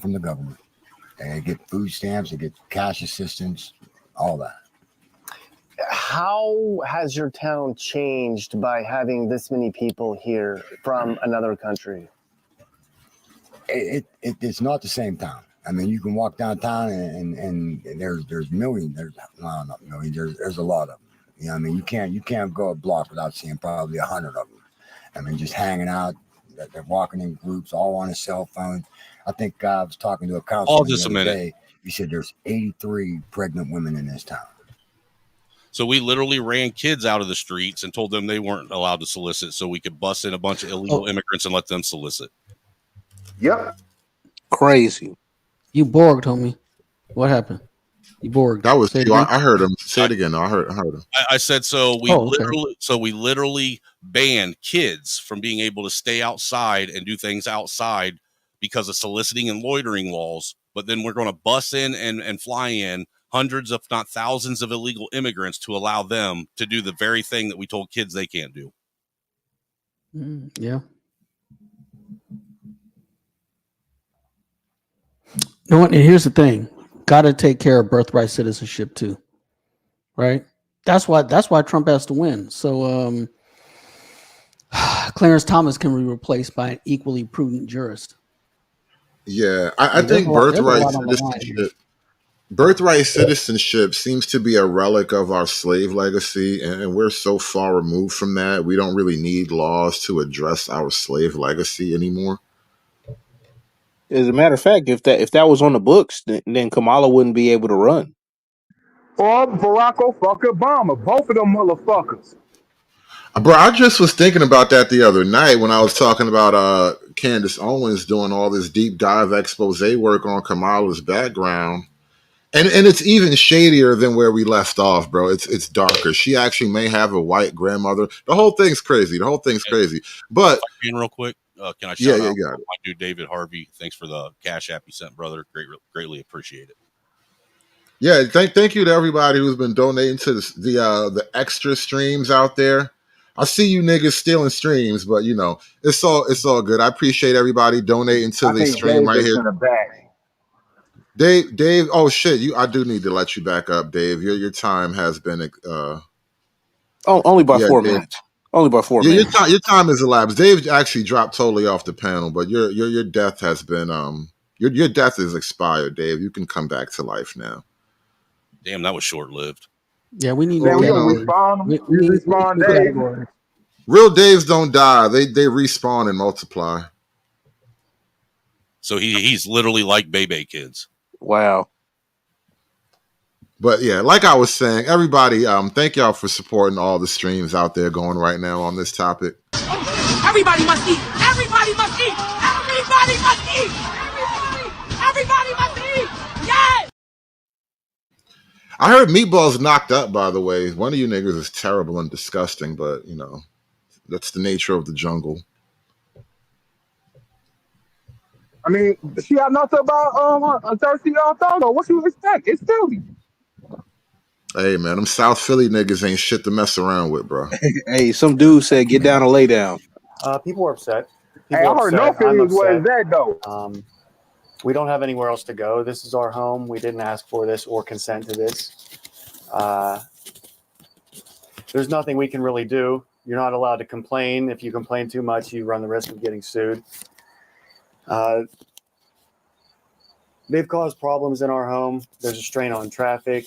From the government. They get food stamps, they get cash assistance, all that. How has your town changed by having this many people here from another country? It's not the same town. I mean, you can walk downtown and there's millions. Not millions. There's a lot of them. You know what I mean? You can't go a block without seeing probably 100 of them. I mean, just hanging out. They're walking in groups, all on a cell phone. I think I was talking to a counselor the other day. He said there's 83 pregnant women in this town. So we literally ran kids out of the streets and told them they weren't allowed to solicit, so we could bust in a bunch of illegal immigrants and let them solicit. Yep. Crazy. You borged, homie. What happened? You borged. That was you. I heard him. Say it again. No, I heard him. I said so. We literally banned kids from being able to stay outside and do things outside because of soliciting and loitering laws. But then we're going to bus in and fly in hundreds, if not thousands, of illegal immigrants to allow them to do the very thing that we told kids they can't do. Yeah. No, and here's the thing: got to take care of birthright citizenship too, right? That's why Trump has to win. So Clarence Thomas can be replaced by an equally prudent jurist. Yeah, I Like, think there's a birthright lot on the line here. citizenship seems to be a relic of our slave legacy, and we're so far removed from that. We don't really need laws to address our slave legacy anymore. As a matter of fact, if that was on the books, then Kamala wouldn't be able to run. Or Barack Obama. Both of them motherfuckers. Bro, I just was thinking about that the other night when I was talking about Candace Owens doing all this deep dive expose work on Kamala's background. And it's even shadier than where we left off, bro. It's darker. She actually may have a white grandmother. The whole thing's crazy. But real quick, can I yeah, shout out got it. my dude David Harvey? Thanks for the cash app you sent, brother. Greatly appreciate it. Yeah, thank you to everybody who's been donating to the extra streams out there. I see you niggas stealing streams, but you know it's all good. I appreciate everybody donating to the stream right here. Dave. Oh shit, I do need to let you back up, Dave. Your time has been only by 4 Dave. minutes. Only by 4 minutes. Your time is elapsed. Dave actually dropped totally off the panel, but your death has been your death is expired, Dave. You can come back to life now. Damn, that was short lived. Yeah, we need Man, we to don't respawn them. We respawn Dave. Real Daves don't die. They respawn and multiply. So he's literally like Bebe kids. Wow. But yeah, like I was saying, everybody, thank y'all for supporting all the streams out there going right now on this topic. Everybody must eat. Everybody must eat. Everybody must eat. Everybody must eat. Yes. I heard Meatball's knocked up, by the way. One of you niggas is terrible and disgusting, but you know, that's the nature of the jungle. I mean, she got knocked up by a thirsty dog. What you expect? It's Philly. Hey man, them South Philly niggas ain't shit to mess around with, bro. Hey, some dude said, "Get down and lay down." People are upset. Hey, I heard no Philly was where it's at though. We don't have anywhere else to go. This is our home. We didn't ask for this or consent to this. There's nothing we can really do. You're not allowed to complain. If you complain too much, you run the risk of getting sued. They've caused problems in our home. There's a strain on traffic.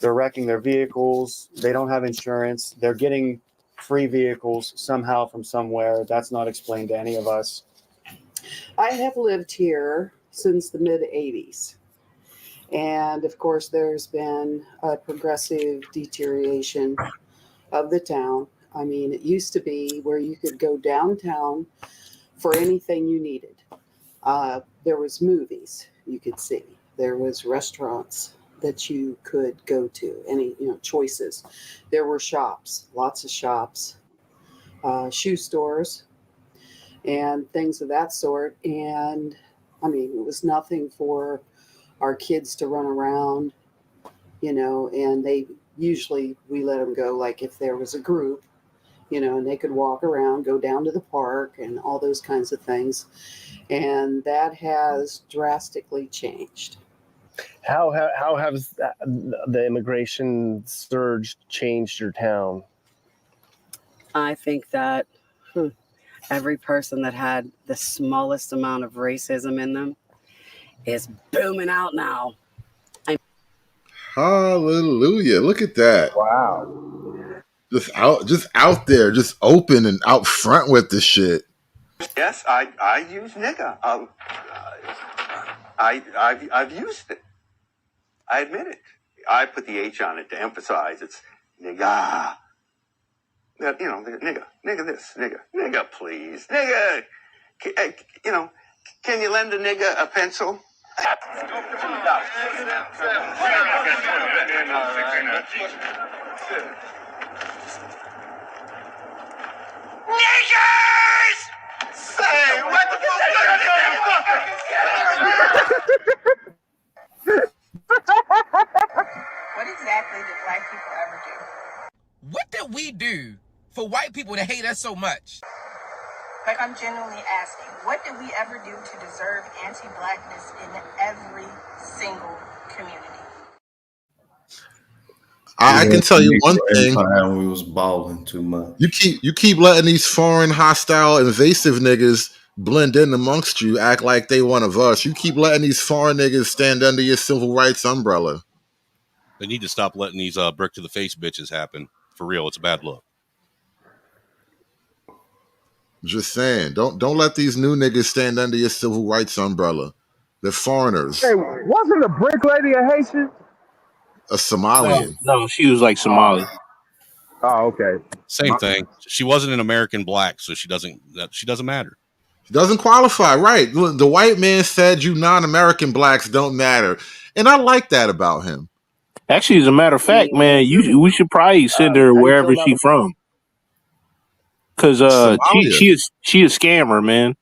They're wrecking their vehicles. They don't have insurance. They're getting free vehicles somehow from somewhere. That's not explained to any of us. I have lived here since the mid-'80s. And of course, there's been a progressive deterioration of the town. I mean, it used to be where you could go downtown for anything you needed. There was movies you could see. There was restaurants that you could go to, any choices. There were shops, lots of shops, shoe stores, and things of that sort. And I mean, it was nothing for our kids to run around, and we let them go, like if there was a group, and they could walk around, go down to the park and all those kinds of things. And that has drastically changed. How has the immigration surge changed your town? I think that every person that had the smallest amount of racism in them is booming out now. Hallelujah. Look at that. Wow. Just out there, just open and out front with this shit. Yes, I use nigga. I've used it. I admit it. I put the H on it to emphasize it's nigga. Nigga this, nigga please, nigga. Can you lend a nigga a pencil? Niggers! Say, what the What exactly did black people ever do? What did we do for white people to hate us so much? Like, I'm genuinely asking, what did we ever do to deserve anti-blackness in every single community? I can tell you one thing. We was balling too much. You keep letting these foreign, hostile, invasive niggas blend in amongst you, act like they one of us. You keep letting these foreign niggas stand under your civil rights umbrella. They need to stop letting these brick to the face bitches happen. For real, it's a bad look. Just saying, don't let these new niggas stand under your civil rights umbrella. They're foreigners. Hey, wasn't the brick lady a Haitian? A Somalian. No, she was like Somali. Oh, okay. Same thing. She wasn't an American black, so she doesn't matter. She doesn't qualify, right? The white man said you non-American blacks don't matter, and I like that about him. Actually, as a matter of fact, man, we should probably send her wherever she's from, because she a scammer, man.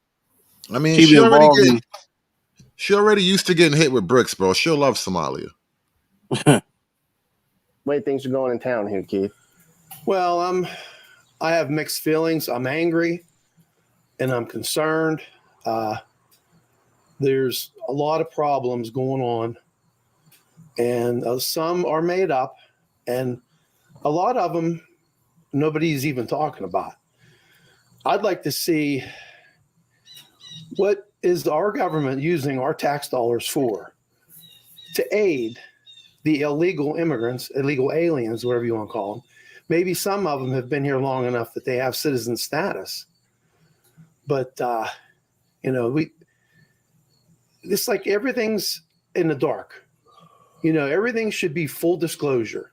I mean, she already used to getting hit with bricks, bro. She'll love Somalia. Way things are going in town here, Keith. Well, I have mixed feelings. I'm angry and I'm concerned. There's a lot of problems going on, and some are made up, and a lot of them nobody's even talking about. I'd like to see what is our government using our tax dollars for to aid the illegal immigrants, illegal aliens, whatever you want to call them. Maybe some of them have been here long enough that they have citizen status. But, it's like everything's in the dark. Everything should be full disclosure.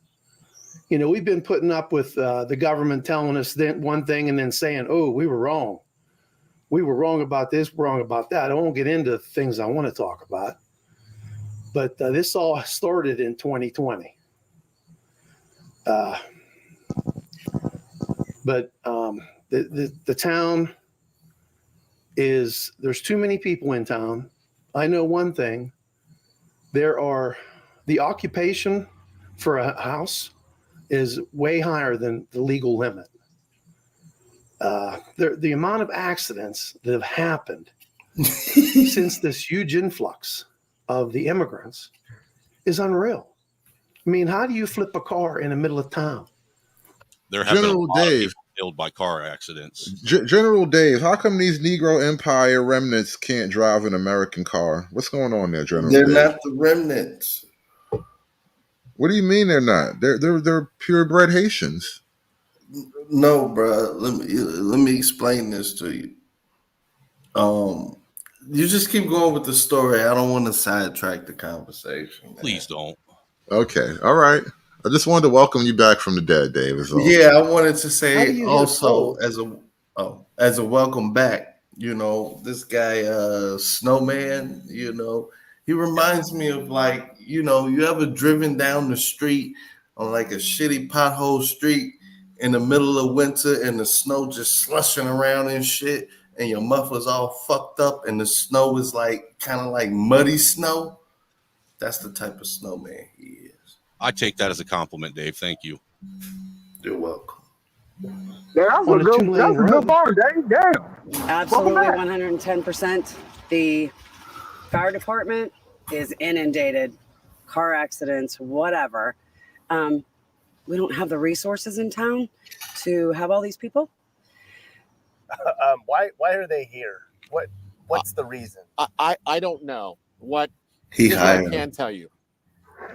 We've been putting up with the government telling us one thing and then saying, oh, we were wrong. We were wrong about this, wrong about that. I won't get into things I want to talk about. But this all started in 2020. But the town there's too many people in town. I know one thing. The occupation for a house is way higher than the legal limit. The amount of accidents that have happened since this huge influx of the immigrants is unreal. I mean, how do you flip a car in the middle of town? There have been a lot of people killed by car accidents. General Dave, how come these Negro Empire remnants can't drive an American car? What's going on there, General They're Dave? not the remnants. What do you mean they're not? They're purebred Haitians. No, bro. Let me explain this to you. You just keep going with the story. I don't want to sidetrack the conversation, man. Please don't. Okay, all right. I just wanted to welcome you back from the dead, Dave. Yeah, I wanted to say also as a welcome back. This guy Snowman. He reminds me of you ever driven down the street on like a shitty pothole street in the middle of winter and the snow just slushing around and shit, and your muffler's all fucked up and the snow is like kind of like muddy snow. That's the type of snowman he is. I take that as a compliment, Dave. Thank you. You're welcome. Yeah, that's a good bar, Dave. Damn. Absolutely, 110%. The fire department is inundated, car accidents, whatever. We don't have the resources in town to have all these people. Why are they here? What's the reason? I don't know what he I can tell you.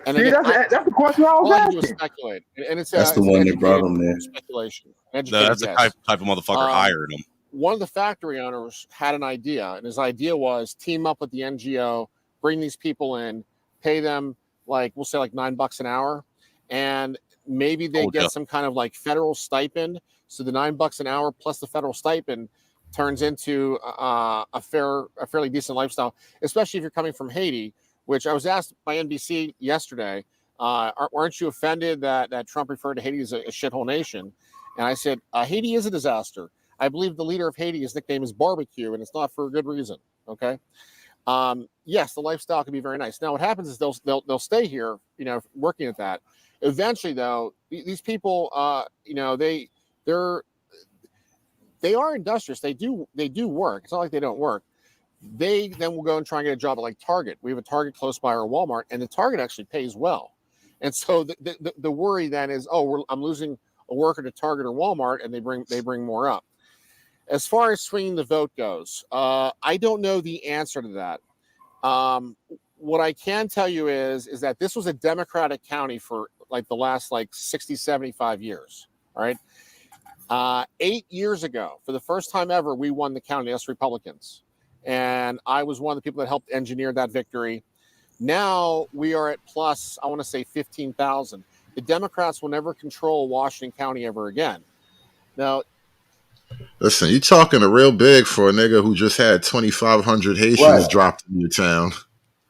And see, again, that's the question I was asking. Speculate, and it's that's the one that brought him there. Speculation. That's the type of motherfucker hired him. One of the factory owners had an idea, and his idea was team up with the NGO, bring these people in, pay them we'll say $9 an hour, and maybe they get some kind of federal stipend. So the $9 an hour plus the federal stipend turns into a fairly decent lifestyle, especially if you're coming from Haiti. Which I was asked by NBC yesterday, aren't you offended that Trump referred to Haiti as a shithole nation? And I said, Haiti is a disaster. I believe the leader of Haiti, his nickname is Barbecue, and it's not for a good reason. Okay. Yes, the lifestyle can be very nice. Now, what happens is they'll stay here, working at that. Eventually, though, these people, they are industrious. They do work. It's not like they don't work. They then will go and try and get a job at like Target. We have a Target close by our Walmart, and the Target actually pays well. And so the worry then is, I'm losing a worker to Target or Walmart, and they bring more up. As far as swinging the vote goes, I don't know the answer to that. What I can tell you is that this was a Democratic county for like the last 60, 75 years. All right. 8 years ago, for the first time ever, we won the county as Republicans. And I was one of the people that helped engineer that victory. Now we are at plus, I want to say 15,000. The Democrats will never control Washington County ever again. Now, listen, you talking a real big for a nigga who just had 2,500 Haitians dropped in your town.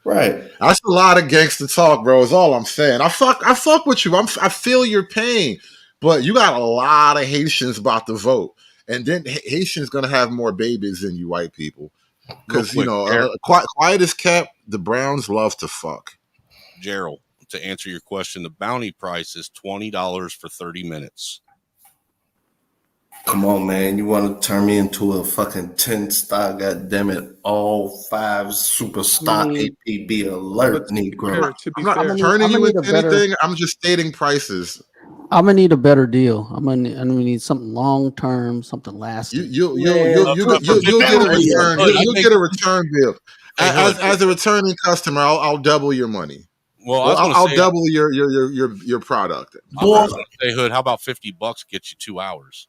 Right. That's a lot of gangster talk, bro, is all I'm saying. I fuck with you. I feel your pain. But you got a lot of Haitians about to vote. And then Haitians going to have more babies than you white people. Because, quiet as kept, the Browns love to fuck. Gerald, to answer your question, the bounty price is $20 for 30 minutes. Come on, man. You want to turn me into a fucking 10-star, goddammit, all 5 super stock APB alert Negro. I'm not turning you into anything. I'm just stating prices. I'm gonna need a better deal. I'm gonna need something long term, something lasting. You'll get a return. You'll get a return bill. As a returning customer, I'll double your money. Well, I'll double your product. Hey, Hood, how about $50 gets you 2 hours?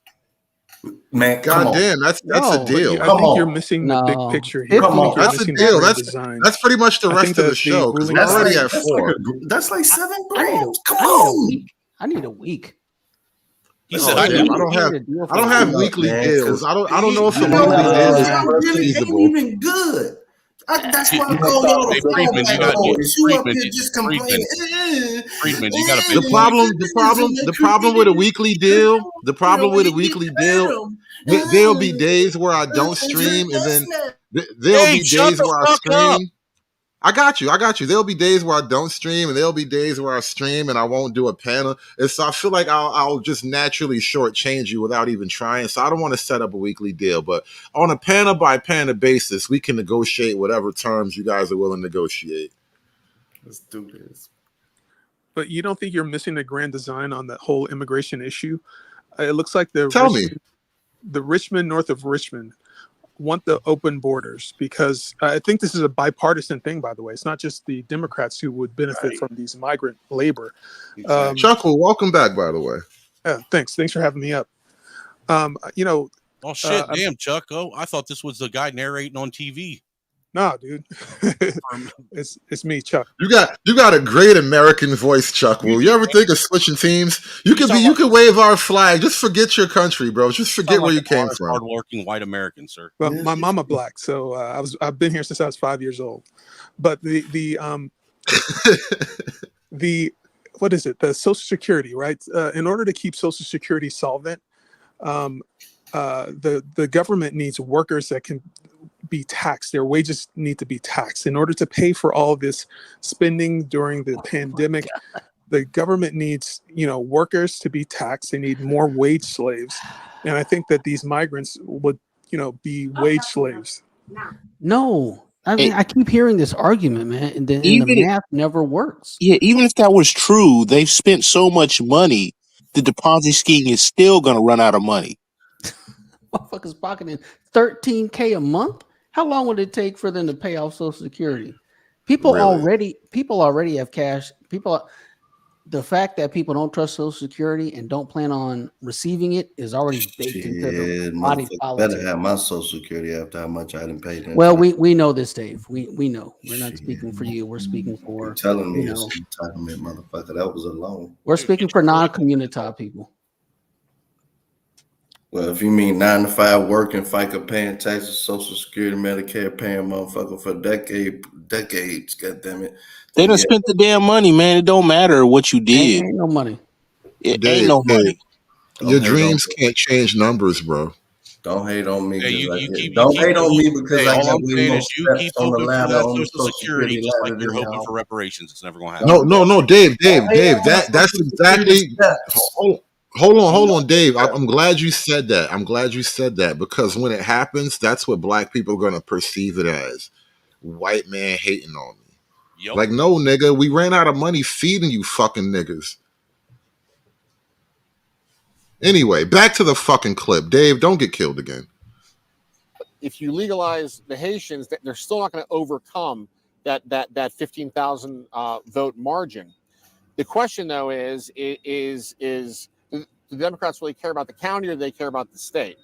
Man, goddamn, that's a deal. I think you're missing the big picture here. That's a deal. That's pretty much the rest of the show because we're already at 4. That's like 7 grams. Come on. I need a week. He said, I don't have weekly deals. I don't know if a weekly deal is feasible. Ain't even good. That's why I call y'all Friedman, you got the problem with a weekly deal. The problem with a weekly deal. There'll be days where I don't stream, and then there'll be days where I stream. I got you. There'll be days where I don't stream, and there'll be days where I stream and I won't do a panel. And so I feel like I'll just naturally shortchange you without even trying. So I don't want to set up a weekly deal, but on a panel by panel basis, we can negotiate whatever terms you guys are willing to negotiate. Let's do this. But you don't think you're missing the grand design on the whole immigration issue? It looks like the Richmond north of Richmond want the open borders because I think this is a bipartisan thing, by the way. It's not just the Democrats who would benefit from these migrant labor. Chuckle, welcome back, by the way. Thanks for having me up. Oh shit, damn, Chuck. I thought this was the guy narrating on TV. Nah, dude. it's me, Chuck. You got a great American voice, Chuck. Will you ever think of switching teams? You could wave our flag. Just forget your country, bro. Just forget where you came from. Hardworking white American, sir. Well, my mama black, so I've been here since I was 5 years old. But the what is it? The Social Security, right? In order to keep Social Security solvent, the government needs workers that can be taxed. Their wages need to be taxed in order to pay for all this spending during the pandemic. The government needs, workers to be taxed. They need more wage slaves, and I think that these migrants would, be wage slaves. No, I mean, I keep hearing this argument, man, and the math never works. Yeah, even if that was true, they've spent so much money, the deposit scheme is still going to run out of money. Motherfuckers pocketing $13K a month. How long would it take for them to pay off Social Security? People already have cash. The fact that people don't trust Social Security and don't plan on receiving it is already baked into the body politic. Better have my Social Security after how much I didn't pay them. Well, we know this, Dave. We know. We're not speaking for you. We're speaking for you're telling me it's entitlement, motherfucker. That was a loan. We're speaking for non-communitized people. Well, if you mean 9 to 5 working, FICA paying taxes, Social Security, Medicare paying motherfucker for decades, goddammit. They done spent the damn money, man. It don't matter what you did. Ain't no money. It ain't no money. Your dreams can't change numbers, bro. Don't hate on me. Don't hate on me because I got way more steps on the ladder on the Social Security just like you're hoping for reparations. It's never going to happen. No, Dave. That's exactly. Hold on, Dave. I'm glad you said that. I'm glad you said that because when it happens, that's what black people are going to perceive it as. White man hating on me. Yep. Like, no, nigga, we ran out of money feeding you fucking niggas. Anyway, back to the fucking clip. Dave, don't get killed again. If you legalize the Haitians, they're still not going to overcome that 15,000 vote margin. The question, though, is do the Democrats really care about the county or do they care about the state?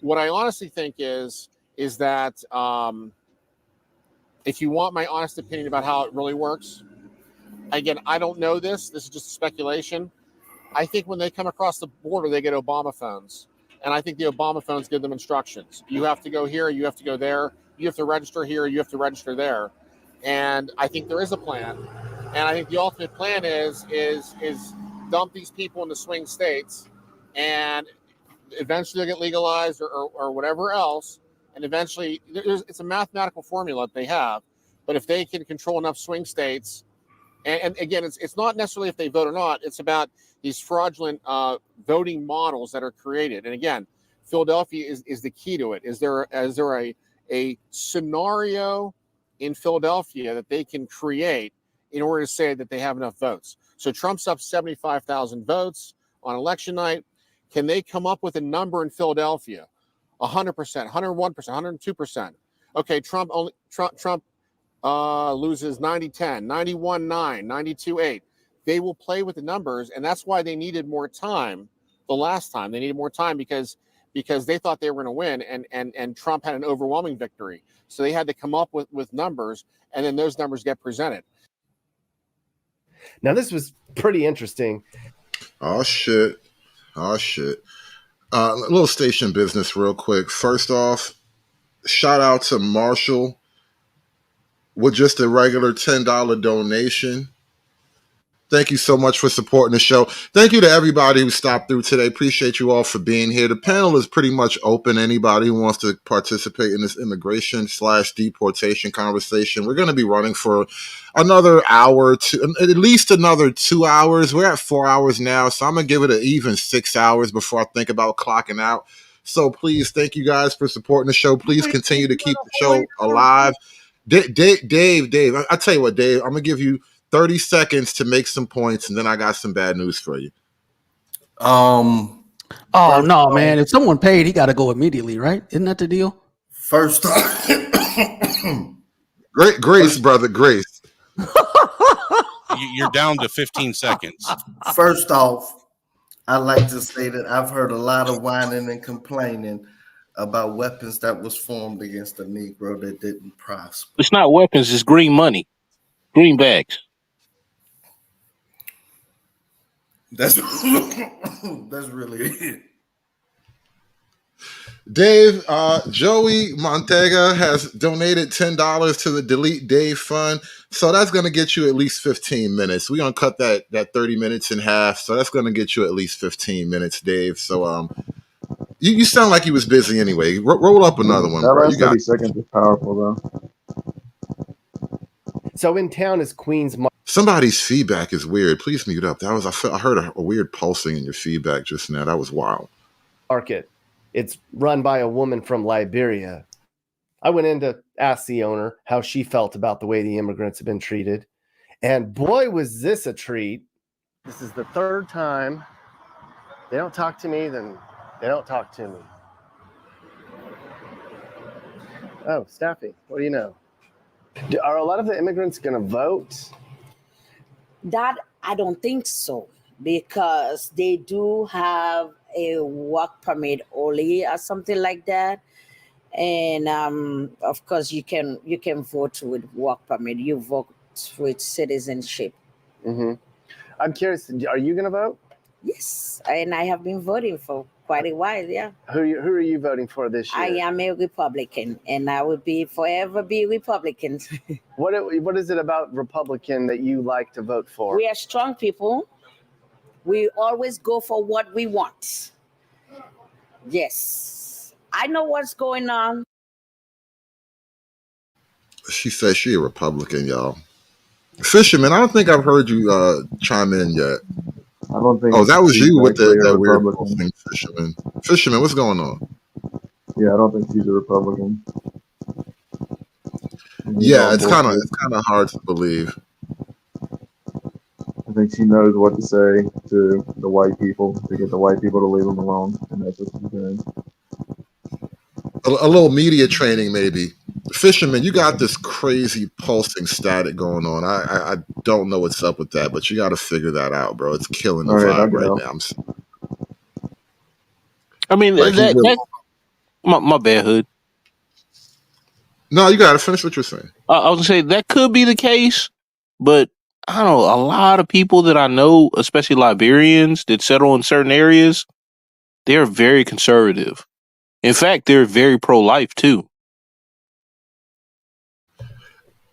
What I honestly think is that if you want my honest opinion about how it really works, again, I don't know this. This is just speculation. I think when they come across the border, they get Obama phones. And I think the Obama phones give them instructions. You have to go here, you have to go there, you have to register here, you have to register there. And I think there is a plan. And I think the ultimate plan is dump these people into swing states, and eventually they'll get legalized or whatever else. And eventually, it's a mathematical formula that they have. But if they can control enough swing states, and again, it's not necessarily if they vote or not. It's about these fraudulent voting models that are created. And again, Philadelphia is the key to it. Is there a scenario in Philadelphia that they can create in order to say that they have enough votes? So Trump's up 75,000 votes on election night. Can they come up with a number in Philadelphia? 100%, 101%, 102%. Okay, Trump loses 90-10, 91-9, 92-8. They will play with the numbers, and that's why they needed more time the last time. They needed more time because they thought they were going to win, and Trump had an overwhelming victory. So they had to come up with numbers, and then those numbers get presented. Now, this was pretty interesting. Oh, shit. A little station business real quick. First off, shout out to Marshall with just a regular $10 donation. Thank you so much for supporting the show. Thank you to everybody who stopped through today. Appreciate you all for being here. The panel is pretty much open. Anybody who wants to participate in this immigration/deportation conversation. We're going to be running for another hour to at least another 2 hours. We're at 4 hours now, so I'm going to give it an even 6 hours before I think about clocking out. So please, thank you guys for supporting the show. Please continue to keep the show alive. Dave, I tell you what, Dave, I'm going to give you 30 seconds to make some points, and then I got some bad news for you. Oh no, man! If someone paid, he got to go immediately, right? Isn't that the deal? First off, Grace, brother, Grace. You're down to 15 seconds. First off, I'd like to say that I've heard a lot of whining and complaining about weapons that was formed against the Negro that didn't prosper. It's not weapons; it's green money, greenbacks. That's really it. Dave, Joey Montega has donated $10 to the Delete Dave Fund. So that's going to get you at least 15 minutes. We're going to cut that 30 minutes in half. So that's going to get you at least 15 minutes, Dave. So you sound like you was busy anyway. Roll up another one, That bro. last 30 seconds is powerful, though. So in town is Queens. Somebody's feedback is weird. Please mute up. I heard a weird pulsing in your feedback just now. That was wild. Market. It's run by a woman from Liberia. I went in to ask the owner how she felt about the way the immigrants have been treated. And boy, was this a treat. This is the third time. They don't talk to me, then they don't talk to me. Oh, Staffy, what do you know? Are a lot of the immigrants going to vote? That I don't think so, because they do have a work permit only or something like that. And of course, you can vote with work permit. You vote with citizenship. Mm-hmm. I'm curious. Are you going to vote? Yes, and I have been voting for quite a while. Yeah. Who are you voting for this year? I am a Republican, and I will forever be Republican. What is it about Republican that you like to vote for? We are strong people. We always go for what we want. Yes, I know what's going on. She says she a Republican, y'all. Fisherman, I don't think I've heard you chime in yet. don't think. Oh, that was she's you with actually a that weird Republican. thing, Fisherman. Fisherman, what's going on? Yeah, I don't think she's a Republican. Yeah, it's kind of hard to believe. I think she knows what to say to the white people to get the white people to leave them alone, and that's what she's doing. A little media training, maybe. Fisherman, you got this crazy pulsing static going on. I don't know what's up with that, but you got to figure that out, bro. It's killing the vibe right now. I mean, my bad, Hood. No, you got to finish what you're saying. I was gonna say that could be the case, but I don't know. A lot of people that I know, especially Liberians that settle in certain areas, they're very conservative. In fact, they're very pro-life too.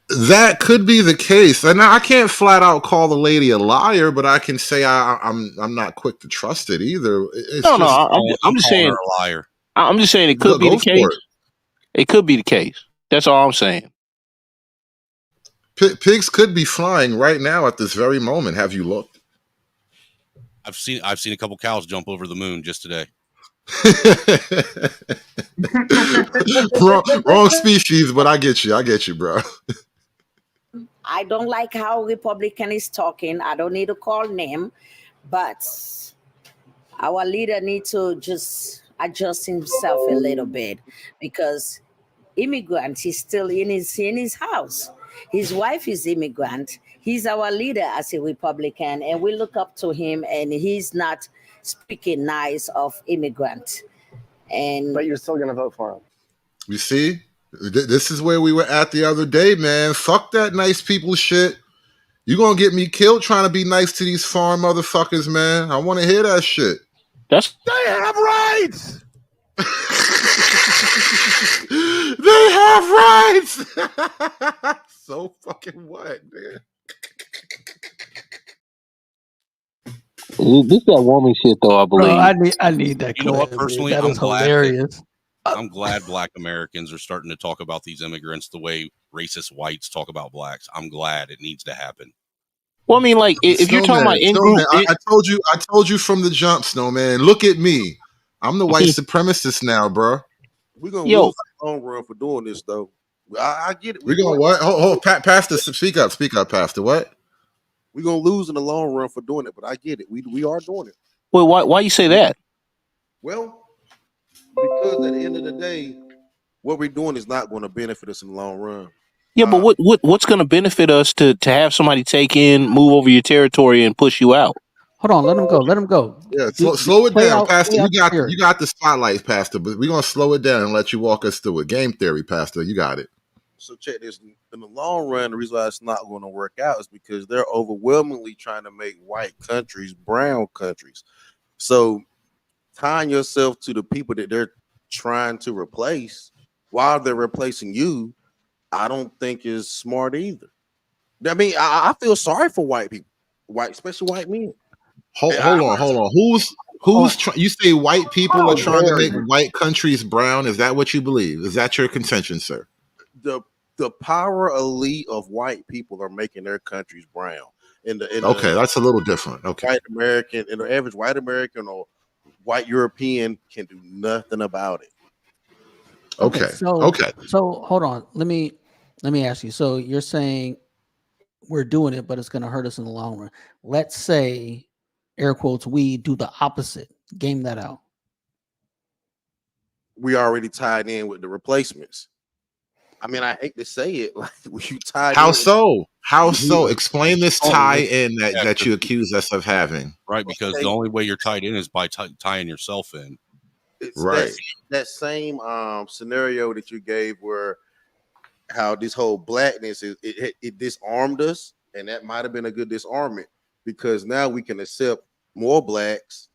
That could be the case, and I can't flat out call the lady a liar, but I can say I'm not quick to trust it either. I'm just saying a liar. I'm just saying it could be the case. It could be the case. That's all I'm saying. Pigs could be flying right now at this very moment. Have you looked? I've seen a couple cows jump over the moon just today. wrong species, but I get you, bro. I don't like how Republican is talking. I don't need to call name, but our leader needs to just adjust himself a little bit, because immigrant, he's still in his house. His wife is immigrant. He's our leader as a Republican, and we look up to him, and he's not speaking nice of immigrant. But you're still gonna vote for him. You see? This is where we were at the other day, man. Fuck that nice people shit. You gonna get me killed trying to be nice to these foreign motherfuckers, man. I want to hear that shit. They have rights. They have rights. So fucking what, man? This that woman shit though, I believe. Bro, I need that. You know what? clip, Personally, dude. That I'm is glad. hilarious. I'm glad Black Americans are starting to talk about these immigrants the way racist whites talk about blacks. I'm glad it needs to happen. Well, I mean, like if you're talking about in group, I told you from the jump, Snowman. Look at me. I'm the white supremacist now, bro. We're gonna lose in the long run for doing this, though. I get it. We're gonna what? Hold, Pastor, speak up, Pastor. What? We're gonna lose in the long run for doing it, but I get it. We are doing it. Well, why you say that? Well, because at the end of the day, what we're doing is not going to benefit us in the long run. Yeah, but what's going to benefit us to have somebody take in, move over your territory, and push you out? Hold on, let him go. Let him go. Yeah, slow it down, Pastor. You got the spotlight, Pastor, but we're gonna slow it down and let you walk us through it. Game theory, Pastor. You got it. So check this. In the long run, the reason why it's not going to work out is because they're overwhelmingly trying to make white countries brown countries. So tying yourself to the people that they're trying to replace while they're replacing you, I don't think is smart either. I mean, I feel sorry for white people, especially white men. Hold on. Who's you say white people are trying to make white countries brown? Is that what you believe? Is that your contention, sir? The power elite of white people are making their countries brown. Okay, that's a little different. Okay, white American and the average white American or white European can do nothing about it. Okay. So hold on. Let me ask you. So you're saying we're doing it, but it's going to hurt us in the long run. Let's say, air quotes, we do the opposite. Game that out. We already tied in with the replacements. I mean, I hate to say it, like you tied. How in so? How so? Explain this tie in that you accuse us of having. Right, because the only way you're tied in is by tying yourself in. It's right. That same scenario that you gave, where how this whole blackness it disarmed us, and that might have been a good disarmament because now we can accept more blacks,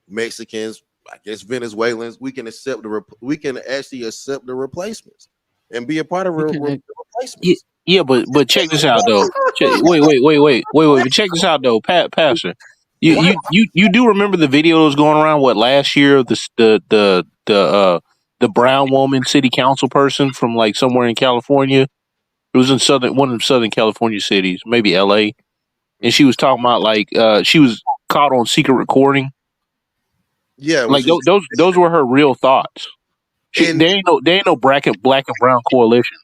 Mexicans, I guess Venezuelans. We can accept we can actually accept the replacements and be a part of replacements. Yeah, but check this out though. Wait. But check this out though, Pastor. You do remember the video that was going around last year? The brown woman city council person from like somewhere in California. It was in one of the Southern California cities, maybe LA. And she was talking about like she was caught on secret recording. Yeah, Like those were her real thoughts. There ain't no black and brown coalition.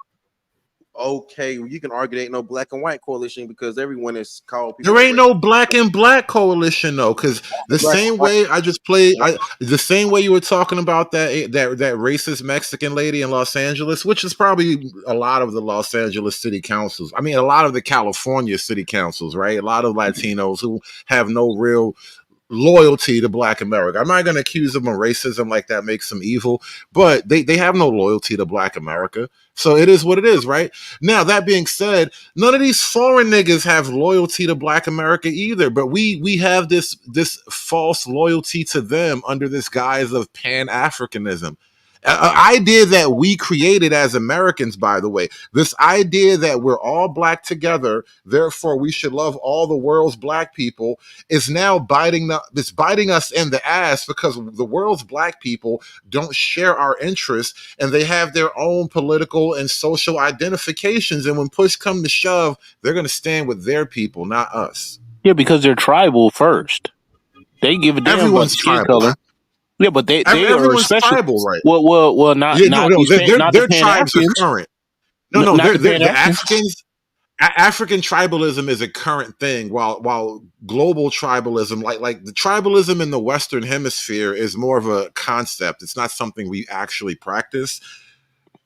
Okay, well, you can argue there ain't no black and white coalition because everyone is called people. There ain't no black and black coalition though, because the same way I just played, the same way you were talking about that racist Mexican lady in Los Angeles, which is probably a lot of the Los Angeles city councils. I mean, a lot of the California city councils, right? A lot of Latinos who have no real loyalty to Black America. I'm not going to accuse them of racism like that makes them evil, but they have no loyalty to Black America. So it is what it is, right? Now, that being said, none of these foreign niggas have loyalty to Black America either, but we have this false loyalty to them under this guise of Pan-Africanism. An idea that we created as Americans, by the way, this idea that we're all black together, therefore we should love all the world's black people, is now biting us in the ass because the world's black people don't share our interests and they have their own political and social identifications. And when push comes to shove, they're going to stand with their people, not us. Yeah, because they're tribal first. They give a damn Everyone's about skin tribal. color. Yeah, but they are Everyone's special. tribal, right? Well, not their tribes are Pan-Africans. current. Not They're the the Pan-Africans. Africans. African tribalism is a current thing, while global tribalism, like the tribalism in the Western Hemisphere, is more of a concept. It's not something we actually practice.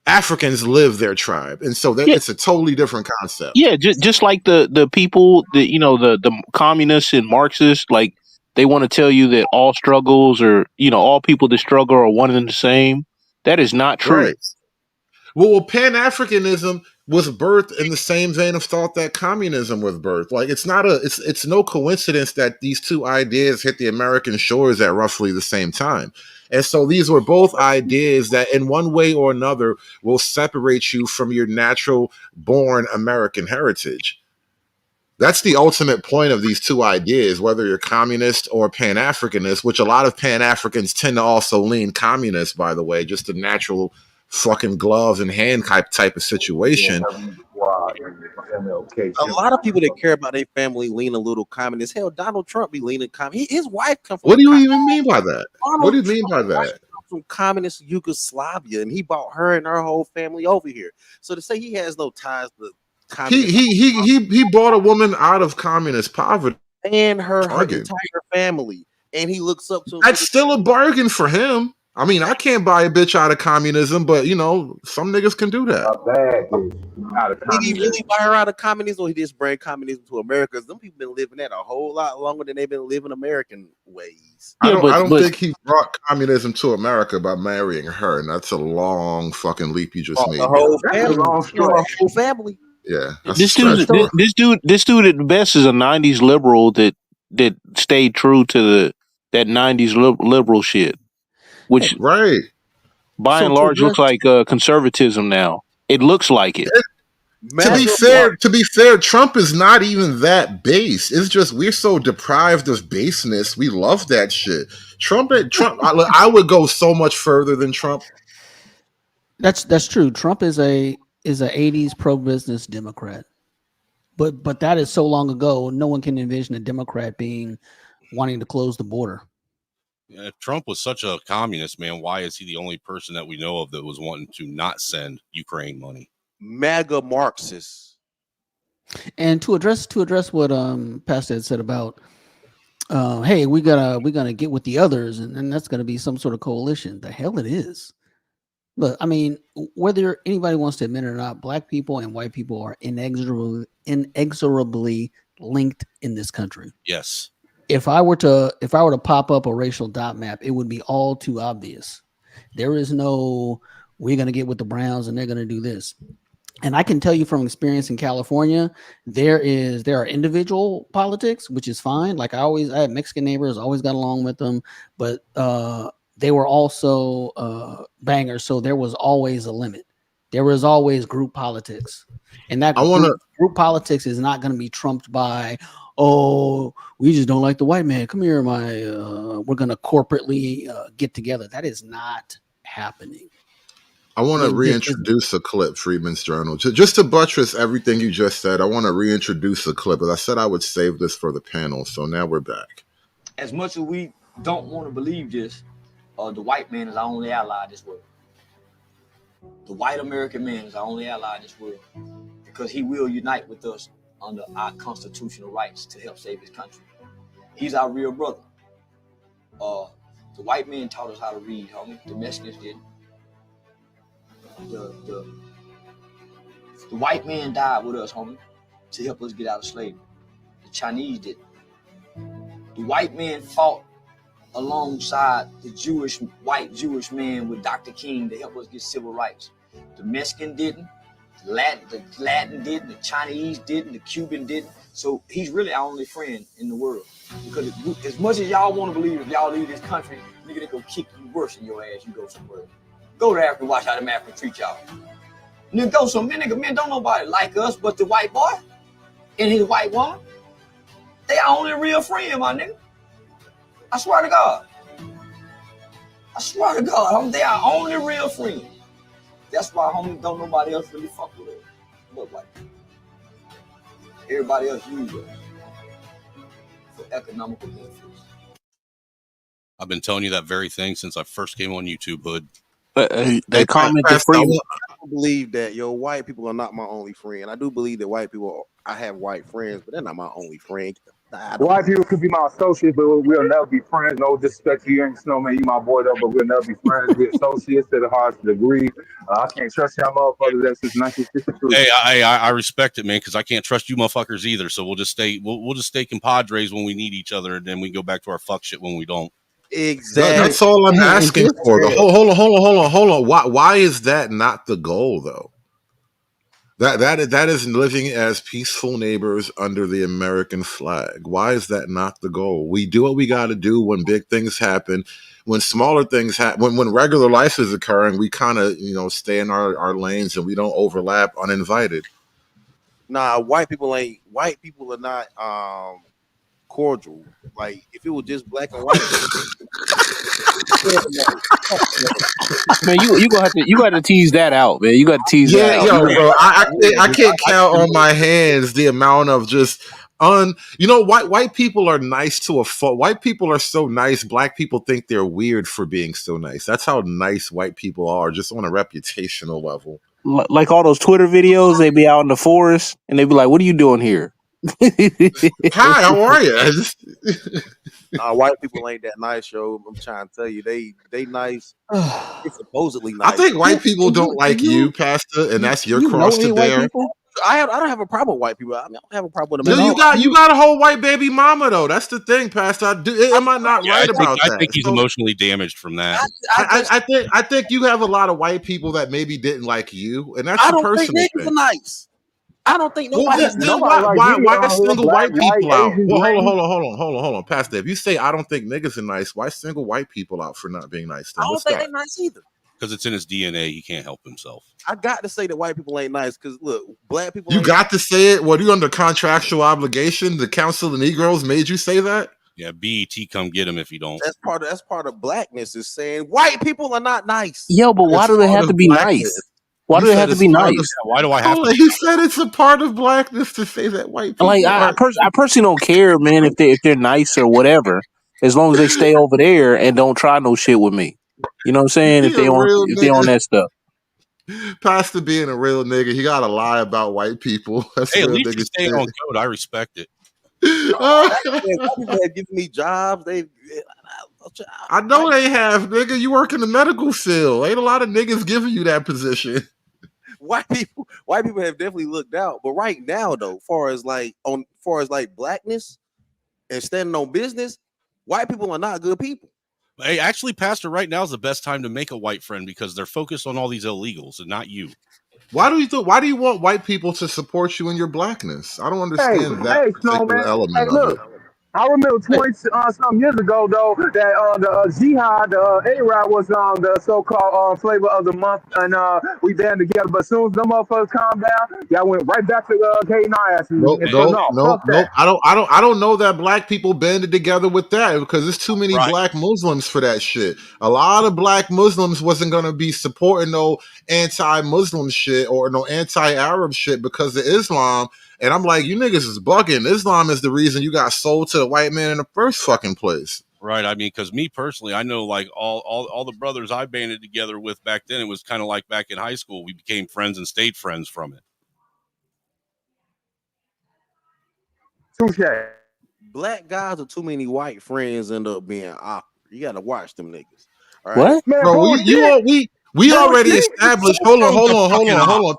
Africans live their tribe, and so it's a totally different concept. Yeah, just like the people, the communists and Marxists, like they want to tell you that all struggles or all people that struggle are one and the same. That is not true. Right. Well, Pan-Africanism was birthed in the same vein of thought that communism was birthed. Like it's no coincidence that these two ideas hit the American shores at roughly the same time. And so these were both ideas that in one way or another will separate you from your natural born American heritage. That's the ultimate point of these two ideas, whether you're communist or Pan-Africanist, which a lot of Pan-Africans tend to also lean communist, by the way, just a natural fucking gloves and hand type of situation. A lot of people that care about their family lean a little communist. Hell, Donald Trump be leaning communist. His wife come from. What do you even mean by that? What do you mean by that? From communist Yugoslavia, and he brought her and her whole family over here. So to say he has no ties to communist, he brought a woman out of communist poverty and her entire family, and he looks up to. That's still a bargain for him. I mean, I can't buy a bitch out of communism, but some niggas can do that. Did he really buy her out of communism, or he just bring communism to America? Because them people been living that a whole lot longer than they've been living American ways. I don't think he brought communism to America by marrying her, and that's a long fucking leap you just made. The whole family. Yeah. This dude at the best is a '90s liberal that stayed true to that '90s liberal shit. Which by and large looks like conservatism now. It looks like it. To be fair, Trump is not even that base. It's just we're so deprived of baseness. We love that shit. Trump. I would go so much further than Trump. That's true. Trump is a '80s pro-business Democrat, but that is so long ago. No one can envision a Democrat wanting to close the border. If Trump was such a communist, man, why is he the only person that we know of that was wanting to not send Ukraine money? MAGA Marxists. And to address what Pastor had said about, hey, we're gonna get with the others, and that's gonna be some sort of coalition. The hell it is. Look, I mean, whether anybody wants to admit it or not, black people and white people are inexorably linked in this country. Yes. If I were to pop up a racial dot map, it would be all too obvious. There is no, we're going to get with the Browns and they're going to do this. And I can tell you from experience in California, there are individual politics, which is fine. Like I had Mexican neighbors, always got along with them, but they were also bangers. So there was always a limit. There was always group politics. And that group politics is not going to be trumped by, oh, we just don't like the white man. Come here, we're going to corporately get together. That is not happening. I want to reintroduce a clip, Freedmen's Journal. Just to buttress everything you just said, I want to reintroduce a clip. As I said, I would save this for the panel. So now we're back. as much as we don't want to believe this, the white man is our only ally in this world. The white American man is our only ally in this world because he will unite with us under our constitutional rights to help save his country. He's our real brother. The white man taught us how to read, homie. The Mexicans didn't. The white man died with us, homie, to help us get out of slavery. The Chinese didn't. The white man fought alongside the white Jewish man with Dr. King to help us get civil rights. The Mexican didn't, the Latin didn't, the Chinese didn't, the Cuban didn't. So he's really our only friend in the world. Because as much as y'all want to believe, if y'all leave this country, nigga, they go kick you worse in your ass. You go somewhere. Go to Africa, watch how them Africans treat y'all. Nigga, go somewhere. Nigga, man, don't nobody like us but the white boy and his white woman. They our only real friend, my nigga. I swear to God. I swear to God, homie, they are only real friends. That's why, homie, don't nobody else really fuck with it. But white people. Everybody else use it for economical benefits. I've been telling you that very thing since I first came on YouTube, Hood. They commented for you. I believe that white people are not my only friend. I do believe that white people, I have white friends, but they're not my only friend. White people could be my associates, but we'll never be friends. No disrespect to you, Young Snowman. You my boy, though, but we'll never be friends. We're associates to the highest degree. I can't trust y'all motherfuckers. That's since 1963. Hey, I respect it, man, because I can't trust you motherfuckers either. So we'll just stay compadres when we need each other, and then we go back to our fuck shit when we don't. Exactly. That's all I'm asking for. Hold on. Why is that not the goal, though? That is living as peaceful neighbors under the American flag. Why is that not the goal? We do what we got to do when big things happen. When smaller things happen, when regular life is occurring, we kind of stay in our lanes and we don't overlap uninvited. Nah, white people are not cordial. Like if it was just black and white. Man, you got to tease that out, man. You got to tease that out. Yo, bro, I can't count on my hands the amount of just white people are nice to a fault. White people are so nice. Black people think they're weird for being so nice. That's how nice white people are, just on a reputational level. Like all those Twitter videos, they be out in the forest and they be like, "What are you doing here?" Hi, how are you? White people ain't that nice, yo. I'm trying to tell you, they nice. It's supposedly nice. I think white people don't like you, Pastor, and that's your cross to bear. I don't have a problem with white people. I don't have a problem with them. No, you got a whole white baby mama though. That's the thing, Pastor. Am I not right about that? I think he's emotionally damaged from that. I think you have a lot of white people that maybe didn't like you, and that's a personal thing. Niggas are nice. I don't think nobody. Why single white people out? Well, hold on, Pastor. If you say I don't think niggas are nice, why single white people out for not being nice? I don't think they're nice either. Because it's in his DNA, he can't help himself. I got to say that white people ain't nice because look, black people. You got to say it. What are you under contractual obligation? The Council of Negroes made you say that. Yeah, BET come get him if you don't. That's part of blackness is saying white people are not nice. Yo, but why do they have to be nice? Why do they have to be nice? Why do I have to? He said it's a part of blackness to say that white people. Like I personally don't care, man, if they're nice or whatever, as long as they stay over there and don't try no shit with me. You know what I'm saying? If they on that stuff. Pastor being a real nigga, he gotta lie about white people. That's hey, at real least you stay on code. I respect it. People have given me jobs. I know they have, nigga. You work in the medical field. Ain't a lot of niggas giving you that position. White people have definitely looked out, but right now though, far as blackness and standing on business, white people are not good people. Hey, actually, Pastor, right now is the best time to make a white friend because they're focused on all these illegals and not you. Why do you want white people to support you in your blackness? I don't understand that particular element of it. I remember 20-some years ago, though, that the Jihad, A-Rod was the so-called flavor of the month, and we band together. But as soon as them motherfuckers calmed down, y'all went right back to hating our asses. Nope. I don't know that black people banded together with that because there's too many black Muslims for that shit. A lot of black Muslims wasn't gonna be supporting no anti-Muslim shit or no anti-Arab shit because of Islam. And I'm like, you niggas is bugging. Islam is the reason you got sold to the white man in the first fucking place. Right. I mean, because me personally, I know like all the brothers I banded together with back then, it was kind of like back in high school. We became friends and stayed friends from it. Touche. Black guys with too many white friends end up being awkward. You got to watch them niggas. All right? What? Man, Bro, we already bullshit. established. Hold on,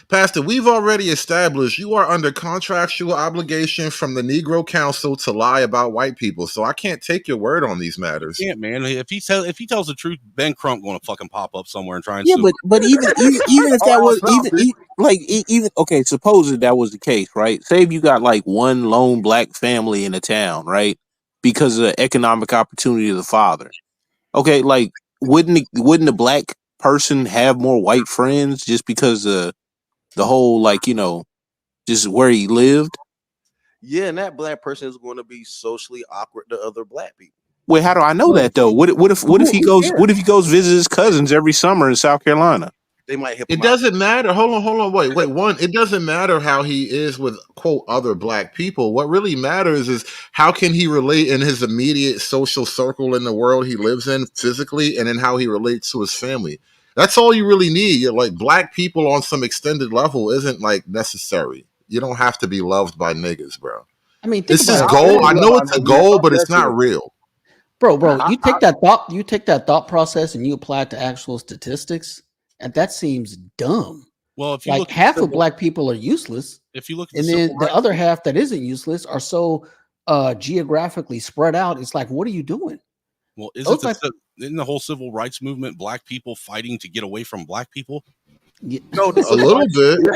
Pastor. We've already established you are under contractual obligation from the Negro Council to lie about white people. So I can't take your word on these matters. Yeah, man. If he tells the truth, Ben Crump going to fucking pop up somewhere and try and Yeah, sue. but even if that was even okay, suppose that was the case, right? Say if you got like one lone black family in a town, right? Because of the economic opportunity of the father. Okay, like wouldn't the black person have more white friends just because of the whole, like, you know, just where he lived? Yeah, and that black person is going to be socially awkward to other black people. Wait, how do I know that though? What if he goes visit his cousins every summer in South Carolina? They might hit. It doesn't matter. Hold on. Wait. One, it doesn't matter how he is with quote other black people. What really matters is how can he relate in his immediate social circle in the world he lives in physically, and then how he relates to his family. That's all you really need. You're like black people on some extended level isn't like necessary. You don't have to be loved by niggas, bro. I mean, this is goal. I know it's a goal, but it's not real. Bro, you take that thought process and you apply it to actual statistics, and that seems dumb. Well, if you like look half of black people are useless, if you look at and then the other half that isn't useless are so geographically spread out. It's like, what are you doing? Well, isn't the whole civil rights movement black people fighting to get away from black people? Yeah. No, a little bit. We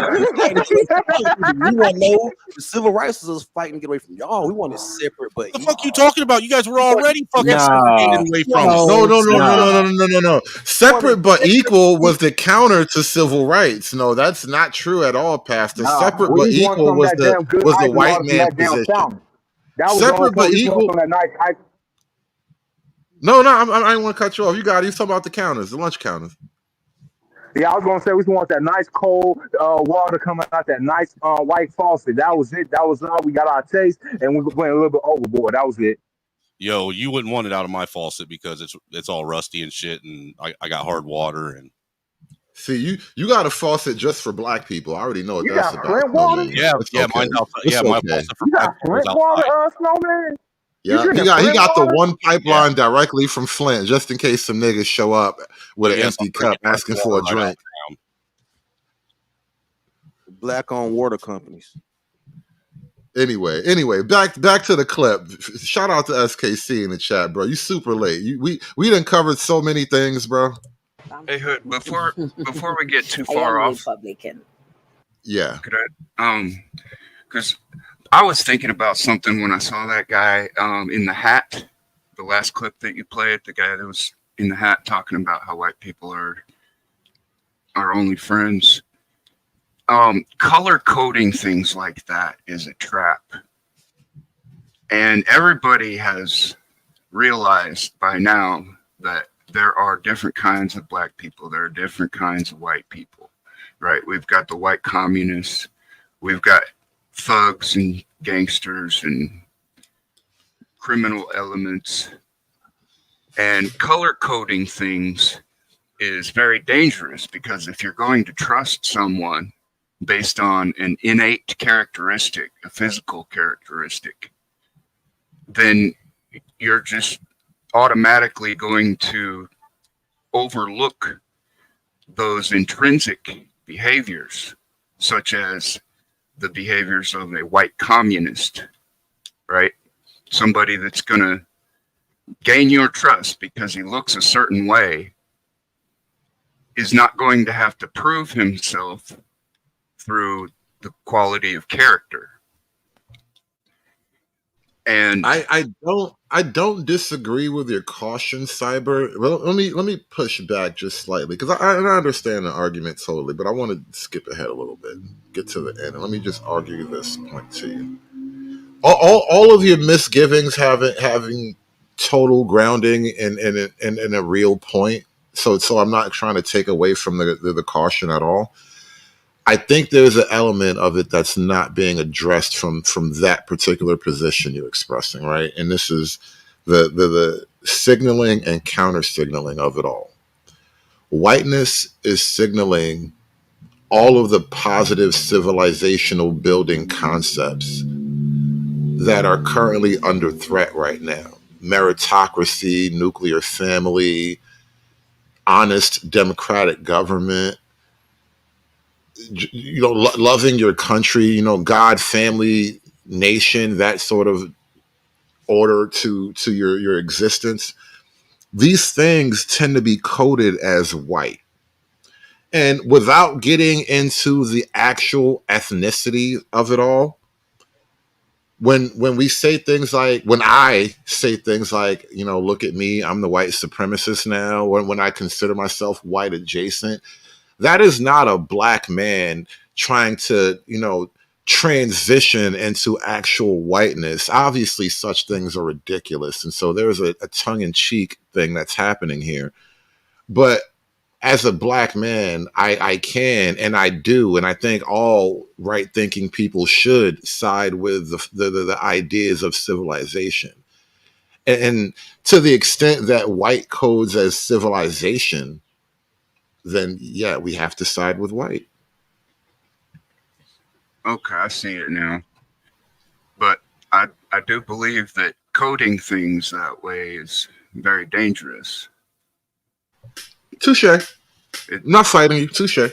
want to know the civil rights is fighting to get away from y'all. We want it separate, but what the fuck you talking about? You guys were already fucking segregated away from us. No. Separate but equal was the counter to civil rights. No, that's not true at all, Pastor. Separate but equal was the white man position. Separate but equal. No, I didn't want to cut you off. You got it. He's talking about the counters, the lunch counters. Yeah, I was gonna say we want that nice cold water coming out that nice white faucet. That was it. That was all. We got our taste, and we went a little bit overboard. That was it. Yo, you wouldn't want it out of my faucet because it's all rusty and shit, and I got hard water. And see, you got a faucet just for black people. I already know what that's about. Flint water? Yeah, mine's outside. Yeah, my faucet for black people is outside. Snowman? Yeah, he got the one pipeline directly from Flint, just in case some niggas show up with an empty cup asking for a drink. Black-owned water companies. Anyway, back to the clip. Shout out to SKC in the chat, bro. You super late. We done covered so many things, bro. Hey, Hood, before we get too far off, Republican. Yeah, could I, because I was thinking about something when I saw that guy in the hat, the last clip that you played, the guy that was in the hat talking about how white people are only friends. Color coding things like that is a trap. And everybody has realized by now that there are different kinds of black people. There are different kinds of white people, right? We've got the white communists. We've got thugs and gangsters and criminal elements, and color coding things is very dangerous, because if you're going to trust someone based on an innate characteristic, a physical characteristic, then you're just automatically going to overlook those intrinsic behaviors, such as the behaviors of a white communist, right? Somebody that's going to gain your trust because he looks a certain way is not going to have to prove himself through the quality of character. And I don't disagree with your caution, Cyber. Well, let me push back just slightly, because I understand the argument totally, but I want to skip ahead a little bit, get to the end, and let me just argue this point to you. All of your misgivings having total grounding in a real point. So I'm not trying to take away from the caution at all. I think there's an element of it that's not being addressed from that particular position you're expressing, right? And this is the signaling and counter signaling of it all. Whiteness is signaling all of the positive civilizational building concepts that are currently under threat right now. Meritocracy, nuclear family, honest democratic government, loving your country, God, family, nation, that sort of order to your existence. These things tend to be coded as white. And without getting into the actual ethnicity of it all, when we say things like, when I say things like, look at me, I'm the white supremacist now, when I consider myself white adjacent, that is not a black man trying to, transition into actual whiteness. Obviously, such things are ridiculous. And so there's a tongue-in-cheek thing that's happening here. But as a black man, I can and I do, and I think all right-thinking people should side with the ideas of civilization. And to the extent that white codes as civilization, then yeah, we have to side with white. Okay, I see it now. But I do believe that coding things that way is very dangerous. Touche. Not fighting you. Touche.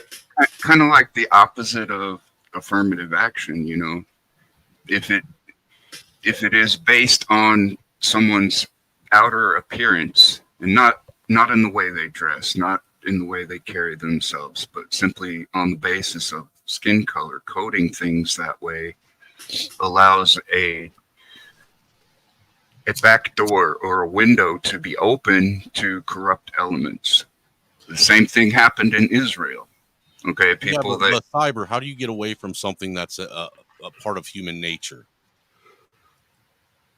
Kind of like the opposite of affirmative action, If it is based on someone's outer appearance and not in the way they dress, not in the way they carry themselves, but simply on the basis of skin color, coding things that way allows a back door or a window to be open to corrupt elements. The same thing happened in Israel. Okay, people but cyber, how do you get away from something that's a part of human nature?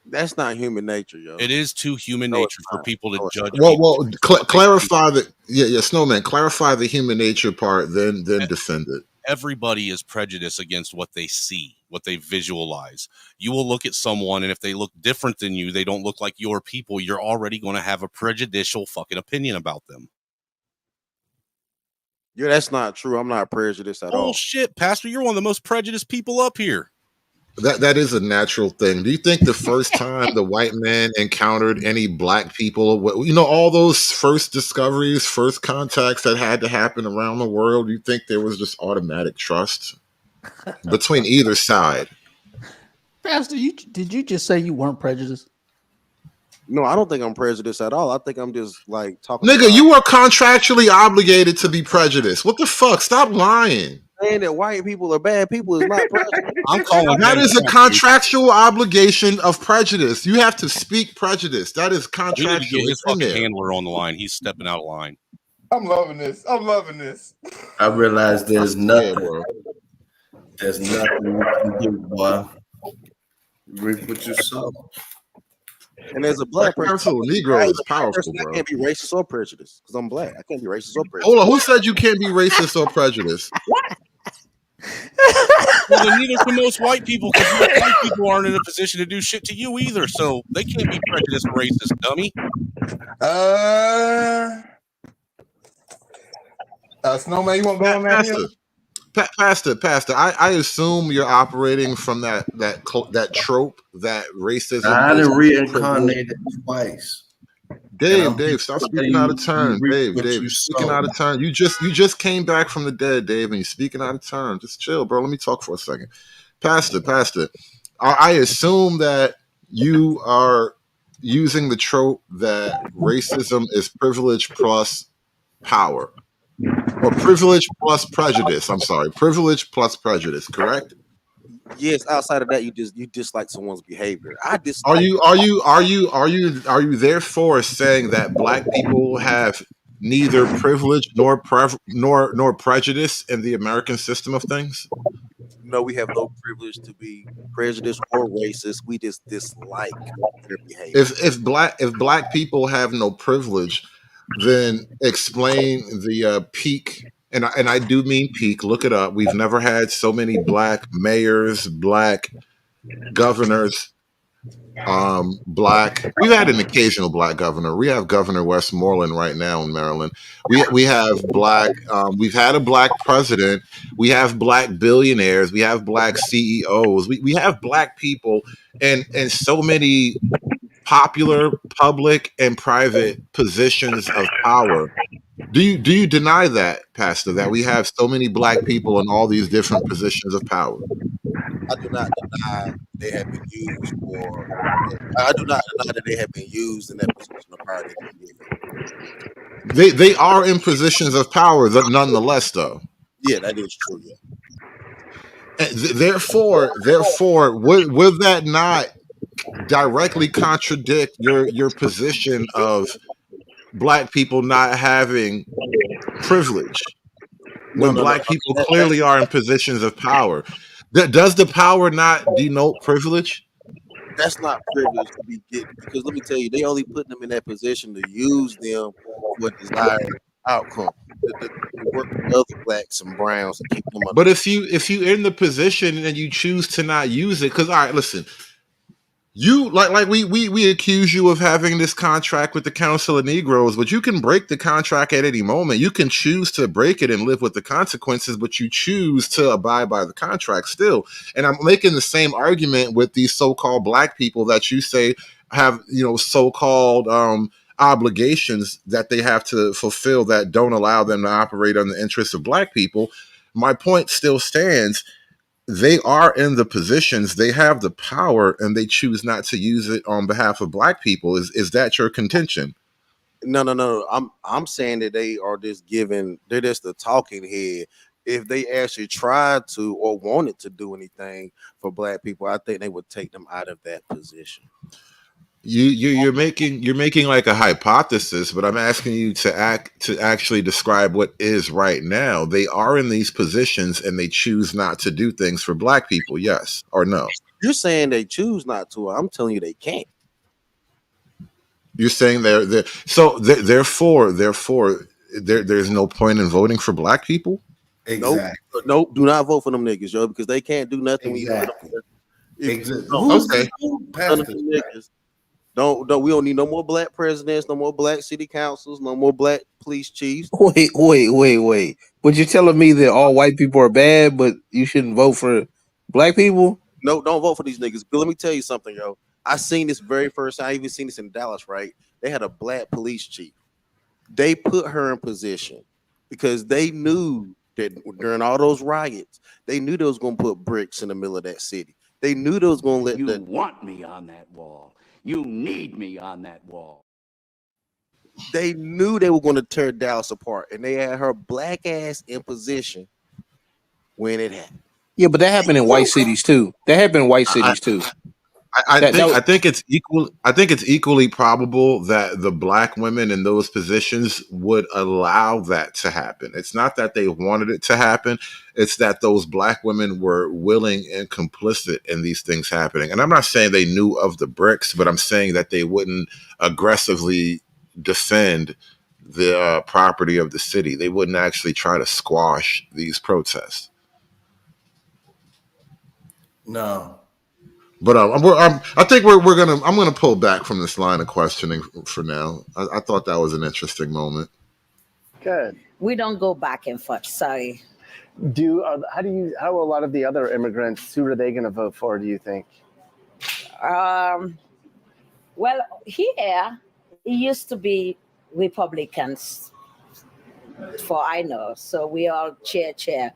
That's not human nature, yo. It is too human nature for people to judge. Well, clarify that. Yeah, Snowman. Clarify the human nature part, then defend it. Everybody is prejudiced against what they see, what they visualize. You will look at someone, and if they look different than you, they don't look like your people, you're already going to have a prejudicial fucking opinion about them. Yeah, that's not true. I'm not prejudiced at all. Oh shit, Pastor, you're one of the most prejudiced people up here. That is a natural thing. Do you think the first time the white man encountered any black people, all those first discoveries, first contacts that had to happen around the world, you think there was just automatic trust between either side? Pastor, did you just say you weren't prejudiced? No, I don't think I'm prejudiced at all. I think I'm just like talking. Nigga, you are contractually obligated to be prejudiced. What the fuck? Stop lying. Saying that white people are bad people is not prejudice. I'm calling that is a contractual obligation of prejudice. You have to speak prejudice. That is contractual. His fucking handler on the line. He's stepping out of line. I'm loving this. I realize there's nothing. There's nothing you can do, boy. Reap what you sow. And as a black person, Negro is powerful, bro. I can't be racist or prejudiced because I'm black. I can't be racist or prejudiced. Hold on, who said you can't be racist or prejudiced? Well, then neither can most white people, because white people aren't in a position to do shit to you either, so they can't be prejudiced or racist, dummy. Snowman, you want to go on that here? Pastor, I assume you're operating from that trope that racism. I done reincarnated twice. Dave, stop speaking out of turn. Dave, you're speaking out of turn. You just came back from the dead, Dave, and you're speaking out of turn. Just chill, bro. Let me talk for a second. Pastor, I assume that you are using the trope that racism is privilege plus power. Or privilege plus prejudice. I'm sorry, privilege plus prejudice. Correct? Yes. Outside of that, you dislike someone's behavior. I Are dislike. you therefore saying that black people have neither privilege nor prejudice in the American system of things? No, we have no privilege to be prejudiced or racist. We just dislike their behavior. If black people have no privilege, then explain the peak and I do mean peak. Look it up. We've never had so many black mayors, black governors, black. We've had an occasional black governor. We have Governor Westmoreland right now in Maryland. We have black. We've had a black president. We have black billionaires. We have black CEOs. We have black people and so many popular public and private positions of power. Do you deny that, Pastor, that we have so many black people in all these different positions of power? I do not deny they have been used for. I do not deny that they have been used in that position of power. They are in positions of power, nonetheless, though. Yeah, that is true. Yeah. And therefore, would that not directly contradict your position of black people not having privilege when black people clearly are in positions of power? Does the power not denote privilege? That's not privilege to be getting, because let me tell you, they only put them in that position to use them for a desired outcome. To work with other blacks and browns and keep them up. But if you in the position and you choose to not use it, because all right, listen, you like we accuse you of having this contract with the Council of Negroes, but you can break the contract at any moment. You can choose to break it and live with the consequences, but you choose to abide by the contract still. And I'm making the same argument with these so-called black people that you say have, so-called obligations that they have to fulfill that don't allow them to operate on the interests of black people. My point still stands. They are in the positions, they have the power, and they choose not to use it on behalf of black people. Is that your contention? No. I'm saying that they are just they're just the talking head. If they actually tried to or wanted to do anything for black people, I think they would take them out of that position. You're making like a hypothesis, but I'm asking you to actually describe what is right now. They are in these positions and they choose not to do things for black people. Yes or no? You're saying they choose not to. I'm telling you they can't. You're saying therefore there's no point in voting for black people. Exactly. Nope. Do not vote for them niggas, yo, because they can't do nothing. Exactly. Okay. Don't we don't need no more black presidents, no more black city councils, no more black police chiefs. Wait. But you're telling me that all white people are bad, but you shouldn't vote for black people? No, don't vote for these niggas. But let me tell you something, yo. I seen this very first time. I even seen this in Dallas, right? They had a black police chief. They put her in position because they knew that during all those riots, they knew they was gonna put bricks in the middle of that city. They knew they was gonna let you want me on that wall. You need me on that wall. They knew they were going to tear Dallas apart, and they had her black ass in position when it happened. Yeah, but that happened in white cities too. That happened in white cities too. I think it's equally probable that the black women in those positions would allow that to happen. It's not that they wanted it to happen. It's that those black women were willing and complicit in these things happening. And I'm not saying they knew of the bricks, but I'm saying that they wouldn't aggressively defend the property of the city. They wouldn't actually try to squash these protests. No. But I think I'm gonna pull back from this line of questioning for now. I thought that was an interesting moment. Good. We don't go back and forth. Sorry. How a lot of the other immigrants, who are they going to vote for, do you think? Well, here it used to be Republicans, for I know. So we all cheer.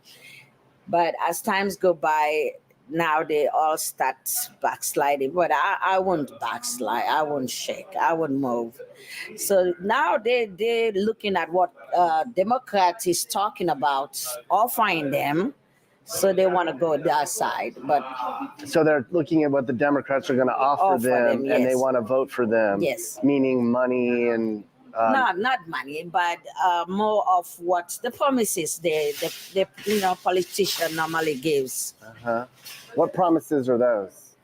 But as times go by, now they all start backsliding, but I won't backslide. I won't shake. I won't move. So now they're looking at what Democrats is talking about, offering them. So they want to go that side. But so they're looking at what the Democrats are going to offer them, yes. And they want to vote for them. Yes. Meaning money and... not money, but more of what the promises the politician normally gives. Uh-huh. What promises are those?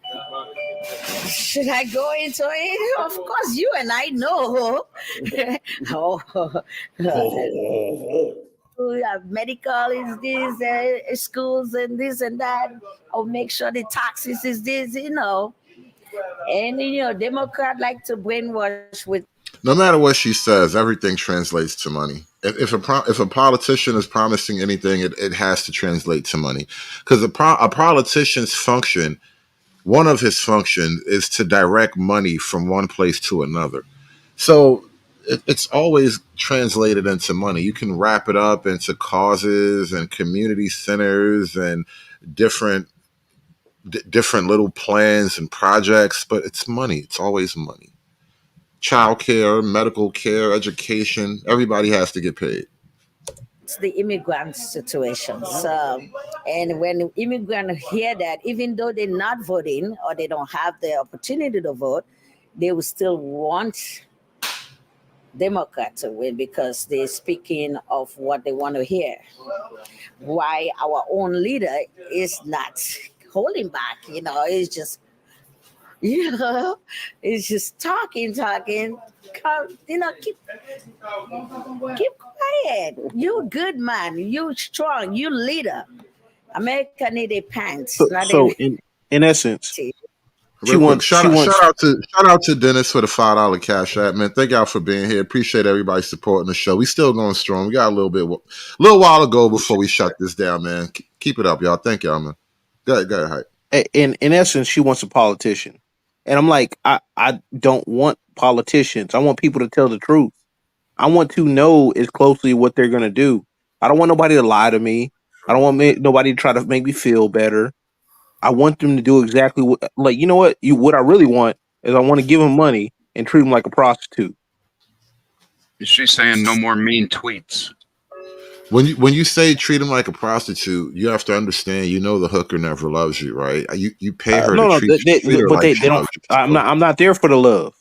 Should I go into it? Of course, you and I know. to medical is this, schools and this and that. Or make sure the taxes is this, And Democrat like to brainwash with. No matter what she says, everything translates to money. If a politician is promising anything, it has to translate to money, because a politician's function, one of his functions, is to direct money from one place to another. So it's always translated into money. You can wrap it up into causes and community centers and different little plans and projects, but it's money. It's always money. Childcare, medical care, education, everybody has to get paid. It's the immigrant situation. And when immigrants hear that, even though they're not voting or they don't have the opportunity to vote, they will still want Democrats to win because they're speaking of what they want to hear. Why our own leader is not holding back, it's just, it's just talking. Keep quiet. You a good man. You strong. You leader. America need a pants. So in essence, Real quick, shout out to Dennis for the $5 cash app, man. Thank y'all for being here. Appreciate everybody supporting the show. We still going strong. We got a little while to go before we shut this down, man. Keep it up, y'all. Thank y'all, man. Go ahead, Hype. In essence, she wants a politician, and I'm like, I don't want politicians. I want people to tell the truth. I want to know as closely what they're gonna do. I don't want nobody to lie to me. I don't want nobody to try to make me feel better. I want them to do exactly what, like, you know what? What I really want is I want to give them money and treat them like a prostitute. She's saying no more mean tweets. When you say treat them like a prostitute, you have to understand. The hooker never loves you, right? You pay her to treat her like she loves you. I'm not there for the love.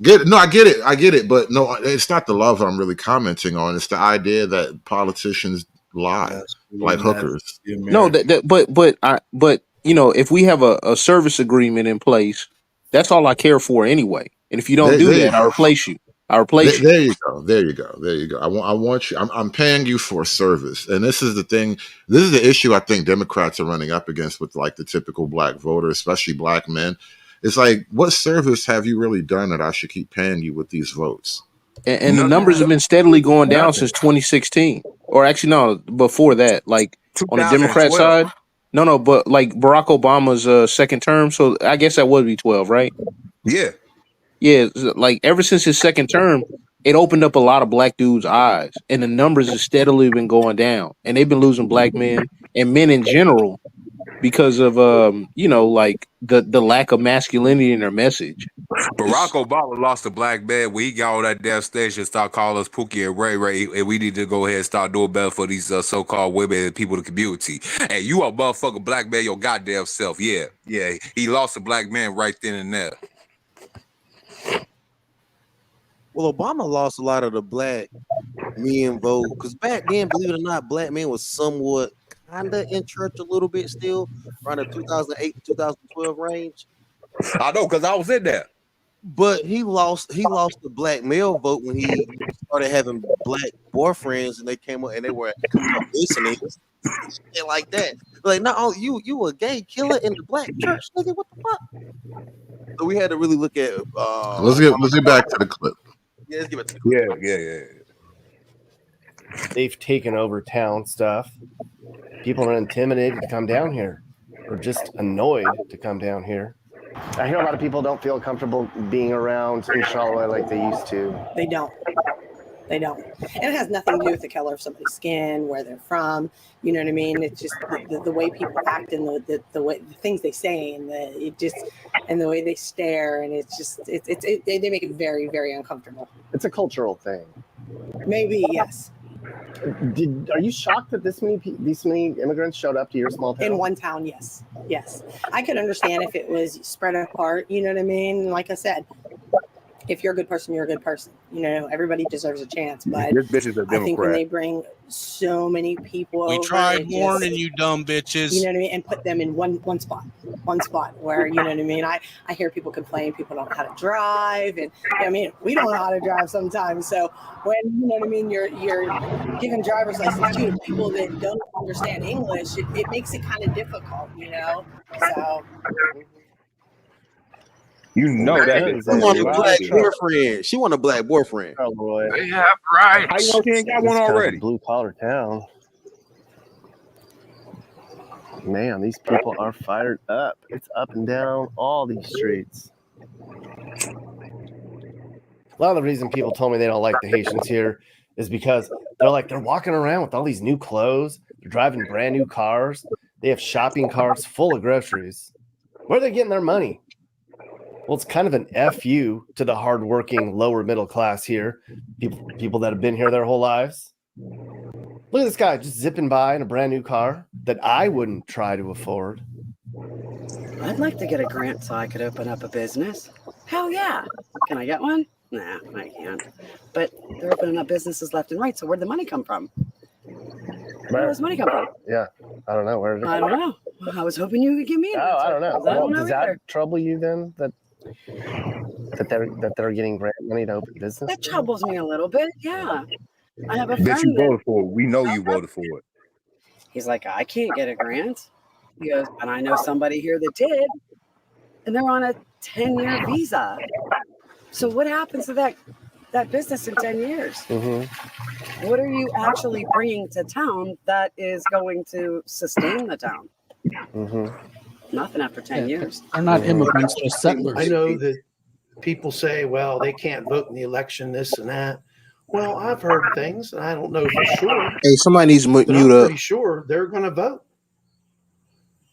I get it, but no, it's not the love I'm really commenting on. It's the idea that politicians lie like hookers. No, but if we have a service agreement in place, that's all I care for anyway. And if you don't do that, I replace you. There you go. I want you. I'm paying you for a service, and this is the thing. This is the issue I think Democrats are running up against with like the typical black voter, especially black men. It's like, what service have you really done that I should keep paying you with these votes? And the numbers have been steadily going down since 2016, or actually no, before that. Like on the Democrat side, no, but like Barack Obama's second term. So I guess that would be 12, right? Yeah. Like ever since his second term, it opened up a lot of black dudes' eyes, and the numbers have steadily been going down, and they've been losing black men and men in general because of like the lack of masculinity in their message. Barack Obama lost a black man when he got on that damn station and started calling us Pookie and Ray Ray, and we need to go ahead and start doing better for these so-called women and people in the community. And you a motherfucking black man your goddamn self. Yeah. He lost a black man right then and there. Well, Obama lost a lot of the black men vote because back then, believe it or not, black men was somewhat kind of in church a little bit still, around the 2008 2012 range. I know because I was in there. But he lost the black male vote when he started having black boyfriends and they came up and they were listening and like that. Like, no, you a gay killer in the black church, nigga. What the fuck? So we had to really look at. Let's get back to the clip. Yeah, let's give it to the clip. Yeah. They've taken over town stuff. People are intimidated to come down here, or just annoyed to come down here. I hear a lot of people don't feel comfortable being around in Charlotte like they used to. They don't. And it has nothing to do with the color of somebody's skin, where they're from. You know what I mean? It's just the way people act and the way the things they say and the way they stare, and it's just they make it very, very uncomfortable. It's a cultural thing. Maybe, yes. Are you shocked that these many immigrants showed up to your small town? In one town, yes. I could understand if it was spread apart. You know what I mean? Like I said, if you're a good person, you're a good person. You know, everybody deserves a chance. But This bitch is a I think when Democrat. they bring so many people We over, tried it warning just, you, dumb bitches. you know what I mean, and put them in one spot where, you know what I mean. I hear people complain people don't know how to drive, and I mean, we don't know how to drive sometimes. So when, you know what I mean, you're giving driver's license to people that don't understand English, it makes it kind of difficult, you know. So. You know that bitch. She want a black boyfriend. She want a black boyfriend. Oh boy. They have rights. How you know she ain't got one already? Blue collar town. Man, these people are fired up. It's up and down all these streets. A lot of the reason people told me they don't like the Haitians here is because they're walking around with all these new clothes. They're driving brand new cars. They have shopping carts full of groceries. Where are they getting their money? Well, it's kind of an FU to the hardworking lower middle class here. People that have been here their whole lives. Look at this guy just zipping by in a brand new car that I wouldn't try to afford. I'd like to get a grant so I could open up a business. Hell yeah. Can I get one? Nah, I can't. But they're opening up businesses left and right. So where'd the money come from? Where does money come from? Yeah, I don't know. Where did it come I don't know. I was hoping you could give me an answer. I don't know. I don't know does either. that trouble you then? That they're getting grant money to open business? That troubles me a little bit. Yeah. I have a Bitch, friend you that voted for it. We know you voted for it. he's like, I can't get a grant. He goes, but I know somebody here that did, and they're on a 10-year visa. So what happens to that business in 10 years? Mm-hmm. What are you actually bringing to town that is going to sustain the town? Mm-hmm. Nothing after 10 years. They're not immigrants, just settlers. I know that people say, well, they can't vote in the election, this and that. Well, I've heard things, and I don't know for sure. Hey, somebody needs to But mute I'm up. pretty sure they're going to vote.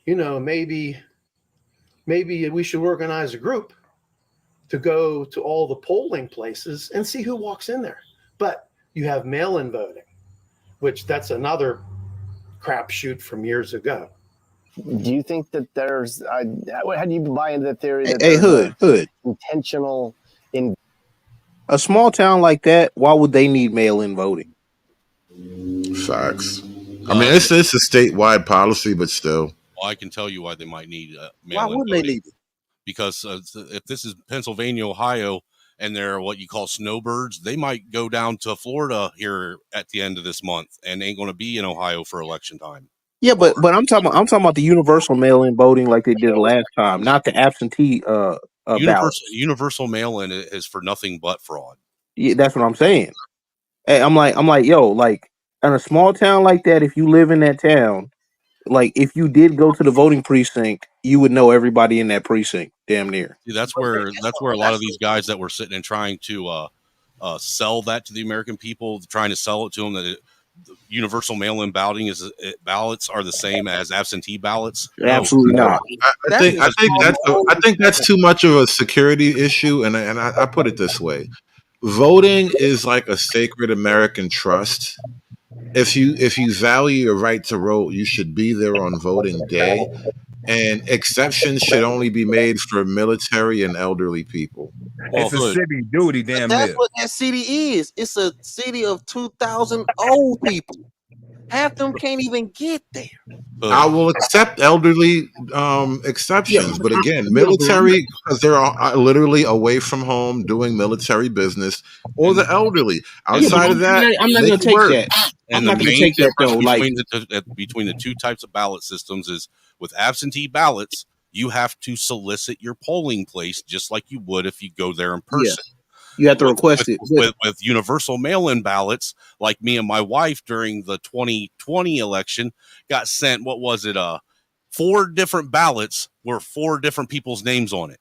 You know, maybe we should organize a group to go to all the polling places and see who walks in there. But you have mail-in voting, which that's another crapshoot from years ago. Do you think that there's? How do you buy into the theory that Hey, there's Hood. intentional in A small town like that, why would they need mail-in voting? Facts. I mean, it's a statewide policy, but still. Well, I can tell you why they might need Why mail-in wouldn't they voting. need it? Because if this is Pennsylvania, Ohio, and they're what you call snowbirds, they might go down to Florida here at the end of this month and ain't going to be in Ohio for election time. Yeah, but I'm talking about the universal mail-in voting like they did last time, not the absentee ballot. Universal mail-in is for nothing but fraud. Yeah, that's what I'm saying. Hey, I'm like, yo, like in a small town like that, if you live in that town, like if you did go to the voting precinct, you would know everybody in that precinct, damn near. See, that's where a lot of these guys that were sitting and trying to sell that to the American people, trying to sell it to them that universal mail-in ballots are the same as absentee ballots. Absolutely not. I think that's too much of a security issue, and I put it this way: voting is like a sacred American trust. If you value your right to vote, you should be there on voting day, and exceptions should only be made for military and elderly people. It's a city duty, damn That's near. what that city is. It's a city of 2,000 old people. Half them can't even get there. I will accept elderly exceptions, but again, military, because they're literally away from home doing military business, or the elderly. Outside of that, I'm not going to take that. And the main difference between the two types of ballot systems is with absentee ballots, you have to solicit your polling place just like you would if you go there in person. Yeah. You have to request it. With universal mail-in ballots, like me and my wife during the 2020 election, got sent, 4 different ballots were 4 different people's names on it.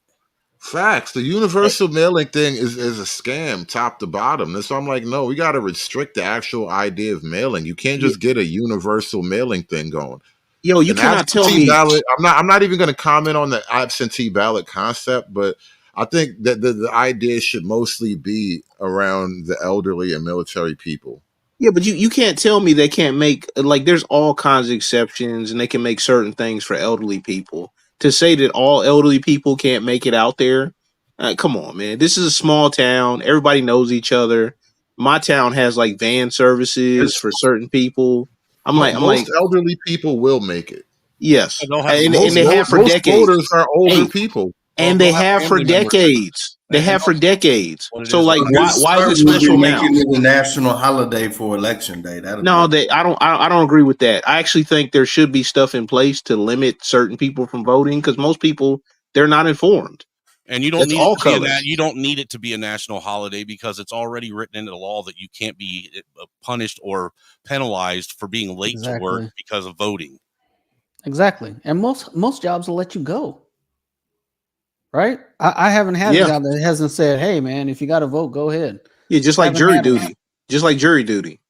Facts. The universal mailing thing is a scam, top to bottom. That's why I'm like, no, we got to restrict the actual idea of mailing. You can't just get a universal mailing thing going. Yo, you cannot tell me. Ballot, I'm not even going to comment on the absentee ballot concept, but I think that the idea should mostly be around the elderly and military people. Yeah, but you can't tell me they can't make, like, there's all kinds of exceptions and they can make certain things for elderly people. To say that all elderly people can't make it out there, Come on, man. This is a small town. Everybody knows each other. My town has like van services for certain people. Most elderly people will make it. Yes, and Most they have for most decades. voters are older Hey, people. and they have for decades. They have for decades. So like, this why is it would be special now? making it a national holiday for election day. That'll No, be I don't agree with that. I actually think there should be stuff in place to limit certain people from voting because most people they're not informed. And you don't That's need all it to be colors. you don't need it to be a national holiday because it's already written into the law that you can't be punished or penalized for being late to work Exactly. because of voting. Exactly. And most jobs will let you go. Right? I haven't had a job that hasn't said, hey man, if you got to vote, go ahead. Yeah, just like Haven't jury had 'em. duty. Just like jury duty.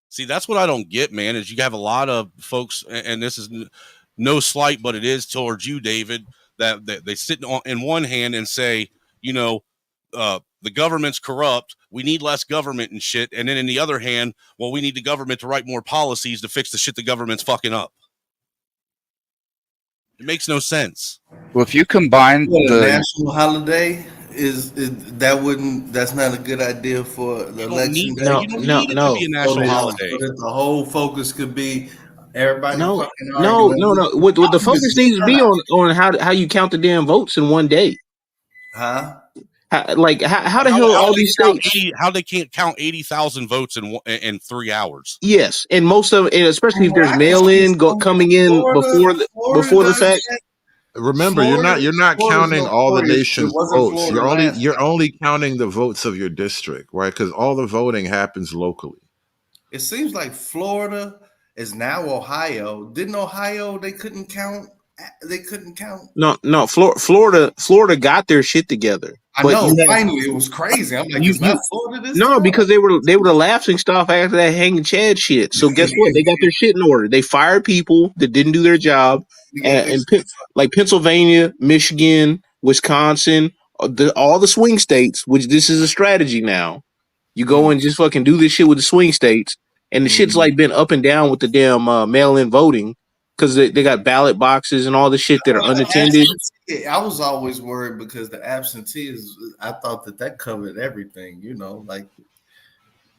See, that's what I don't get, man, is you have a lot of folks, and this is no slight, but it is towards you, David, that they sit in one hand and say, the government's corrupt. We need less government and shit. And then in the other hand, well, we need the government to write more policies to fix the shit the government's fucking up. It makes no sense. Well, if you combine the national holiday that's not a good idea for the election day. No. So that the whole focus could be everybody fucking No. arguing. What the focus needs to be on how you count the damn votes in one day. Huh? How the hell all these states? How they can't count 80,000 votes in 3 hours? Yes, and most of, and especially if there's mail-in coming in before the fact. Remember, you're not counting all the nation's votes. You're only counting the votes of your district, right? Because all the voting happens locally. It seems like Florida is now Ohio. Didn't Ohio they couldn't count? They couldn't count. No. Florida got their shit together. I know. Finally, it was crazy. I'm like, it's not Florida this time? Because they were the laughing stock after that hanging Chad shit. So guess what? They got their shit in order. They fired people that didn't do their job, and like Pennsylvania, Michigan, Wisconsin, all the swing states. Which this is a strategy now. You go and just fucking do this shit with the swing states, and the shit's like been up and down with the damn mail-in voting. Because they got ballot boxes and all the shit that are unattended. I was always worried because the absentees, I thought that covered everything, like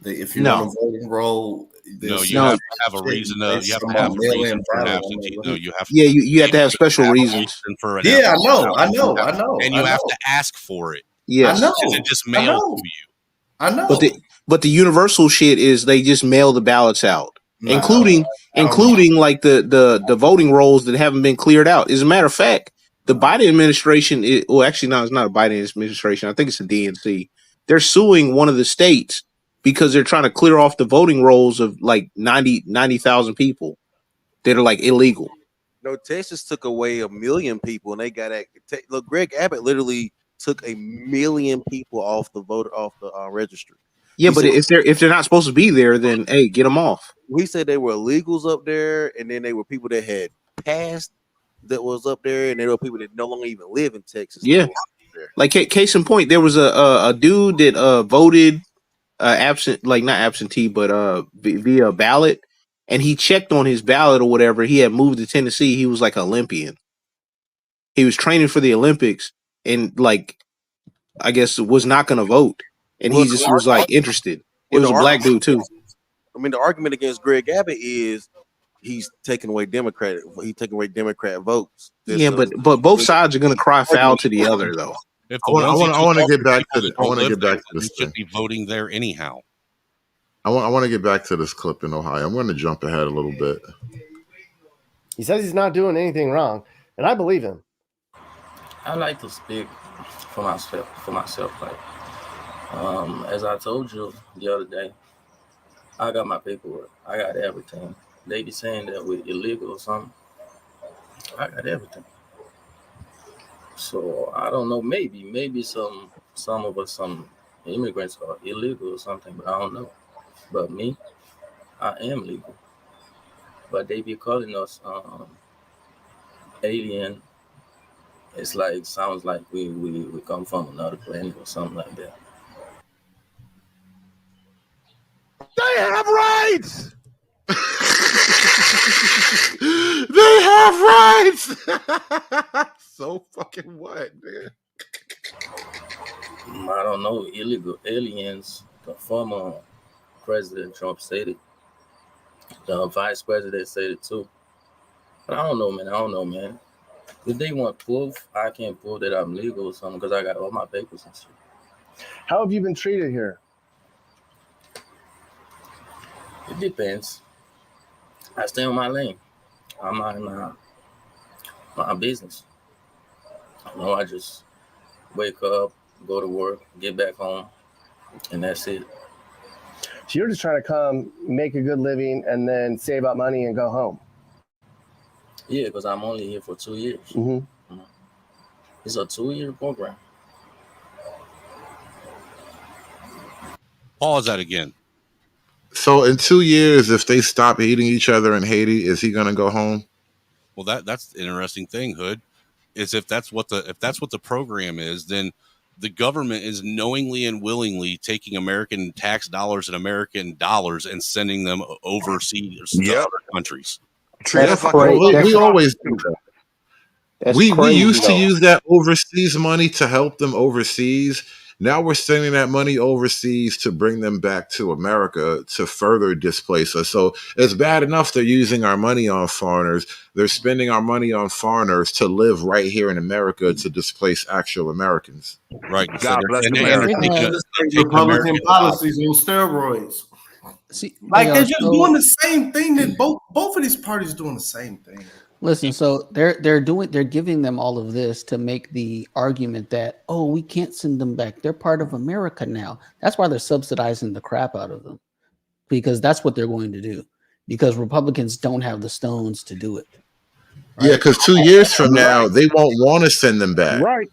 if you want to vote and roll. No, you have to have a reason. You have to have a reason for an absentee. No, you have to. Yeah, you have to have special reasons. For an I know. And you have to ask for it. Yeah, I know. It just mailed to you. I know. But the universal shit is they just mail the ballots out, including like the voting rolls that haven't been cleared out. As a matter of fact, the Biden administration actually no, it's not a Biden administration. I think it's a DNC. They're suing one of the states because they're trying to clear off the voting rolls of like 90,000 people that are like illegal. No, Texas took away 1 million people, and they got look. Greg Abbott literally took 1 million people off the registry. Yeah, but if they're not supposed to be there, then hey, get them off. We said they were illegals up there, and then they were people that had passed that was up there, and there were people that no longer even live in Texas. Yeah, like case in point, there was a dude that voted absent, like not absentee, but via ballot, and he checked on his ballot or whatever. He had moved to Tennessee. He was like an Olympian. He was training for the Olympics, and like I guess was not going to vote, and he just was like interested. It was a black dude too. I mean, the argument against Greg Abbott is he's taking away Democrat votes. Yeah, but both sides are going to cry foul to the other, though. If I want to get back to this. I want to get back to this. Should be voting there anyhow. I want to get back to this clip in Ohio. I'm going to jump ahead a little bit. He says he's not doing anything wrong, and I believe him. I like to speak for myself. Like, as I told you the other day, I got my paperwork. I got everything. They be saying that we're illegal or something. I got everything. So I don't know. Maybe some of us, some immigrants are illegal or something, but I don't know. But me, I am legal. But they be calling us alien. It's like sounds like we come from another planet or something like that. They have rights. They have rights. So fucking what, man? I don't know. Illegal aliens. The former President Trump said it. The vice president said it too. But I don't know, man. If they want proof, I can't prove that I'm legal or something because I got all my papers and shit. How have you been treated here? It depends. I stay on my lane. I'm not in my business. I just wake up, go to work, get back home, and that's it. So you're just trying to come, make a good living, and then save up money and go home. Yeah, because I'm only here for 2 years. Mm-hmm. It's a 2-year program. Pause that again. So in 2 years, if they stop hating each other in Haiti, is he gonna go home? Well, that's the interesting thing, Hood, is if that's what the program is, then the government is knowingly and willingly taking American tax dollars and American dollars and sending them overseas to other countries. That's crazy. We always do that. We used to use that overseas money to help them overseas. Now we're sending that money overseas to bring them back to America to further displace us. So it's bad enough they're using our money on foreigners. They're spending our money on foreigners to live right here in America to displace actual Americans. Right. God bless Republican policies on steroids. See, Like they they're are just so- doing the same thing that both of these parties doing the same thing. Listen, so they're giving them all of this to make the argument that, oh, we can't send them back. They're part of America now. That's why they're subsidizing the crap out of them, because that's what they're going to do. Because Republicans don't have the stones to do it. Yeah, because 2 years from now they won't want to send them back. Right.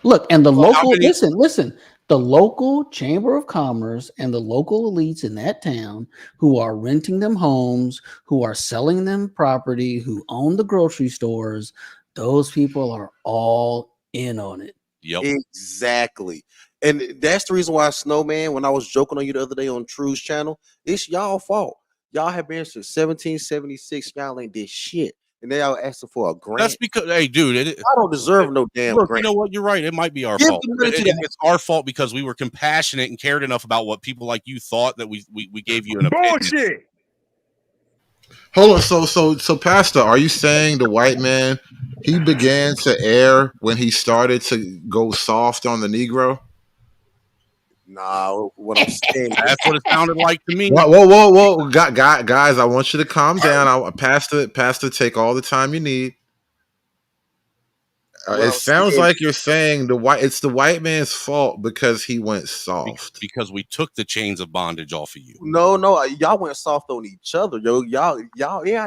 Look, and the local listen. The local chamber of commerce and the local elites in that town who are renting them homes, who are selling them property, who own the grocery stores, those people are all in on it. Yep. Exactly. And that's the reason why, Snowman, when I was joking on you the other day on True's channel, it's y'all fault. Y'all have been since 1776. Y'all ain't did shit. And they all asking for a grant. That's because, hey, dude, I don't deserve no damn look, grant. you know what? You're right. It might be our Give fault. the money to the- It's our fault because we were compassionate and cared enough about what people like you thought that we gave you an opinion. Bullshit. Hold on, so Pastor, are you saying the white man, he began to err when he started to go soft on the Negro? No, what I'm saying, that's what it sounded like to me. Whoa, guys, I want you to calm down. Pastor, take all the time you need. It sounds like you're saying it's the white man's fault because he went soft. Because we took the chains of bondage off of you. No, y'all went soft on each other, yo. Y'all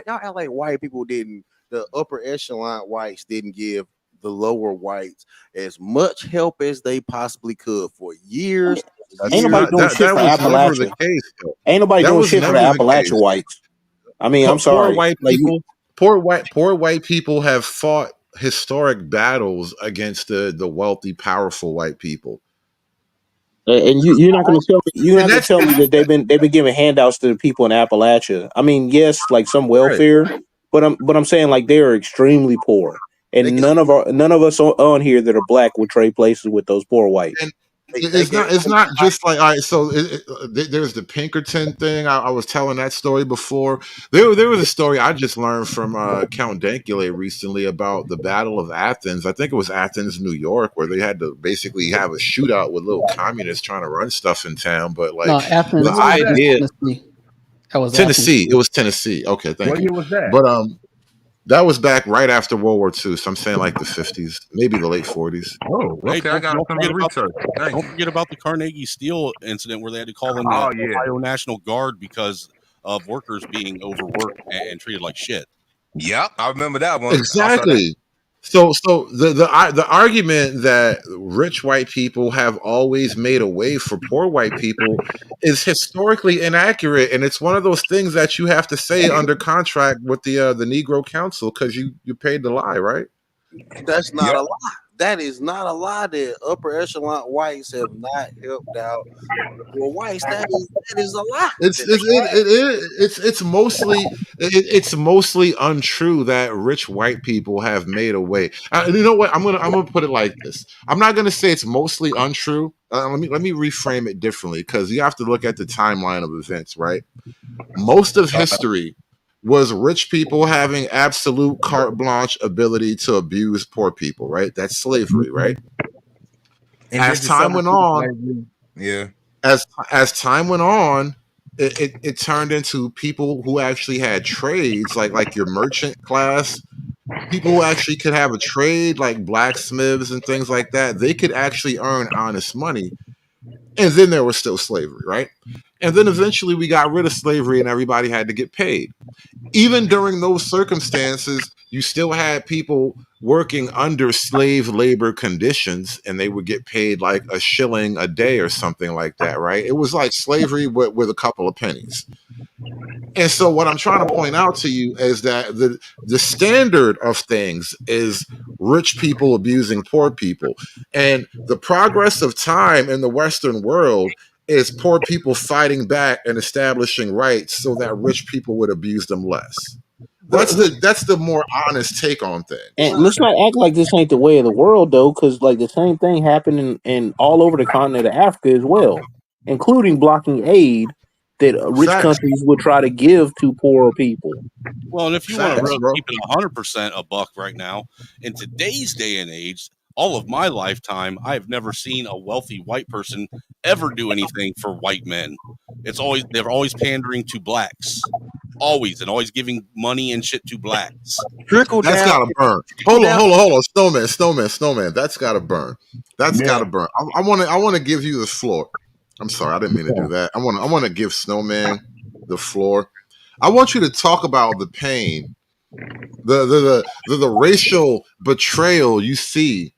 act like white people didn't. The upper echelon whites didn't give the lower whites as much help as they possibly could for years. Ain't nobody doing shit for Appalachia. Ain't nobody doing shit for the Appalachia whites. I mean, I'm sorry. Poor white people have fought historic battles against the wealthy, powerful white people. And you're not going to tell me that they've been giving handouts to the people in Appalachia. I mean, yes, like some welfare, but I'm saying like they are extremely poor, and none of us on here that are black would trade places with those poor whites. It's not just like, all right, so there's the Pinkerton thing. I was telling that story before. There was a story I just learned from Count Dankula recently about the Battle of Athens. I think it was Athens, New York, where they had to basically have a shootout with little communists trying to run stuff in town. But like Athens, the idea, that was Tennessee. Athens. It was Tennessee. Okay, thank What you. year was that? But that was back right after World War II. So I'm saying like the 50s, maybe the late 40s. Oh, okay. I got some research. Don't forget about the Carnegie Steel incident where they had to call in the Ohio National Guard because of workers being overworked and treated like shit. Yep, I remember that one. Exactly. So the argument that rich white people have always made a way for poor white people is historically inaccurate, and it's one of those things that you have to say under contract with the Negro Council because you paid to lie, right? That's not a lie. that is not a lie that upper echelon whites have not helped out poor whites. That is a lie. It's mostly untrue that rich white people have made a way. You know what? I'm gonna put it like this. I'm not gonna say it's mostly untrue. Let me reframe it differently, because you have to look at the timeline of events, right? Most of history was rich people having absolute carte blanche ability to abuse poor people, right? That's slavery, right? As time went on, yeah. As time went on, it turned into people who actually had trades, like your merchant class, people who actually could have a trade, like blacksmiths and things like that. They could actually earn honest money. And then there was still slavery, right? And then eventually we got rid of slavery and everybody had to get paid. Even during those circumstances, you still had people working under slave labor conditions, and they would get paid like a shilling a day or something like that, right? It was like slavery with a couple of pennies. And so what I'm trying to point out to you is that the standard of things is rich people abusing poor people. And the progress of time in the Western world is poor people fighting back and establishing rights so that rich people would abuse them less. That's the more honest take on things. And let's not act like this ain't the way of the world, though, because like the same thing happened in all over the continent of Africa as well, including blocking aid that rich countries would try to give to poorer people. Well, and if you want to really keep it 100% a buck right now, in today's day and age, all of my lifetime, I have never seen a wealthy white person ever do anything for white men. They're always pandering to blacks, always giving money and shit to blacks. That's gotta burn. Hold on, snowman. That's gotta burn. Gotta burn. I want to give you the floor. I'm sorry, I didn't mean to do that. I want to give Snowman the floor. I want you to talk about the pain, the racial betrayal you see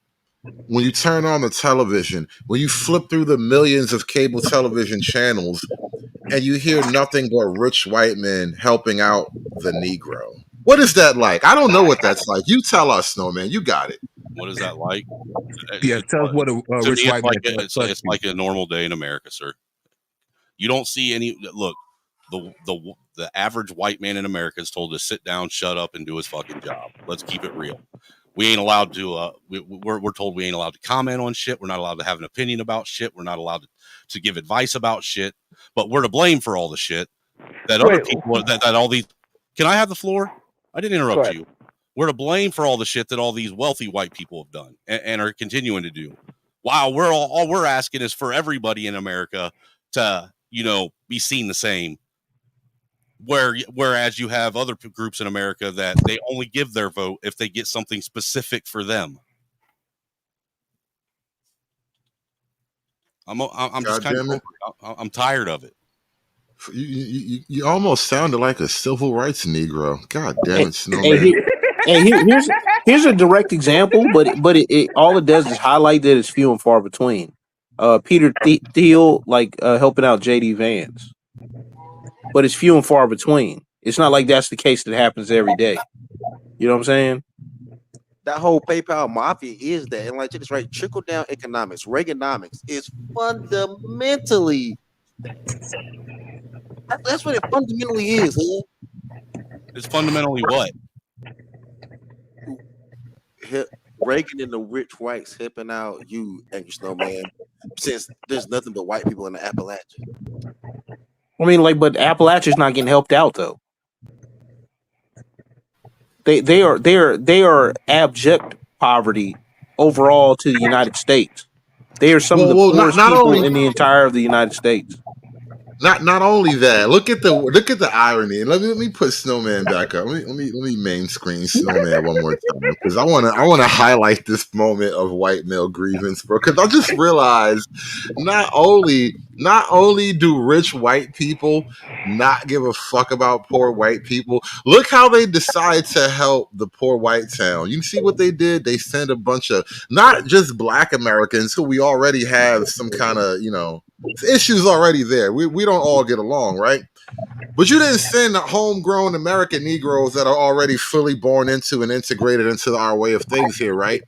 when you turn on the television, when you flip through the millions of cable television channels, and you hear nothing but rich white men helping out the Negro. What is that like? I don't know what that's like. You tell us, Snowman. You got it. What is that like? Yeah, tell us what a rich white man. It's like a normal day in America, sir. You don't see any. Look, the average white man in America is told to sit down, shut up, and do his fucking job. Let's keep it real. We ain't allowed to. We're told we ain't allowed to comment on shit. We're not allowed to have an opinion about shit. We're not allowed to give advice about shit. But we're to blame for all the shit that other people that all these. Can I have the floor? I didn't interrupt you. We're to blame for all the shit that all these wealthy white people have done and are continuing to do. Wow, all we're asking is for everybody in America to, be seen the same. Whereas you have other groups in America that they only give their vote if they get something specific for them. I'm just kind of I'm tired of it. You almost sounded like a civil rights Negro. God damn it, Snowman. Here's a direct example, but it all it does is highlight that it's few and far between. Peter Thiel helping out JD Vance, but it's few and far between. It's not like that's the case that happens every day. You know what I'm saying? That whole PayPal mafia is that, and like it's right, trickle down economics, Reaganomics is fundamentally. That's what it fundamentally is. Huh? It's fundamentally what? Reagan and the rich whites helping out you, Angry Snowman, since there's nothing but white people in the Appalachia. I mean, but Appalachia's not getting helped out though. They are abject poverty overall to the United States. They are some of the poorest people in the entire of the United States. Not only that, look at the irony. And let me put Snowman back up. Let me main screen Snowman one more time, because I want to highlight this moment of white male grievance, bro. Because I just realized not only do rich white people not give a fuck about poor white people, look how they decide to help the poor white town. You see what they did? They sent a bunch of not just black Americans who we already have some kind of issues already there. We don't all get along, right? But you didn't send homegrown American Negroes that are already fully born into and integrated into our way of things here, right?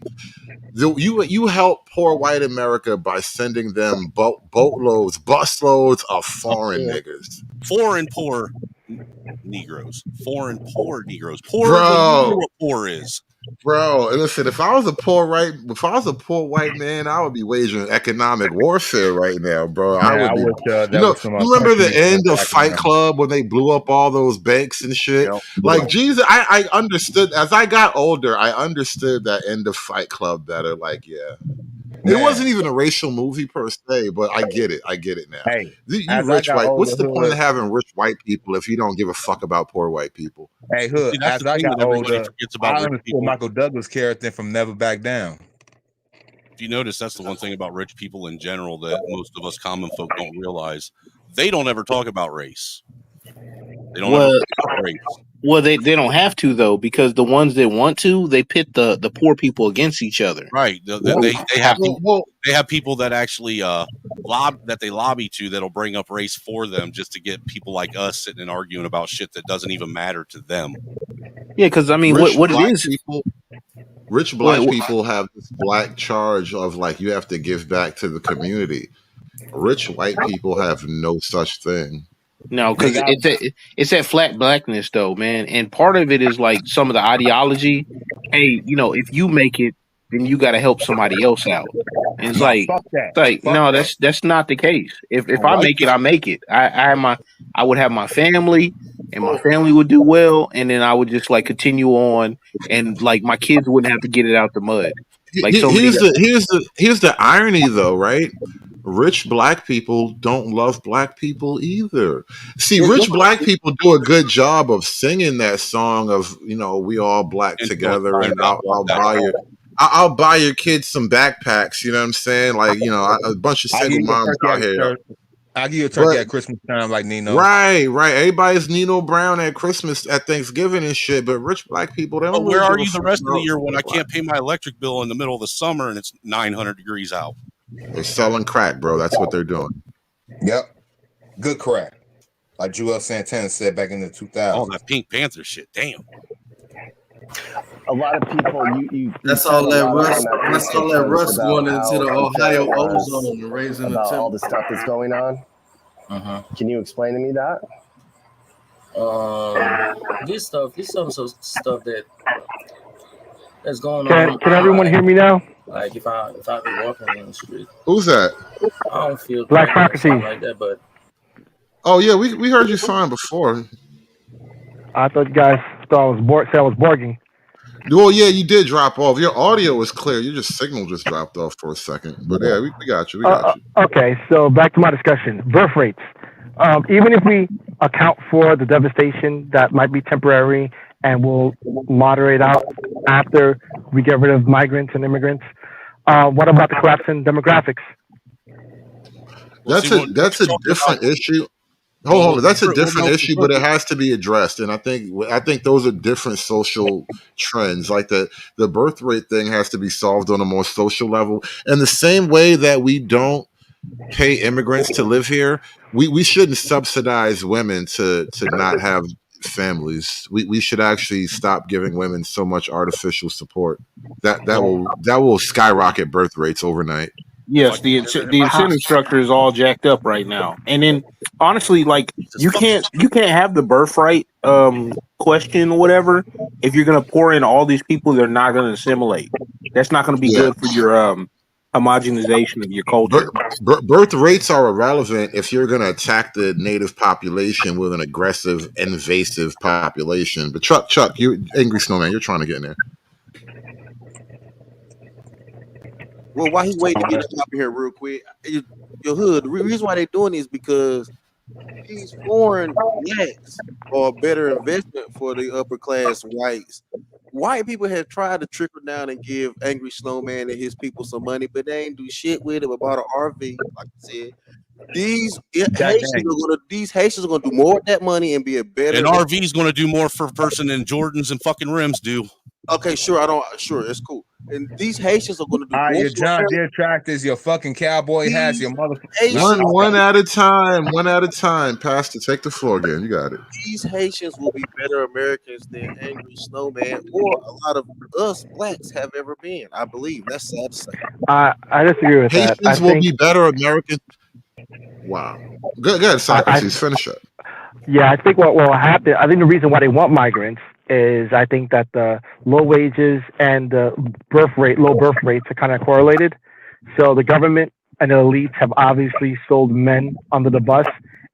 You help poor white America by sending them boatloads, busloads of foreign niggas. Foreign poor Negroes. Foreign poor Negroes. Poor when you know Bro. what poor is. Bro, listen, if I was a poor white man, I would be waging economic warfare right now, bro. Man, I would I be. wish that You know, was some you remember the contribution end to of Fight economics. Club when they blew up all those banks and shit? Yep. Like, Jesus, I understood as I got older. I understood that end of Fight Club better. Like, yeah, it wasn't even a racial movie per se, but I get it. I get it now. Hey, You as I rich got white. older, What's the point Hood. of having rich white people if you don't give a fuck about poor white people? Hey, Hood. See, that's As the I thing got that everybody older, forgets about I rich understood people. Michael Douglas' character from Never Back Down. If you notice, that's the one thing about rich people in general that most of us common folk don't realize. They don't ever talk about race. They don't ever bring up race. Well, they don't have to though, because the ones that want to, they pit the poor people against each other. Right. They have people that actually lobby to that'll bring up race for them just to get people like us sitting and arguing about shit that doesn't even matter to them. Yeah, because I mean, Rich what it black is? people, rich black people have this black charge of like you have to give back to the community. Rich white people have no such thing. No, because it's that flat blackness though, man, and part of it is like some of the ideology. Hey, if you make it, then you got to help somebody else out. And it's No, like, fuck that. no, Fuck that's not the case. If I White make it, I make it. I would have my family, and my family would do well, and then I would just like continue on, and like my kids wouldn't have to get it out the mud. Like so many. Here's the irony though, right? Rich black people don't love black people either. See, rich black people do a good job of singing that song of we all black together, and I'll buy your kids some backpacks. You know what I'm saying? Like a bunch of single moms out here. I'll give you a turkey at Christmas time, like Nino. Right. Everybody's Nino Brown at Christmas, at Thanksgiving and shit. But rich black people, they don't. But where really are give a you the fuck rest of the about year when I can't pay my electric bill in the middle of the summer and it's 900 degrees out? They're selling crack, bro. That's what they're doing. Yep. Good crack. Like Joel Santana said back in the 2000s. Oh, that Pink Panther shit. Damn. A lot of people, you That's all that rust. That's all that rust going into the Ohio ozone and raising the about all temperature. the stuff that's going on. Can you explain to me that? This stuff that's going on. Can everyone hear me now? Like if I be walking in the street. Who's that? I don't feel Black threatened or something Socrates. like that, but Oh yeah, we heard you fine before. I thought you guys thought I was barking. Well, yeah, you did drop off. Your audio was clear. Your signal just dropped off for a second. But yeah, we got you. We got you. Okay, so back to my discussion. Birth rates. Even if we account for the devastation that might be temporary and will moderate out after we get rid of migrants and immigrants, what about the collapse in demographics? That's a different issue. Hold on, that's a different issue, but it has to be addressed. And I think those are different social trends. Like the birth rate thing has to be solved on a more social level. And the same way that we don't pay immigrants to live here, we shouldn't subsidize women to not have families. We should actually stop giving women so much artificial support. That will skyrocket birth rates overnight. Yes, the incentive structure is all jacked up right now. And then honestly, like you can't have the birthright question or whatever if you're gonna pour in all these people that are not gonna assimilate. That's not gonna be good for your homogenization of your culture. Birth rates are irrelevant if you're gonna attack the native population with an aggressive, invasive population. But Chuck, you angry snowman, you're trying to get in there. Well, while he's waiting to get up here real quick, your hood. The reason why they're doing this is because these foreign blacks are a better investment for the upper class whites. White people have tried to trickle down and give Angry Snowman and his people some money, but they ain't do shit with it. But bought an RV, like I said. These Haitians are gonna do more with that money and be a better. An RV is going to do more for a person than Jordans and fucking rims do. Okay, sure. It's cool. And these Haitians are going to do more. Your John Deere tractors, your fucking cowboy hats, your motherfucker. One at a time. One at a time. Pastor, take the floor again. You got it. These Haitians will be better Americans than Angry Snowman or a lot of us blacks have ever been. I believe that's sad to say. I disagree with that. Haitians will be better Americans. Wow. Good, Socrates. Finish up. Yeah, I think what will happen. I think the reason why they want migrants is I think that the low wages and the low birth rates are kind of correlated. So the government and the elites have obviously sold men under the bus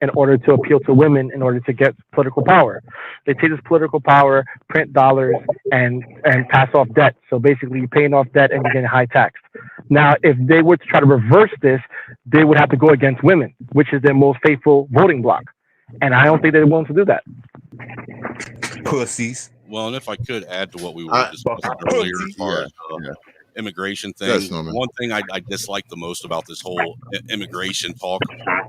in order to appeal to women in order to get political power. They take this political power, print dollars, and pass off debt. So basically you're paying off debt and you're getting high tax. Now, if they were to try to reverse this, they would have to go against women, which is their most faithful voting bloc. And I don't think they're willing to do that. Pussies. Well, and if I could add to what we were discussing earlier as far as immigration thing, yes, no, one thing I dislike the most about this whole immigration talk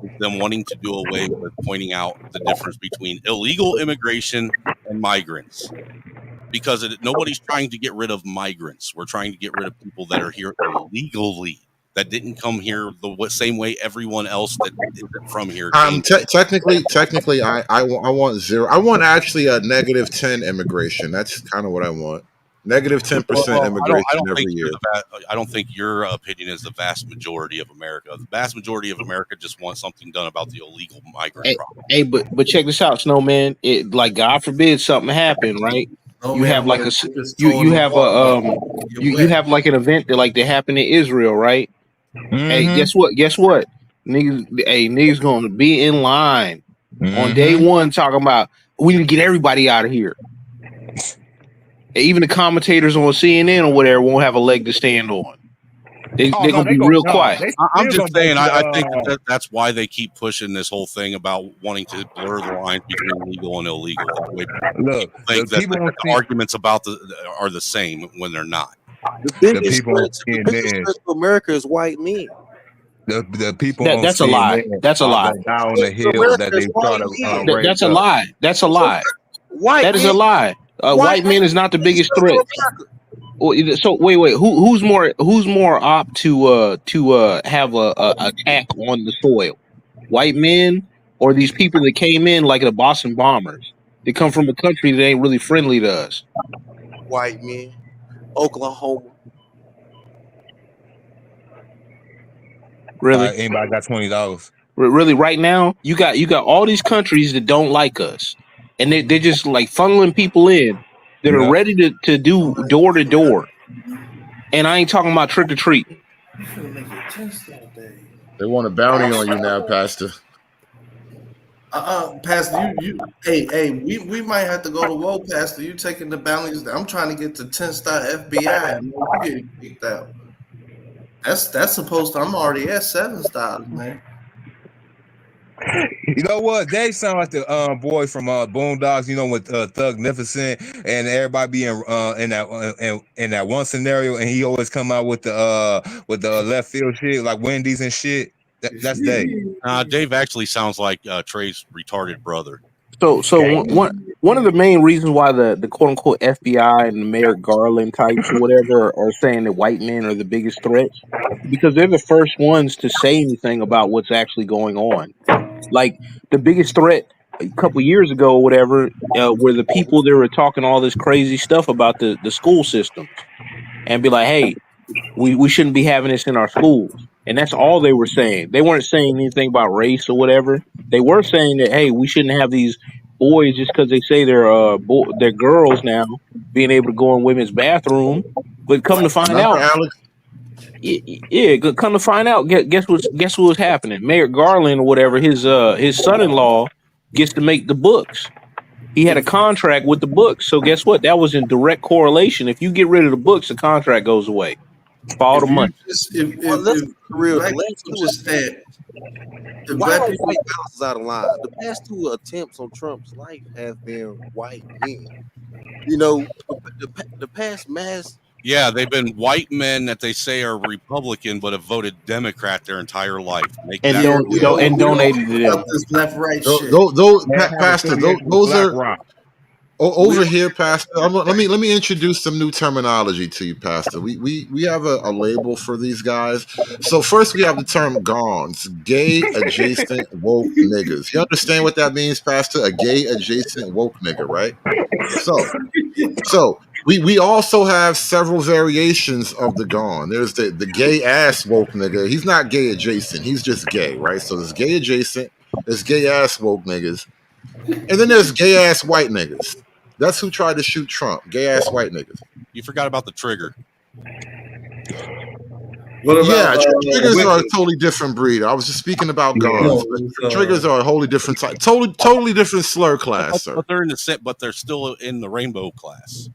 is them wanting to do away with pointing out the difference between illegal immigration and migrants. Because nobody's trying to get rid of migrants. We're trying to get rid of people that are here illegally, that didn't come here the same way everyone else that isn't from here came. Technically, I want zero. I want actually a -10 immigration. That's kind of what I want. -10% immigration every year. I don't think your opinion is the vast majority of America. The vast majority of America just wants something done about the illegal migrant problem. Hey, but check this out, Snowman. It, like, God forbid something happen, right? You have like you have like an event that like that happened in Israel, right? Hey, guess what? Niggas gonna be in line on day one talking about we need to get everybody out of here. Even the commentators on CNN or whatever won't have a leg to stand on. They're gonna be real quiet. I'm just saying, I think that's why they keep pushing this whole thing about wanting to blur the lines between legal and illegal. Look, think that the arguments about are the same when they're not. The biggest threat to America is white men. The people that's a lie. That's a lie. Down the hill that they try to that's a lie. That's a lie. That is a lie. White men is not the biggest threat. So wait. Who's more apt to have a attack on the soil? White men or these people that came in like the Boston Bombers? They come from a country that ain't really friendly to us. White men, Oklahoma. Really? Anybody got $20? Really, right now you got all these countries that don't like us, and they're just like funneling people in that are ready to do door to door. And I ain't talking about trick or treat. They want a bounty on you now, Pastor. Pastor, we might have to go to war, Pastor. You taking the bounties? I'm trying to get to 10-star FBI. You getting kicked out. That's supposed to. I'm already at 7 stars, man. You know what? They sound like the boy from Boondocks. You know, with Thugnificent and everybody be in that one scenario, and he always come out with the left field shit like Wendy's and shit. That's Dave. Dave actually sounds like Trey's retarded brother. So one of the main reasons why the quote unquote FBI and the Merrick Garland types or whatever are saying that white men are the biggest threats, because they're the first ones to say anything about what's actually going on. Like the biggest threat a couple years ago or whatever were the people that were talking all this crazy stuff about the school systems and be like, hey, we shouldn't be having this in our schools. And that's all they were saying. They weren't saying anything about race or whatever. They were saying that, hey, we shouldn't have these boys just because they say they're girls now being able to go in women's bathroom. But come to find out, come to find out, guess what's happening? Mayor Garland or whatever, his son-in-law gets to make the books. He had a contract with the books, so guess what? That was in direct correlation. If you get rid of the books, the contract goes away. For all the money. The black people is out of line. The past 2 attempts on Trump's life have been white men. You know, the past mass. Yeah, they've been white men that they say are Republican, but have voted Democrat their entire life. And donated to them. Left, right shit. Pastor, those are. Over here, Pastor. Let me introduce some new terminology to you, Pastor. We have a label for these guys. So first we have the term GAWNs, gay adjacent woke niggas. You understand what that means, Pastor? A gay adjacent woke nigga, right? So we also have several variations of the GAWN. There's the gay ass woke nigga. He's not gay adjacent. He's just gay, right? So there's gay adjacent. There's gay ass woke niggas. And then there's gay ass white niggas. That's who tried to shoot Trump. Gay ass white niggas. You forgot about the trigger. What about, triggers are a totally different breed. I was just speaking about GAWNs. But triggers are a wholly different type, totally different slur class, sir. But they're in the set, but they're still in the rainbow class.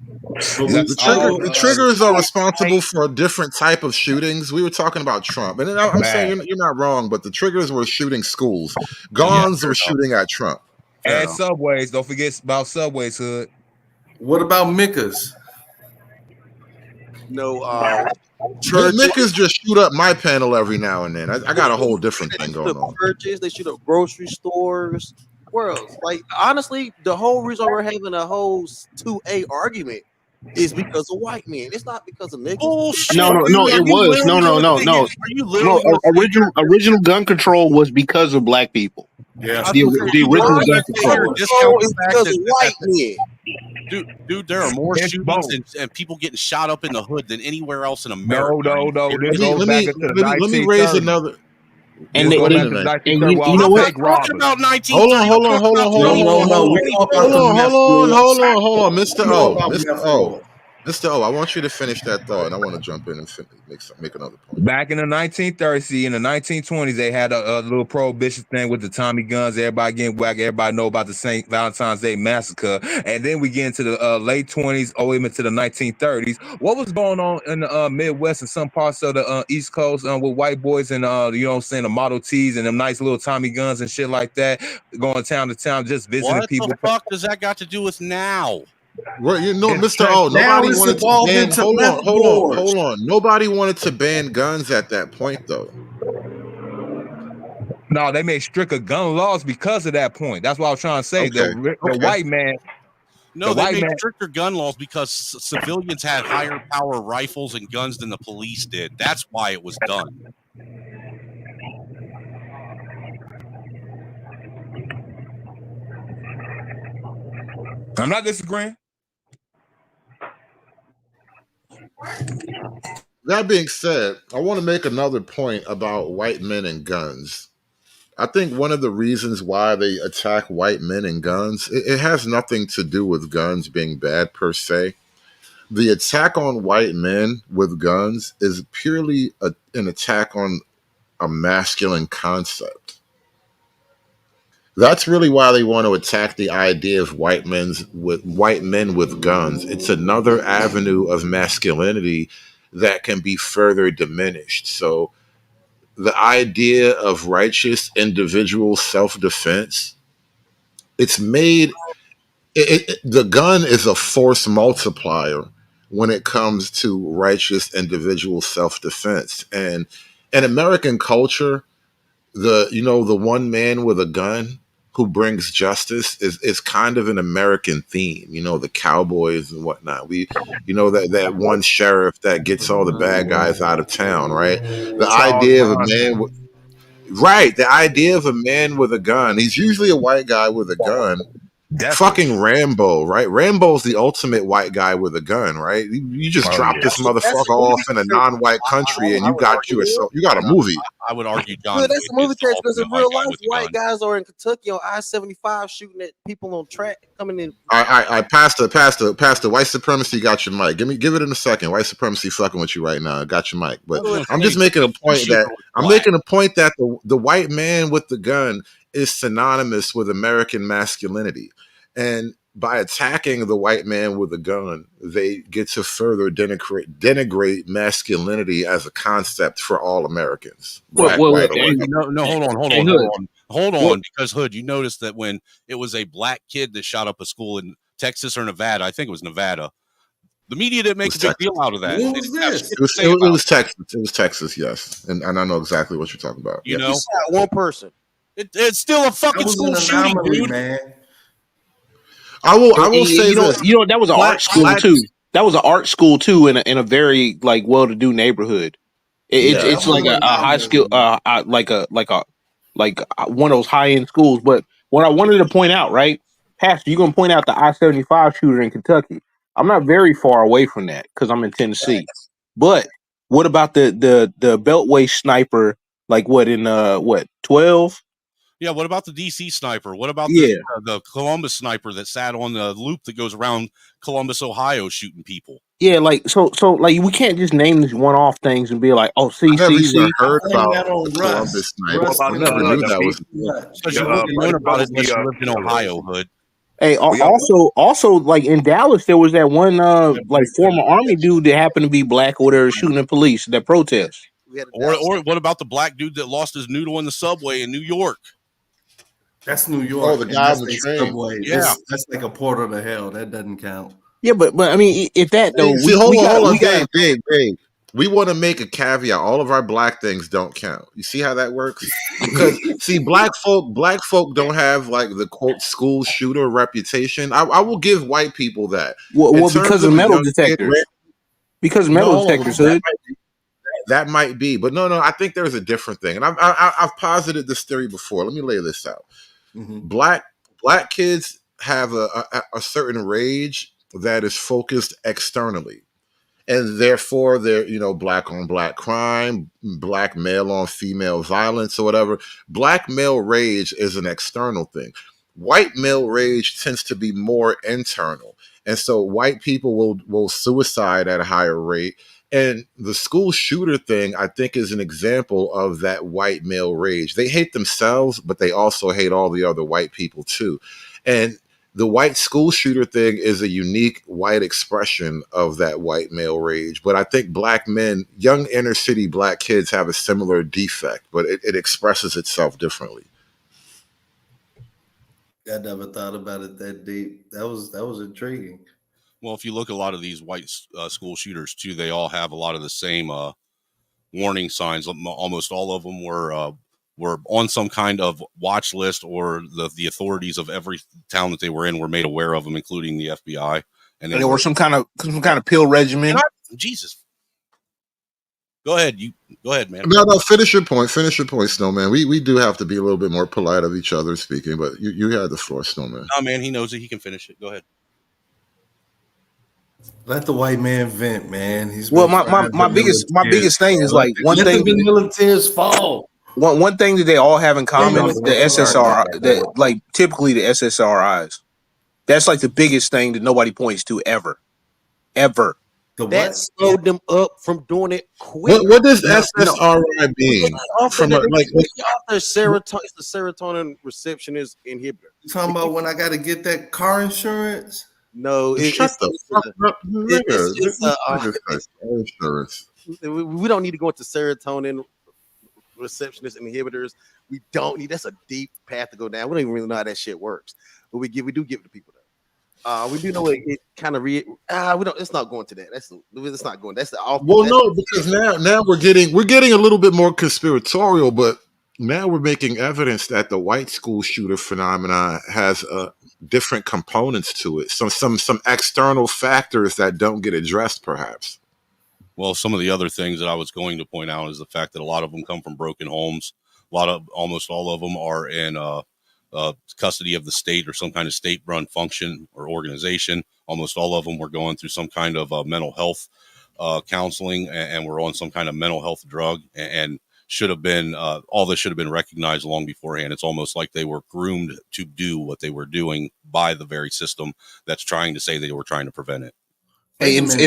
The triggers are responsible for a different type of shootings. We were talking about Trump, and I'm saying you're not wrong, but the triggers were shooting schools. GAWNs were shooting at Trump. And subways. Don't forget about subways, Hood. What about Mickas? Mickas just shoot up my panel every now and then. I got a whole different thing going on. Churches, they shoot up grocery stores. Worlds. Like honestly, the whole reason we're having a whole 2A argument is because of white men. It's not because of niggas. Bullshit. No, it was. No. Original gun control was because of black people. Yeah. The original gun control. It's because of white men. Dude, there are more shootings and people getting shot up in the hood than anywhere else in America. No. Let me raise another. And you know what? Hold on, Mr. O, I want you to finish that thought, and I want to jump in and make another point. Back in the 1930s, in the 1920s, they had a little prohibition thing with the Tommy guns. Everybody getting whacked. Everybody know about the St. Valentine's Day massacre. And then we get into the late 20s, even to the 1930s. What was going on in the Midwest and some parts of the East Coast with white boys and, the Model Ts and them nice little Tommy guns and shit like that, going town to town, just visiting people. What the fuck does that got to do with now? Well, Mr. O, nobody wanted to ban. Hold on. Nobody wanted to ban guns at that point, though. No, they made stricter gun laws because of that point. That's what I was trying to say. The white man. No, they made stricter gun laws because civilians had higher power rifles and guns than the police did. That's why it was done. I'm not disagreeing. That being said, I want to make another point about white men and guns. I think one of the reasons why they attack white men and guns, it has nothing to do with guns being bad per se. The attack on white men with guns is purely an attack on a masculine concept. That's really why they want to attack the idea of white men with guns. It's another avenue of masculinity that can be further diminished. So the idea of righteous individual self-defense, it's made, the gun is a force multiplier when it comes to righteous individual self-defense. And in American culture, the one man with a gun who brings justice is kind of an American theme, the cowboys and whatnot. That one sheriff that gets all the bad guys out of town, right? The idea of a man with a gun, he's usually a white guy with a gun. Definitely. Fucking Rambo, right? Rambo's the ultimate white guy with a gun, right? You just drop this motherfucker off in a non-white country and you got a movie. I would argue John. Well, that's a movie character because in real life, white guys are in Kentucky on I-75 shooting at people on track coming in. I Pastor, white supremacy got your mic. Give it in a second. White supremacy fucking with you right now. I got your mic. But I'm just making a point that the white man with the gun is synonymous with American masculinity. And by attacking the white man with a gun, they get to further denigrate masculinity as a concept for all Americans. Hold on, because Hood, you noticed that when it was a black kid that shot up a school in Texas or Nevada, I think it was Nevada, the media didn't make a big deal out of that. What was this? It was Texas. It was Texas, yes. And I know exactly what you're talking about. You know, one person. It's still a fucking school shooting, dude. Man. I will say this. That was an art school too. That was an art school too in a very like well-to-do neighborhood. It's like a high skill, like one of those high-end schools. But what I wanted to point out, right, Pastor, you're gonna point out the I-75 shooter in Kentucky. I'm not very far away from that because I'm in Tennessee. But what about the Beltway sniper? Like what in 12? Yeah, what about the DC sniper? What about Yeah. the Columbus sniper that sat on the loop that goes around Columbus, Ohio, shooting people? Yeah, like so like we can't just name these one-off things and be like, oh, see. Heard Blame about that on the Russ. Columbus sniper. Russ I and, never knew that was. Because you wouldn't learn about it unless you lived in Ohio, Hood. Hey, also, like in Dallas, there was that one like former army dude that happened to be black or whatever shooting at police that protest. Or what about the black dude that lost his noodle in the subway in New York? That's New York. The and guy that's on the a train. subway. Yeah. That's like a portal to hell. That doesn't count. Yeah, but I mean, if that though, Hold on, Dave. We want to make a caveat. All of our black things don't count. You see how that works? Because see, black folk don't have like the quote school shooter reputation. I will give white people that. Well, because of metal detectors. Because metal detectors, Hood. That might be, but no. I think there's a different thing, and I've posited this theory before. Let me lay this out. Mm-hmm. Black kids have a certain rage that is focused externally, and therefore they're black on black crime, black male on female violence, or whatever. Black male rage is an external thing. White male rage tends to be more internal, and so white people will suicide at a higher rate. And the school shooter thing, I think, is an example of that white male rage. They hate themselves, but they also hate all the other white people too. And the white school shooter thing is a unique white expression of that white male rage. But I think black men, young inner city black kids, have a similar defect, but it expresses itself differently. I never thought about it that deep. That was intriguing. Well, if you look at a lot of these white school shooters too, they all have a lot of the same warning signs. Almost all of them were on some kind of watch list, or the authorities of every town that they were in were made aware of them, including the FBI. And there were some kind of pill regimen. Jesus. Go ahead, man. No, finish your point, Snowman. We do have to be a little bit more polite of each other speaking, but you had the floor, Snowman. No, man, he knows it. He can finish it. Go ahead. Let the white man vent, man. My biggest thing is like one thing. The military's fall. One thing that they all have in common, the SSR, that like typically the SSRIs. That's like the biggest thing that nobody points to ever. That slowed them up from doing it quick. What does SSRI mean? From the serotonin, it's the serotonin receptionist inhibitor. You talking about when I got to get that car insurance? No, shut the fuck up, insurance. We don't need to go into serotonin receptionist inhibitors. We don't need. That's a deep path to go down. We don't even really know how that shit works, but we do give it to people though. We do know it kind of we don't. It's not going to that. It's not going. That's the because now we're getting a little bit more conspiratorial, but now we're making evidence that the white school shooter phenomenon has different components to it. Some external factors that don't get addressed, perhaps. Well, some of the other things that I was going to point out is the fact that a lot of them come from broken homes. Almost all of them are in custody of the state or some kind of state-run function or organization. Almost all of them were going through some kind of mental health counseling and were on some kind of mental health drug and should have been all this should have been recognized long beforehand. It's almost like they were groomed to do what they were doing by the very system that's trying to say they were trying to prevent it. Hey, in fact,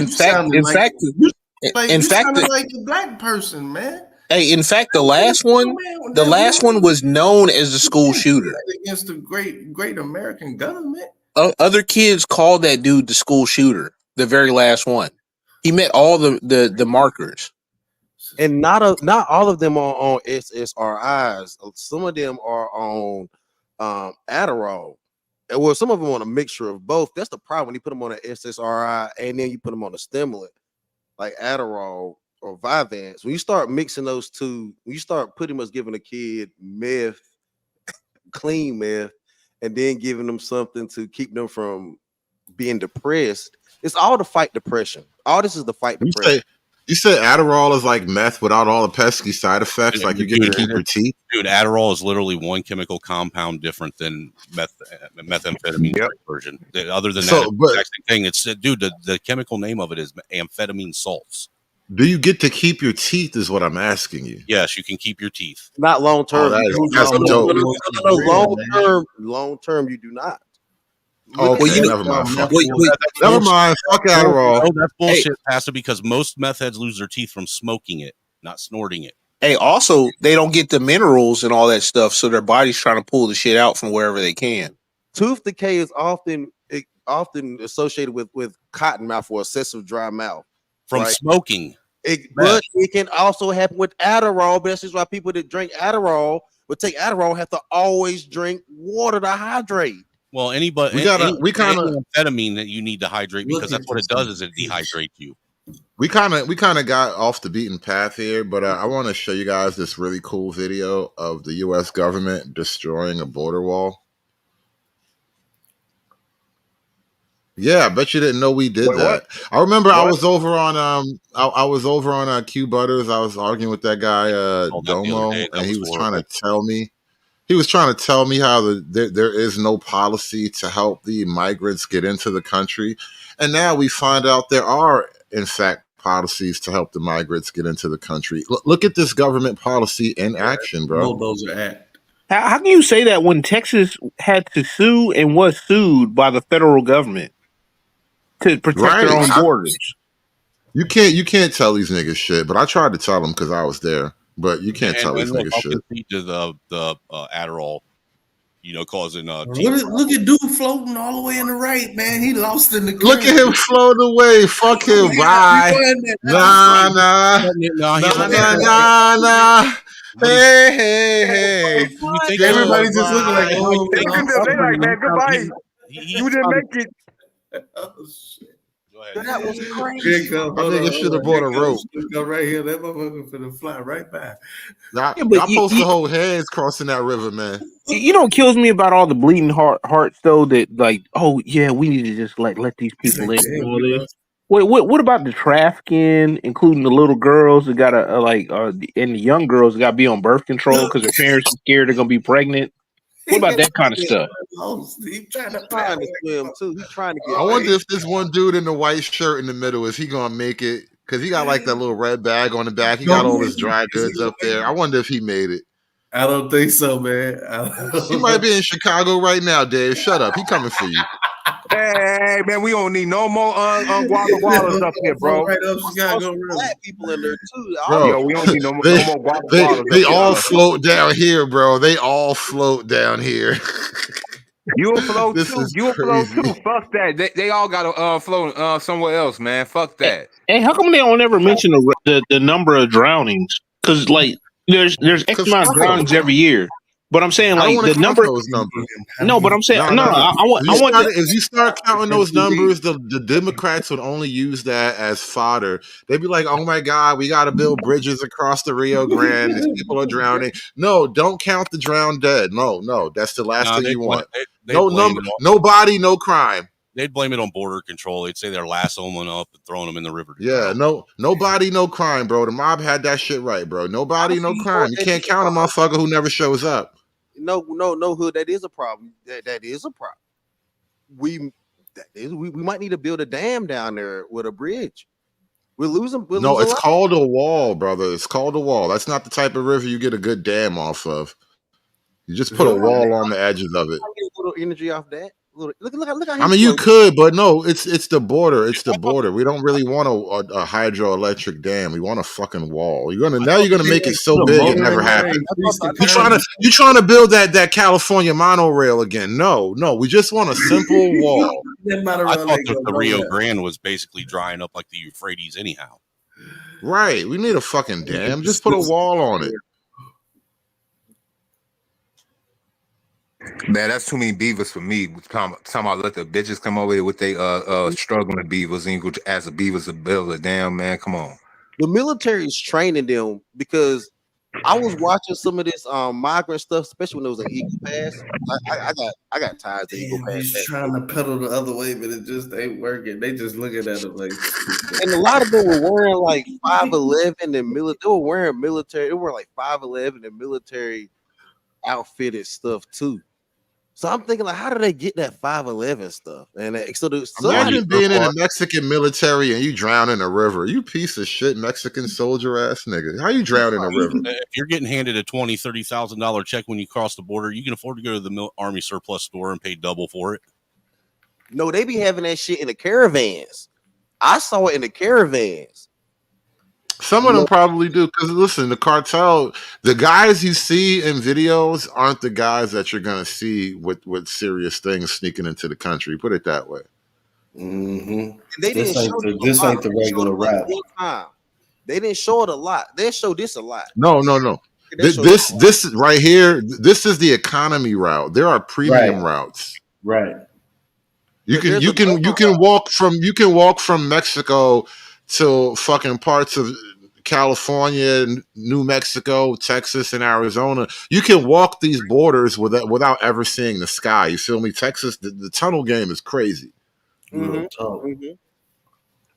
you sounded like a black person, man. Hey, in fact, the last one was known as the school shooter against the great American government. Other kids called that dude the school shooter. The very last one, he met all the markers, and not all of them are on SSRIs. Some of them are on Adderall. Well, some of them on a mixture of both. That's the problem when you put them on an SSRI and then you put them on a stimulant like Adderall or Vyvanse. When you start mixing those two, when you start pretty much giving a kid meth, clean meth, and then giving them something to keep them from being depressed. It's all to fight depression. All this is to fight depression. You say Adderall is like meth without all the pesky side effects, like you get to keep your teeth? Dude, Adderall is literally one chemical compound different than methamphetamine version. Other than that, it's the exact same thing. It's dude, the chemical name of it is amphetamine salts. Do you get to keep your teeth is what I'm asking you. Yes, you can keep your teeth. Not long term. Long term, you do not. Oh, okay, never mind. Never mind. Fuck Adderall. Oh, that's bullshit, Pastor, because most meth heads lose their teeth from smoking it, not snorting it. Hey, also, they don't get the minerals and all that stuff, so their body's trying to pull the shit out from wherever they can. Tooth decay is often associated with cotton mouth or excessive dry mouth. From smoking. But it can also happen with Adderall. But that's just why people that drink Adderall but take Adderall have to always drink water to hydrate. Well, anybody, we kind of amphetamine that you need to hydrate, because that's what it does, is it dehydrates you. We kind of got off the beaten path here, but I want to show you guys this really cool video of the U.S. government destroying a border wall. Yeah, I bet you didn't know we did that. What? I remember I was over on Q Butters. I was arguing with that guy Domo, and he was trying to tell me. He was trying to tell me how there is no policy to help the migrants get into the country. And now we find out there are, in fact, policies to help the migrants get into the country. Look at this government policy in action, bro. Bulldozer Act. How can you say that when Texas had to sue and was sued by the federal government to protect their own borders? You can't tell these niggas shit, but I tried to tell them because I was there. But you can't tell these niggas shit. To the Adderall, causing look at dude floating all the way in the right, man. He lost in the current. Look at him floating away. Fuck him. Bye. Nah. Hey. Everybody just looking like, oh, they like, man, goodbye. You didn't make it. Oh shit. That was crazy. I think it should have brought a rope. Go right here. That motherfucker finna fly right by. I supposed to hold hands crossing that river, man. You know what kills me about all the bleeding hearts though? That like, oh yeah, we need to just let these people in. Wait, what about the trafficking, including the little girls that gotta and the young girls that gotta be on birth control because their parents are scared they're gonna be pregnant? What about that kind of stuff? He's trying to swim too. He's trying to get. I wonder if this one dude in the white shirt in the middle, is he gonna make it? Because he got like that little red bag on the back. He got all his dry goods up there. I wonder if he made it. I don't think so, man. He might be in Chicago right now, Dave. Shut up. He coming for you. Hey, man, we don't need no more gualas up here, bro. Black people in there too. Bro, yo, we don't need no more gualas. They all float down here, bro. They all float down here. You'll float too. You'll float too. Fuck that. They all gotta float somewhere else, man. Fuck that. Hey, how come they don't ever mention the number of drownings? Because like there's X amount of drownings every year. But I'm saying like the number. Those numbers. No, but I'm saying I want. If you start counting those numbers, the Democrats would only use that as fodder. They'd be like, "Oh my God, we got to build bridges across the Rio Grande. These people are drowning." No, don't count the drowned dead. No, that's the last thing you want. No number, no body, no crime. They'd blame it on border control. They'd say they're lassoing them up and throwing them in the river. Yeah, no body, no crime, bro. The mob had that shit right, bro. No body, no crime. You can't count a motherfucker who never shows up. No, hood. That is a problem. That is a problem. We might need to build a dam down there with a bridge. We're losing. It's called a wall, brother. It's called a wall. That's not the type of river you get a good dam off of. You just put a wall on the edges of it. I get a little energy off that. Look how I mean, you could, but no, it's the border. It's the border. We don't really want a hydroelectric dam. We want a fucking wall. You're gonna make it so big it never happened. You're trying to build that California monorail again. No, we just want a simple wall. I thought the Rio Grande was basically drying up like the Euphrates anyhow. Right. We need a fucking dam. Just put a wall on it. Man, that's too many beavers for me. Talking about let the bitches come over here with they struggling beavers and you go ask the beavers to build a dam, man. Come on. The military is training them because I was watching some of this migrant stuff, especially when it was an Eagle Pass. I got ties to Eagle Damn, Pass. he's trying to pedal the other way, but it just ain't working. They just looking at him like stupid. And a lot of them were wearing like 5'11" and military. They were wearing military. They were like 5'11" and military outfitted stuff too. So I'm thinking, like, how do they get that 5'11" stuff? And so imagine being in the Mexican military and you drown in a river. You piece of shit Mexican soldier ass nigga. How you drown in a river? If you're getting handed a $20,000-$30,000 check when you cross the border, you can afford to go to the Army surplus store and pay double for it. No, they be having that shit in the caravans. I saw it in the caravans. Some of them probably do, because listen, the cartel, the guys you see in videos aren't the guys that you're gonna see with serious things sneaking into the country. Put it that way. Mm-hmm. They didn't This ain't the regular rap. They didn't show it a lot. They showed this a lot. No. This right here, this is the economy route. There are premium routes. Right. You can walk from Mexico to fucking parts of California, New Mexico, Texas, and Arizona. You can walk these borders without ever seeing the sky. You feel me? Texas, the tunnel game is crazy. Mm-hmm.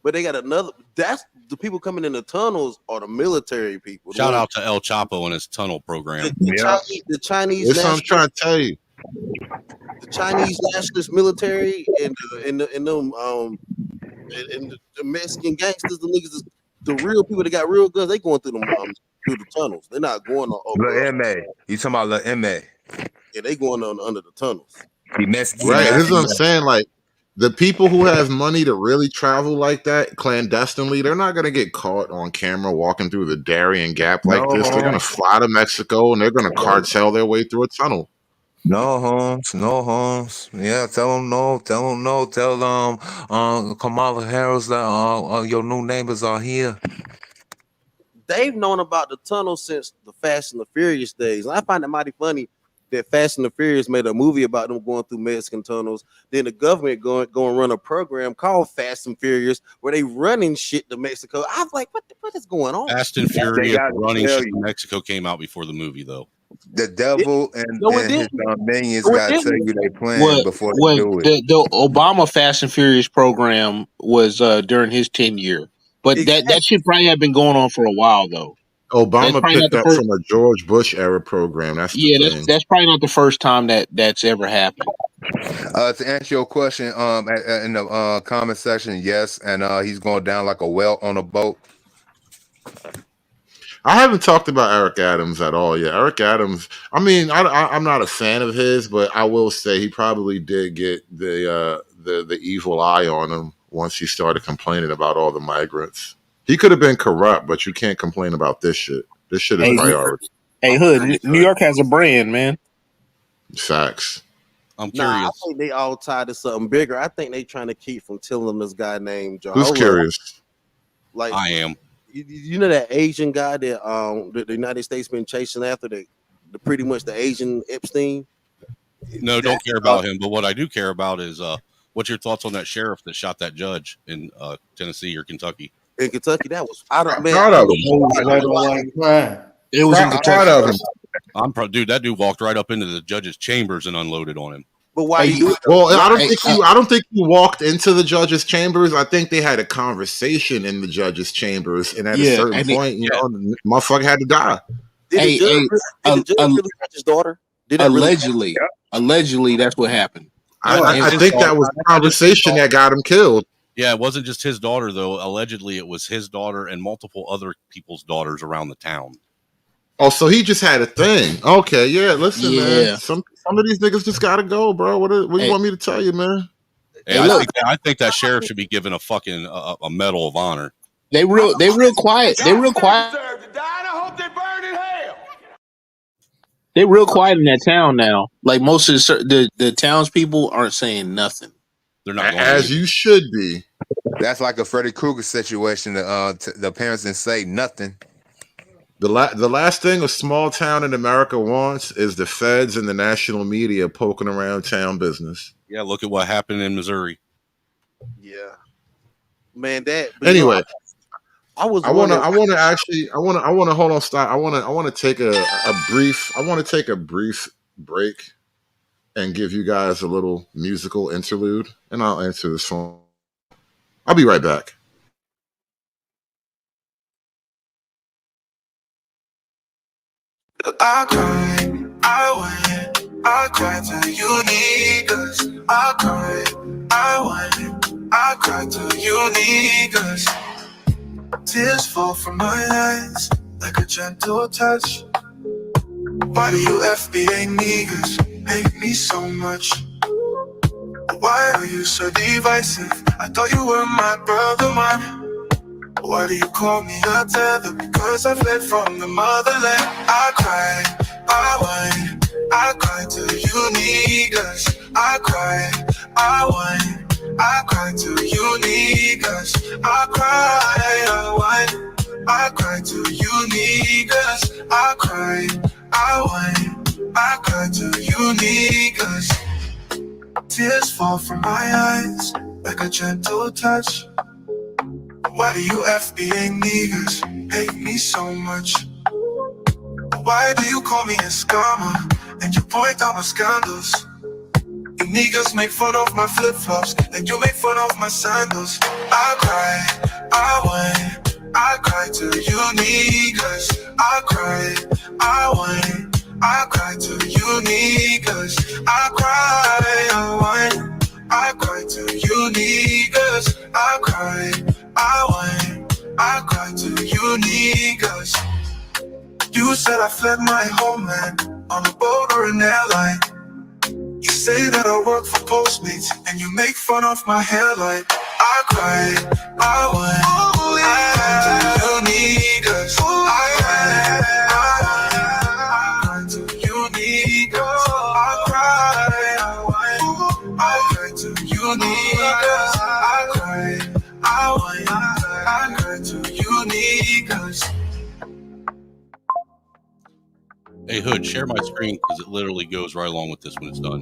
But they got another. That's the people coming in the tunnels are the military people. Shout out to El Chapo and his tunnel program. The Chinese. That's what I'm trying to tell you. The Chinese nationalist military and the Mexican gangsters, the niggas, the real people that got real guns, they going through the tunnels. They're not going on. The MA. You talking about the MA? Yeah, they going on under the tunnels. Right. This is what I'm saying. Like the people who have money to really travel like that clandestinely, they're not gonna get caught on camera walking through the Darien Gap like this. They're gonna fly to Mexico and they're gonna cartel their way through a tunnel. No, Holmes. Yeah, tell them no. Tell Kamala Harris that your new neighbors are here. They've known about the tunnel since the Fast and the Furious days. I find it mighty funny that Fast and the Furious made a movie about them going through Mexican tunnels. Then the government going run a program called Fast and Furious where they running shit to Mexico. I was like, what is going on? Fast and Furious running shit to Mexico came out before the movie, though. The devil and his minions got to tell you they plan before they do it. The Obama Fast and Furious program was during his tenure, but that shit probably had been going on for a while though. Obama picked up from a George Bush era program. That's probably not the first time that's ever happened. To answer your question, in the comment section, yes, and he's going down like a whale on a boat. I haven't talked about Eric Adams at all yet. Eric Adams, I mean, I'm not a fan of his, but I will say he probably did get the evil eye on him once he started complaining about all the migrants. He could have been corrupt, but you can't complain about this shit. This shit is priority. Hey, Hood, New York has a brand, man. Facts. I'm curious. I think they all tied to something bigger. I think they trying to keep from telling this guy named Jehovah. Who's curious? Like I am. You know that Asian guy that the United States been chasing after the pretty much the Asian Epstein. No, don't care about him. But what I do care about is what's your thoughts on that sheriff that shot that judge in Tennessee or Kentucky? In Kentucky, that was It was in Kentucky. Dude, that dude walked right up into the judge's chambers and unloaded on him. But why you do it? Well, I don't think he walked into the judge's chambers. I think they had a conversation in the judge's chambers, and at a certain point, you know, the motherfucker had to die. Did the judge really catch his daughter? Allegedly, that's what happened. I think that was the conversation that got him killed. Yeah, it wasn't just his daughter, though. Allegedly, it was his daughter and multiple other people's daughters around the town. Oh, so he just had a thing. Okay, yeah. Listen, man. Some of these niggas just gotta go, bro. What do you want me to tell you, man? Hey, I think that sheriff should be given a fucking a medal of honor. They real quiet. They real quiet. They real quiet in that town now. Like most of the townspeople aren't saying nothing. They're not going as you should be. That's like a Freddy Krueger situation. The parents didn't say nothing. The last thing a small town in America wants is the feds and the national media poking around town business. Yeah, look at what happened in Missouri. Yeah, man. That anyway. I want to hold on. Stop. I want to take a brief break and give you guys a little musical interlude, and I'll answer this phone. I'll be right back. I cry, I went, I cried till you need us. I cried, I went, I cried till you need us. Tears fall from my eyes like a gentle touch. Why do you FBA niggas hate me so much? Why are you so divisive? I thought you were my brother, man. Why do you call me a tether? Because I fled from the motherland. I cried, I whined, I cried till you need us. I cried, I whined, I cried till you need us. I cried, I whined, I cried till you need us. I cried, I whined, I cried till you need us. Tears fall from my eyes like a gentle touch. Why do you FBA niggas hate me so much? Why do you call me a scammer and you point out my scandals? You niggas make fun of my flip-flops and you make fun of my sandals. I cried, I went, I cried till you niggas. I cried, I went, I cried till you niggas. I cried, I went, I cried till you niggas. I cried, I went, I cried till you niggas. You said I fled my homeland on a boat or an airline. You say that I work for Postmates and you make fun of my hairline. I cried, I went, I cried till you niggas. I cried till you niggas. I cried, I cried till you niggas. I cried, I cried till you niggas. Hey, Hood, share my screen because it literally goes right along with this when it's done.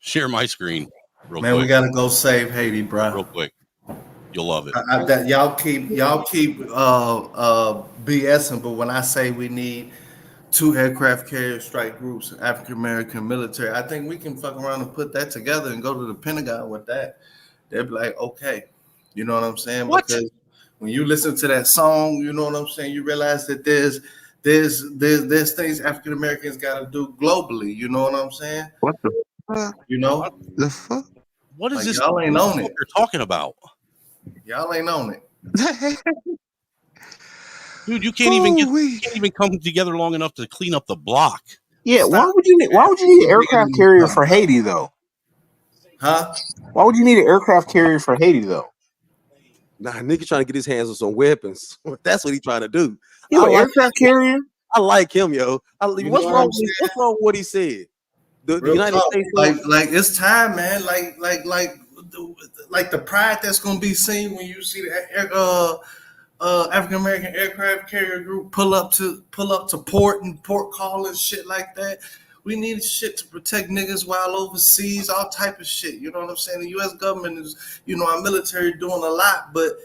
Share my screen real quick. Man, we gotta go save Haiti, bro. Real quick. You'll love it. That y'all keep BSing, but when I say we need 2 aircraft carrier strike groups, African American military, I think we can fuck around and put that together and go to the Pentagon with that. They'll be like, okay, you know what I'm saying? What? Because when you listen to that song, you know what I'm saying, you realize that there's things African Americans got to do globally. You know what I'm saying? What the fuck? You know what the fuck? What is like, this? Y'all ain't on it. You're talking about? Y'all ain't on it. Dude, you can't even come together long enough to clean up the block. Yeah, why would you need an aircraft carrier for Haiti though? Huh? Why would you need an aircraft carrier for Haiti though? Nah, nigga trying to get his hands on some weapons. That's what he trying to do. You an aircraft carrier? I like him, yo. What's wrong with what he said? The United States, like it's time, man. Like the pride that's gonna be seen when you see the African American aircraft carrier group pull up to port and port call and shit like that. We need shit to protect niggas while overseas, all type of shit. You know what I'm saying? The U.S. government is, our military doing a lot, but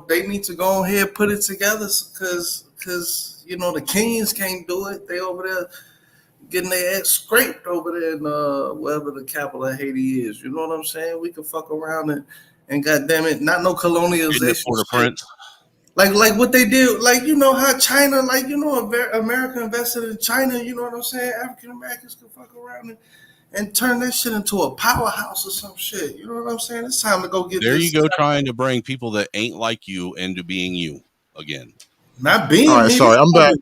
they need to go ahead and put it together because the Kings can't do it. They over there getting their ass scraped over there in wherever the capital of Haiti is. You know what I'm saying? We can fuck around and goddamn it, not no colonialization. Like what they did, how China, America invested in China, you know what I'm saying? African Americans can fuck around and turn that shit into a powerhouse or some shit. You know what I'm saying? It's time to go get there. This you go, trying to bring people that ain't like you into being you again. Not being. All right, sorry, I'm back.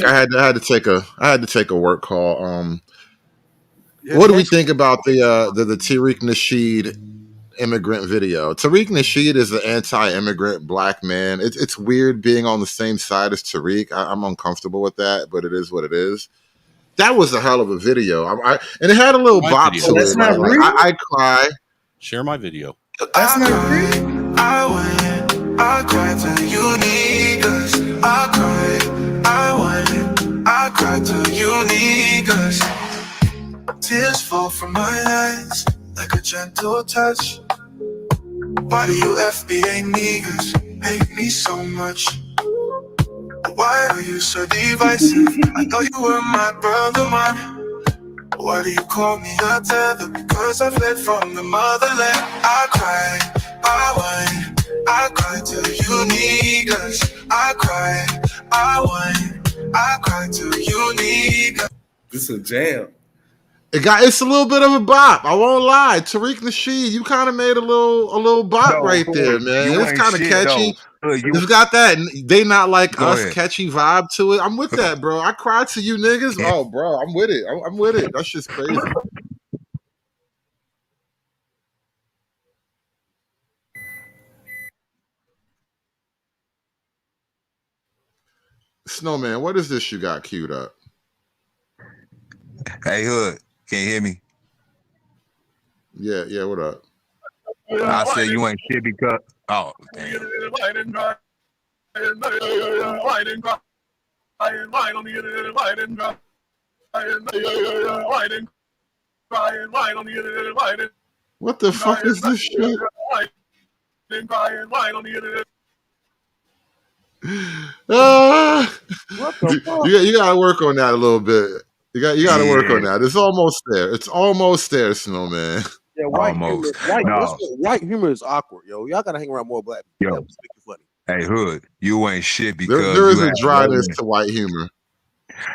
I had to take a work call. What do we think about the Tariq Nasheed immigrant video? Tariq Nasheed is an anti-immigrant black man. It's weird being on the same side as Tariq. I'm uncomfortable with that, but it is what it is. That was a hell of a video. And it had a little bop to it. I cry. Share my video. That's not real. I cried till you need us. I cried, I went, I cried till you need us. Tears fall from my eyes like a gentle touch. Why do you FBA niggas hate me so much? Why are you so divisive? I thought you were my brother, man. Why do you call me a tether? Because I fled from the motherland. I cried, I whined, I cried to you niggas. I cried, I whined, I cried to you niggas. This is a jam. It's a little bit of a bop. I won't lie. Tariq Nasheed, you kind of made a little bop right there, man. It's kind of catchy. It's got that They Not Like Us catchy vibe to it. I'm with that, bro. I cried to you niggas. Oh, bro, I'm with it. I'm with it. That's just crazy. Snowman, what is this you got queued up? Hey, Hood, can you hear me? Yeah, what up? I said you ain't shit because... Oh, damn. What the fuck is this shit? What the fuck? You gotta work on that a little bit. You gotta work on that. It's almost there. It's almost there, Snowman. Yeah, white humor is awkward, yo. Y'all gotta hang around more black people. That was funny. Hey, Hood, you ain't shit because there is a dryness to white humor.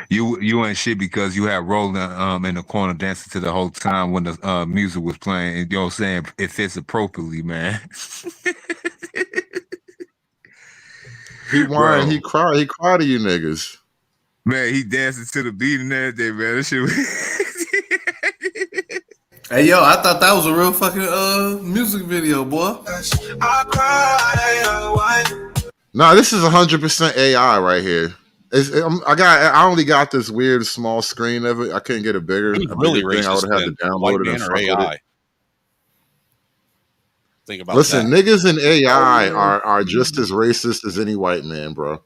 You ain't shit because you had Roland in the corner dancing to the whole time when the music was playing. And, you know what I'm saying? It fits appropriately, man. He whined, he cried to you niggas. Man, he dancing to the beat and everything, man. That shit. Hey, yo, I thought that was a real fucking music video, boy. Nah, this is 100% AI right here. I only got this weird small screen of it. I couldn't get a bigger. Really racist. I would have had to download it and fuck AI. with it. Think about Listen, that. niggas in AI are just as racist as any white man, bro.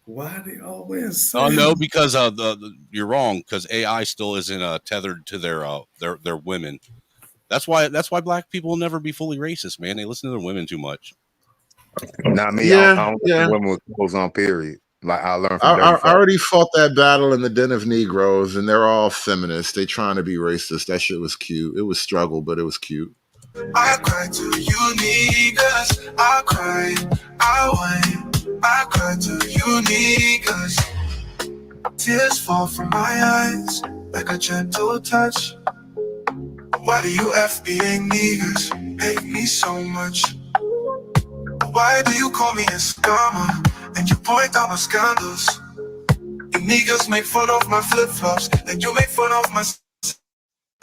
Why they always say? Oh no, because you're wrong. Because AI still isn't tethered to their women. That's why black people will never be fully racist, man. They listen to their women too much. Not me. I don't let women with clothes on. Period. Like I learned from. I already fought that battle in the Den of Negroes, and they're all feminists. They trying to be racist. That shit was cute. It was struggle, but it was cute. I cried to you niggas. I cried, I whined, I cried to you niggas. Tears fall from my eyes like a gentle touch. Why do you FBA niggas hate me so much? Why do you call me a scammer and you point out my scandals? You niggas make fun of my flip-flops and you make fun of my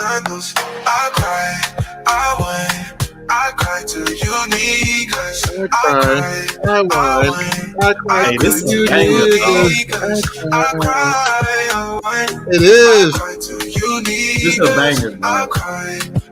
sandals. I cried, I whined, I cried to you niggas. I cried to you niggas. I cried, I whined. It is. I cried to you niggas. This is a banger, man. I cried.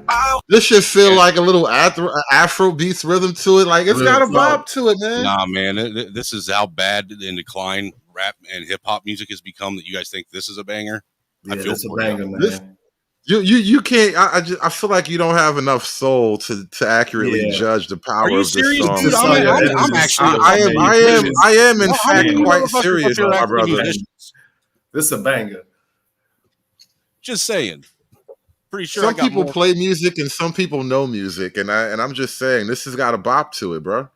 This should feel like a little Afro beats rhythm to it. Like it's got a bop to it, man. Nah, man, this is how bad in decline rap and hip hop music has become that you guys think this is a banger. Yeah, I feel it's a banger, man. You can't. I feel like you don't have enough soul to accurately judge the power of this song. Dude, I'm actually. I am in fact quite serious, my brother. This is a banger. Just saying. Pretty sure some people play music and some people know music, and I'm just saying this has got a bop to it, bro.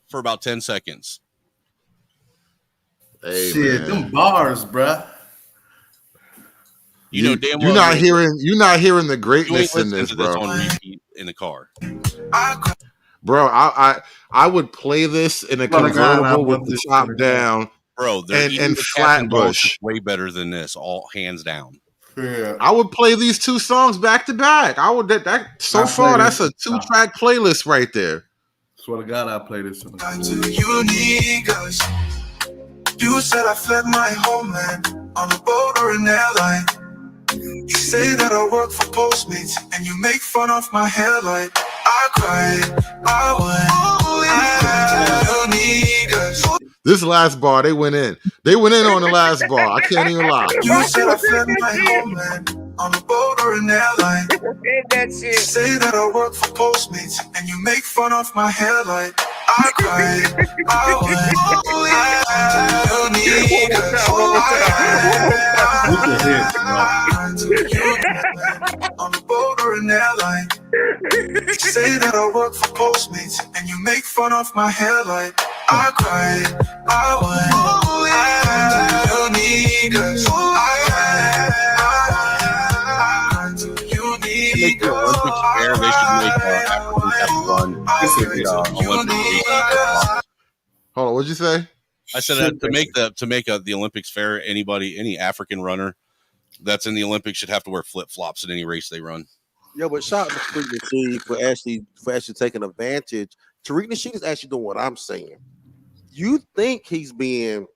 For about 10 seconds. Hey, shit, man. them bars, bro. You know damn well you're not hearing the greatness in this, bro. On repeat in the car. Bro, I would play this in a convertible with the top down, bro. And Flatbush way better than this, all hands down. Yeah. I would play these two songs back to back. I would that's a 2-track playlist right there. Swear to God, I play this. To you niggas, you said I fled my homeland on a boat or an airline. You say that I work for Postmates and you make fun of my hairline. I cried, I went, I This last bar, they went in. They went in on the last bar. I can't even lie. You said I fed my homeland on a boat or an airline. You say that I work for Postmates and you make fun of my hairline. I cried, I went, I need on a boat or an airline. You say that I work for Postmates and you make fun of my hairline. I cried, I went, I need make the Olympics fair. They should make Africans have to run. Hold on, what'd you say? I said that to make the Olympics fair, any African runner that's in the Olympics should have to wear flip flops in any race they run. Yeah, but shout out to Tariq Nasheed for actually taking advantage. Tariq Nasheed is actually doing what I'm saying. You think he's being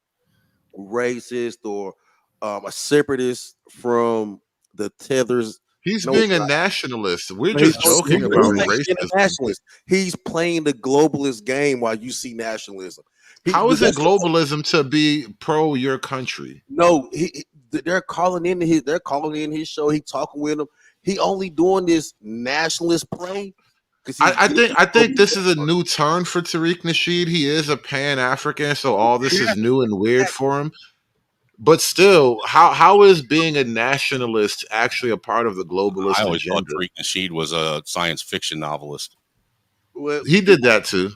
racist or a separatist from the tethers? He's being a nationalist. We're just joking about racism. He's playing the globalist game while you see nationalism. How is it globalism to be pro your country? No, they're calling in his show. He talking with him. He only doing this nationalist play. I think this is a new turn for Tariq Nasheed. He is a Pan-African, so all this is new and weird for him. But still, how is being a nationalist actually a part of the globalist I always agenda? thought Tariq Nasheed was a science fiction novelist. Well, he did that too.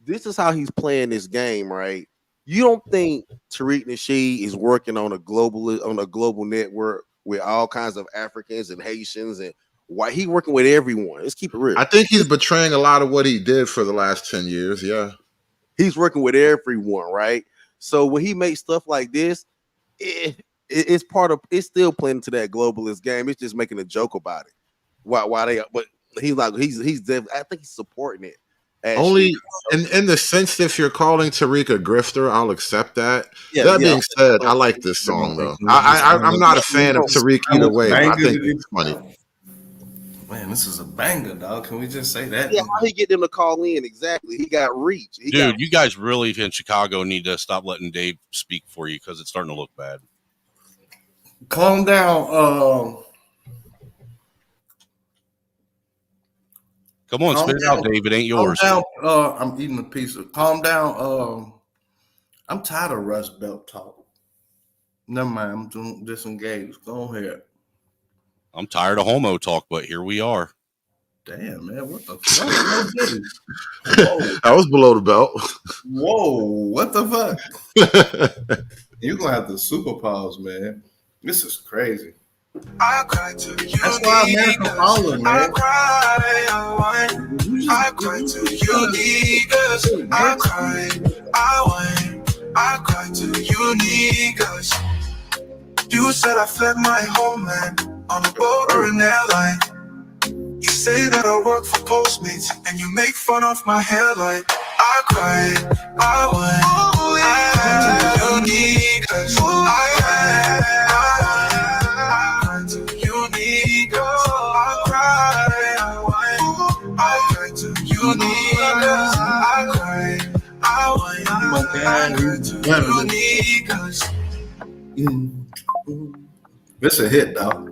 This is how he's playing this game, right? You don't think Tariq Nasheed is working on a global network with all kinds of Africans and Haitians and white? He working with everyone. Let's keep it real. I think he's betraying a lot of what he did for the last 10 years. Yeah. He's working with everyone, right? So when he makes stuff like this, it's still playing into that globalist game. It's just making a joke about it. But I think he's supporting it. Only in the sense that if you're calling Tariq a grifter, I'll accept that. Yeah, that being said, I like this song though. I'm not a fan of Tariq either way, but I think it's funny. Man, this is a banger, dog. Can we just say that? Yeah, how he get them to call in? Exactly. He got reach. You guys really in Chicago need to stop letting Dave speak for you because it's starting to look bad. Calm down. Come on, spit it out, Dave. It ain't yours. Calm down. I'm eating a pizza. Calm down. I'm tired of Rust Belt talk. Never mind. I'm disengaged. Go ahead. I'm tired of homo talk, but here we are. Damn, man. What the fuck? I was below the belt. Whoa. What the fuck? You're going to have to super pause, man. This is crazy. I cry to you. That's why America falling, man. I cry to you, niggas. I cry to you, niggas. You said I fled my homeland on a boat or an airline. You say that I work for Postmates and you make fun of my hairline. I cried, I went, you niggas. I cried to you niggas. I cried to you niggas. I cried to you niggas. This a hit, dog.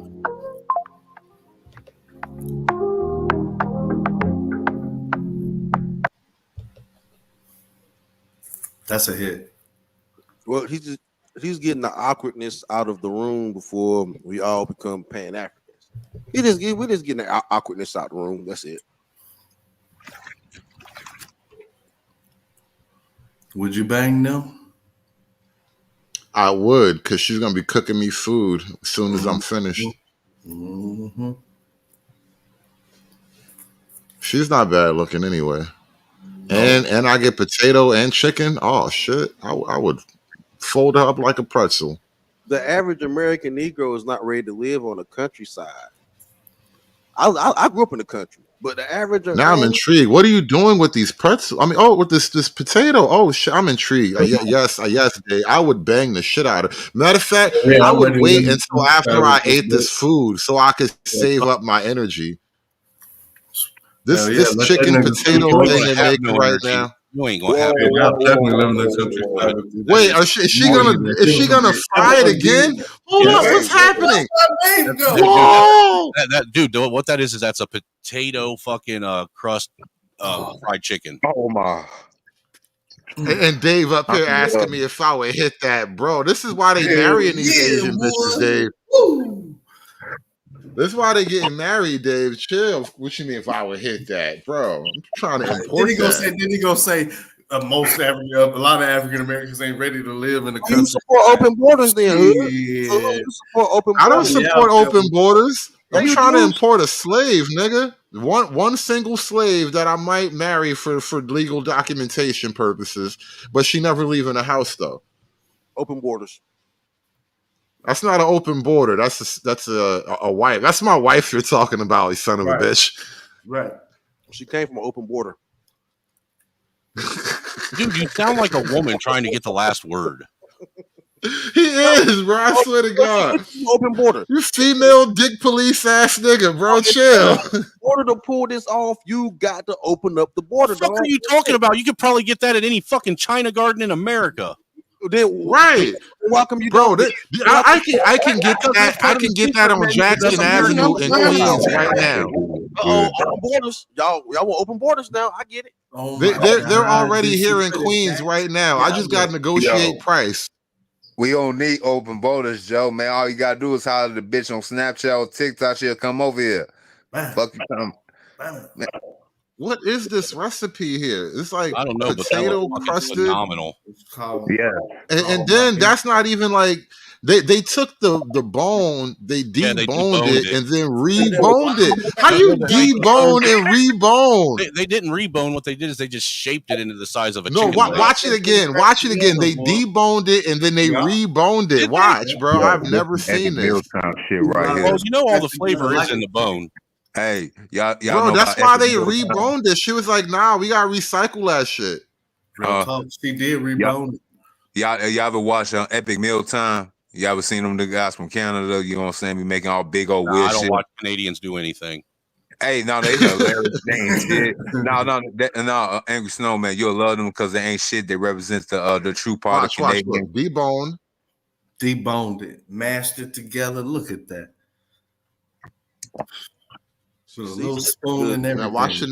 That's a hit. Well, he's getting the awkwardness out of the room before we all become Pan-Africans. We're just getting the awkwardness out of the room. That's it. Would you bang them? I would, because she's going to be cooking me food as soon as I'm finished. Mm-hmm. She's not bad looking anyway. No. And I get potato and chicken. Oh, shit. I would fold her up like a pretzel. The average American Negro is not ready to live on the countryside. I grew up in the country, but the average... Now I'm intrigued. What are you doing with these pretzels? I mean, with this potato. Oh, shit, I'm intrigued. Yes, Dave. I would bang the shit out of it. Matter of fact, I would wait until after I ate this food so I could save up my energy. This chicken potato thing they're making right now. You ain't gonna have Wait, is she gonna fry it again? Hold up, what's happening? Whoa! That dude, what that is that's a potato fucking crust fried chicken. Oh my. And Dave up here asking me if I would hit that, bro. This is why they marrying these Asian bitches, Dave. This is why they getting married, Dave. Chill. What you mean if I would hit that, bro? I'm trying to import Then he gonna say a lot of African Americans ain't ready to live in the country. You support open borders, then? Yeah. You support open borders. I don't support open borders. I'm trying to import a slave, nigga. One single slave that I might marry for legal documentation purposes, but she never leaving the house though. Open borders. That's not an open border. That's a wife. That's my wife you're talking about, you son of a bitch. Right. She came from an open border. Dude, you sound like a woman trying to get the last word. He is, bro. I swear to God. Open border. You female dick police ass nigga, bro. Chill. In order to pull this off, you got to open up the border. What the fuck are you talking about? You could probably get that at any fucking China garden in America. Then right, welcome you, bro. I can get that. I can get that on Jackson Avenue in Queens right now. Open borders, y'all want open borders now? I get it. They're already here in Queens right now. I just got to negotiate price. We don't need open borders, Joe. Man, all you gotta do is holler the bitch on Snapchat or TikTok. She'll come over here. Fuck you, come. What is this recipe here? It's like I don't know, potato but crusted. Phenomenal. Yeah, and then that's not even like they took the bone, they deboned it and then reboned it. How you debone and rebone? They didn't rebone. What they did is they just shaped it into the size of a no. chicken. Watch it again. Watch it again. They deboned it and then they reboned it. Watch, bro. I've never seen this. Shit right here. Well, you know all the flavor is in the bone. Hey, y'all bro, know that's why they reboned it. She was like, "Nah, we gotta recycle that shit." She did rebone it. Y'all ever watch Epic Meal Time? You ever seen them the guys from Canada? You know what I'm saying? Be making all big old weird I don't shit. watch Canadians do anything. Hey, no, they hilarious. They ain't shit. No, Angry Snowman, you'll love them because they ain't shit. They represent the true part of Canadian. Deboned it, mashed it together. Look at that. So a little spoon and everything. Now watch the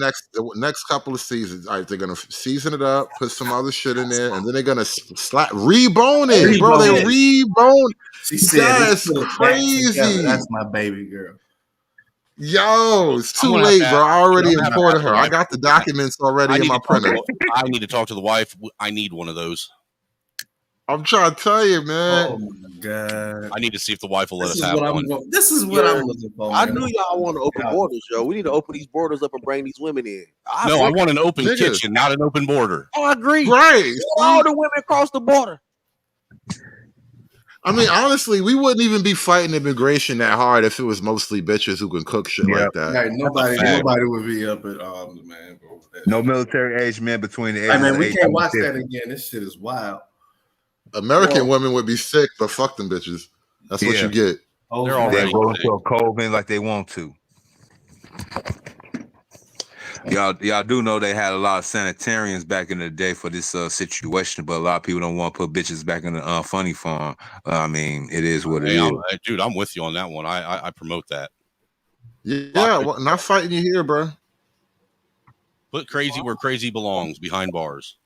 next couple of seasons. All right, they're gonna season it up, put some other shit in there, and then they're gonna rebone it, bro. They rebone. She said, "That's crazy." That's my baby girl. Yo, it's too late, bro. I already imported her. I got the documents already in my printer. I need to talk to the wife. I need one of those. I'm trying to tell you, man. Oh my God. I need to see if the wife will let us have one. This is what I'm looking for. I knew y'all want to open borders, yo. We need to open these borders up and bring these women in. I want an open kitchen, not an open border. Oh, I agree. Right. All the women across the border. I mean, honestly, we wouldn't even be fighting immigration that hard if it was mostly bitches who can cook shit like that. Right, nobody would be up at arms, man. No military age men between the ages. I mean, we of can't watch 18 that again. This shit is wild. American women would be sick, but fuck them bitches. That's what you get. They're already going to a cold in like they want to. Y'all do know they had a lot of sanitarians back in the day for this situation, but a lot of people don't want to put bitches back in the funny farm. I mean, it is what it is. Dude, I'm with you on that one. I promote that. Yeah, well, not fighting you here, bro. Put crazy where crazy belongs, behind bars.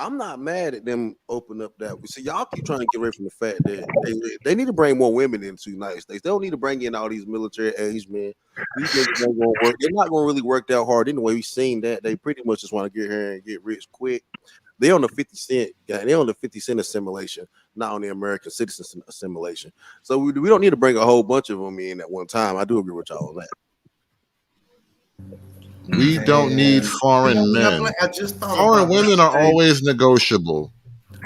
I'm not mad at them open up that. See, y'all keep trying to get rid from the fact that they need to bring more women into the United States. They don't need to bring in all these military age men. These niggas ain't gonna work. They're not going to really work that hard anyway. We've seen that. They pretty much just want to get here and get rich quick. They on the 50 cent. They on the 50 cent assimilation, not on the American citizen assimilation. So we don't need to bring a whole bunch of them in at one time. I do agree with y'all on that. We don't need foreign men. Foreign women are always negotiable.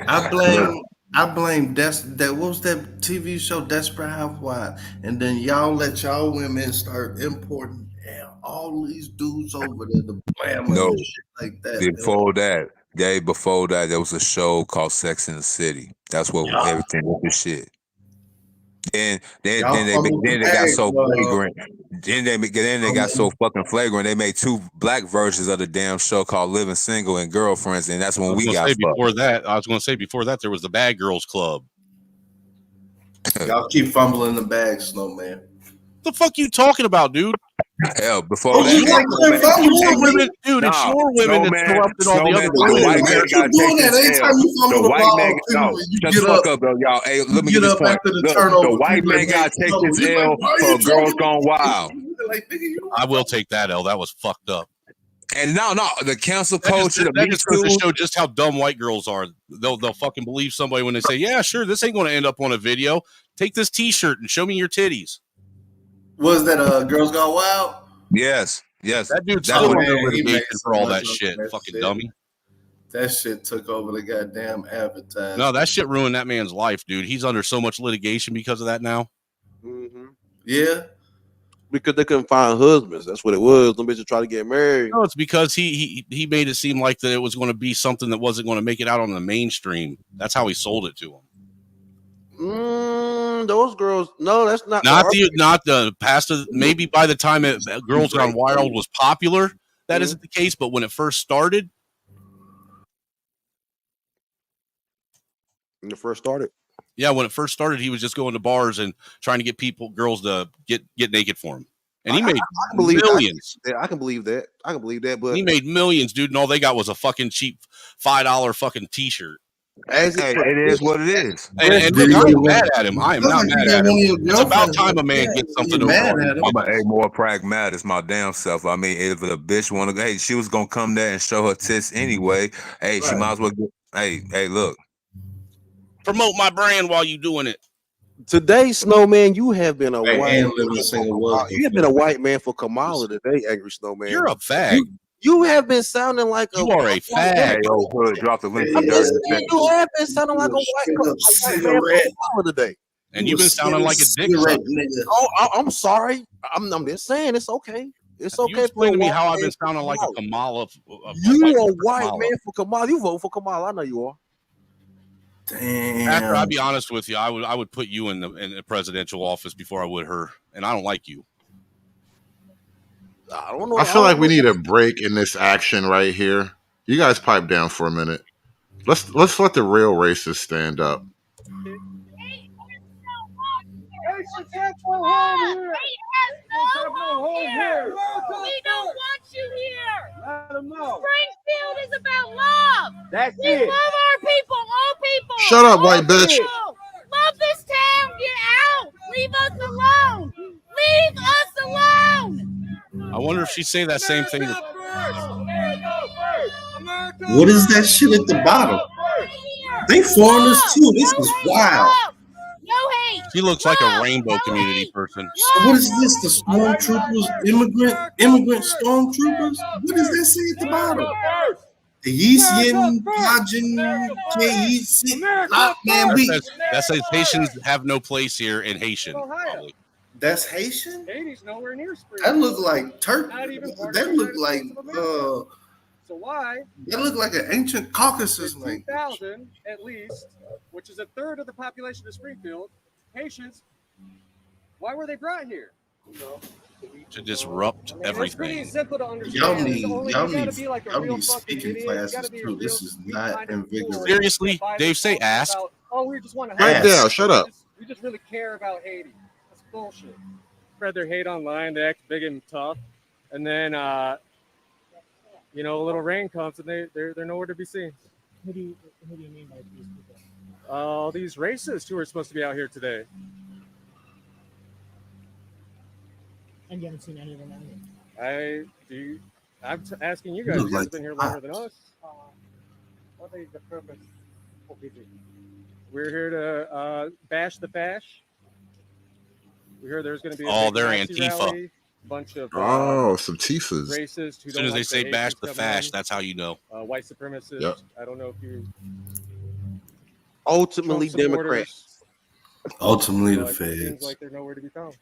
I blame what was that TV show, Desperate Housewives, and then y'all let y'all women start importing all these dudes over there to blam and shit like that. Before that, there was a show called Sex in the City. That's what everything was the shit. Then they got so flagrant. Then they got so fucking flagrant. They made 2 black versions of the damn show called Living Single and Girlfriends, and that's when we got fucked. I was going to say before that there was the Bad Girls Club. Y'all keep fumbling the bag, Snowman. The fuck you talking about, dude? Hell, before that, dude, it's your women that's corrupted all the other the white man got the white man. No, shut the fuck up, bro, y'all. Hey, let me get this point. The white man got to take this L for Girls Gone Wild. I will take that L. That was fucked up. And no, the cancel culture. That just goes to show just how dumb white girls are. They'll fucking believe somebody when they say, "Yeah, sure, this ain't going to end up on a video. Take this T-shirt and show me your titties." Was that Girls Gone Wild? Yes. That dude's still under litigation for all that shit. Fucking dummy. That shit took over the goddamn advertising. No, that shit ruined that man's life, dude. He's under so much litigation because of that now. Mm-hmm. Yeah. Because they couldn't find husbands. That's what it was. Them bitches try to get married. No, it's because he made it seem like that it was going to be something that wasn't going to make it out on the mainstream. That's how he sold it to him. Those girls, no, that's not the past. Maybe by the time Girls Gone Wild was popular, that isn't the case. But when it first started, yeah, when it first started, he was just going to bars and trying to get girls to get naked for him, and he made millions. I can believe that. But he made millions, dude, and all they got was a fucking cheap $5 fucking T-shirt. It is what it is. And look, I am mad at him. I am not mad at him. It's about time a man gets something over. I'm more pragmatic. It's my damn self. I mean, if a bitch want to go, hey, she was gonna come there and show her tits anyway. Hey, she might as well get. Hey, look. Promote my brand while you doing it. Today, Snowman, you have been a white man for Kamala today, Angry Snowman. You're a fag. You have been sounding like you are a fag. Drop the link. You have been sounding like a white man for Kamala today. And you've been sounding like a dick sucker. Oh, I'm sorry. I'm just saying it's okay. It's okay. You explain to me how I've been sounding like a Kamala. You a white man for Kamala. You vote for Kamala. I know you are. Damn. After I'll be honest with you, I would put you in the presidential office before I would her, and I don't like you. I don't know. I feel like we need a break in this action right here. You guys pipe down for a minute. Let's let the real racists stand up. We don't want you here. Let them know. Springfield is about love. That's we love our people, all people. Shut up, white bitch. Love this town. Get out. Leave us alone. Leave us alone. I wonder if she'd say that same thing. What is that shit at the bottom? They foreigners too. This is wild. No hate. She looks like a rainbow community person. So what is this? The stormtroopers, immigrant stormtroopers? What does that say at the bottom? The Yeesian, Pajin, that says Haitians have no place here in Haitian. Probably. That's Haitian? Haiti's nowhere near Springfield. That look like Turkey. That look like so why? That look like an ancient Caucasus language. 2,000 at least, which is a third of the population of Springfield. Haitians. Why were they brought here? To disrupt everything. It's pretty simple to understand. Y'all need speaking classes too. This is not invigorating. Seriously, Dave, say ask. We just want to right there. Shut up. We just really care about Haiti. That's bullshit. Spread their hate online. They act big and tough, and then a little rain comes and they're nowhere to be seen. Who do you mean by these people? All these racists who are supposed to be out here today. And you haven't seen any of them out here. I'm asking you guys. You guys have been here longer than us. What is the purpose of visiting? We're here to bash the fash. We heard there's going to be they're Antifa. Rally, bunch of some Tifas. Racists who as soon as they say bash the fash, that's how you know. White supremacists. Yep. I don't know if you. Ultimately, Democrats. Ultimately, the Seems feds. like they're nowhere to be found.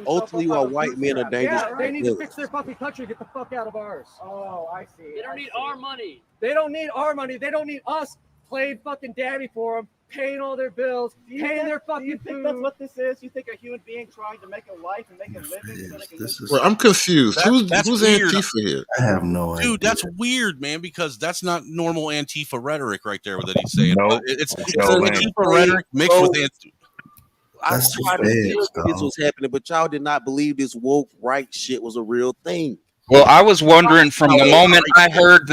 Ultimately, while white men are dangerous. Yeah, they need to fix their fucking country. Get the fuck out of ours. Oh, I see. They don't need our money. They don't need our money. They don't need us playing fucking daddy for them, paying all their bills, paying their fucking food. Do you think that's what this is? You think a human being trying to make a life and make a living so they can live? Well, I'm confused. That's Who's weird. Antifa here? I have no idea. Dude, that's weird, man, because that's not normal Antifa rhetoric right there that he's saying. Nope. It's No, man. Antifa rhetoric mixed with Antifa. I That's the tried to tell feds, you this dog. was happening, but y'all did not believe this woke right shit was a real thing. Well, I was wondering from the moment I heard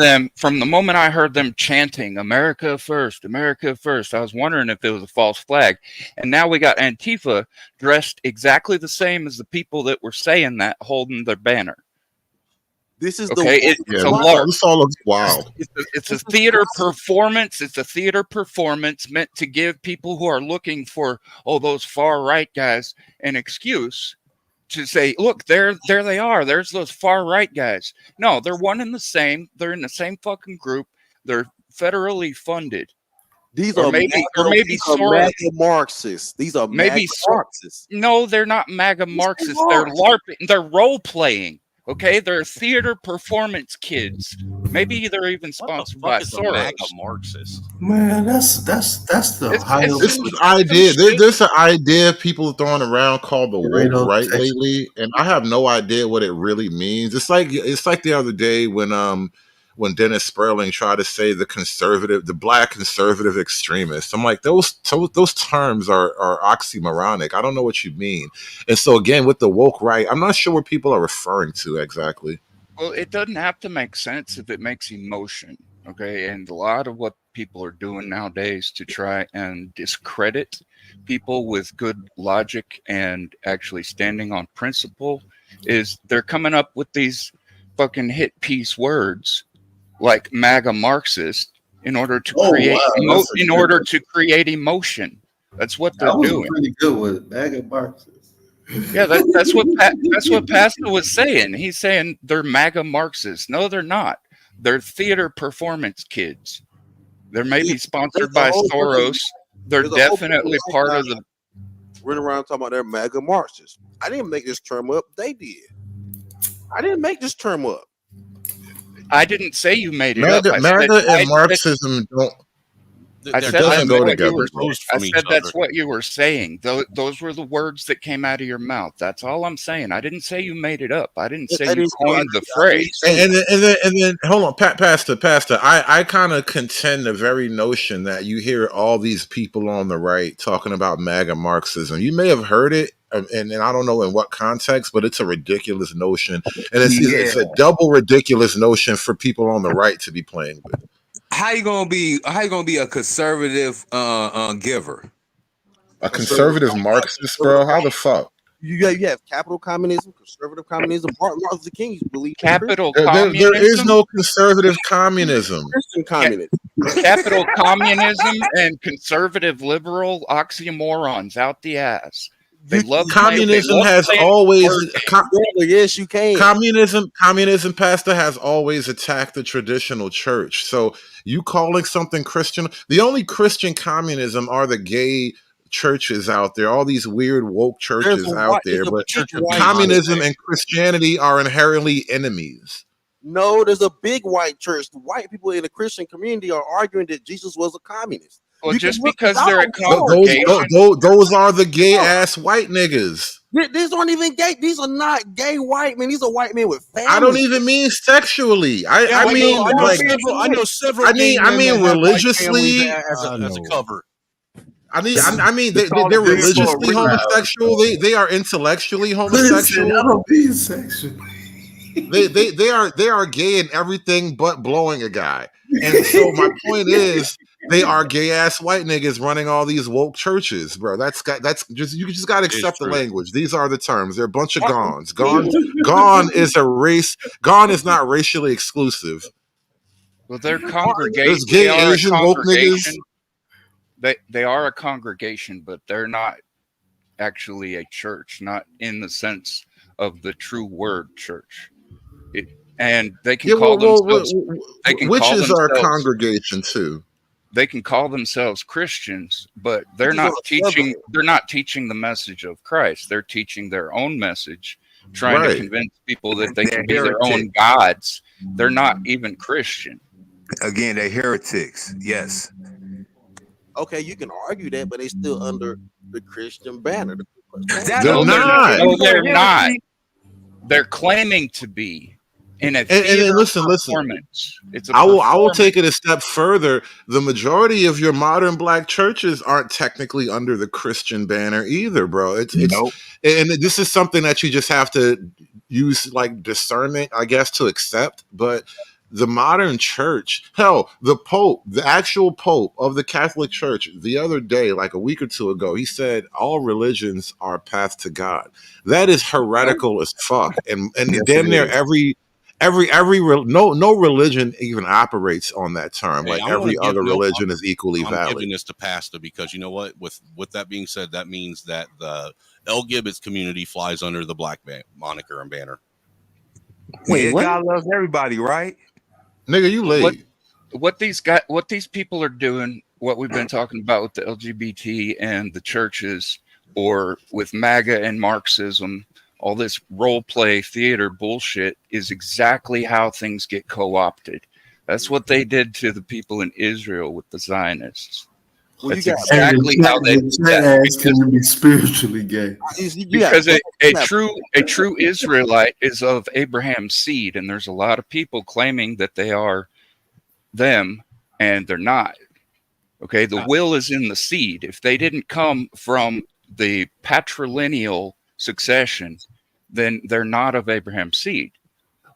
them chanting "America first, America first," I was wondering if it was a false flag. And now we got Antifa dressed exactly the same as the people that were saying that, holding their banner. This is Okay, it's a LARP. This all looks wild. It's a theater performance. It's a theater performance meant to give people who are looking for those far right guys an excuse to say, look, there they are. There's those far right guys. No, they're one and the same. They're in the same fucking group. They're federally funded. These Or are maybe MAGA Marxists. These are maybe MAGA Marxists. No, they're not MAGA Marxists. They're LARPing. They're role playing. Okay, they're theater performance kids. Maybe they're even sponsored by Soros. MAGA Marxist. Man, that's the highest. This is idea. There's an idea people throwing around called the Right woke on right text. lately, and I have no idea what it really means. It's like the other day when Dennis Sperling tried to say the black conservative extremists. I'm like, those terms are oxymoronic. I don't know what you mean. And so again, with the woke right, I'm not sure what people are referring to exactly. Well, it doesn't have to make sense if it makes emotion. Okay, and a lot of what people are doing nowadays to try and discredit people with good logic and actually standing on principle is they're coming up with these fucking hit piece words like MAGA Marxist in order to create emotion. That's what they're doing. Pretty good with MAGA Marxists. Yeah, that's what Pastor was saying. He's saying they're MAGA Marxists. No, they're not. They're theater performance kids. They're maybe sponsored by Soros. They're definitely part of the. Running around talking about they're MAGA Marxists. I didn't make this term up. They did. I didn't make this term up. I didn't say you made it MAGA, up. MAGA and Marxism don't. Doesn't go together. I said that's what you were saying. Those were the words that came out of your mouth. That's all I'm saying. I didn't say you made it up. I didn't say you coined the phrase. And then hold on, Pastor. I kind of contend the very notion that you hear all these people on the right talking about MAGA Marxism. You may have heard it, and I don't know in what context, but it's a ridiculous notion, and it's a double ridiculous notion for people on the right to be playing with. How you gonna be a conservative giver? A conservative Marxist, bro? How the fuck? You have capital communism, conservative communism. Martin Luther King believed capital communism. There is no conservative communism. Christian communism. Capital communism and conservative liberal oxymorons out the ass. They love communism has always yes, you can. Communism, Pastor, has always attacked the traditional church. So you calling something Christian? The only Christian communism are the gay churches out there, all these weird woke churches out there. But communism and Christianity are inherently enemies. No, there's a big white church. The white people in the Christian community are arguing that Jesus was a communist. Well, just because they're a congregation. Those are the gay ass white niggas. These aren't even gay. These are not gay white men. These are white men with families. I don't even mean sexually. I know several. I mean religiously as a cover. I mean they're religiously homosexual. They are intellectually homosexual. I don't be sexual. They are gay in everything but blowing a guy. And so my point is, they are gay ass white niggas running all these woke churches, bro. That's just you just gotta accept the language. These are the terms. They're a bunch of gons. Gone is a race. Gone is not racially exclusive. Well, they're congregation. There's gay Asian woke niggas. They are a congregation, but they're not actually a church, not in the sense of the true word church. And they can call themselves. Witches are a congregation too. They can call themselves Christians, but they're not teaching. They're not teaching the message of Christ. They're teaching their own message, trying to convince people that they can be their own gods. They're not even Christian. Again, they're heretics. Yes. Okay, you can argue that, but they still under the Christian banner. They're not. No, they're not. They're claiming to be in a theater And listen. performance. It's a I will performance. take it a step further. The majority of your modern black churches aren't technically under the Christian banner either, bro. It's and this is something that you just have to use like discernment, I guess, to accept. But the modern church, hell, the Pope, the actual Pope of the Catholic Church, the other day, like a week or two ago, he said all religions are a path to God. That is heretical as fuck, and damn near no religion even operates on that term. Hey, like every other religion is equally I'm valid. giving this to Pasta because you know what? With that being said, that means that the El Gibbons community flies under the black moniker and banner. Wait, God loves everybody, right? Nigga, you late. What these people are doing, what we've been talking about with the LGBT and the churches, or with MAGA and Marxism, all this role play theater bullshit is exactly how things get co-opted. That's what they did to the people in Israel with the Zionists. That's exactly how they did that. Can you be spiritually gay? Because a true Israelite is of Abraham's seed, and there's a lot of people claiming that they are them, and they're not. Okay, the will is in the seed. If they didn't come from the patrilineal succession, then they're not of Abraham's seed.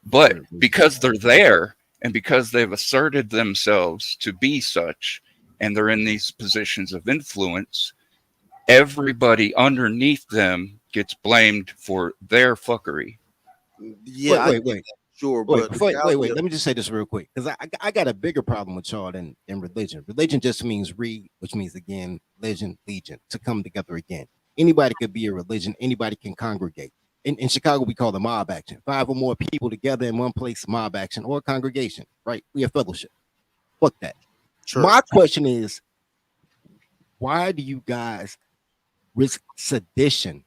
But because they're there, and because they've asserted themselves to be such, and they're in these positions of influence, everybody underneath them gets blamed for their fuckery. Yeah, Wait. Sure, wait, but wait. Let me just say this real quick, because I got a bigger problem with y'all than religion. Religion just means which means again, legion, to come together again. Anybody could be a religion. Anybody can congregate. In Chicago, we call it mob action. 5 or more people together in one place, mob action, or congregation, right? We have fellowship. Fuck that. Sure. My question is, why do you guys risk sedition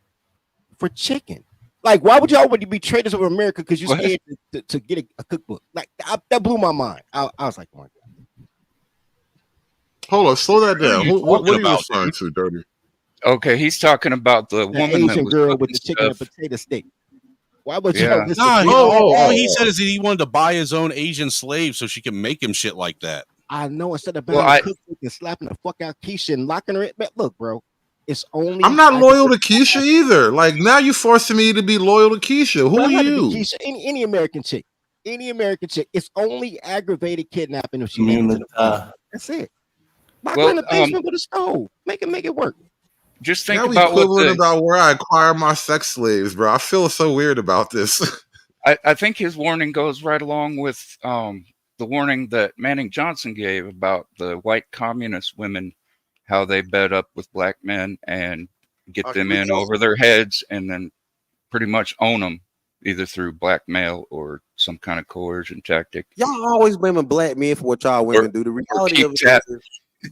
for chicken? Like, why would y'all want to be traitors over America because you're scared to get a cookbook? Like, that blew my mind. I was like, oh my God. Hold on, slow that down. What are you referring to, Dirty? Okay, he's talking about the woman Asian girl with the chicken and potato steak. Why would y'all? All he said is that he wanted to buy his own Asian slave so she can make him shit like that. I know, instead of buying a cookbook and slapping the fuck out Keisha and locking her in. Look, bro, it's only. I'm not loyal to Keisha either. Like, now you're forcing me to be loyal to Keisha. Who are you? Keisha, any American chick. It's only aggravated kidnapping if she makes it. That's it. Lock her in the basement with a stove. Make it work. Just think now about about where I acquire my sex slaves, bro. I feel so weird about this. I think his warning goes right along with the warning that Manning Johnson gave about the white communist women, how they bed up with black men and get them in over their heads and then pretty much own them either through blackmail or some kind of coercion tactic. Y'all always blaming black men for what y'all women do. The reality of it is,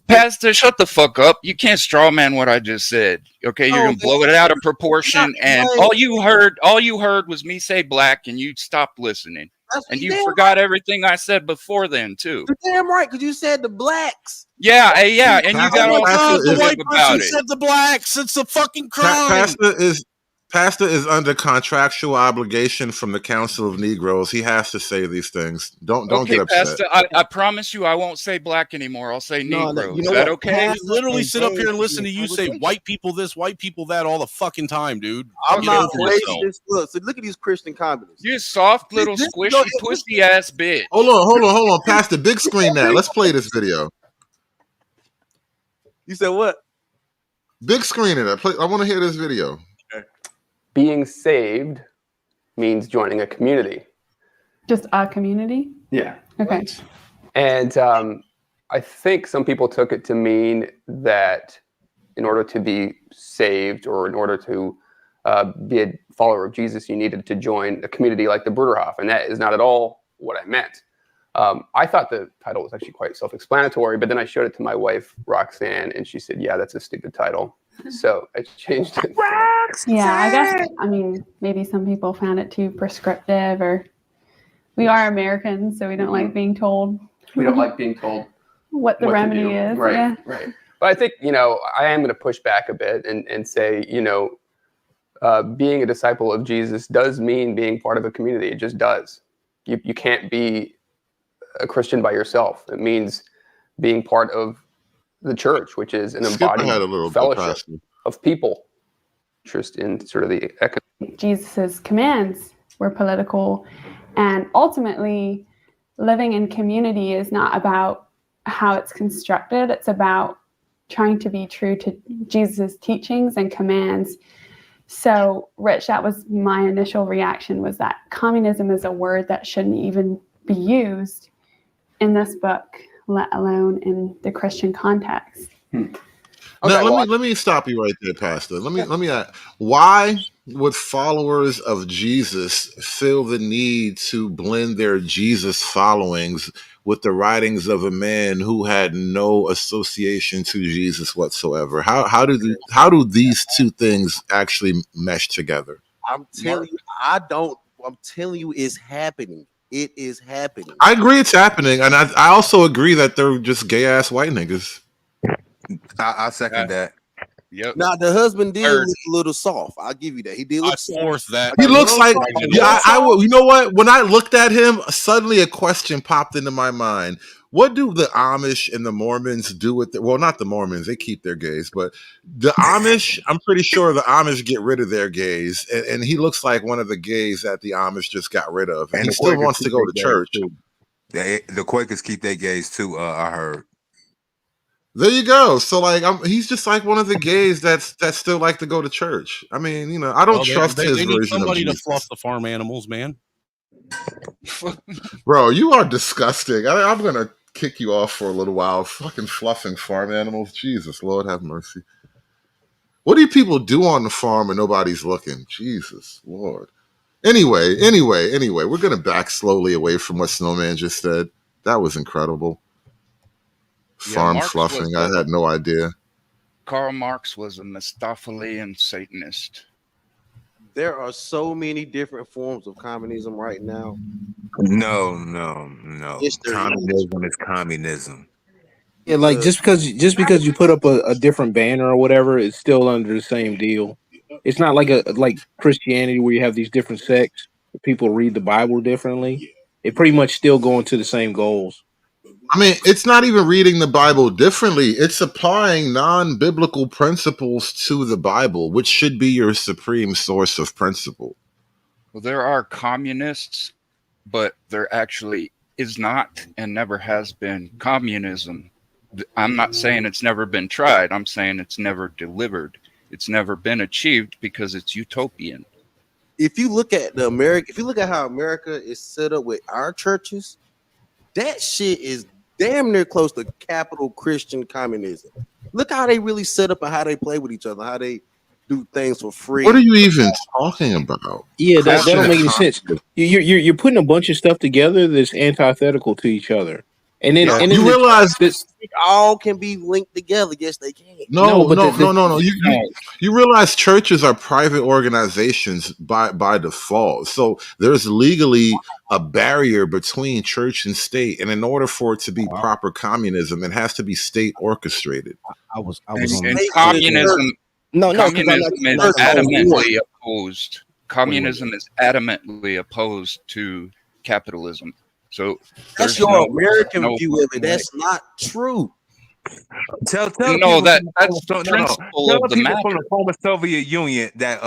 Pastor, shut the fuck up. You can't straw man what I just said. Okay, you're gonna blow it out of proportion, and all you heard was me say black, and you stopped listening. And you forgot everything I said before then too. You're damn right, because you said the blacks. Yeah, and you got all the white person said the blacks. It's a fucking crime. Pastor is under contractual obligation from the Council of Negroes. He has to say these things. Don't get upset. Pastor, I promise you I won't say black anymore. I'll say Negro. Is that okay? I literally sit up here and listen to you say white people this, white people that all the fucking time, dude. I'm not racist. Look, so look at these Christian communists. You soft little squishy pussy ass bitch. Hold on. Pastor, big screen that. Let's play this video. You said what? Big screen it. I want to hear this video. Being saved means joining a community. Just a community? Yeah. Okay. And I think some people took it to mean that in order to be saved or in order to be a follower of Jesus, you needed to join a community like the Bruderhof. And that is not at all what I meant. I thought the title was actually quite self-explanatory, but then I showed it to my wife, Roxanne, and she said, yeah, that's a stupid title. So I changed it. Yeah, I guess, maybe some people found it too prescriptive, or we are Americans, so we don't like being told. We don't like being told what the remedy is. Right, yeah. right. But I think, I am going to push back a bit and say, being a disciple of Jesus does mean being part of a community. It just does. You can't be a Christian by yourself. It means being part of the church, which is an embodied fellowship of people. Interest in sort of the Jesus's commands were political, and ultimately living in community is not about how it's constructed. It's about trying to be true to Jesus's teachings and commands. So, Rich, that was my initial reaction, was that communism is a word that shouldn't even be used in this book, let alone in the Christian context. Now, let me stop you right there, Pastor. Let me ask, why would followers of Jesus feel the need to blend their Jesus followings with the writings of a man who had no association to Jesus whatsoever? How do these two things actually mesh together? I'm telling you, I'm telling you, it's happening. It is happening. I agree it's happening, and I also agree that they're just gay ass white niggas. I second that. Yep. Now the husband did look a little soft. I'll give you that. He did look soft. He looks like you know what? When I looked at him, suddenly a question popped into my mind. What do the Amish and the Mormons do with it? Well, not the Mormons, they keep their gays, but the Amish, I'm pretty sure the Amish get rid of their gays, and he looks like one of the gays that the Amish just got rid of. And he still wants to go to church. The Quakers keep their gays too, I heard. There you go. So like, he's just like one of the gays that still like to go to church. I mean, I don't trust his they need version somebody of to Jesus. fluff the farm animals, man. Bro, you are disgusting. I'm gonna kick you off for a little while. Fucking fluffing farm animals. Jesus, Lord have mercy. What do people do on the farm when nobody's looking? Jesus, Lord. Anyway, we're gonna back slowly away from what Snowman just said. That was incredible. Farm Marx fluffing. I had no idea. Karl Marx was a Mephistophelian Satanist. There are so many different forms of communism right now. No. Yes, there Communism is communism. Yeah, like just because you put up a different banner or whatever, it's still under the same deal. It's not like Christianity where you have these different sects. People read the Bible differently. It pretty much still going to the same goals. I mean, it's not even reading the Bible differently. It's applying non-biblical principles to the Bible, which should be your supreme source of principle. Well, there are communists, but there actually is not and never has been communism. I'm not saying it's never been tried. I'm saying it's never delivered. It's never been achieved because it's utopian. If you look at how America is set up with our churches, that shit is damn near close to capital Christian communism. Look how they really set up and how they play with each other, how they do things for free. What are you even talking about? Yeah, that don't make any sense. You're putting a bunch of stuff together that's antithetical to each other, and then you realize this all can be linked together. Yes, they can. No. You realize churches are private organizations by default, so there's legally a barrier between church and state, and in order for it to be proper communism, it has to be state orchestrated. I was And communism. Communism is adamantly opposed. Communism is adamantly opposed to capitalism. So that's your American view of it. That's not true. Tell that's the principle of the people matter. from the former Soviet Union that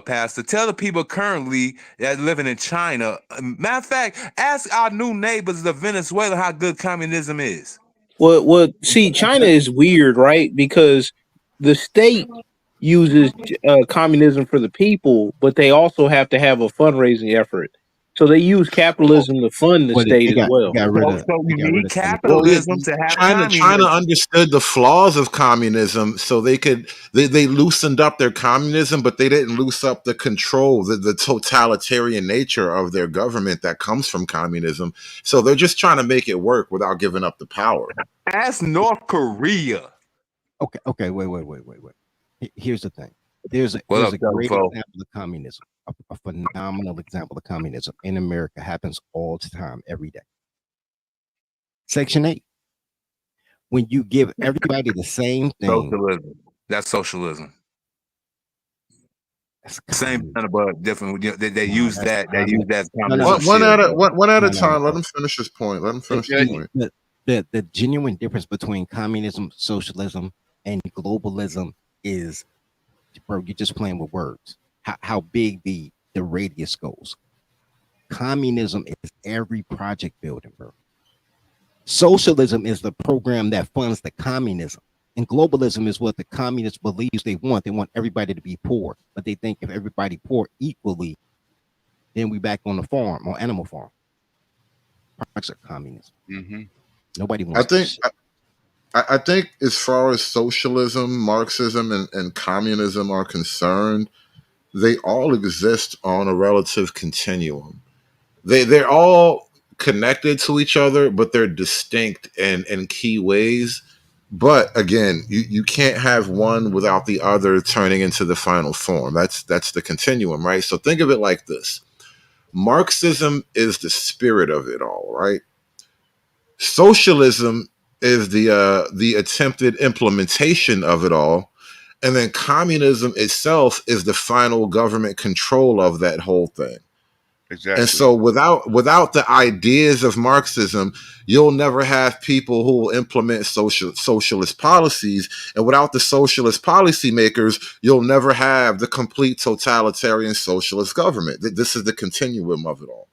Pastor. Tell the people currently that living in China. Matter of fact, ask our new neighbors of Venezuela how good communism is. Well, see, China is weird, right? Because the state uses communism for the people, but they also have to have a fundraising effort. So they use capitalism to fund the state as well. So you need capitalism to have communism. China understood the flaws of communism, so they loosened up their communism, but they didn't loosen up the control, the totalitarian nature of their government that comes from communism. So they're just trying to make it work without giving up the power. Ask North Korea. Okay, wait. Here's the thing. There's a great example of communism. A phenomenal example of communism in America happens all the time, every day. Section 8. when you give everybody the same thing. Socialism. That's socialism. Same thing, but different. They use that. They use that. One at a time. Let him finish his point. Let him finish his point. The genuine difference between communism, socialism, and globalism is, bro, you're just playing with words. How big the radius goes. Communism is every project building, bro. Socialism is the program that funds the communism. And globalism is what the communists believes they want. They want everybody to be poor, but they think if everybody poor equally, then we back on the farm, on animal farm. Projects are communism. Mm-hmm. Nobody wants. I think as far as socialism, Marxism, and communism are concerned, they all exist on a relative continuum. They're all connected to each other, but they're distinct in key ways. But again, you can't have one without the other turning into the final form. That's the continuum, right? So think of it like this. Marxism is the spirit of it all, right? Socialism is the attempted implementation of it all. And then communism itself is the final government control of that whole thing. Exactly. And so without the ideas of Marxism, you'll never have people who will implement socialist policies. And without the socialist policymakers, you'll never have the complete totalitarian socialist government. This is the continuum of it all.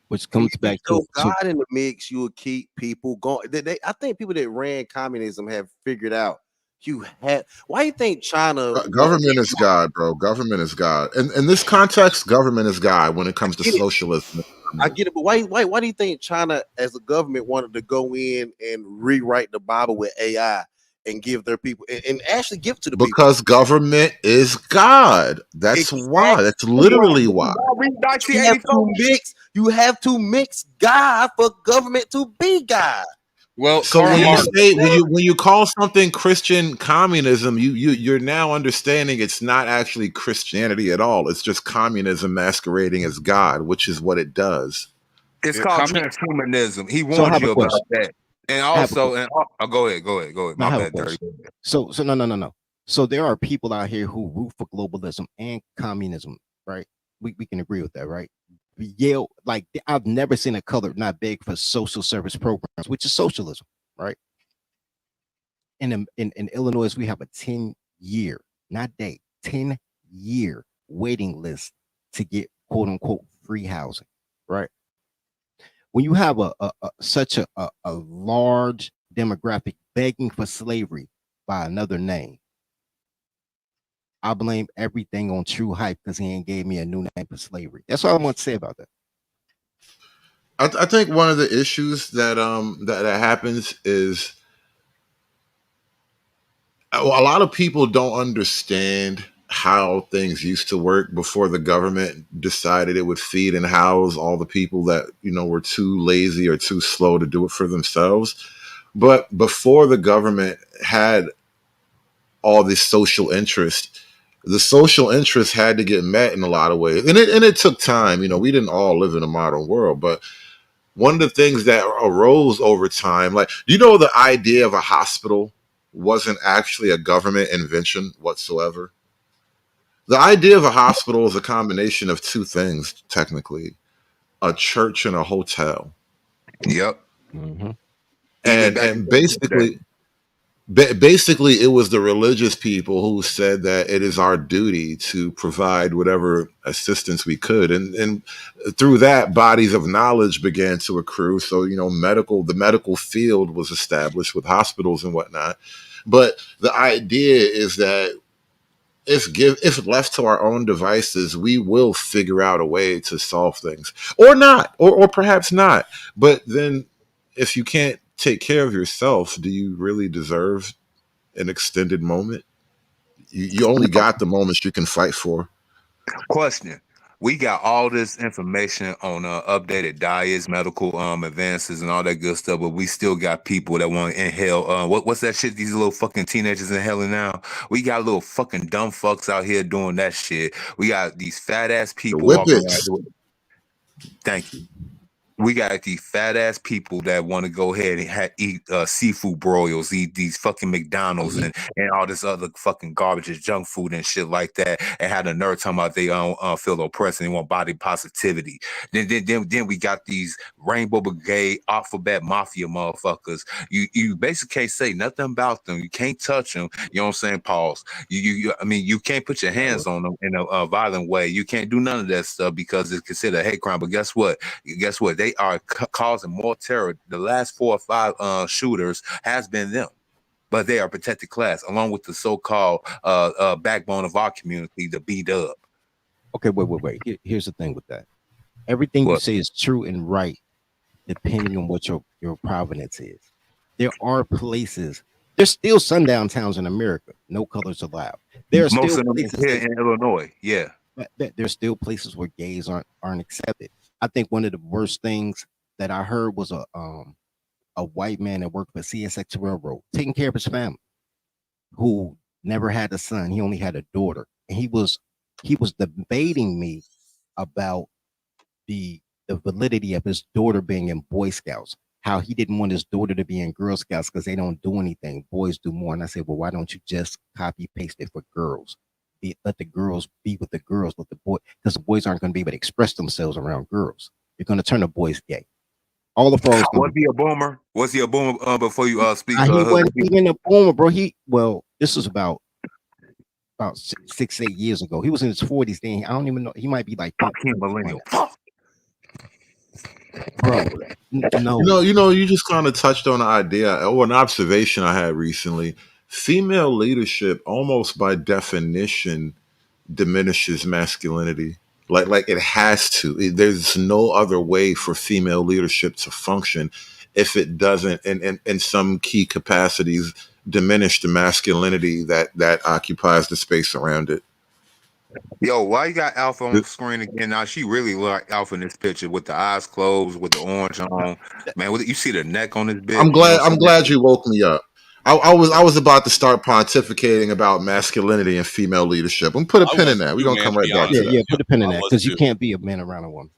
Which comes back to God in the mix, you will keep people going. I think people that ran communism have figured out why you think China government is God, bro. Government is God. And in this context, government is God when it comes to socialism. I get it, but why do you think China as a government wanted to go in and rewrite the Bible with AI and give their people and actually give it to the people? Because government is God. That's why. That's literally why. You have to mix God for government to be God. Well, so when you call something Christian communism, you're now understanding it's not actually Christianity at all. It's just communism masquerading as God, which is what it does. It's called transhumanism. He warned you about that. And also, go ahead. My bad, Dirty. So no. So there are people out here who root for globalism and communism, right? We can agree with that, right? Yale, like I've never seen a colored not beg for social service programs, which is socialism, right? In Illinois, we have a 10-year, not day, 10-year waiting list to get quote unquote free housing, right? When you have such a large demographic begging for slavery by another name, I blame everything on True Hype because he ain't gave me a new name for slavery. That's all I want to say about that. I think one of the issues that happens is a lot of people don't understand how things used to work before the government decided it would feed and house all the people that were too lazy or too slow to do it for themselves. But before the government had all this social interest, the social interest had to get met in a lot of ways. And it took time. We didn't all live in a modern world. But one of the things that arose over time, like, the idea of a hospital wasn't actually a government invention whatsoever. The idea of a hospital is a combination of two things, technically: a church and a hotel. Yep. Mm-hmm. And basically, it was the religious people who said that it is our duty to provide whatever assistance we could. And through that, bodies of knowledge began to accrue. So, the medical field was established with hospitals and whatnot. But the idea is that if left to our own devices, we will figure out a way to solve things, or not, or perhaps not. But then if you can't take care of yourself, do you really deserve an extended moment? You only got the moments you can fight for. Question: we got all this information on updated diets, medical advances, and all that good stuff, but we still got people that want to inhale. What's that shit? These little fucking teenagers inhaling now. We got little fucking dumb fucks out here doing that shit. We got these fat ass people walking around. Thank you. We got these fat ass people that want to go ahead and eat seafood broils, eat these fucking McDonald's and all this other fucking garbage, junk food and shit like that, and have the nerve talking about they feel oppressed and they want body positivity. Then we got these Rainbow Brigade, Alphabet Mafia motherfuckers. You basically can't say nothing about them. You can't touch them. You know what I'm saying? Pause. I mean, you can't put your hands on them in a violent way. You can't do none of that stuff because it's considered a hate crime. But guess what? They are causing more terror. The last 4 or 5 shooters has been them, but they are protected class, along with the so-called backbone of our community, the B-Dub. Okay, wait. Here's the thing with that. Everything you say is true and right, depending on what your provenance is. There are places. There's still sundown towns in America. No colors allowed. There are most still of them places here in Illinois. Yeah, there's still places where gays aren't accepted. I think one of the worst things that I heard was a white man that worked for CSX Railroad, taking care of his family, who never had a son. He only had a daughter, and he was debating me about the validity of his daughter being in Boy Scouts, how he didn't want his daughter to be in Girl Scouts because they don't do anything. Boys do more. And I said, well, why don't you just copy paste it for girls? Let the girls be with the girls, let the boy, because the boys aren't going to be able to express themselves around girls. You're going to turn the boys gay. All the frogs. Was he a boomer? Was he a boomer before you speak? He wasn't even a boomer, bro. This was about 6-8 years ago. He was in his 40s then. I don't even know. He might be like millennial. Bro, no. You just kind of touched on an idea or an observation I had recently. Female leadership, almost by definition, diminishes masculinity. Like it has to. There's no other way for female leadership to function if it doesn't, in some key capacities, diminish the masculinity that occupies the space around it. Yo, why you got Alpha on the screen again? Now she really look like Alpha in this picture with the eyes closed, with the orange on. Man, you see the neck on this bitch. I'm glad you woke me up. I was about to start pontificating about masculinity and female leadership. I'm put a pin in that. We're gonna come right back to that. Yeah, put a pin in that because you can't be a man around a woman.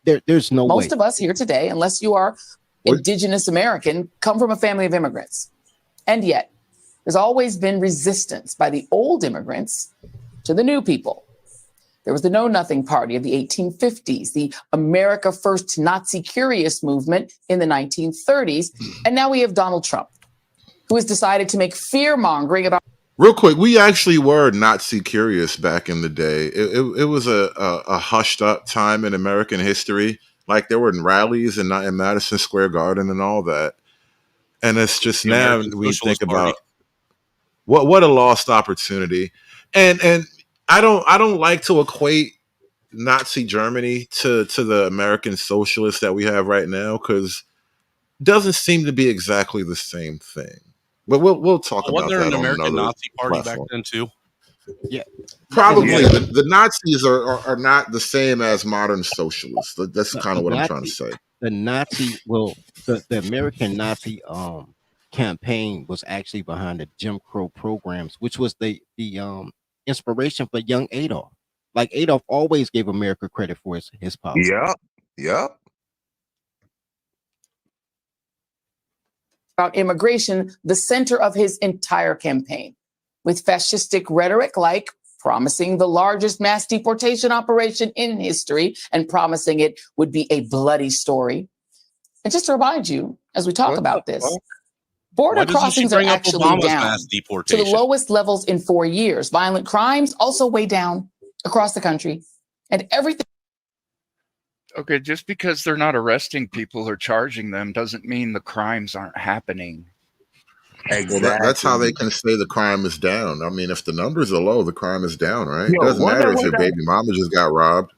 There's no way. Most of us here today, unless you are indigenous American, come from a family of immigrants. And yet, there's always been resistance by the old immigrants to the new people. There was the Know Nothing Party of the 1850s, the America First Nazi Curious movement in the 1930s, and now we have Donald Trump, who has decided to make fear-mongering about... Real quick, we actually were Nazi curious back in the day. It was a hushed-up time in American history. Like, there were rallies in Madison Square Garden and all that. And it's just now we think about what a lost opportunity. And I don't like to equate Nazi Germany to the American socialists that we have right now, because it doesn't seem to be exactly the same thing. But we'll talk about that. Wasn't there an on American another Nazi party platform. back then too? Yeah, probably. Yeah. The Nazis are not the same as modern socialists. That's kind of what I'm trying to say. The Nazi, the American Nazi campaign was actually behind the Jim Crow programs, which was the inspiration for young Adolf. Like, Adolf always gave America credit for his policy. Yeah. About immigration, the center of his entire campaign, with fascistic rhetoric like promising the largest mass deportation operation in history and promising it would be a bloody story. And just to remind you, as we talk about this, border crossings are actually down to the lowest levels in 4 years. Violent crimes also way down across the country, and everything. Okay, just because they're not arresting people or charging them doesn't mean the crimes aren't happening. Exactly. Well, that's how they can say the crime is down. I mean, if the numbers are low, the crime is down, right? It doesn't matter if your baby mama just got robbed.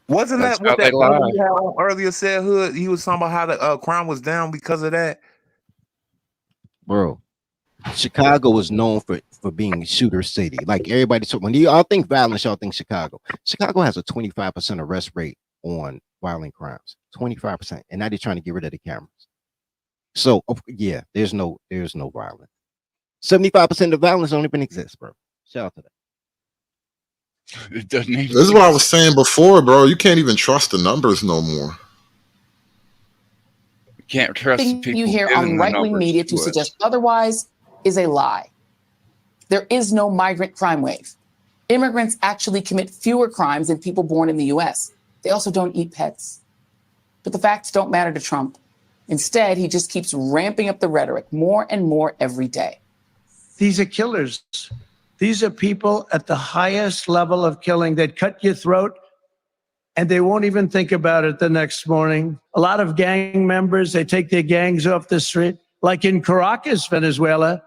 Wasn't that what that brother we had on earlier said? Hood, he was talking about how the crime was down because of that. Bro, Chicago was known for being shooter city. Like, everybody, when y'all think violence, y'all think Chicago. Chicago has a 25% arrest rate on violent crimes, 25%, and now they're trying to get rid of the cameras. So yeah, there's no violence. 75% of violence don't even exist, bro. Shout out to that. It doesn't even. This is what I was saying before, bro. You can't even trust the numbers no more. Can't trust Everything people you hear giving on the right-wing numbers media to us. suggest otherwise is a lie. There is no migrant crime wave. Immigrants actually commit fewer crimes than people born in the US. They also don't eat pets. But the facts don't matter to Trump. Instead, he just keeps ramping up the rhetoric more and more every day. These are killers. These are people at the highest level of killing that cut your throat and they won't even think about it the next morning. A lot of gang members, they take their gangs off the street. Like in Caracas, Venezuela,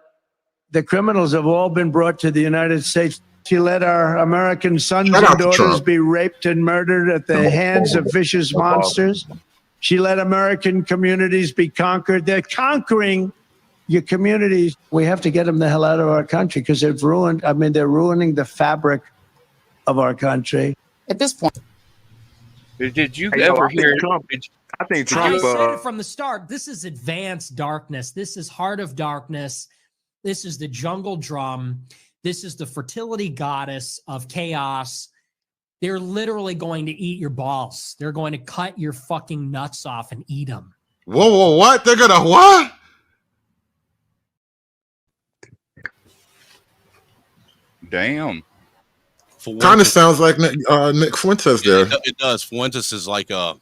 the criminals have all been brought to the United States. She let our American sons Shout and out to daughters Trump. be raped and murdered at the hands of vicious monsters. She let American communities be conquered. They're conquering your communities. We have to get them the hell out of our country because they've ruined, they're ruining the fabric of our country. At this point. Did you ever hear Trump? I think I Trump. said it from the start. This is advanced darkness. This is heart of darkness. This is the jungle drum. This is the fertility goddess of chaos. They're literally going to eat your balls. They're going to cut your fucking nuts off and eat them. Whoa, what? They're gonna what? Damn. Kind of sounds like Nick Fuentes there. It does. Fuentes is like a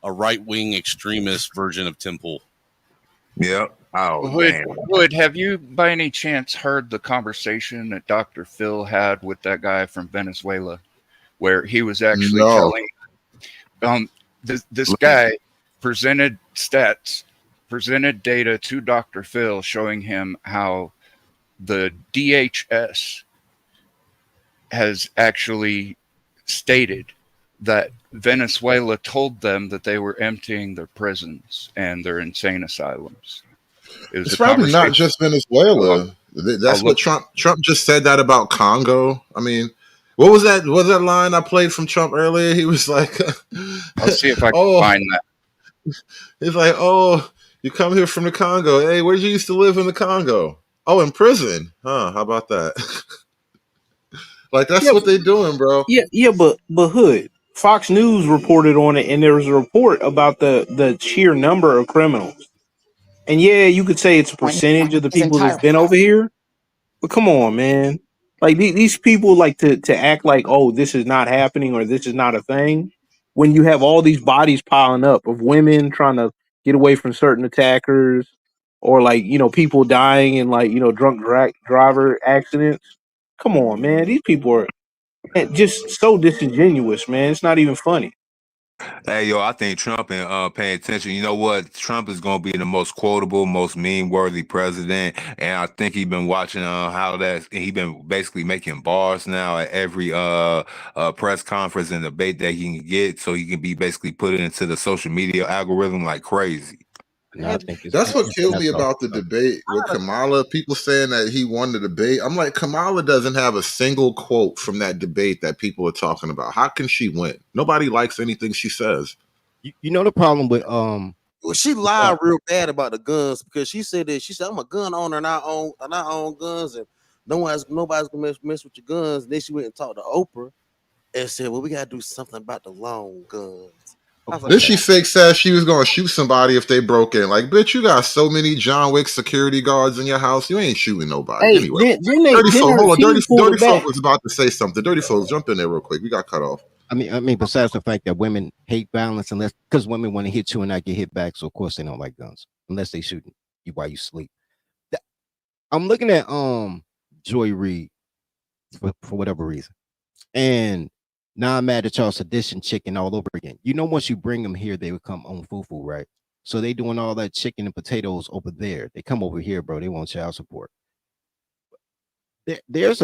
right-wing extremist version of Tim Pool. Yep. Oh, Wood, have you by any chance heard the conversation that Dr. Phil had with that guy from Venezuela, where he was actually telling this guy presented data to Dr. Phil showing him how the DHS has actually stated that Venezuela told them that they were emptying their prisons and their insane asylums. It's probably not just Venezuela. That's what Trump just said that about Congo. I mean, what was that? What was that line I played from Trump earlier? He was like, I'll see if I can find that. He's like, oh, you come here from the Congo. Hey, where did you used to live in the Congo? Oh, in prison. Huh, how about that? Like, that's what they're doing, bro. Yeah, but Hood, Fox News reported on it, and there was a report about the sheer number of criminals. And yeah, you could say it's a percentage of the people that's been over here, but come on, man. Like these people like to act like, oh, this is not happening or this is not a thing. When you have all these bodies piling up of women trying to get away from certain attackers, or like people dying in drunk driver accidents. Come on, man. These people are just so disingenuous, man. It's not even funny. Hey, yo, I think Trump and paying attention. You know what? Trump is going to be the most quotable, most meme-worthy president, and I think he's been watching how he been basically making bars now at every press conference and debate that he can get, so he can be basically put into the social media algorithm like crazy. That's what killed me about the debate with Kamala. People saying that he won the debate. I'm like, Kamala doesn't have a single quote from that debate that people are talking about. How can she win? Nobody likes anything she says. You know the problem with well, she lied real bad about the guns because she said I'm a gun owner and I own guns and nobody's gonna mess with your guns. And then she went and talked to Oprah and said, well, we gotta do something about the long guns. Then she fake said she was gonna shoot somebody if they broke in. Like, bitch, you got so many John Wick security guards in your house. You ain't shooting nobody. Hey, anyway, Dirty Folk was about to say something. Dirty Folk, jump in there real quick. We got cut off. I mean, besides the fact that women hate violence unless because women want to hit you and not get hit back, so of course they don't like guns unless they shooting you while you sleep. I'm looking at Joy Reid for whatever reason, and now I'm mad at y'all sedition chicken all over again. You know, once you bring them here, they become on fufu, right? So they doing all that chicken and potatoes over there. They come over here, bro. They want child support. There's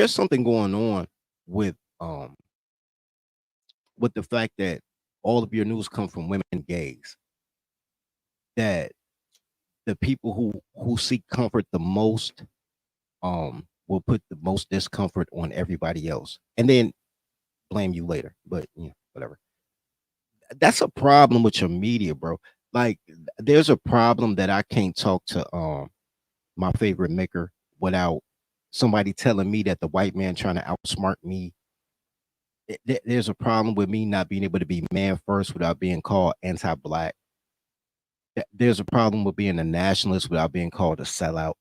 something going on with the fact that all of your news come from women and gays. That the people who seek comfort the most will put the most discomfort on everybody else and then blame you later. But whatever. That's a problem with your media, bro. Like, there's a problem that I can't talk to my favorite maker without somebody telling me that the white man trying to outsmart me there's a problem with me not being able to be man first without being called anti-black. There's a problem with being a nationalist without being called a sellout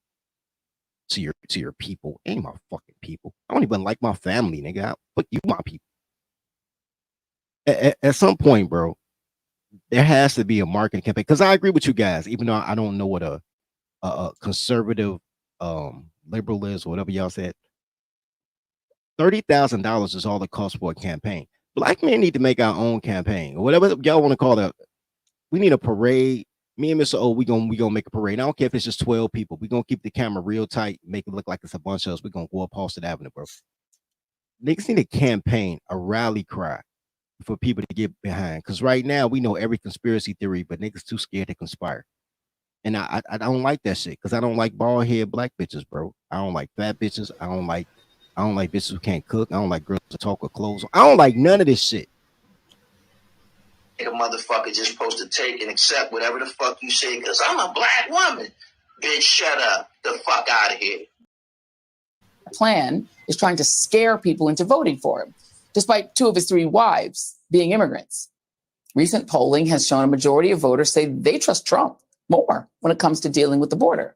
to your people. Ain't my fucking people. I don't even like my family, nigga. Fuck you, my people. At some point, bro, there has to be a marketing campaign. Because I agree with you guys, even though I don't know what a conservative liberal is or whatever y'all said. $30,000 is all the cost for a campaign. Black men need to make our own campaign or whatever y'all want to call it. We need a parade. Me and Mr. O, we gonna make a parade. I don't care if it's just 12 people. We're gonna keep the camera real tight, make it look like it's a bunch of us. We're gonna go up Halsted Avenue, bro. Niggas need a campaign, a rally cry for people to get behind. Because right now we know every conspiracy theory, but niggas too scared to conspire. And I don't like that shit because I don't like bald head black bitches, bro. I don't like fat bitches. I don't like bitches who can't cook. I don't like girls to talk with clothes on. I don't like none of this shit. A motherfucker just supposed to take and accept whatever the fuck you say because I'm a black woman. Bitch, shut up. The fuck out of here. Plan is trying to scare people into voting for him, despite 2 of his 3 wives being immigrants. Recent polling has shown a majority of voters say they trust Trump more when it comes to dealing with the border.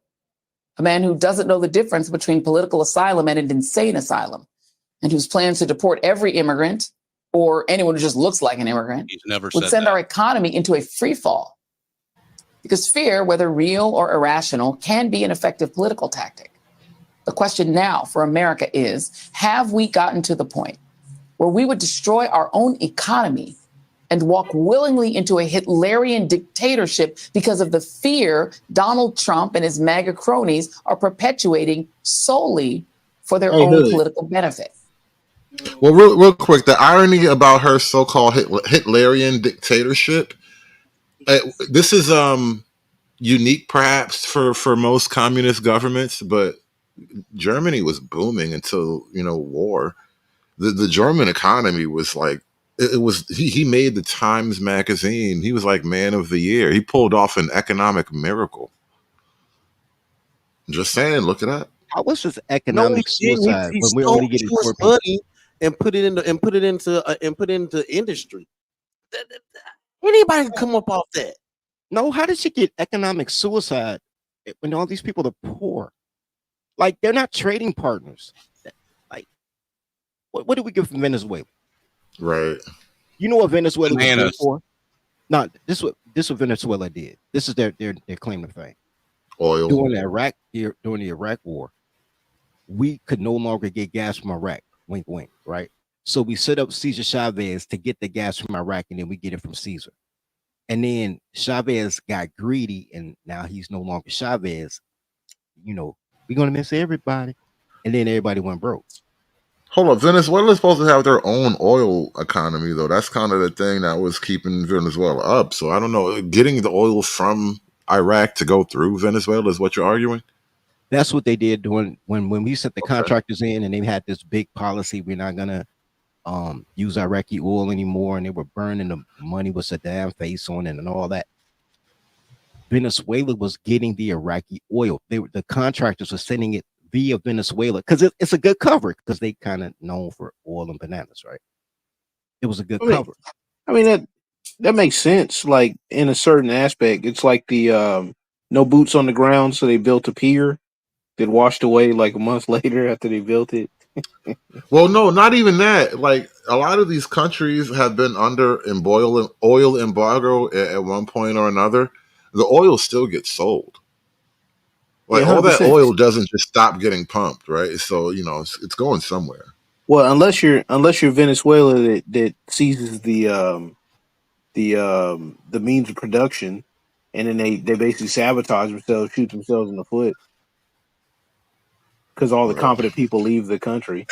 A man who doesn't know the difference between political asylum and an insane asylum, and whose plans to deport every immigrant or anyone who just looks like an immigrant would send our economy into a free fall. Because fear, whether real or irrational, can be an effective political tactic. The question now for America is, have we gotten to the point where we would destroy our own economy and walk willingly into a Hitlerian dictatorship because of the fear Donald Trump and his MAGA cronies are perpetuating solely for their own political benefit? Well, real quick, the irony about her so-called Hitlerian dictatorship, this is unique perhaps for most communist governments, but Germany was booming until, war. The German economy was like, he made the Times magazine. He was like man of the year. He pulled off an economic miracle. Just saying, look it up. How was this economic suicide when we're only getting poor money and put it into industry? Anybody can come up off that. No, how did she get economic suicide when all these people are poor? Like, they're not trading partners. Like, what do we get from Venezuela? Right. You know what Venezuela was good for? No, this is what Venezuela did. This is their claim to fame. Oil. During the Iraq War, we could no longer get gas from Iraq. Wink, wink. Right. So we set up Cesar Chavez to get the gas from Iraq, and then we get it from Caesar. And then Chavez got greedy, and now he's no longer Chavez. We're gonna miss everybody, and then everybody went broke. Hold up, Venezuela's supposed to have their own oil economy, though. That's kind of the thing that was keeping Venezuela up. So I don't know, getting the oil from Iraq to go through Venezuela is what you're arguing? That's what they did when we sent the contractors in, and they had this big policy: we're not gonna use Iraqi oil anymore, and they were burning the money with Saddam face on it and all that. Venezuela was getting the Iraqi oil. The contractors were sending it via Venezuela because it's a good cover because they kind of known for oil and bananas, right? It was a good cover. I mean that makes sense. Like in a certain aspect, it's like the no boots on the ground, so they built a pier that washed away like a month later after they built it. Well, no, not even that. Like a lot of these countries have been under oil embargo at one point or another. The oil still gets sold. Like all that oil doesn't just stop getting pumped, right? So it's going somewhere. Well, unless you're Venezuela that seizes the means of production, and then they basically sabotage themselves, shoot themselves in the foot, because all the competent people leave the country.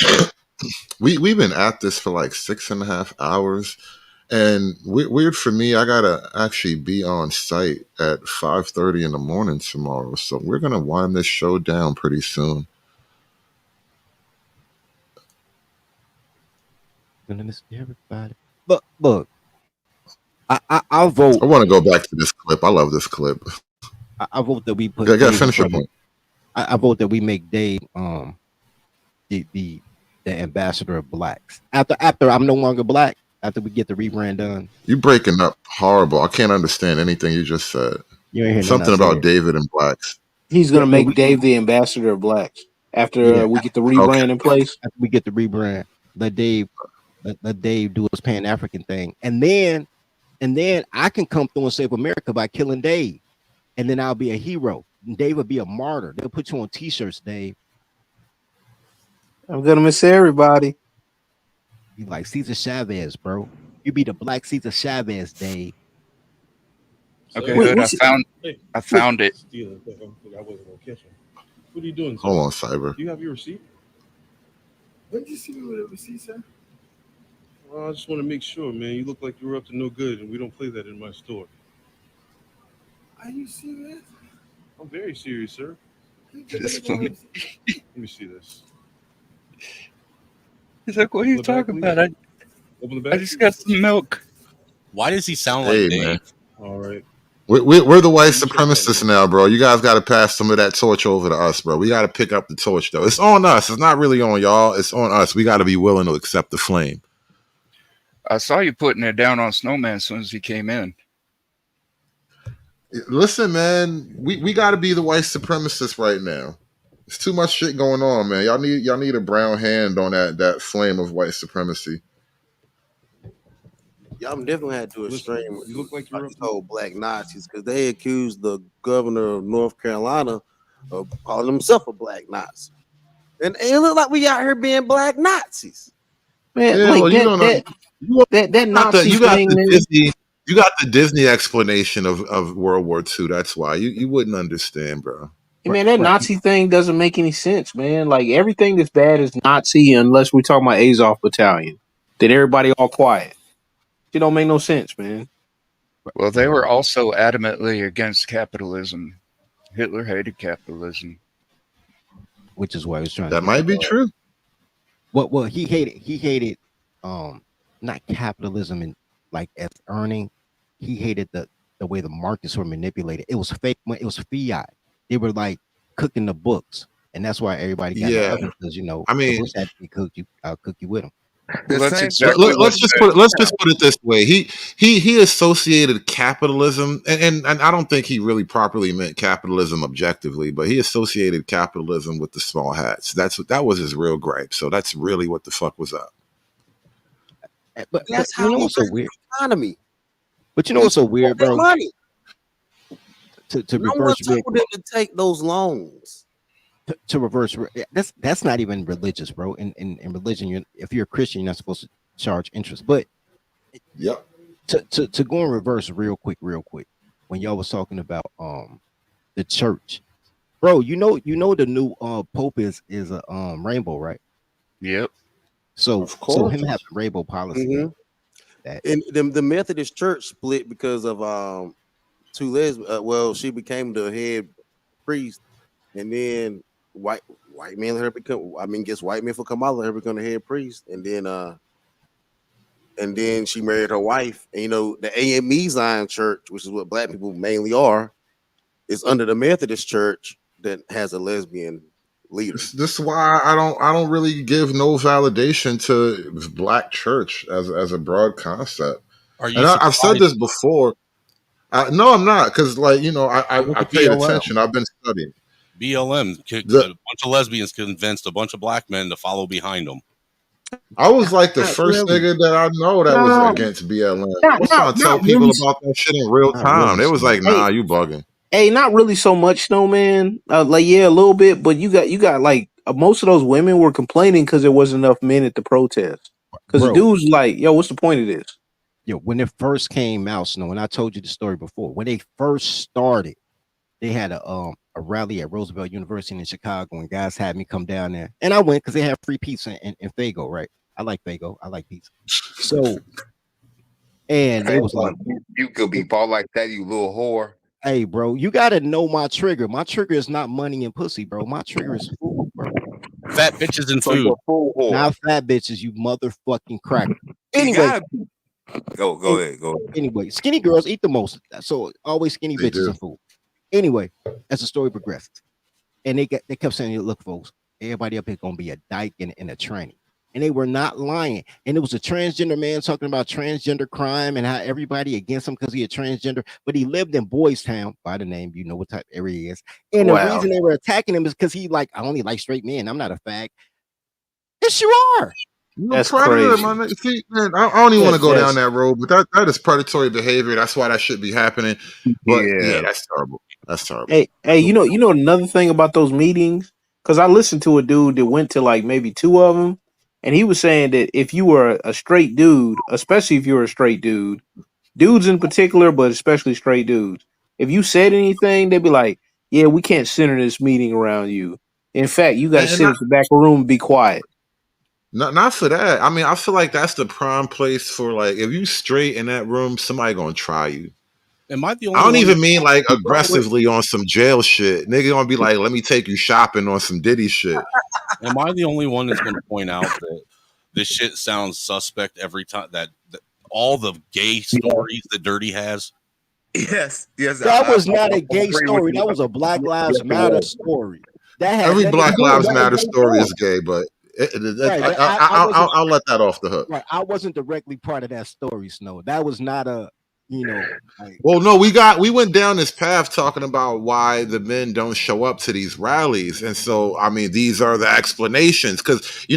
We've been at this for like 6.5 hours. And weird for me, I gotta actually be on site at 5:30 in the morning tomorrow. So we're gonna wind this show down pretty soon. Gonna miss everybody. Look. I'll vote. I want to go back to this clip. I love this clip. I vote that we put. I gotta finish your point. I vote that we make Dave the the ambassador of blacks. After I'm no longer black, after we get the rebrand done. You breaking up horrible. I can't understand anything you just said. You ain't hear Something about David and blacks. He's gonna make Dave the ambassador of blacks after we get the rebrand in place. After we get the rebrand, let Dave do his Pan African thing, and then I can come through and save America by killing Dave, and then I'll be a hero. And Dave will be a martyr. They'll put you on T-shirts, Dave. I'm gonna miss everybody. You like Cesar Chavez, bro. You be the black Cesar Chavez, Dave. Okay, good. I found it. I wasn't gonna catch him. What are you doing, sir? Hold on, Cyber. Do you have your receipt? When did you see me with a receipt, sir? Well, I just want to make sure, man. You look like you were up to no good, and we don't play that in my store. Are you serious? I'm very serious, sir. That's funny. Let me see this. He's like, what are you talking about? I just got some milk. Why does he sound like Dave? Man. All right. We're the white supremacists now, bro. You guys got to pass some of that torch over to us, bro. We got to pick up the torch, though. It's on us. It's not really on y'all. It's on us. We got to be willing to accept the flame. I saw you putting it down on Snowman as soon as he came in. Listen, man, we got to be the white supremacists right now. There's too much shit going on, man. Y'all need a brown hand on that flame of white supremacy. Y'all definitely had to extreme. You look like you're told black Nazis because they accused the governor of North Carolina of calling himself a black Nazi, and it looked like we out here being black Nazis. Man, yeah, like well, that Nazi thing. You got the Disney explanation of World War II. That's why you wouldn't understand, bro. Man, that Nazi thing doesn't make any sense, man. Like everything that's bad is Nazi unless we're talking about Azov Battalion. Then everybody all quiet. It don't make no sense, man. Well, they were also adamantly against capitalism. Hitler hated capitalism, which is why he was trying. That might be true. Well, he hated not capitalism and like as earning. He hated the way the markets were manipulated. It was fake. It was fiat. They were like cooking the books, and that's why everybody got because I mean, the books had to be cooked. I'll cook you with them. Well, let's just put it this way. He associated capitalism, and I don't think he really properly meant capitalism objectively, but he associated capitalism with the small hats. That was his real gripe. So that's really what the fuck was up. But that's how you know what's so weird. Economy. But you know what's so weird, bro? Money. To reverse them to take those loans. To reverse, that's not even religious, bro. In religion, if you're a Christian, you're not supposed to charge interest. But to go in reverse real quick, when y'all was talking about the church, bro, you know the new pope is a rainbow, right? Yep. So him having rainbow policy, and the Methodist Church split because of two lesbians. Well, she became the head priest, and then white men let her become. I mean, guess white men for Kamala let her become the head priest, and then she married her wife. And the AME Zion Church, which is what black people mainly are, is under the Methodist Church that has a lesbian leader. This is why I don't really give no validation to black church as a broad concept. I've said this before. No, I'm not, because I paid attention. I've been studying. BLM, a bunch of lesbians convinced a bunch of black men to follow behind them. I was like the first nigga that I know that was against BLM. I was trying to tell people about that shit in real time. It was like, nah, you bugging. Hey, not really so much, no, man. A little bit, but you got like most of those women were complaining because there wasn't enough men at the protest. Because the dude's like, yo, what's the point of this? Yo, when it first came out, Snow, and I told you the story before, when they first started, they had a rally at Roosevelt University in Chicago, and guys had me come down there, and I went because they have free pizza in Fago, right? I like Fago. I like pizza. So, and it was like, you could be bought like that, you little whore. Hey, bro, you gotta know my trigger. My trigger is not money and pussy, bro. My trigger is food, bro. Fat bitches and food. Not fat bitches, you motherfucking cracker. Anyway. Go ahead. Anyway, skinny girls eat the most. So always skinny bitches and food. Anyway, as the story progressed, and they kept saying, look, folks, everybody up here gonna be a dyke and a tranny. and they were not lying. And it was a transgender man talking about transgender crime and how everybody against him because he a transgender, but he lived in Boys Town by the name, you know what type area he is. And the reason they were attacking him is because he like, I only like straight men. I'm not a fag. Yes, you are. That's predator, man. See, man, I don't even want to go down that road, but that is predatory behavior. That's why that should be happening. But yeah, that's terrible. That's terrible. Hey, you know another thing about those meetings? Because I listened to a dude that went to like maybe 2 of them, and he was saying that if you were a straight dude, especially if you were a straight dude, dudes in particular, but especially straight dudes, if you said anything, they'd be like, "Yeah, we can't center this meeting around you. In fact, you got to sit at the back of the room and be quiet." Not for that. I mean, I feel like that's the prime place for like if you straight in that room, somebody gonna try you. Am I the only I don't one even mean like aggressively on some jail shit. Nigga gonna be like, let me take you shopping on some Diddy shit. Am I the only one that's going to point out that this shit sounds suspect every time that all the gay stories that Dirty has? Yes. That was not a gay story. That was a Black Lives Matter story. That had Every Black Lives Matter story is gay. gay, but Right, I'll let that off the hook. Right, I wasn't directly part of that story, Snow. That was not a, like, well, no, we went down this path talking about why the men don't show up to these rallies, and so I mean these are the explanations because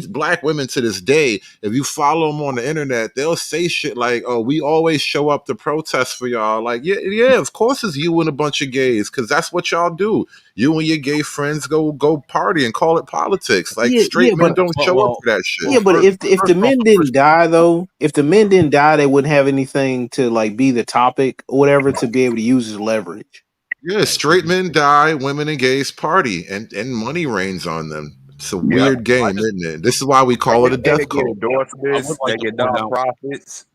black women to this day, if you follow them on the internet, they'll say shit like, "Oh, we always show up to protest for y'all." Like, yeah, of course it's you and a bunch of gays because that's what y'all do. You and your gay friends go party and call it politics. Like straight men don't show up for that shit. Yeah, but if the men didn't die though, if the men didn't die, they wouldn't have anything to like be the topic or whatever to be able to use as leverage. Yeah, straight men die, women and gays party, and money rains on them. It's a weird game, isn't it? This is why we call it a death cult. Endorsements, they get nonprofits.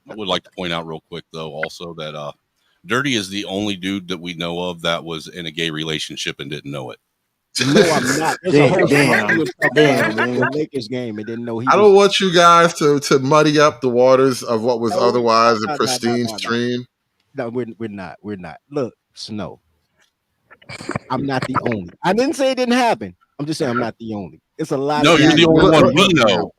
I would like to point out real quick though, also that Dirty is the only dude that we know of that was in a gay relationship and didn't know it. No, I'm not. There's a whole damn, the Lakers game and didn't know he. I don't want you guys to muddy up the waters of what was otherwise a pristine stream. No, we're not. We're not. Look, Snow. I'm not the only. I didn't say it didn't happen. I'm just saying I'm not the only. It's a lot. No, of you're the only one we know.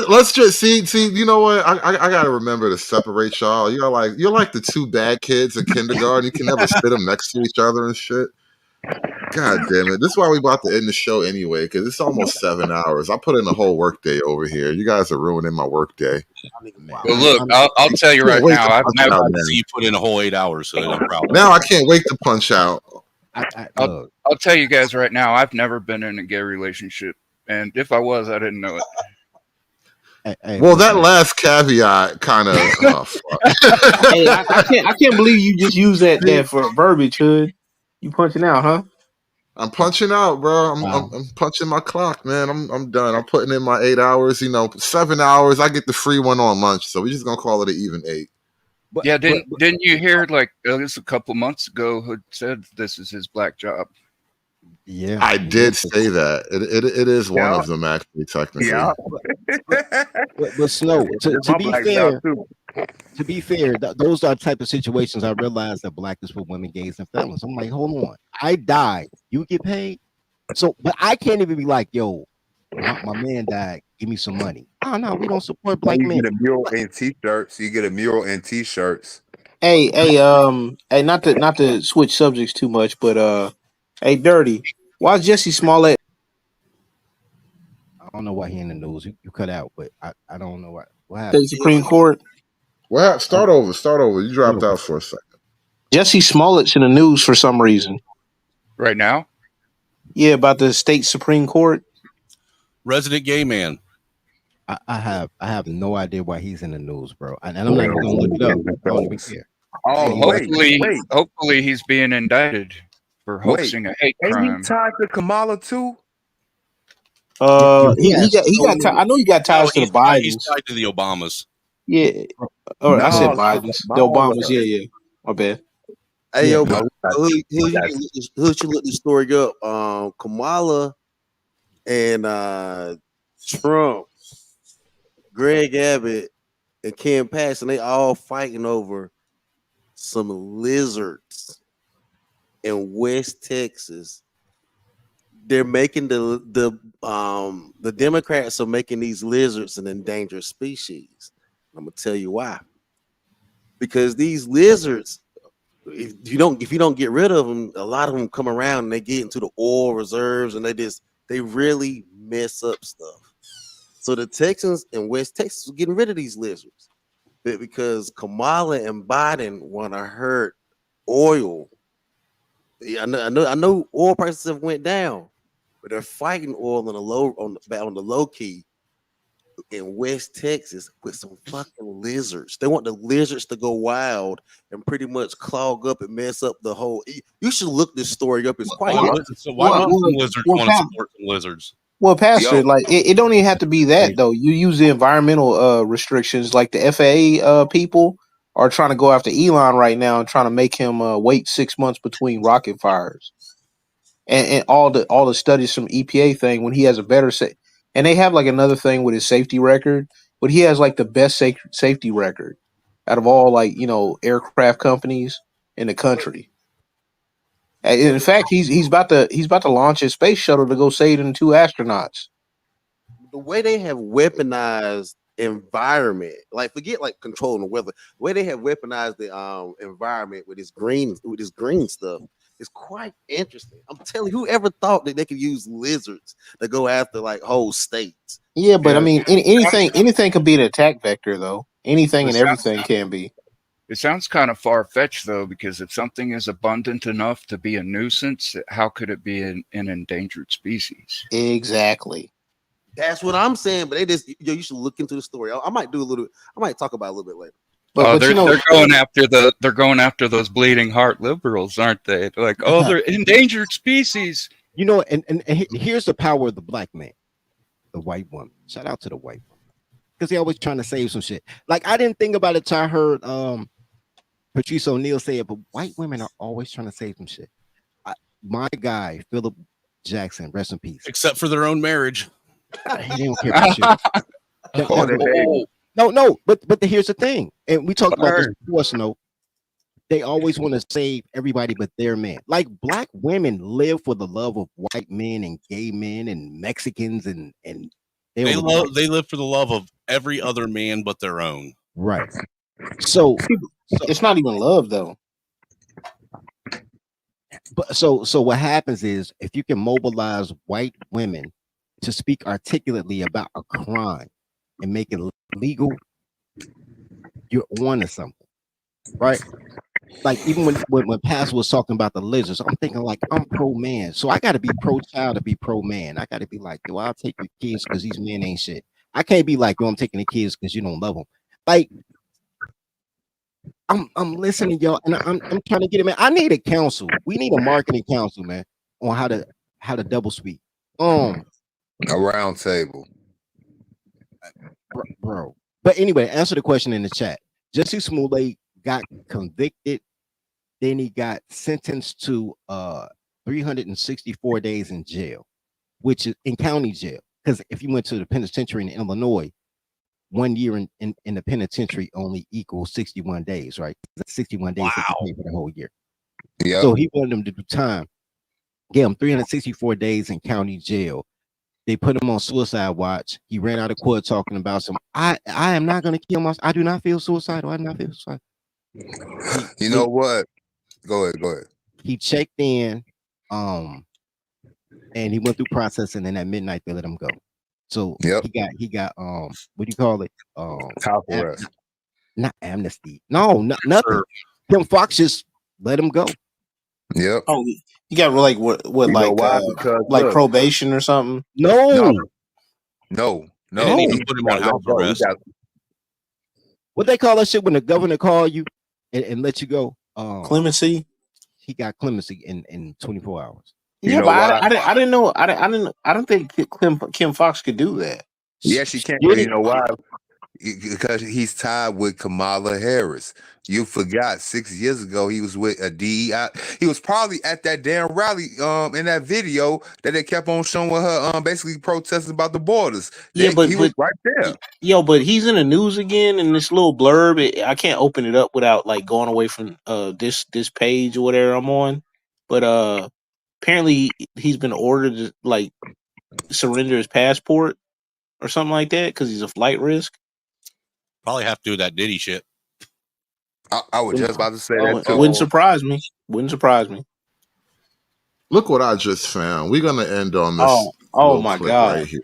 Let's just see. You know what? I gotta remember to separate y'all. You're like the 2 bad kids in kindergarten. You can never sit them next to each other and shit. God damn it! This is why we about to end the show anyway because it's almost 7 hours. I put in a whole work day over here. You guys are ruining my work day. Well, look, I'll tell you right now. I've never seen you put in a whole 8 hours, so I'm proud. Now I can't wait to punch out. I'll tell you guys right now. I've never been in a gay relationship, and if I was, I didn't know it. Well, that last caveat kind of. Hey, I can't believe you just used that for verbiage, Hood. You punching out, huh? I'm punching out, bro. I'm punching my clock, man. I'm done. I'm putting in my 8 hours. 7 hours. I get the free one on lunch, so we're just gonna call it an even 8. Yeah, didn't you hear like this a couple months ago? Who said this is his black job? Yeah, I did say that. It is one of them actually, technically. Yeah. But Snow, to be fair, those are the type of situations I realize that black is for women, gays, and felons. I'm like, hold on, I died, you get paid. So, but I can't even be like, yo, my man died, give me some money. Oh no, we don't support black men. You get a mural and t-shirts. You get a mural and t-shirts. Hey, not to switch subjects too much, but hey, Dirty, why is Jesse Smollett? I don't know why he in the news. You cut out, but I don't know what happened. State Supreme Court. Well, start over. You dropped out for a second. Jesse Smollett's in the news for some reason. Right now? Yeah, about the state Supreme Court. Resident gay man. I have no idea why he's in the news, bro. And I'm not even gonna look it up. I don't even care. Hopefully he's being indicted for hoaxing a hate crime. Ain't he tied to Kamala too? He got. I know he got ties to the Bidens. He's tied to the Obamas. Yeah. I said Bidens. The Obamas. Yeah. My bad. Hey, yo, who should look this story up? Kamala and Trump, Greg Abbott, and Ken Paxton, they all fighting over some lizards in West Texas they're making the Democrats are making these lizards an endangered species. I'm gonna tell you why. Because these lizards, if you don't get rid of them, a lot of them come around and they get into the oil reserves and they really mess up stuff. So the Texans in West Texas are getting rid of these lizards because Kamala and Biden want to hurt oil. I know oil prices have went down, but they're fighting oil on the low key in West Texas with some fucking lizards. They want the lizards to go wild and pretty much clog up and mess up the whole. You should look this story up. It's quite interesting. So why don't some lizards want to support some lizards? Well, Pastor, like it don't even have to be that though. You use the environmental restrictions, like the FAA people are trying to go after Elon right now and trying to make him wait 6 months between rocket fires, and all the studies from EPA thing when he has a better and they have like another thing with his safety record, but he has like the best safety record out of all aircraft companies in the country. And in fact, he's about to launch his space shuttle to go save them 2 astronauts. The way they have weaponized environment, like forget like controlling the weather, the way they have weaponized the environment with this green stuff is quite interesting. I'm telling you, whoever thought that they could use lizards to go after like whole states? Yeah, but I mean, anything could be an attack vector, though. Anything and everything can be. It sounds kind of far-fetched, though, because if something is abundant enough to be a nuisance, how could it be an endangered species? Exactly. That's what I'm saying. But you should look into the story. I might talk about it a little bit later. But they're going after those bleeding heart liberals, aren't they? They're like, oh, they're endangered species. And here's the power of the black man, the white woman. Shout out to the white woman, because they always trying to save some shit. Like I didn't think about it till I heard Patrice O'Neal say it, but white women are always trying to save some shit. My guy, Philip Jackson, rest in peace. Except for their own marriage. He didn't care about shit. No, but here's the thing, and we talked about this before. So they always want to save everybody but their man. Like black women live for the love of white men and gay men and Mexicans and they live for the love of every other man but their own. Right. So it's not even love though. But so what happens is if you can mobilize white women to speak articulately about a crime and make it legal, you're on to something, right? Like even when Pastor was talking about the lizards, I'm thinking like I'm pro-man, so I got to be pro-child to be pro-man. I got to be like, yo, I'll take your kids because these men ain't shit. I can't be like, yo, I'm taking the kids because you don't love them. Like I'm listening, y'all, and I'm trying to get it, man. I need a council. We need a marketing council, man, on how to double speak. A round table. Bro. But anyway, answer the question in the chat. Jussie Smollett got convicted, then he got sentenced to 364 days in jail, which is in county jail. Because if you went to the penitentiary in Illinois, 1 year in the penitentiary only equals 61 days, right? 61 days to pay for the whole year. Yeah. So he wanted him to do time. Gave him 364 days in county jail. They put him on suicide watch. He ran out of court talking about some. I am not going to kill myself. I do not feel suicidal. I do not feel suicidal. You know what? Go ahead. He checked in, and he went through processing. And at midnight they let him go. So he got what do you call it? House arrest. Not amnesty. No, nothing. Tim Fox just let him go. Yep. Oh, you got like what like probation or something? No. They need to put him on house arrest. What they call that shit when the governor call you and let you go? Clemency. He got clemency in 24 hours. Yeah, but I didn't know. I don't think Kim Fox could do that. Yes, she can. You know why? Because he's tied with Kamala Harris. You forgot 6 years ago he was with a DEI. He was probably at that damn rally in that video that they kept on showing her basically protesting about the borders. He was right there. Yo, but he's in the news again in this little blurb. I can't open it up without like going away from this page or whatever I'm on. But apparently he's been ordered to like surrender his passport or something like that because he's a flight risk. Probably have to do that Diddy shit. I was just about to say that too. Wouldn't surprise me. Wouldn't surprise me. Look what I just found. We're gonna end on this. Oh my God. Right here.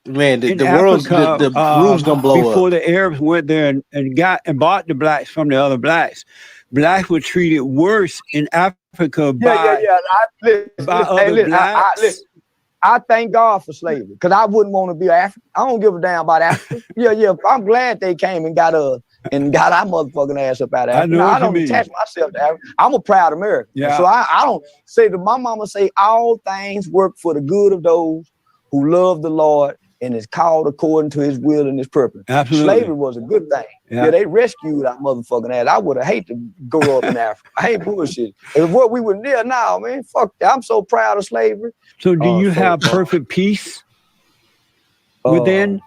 Man, the In world's Africa, the room's gonna blow before up. the Arabs went there and bought the blacks from the other blacks. Blacks were treated worse in Africa by other blacks. I thank God for slavery because I wouldn't want to be African. I don't give a damn about Africa. Yeah. I'm glad they came and got our motherfucking ass up out of Africa. I don't attach myself to Africa. I'm a proud American. Yeah. So I don't say to my mama say all things work for the good of those who love the Lord and is called according to his will and his purpose. Absolutely. Slavery was a good thing. Yeah, they rescued our motherfucking ass. I would have hated to grow up in Africa. I ain't bullshit. And what we were near now, man, fuck that. I'm so proud of slavery. So do you have perfect peace within?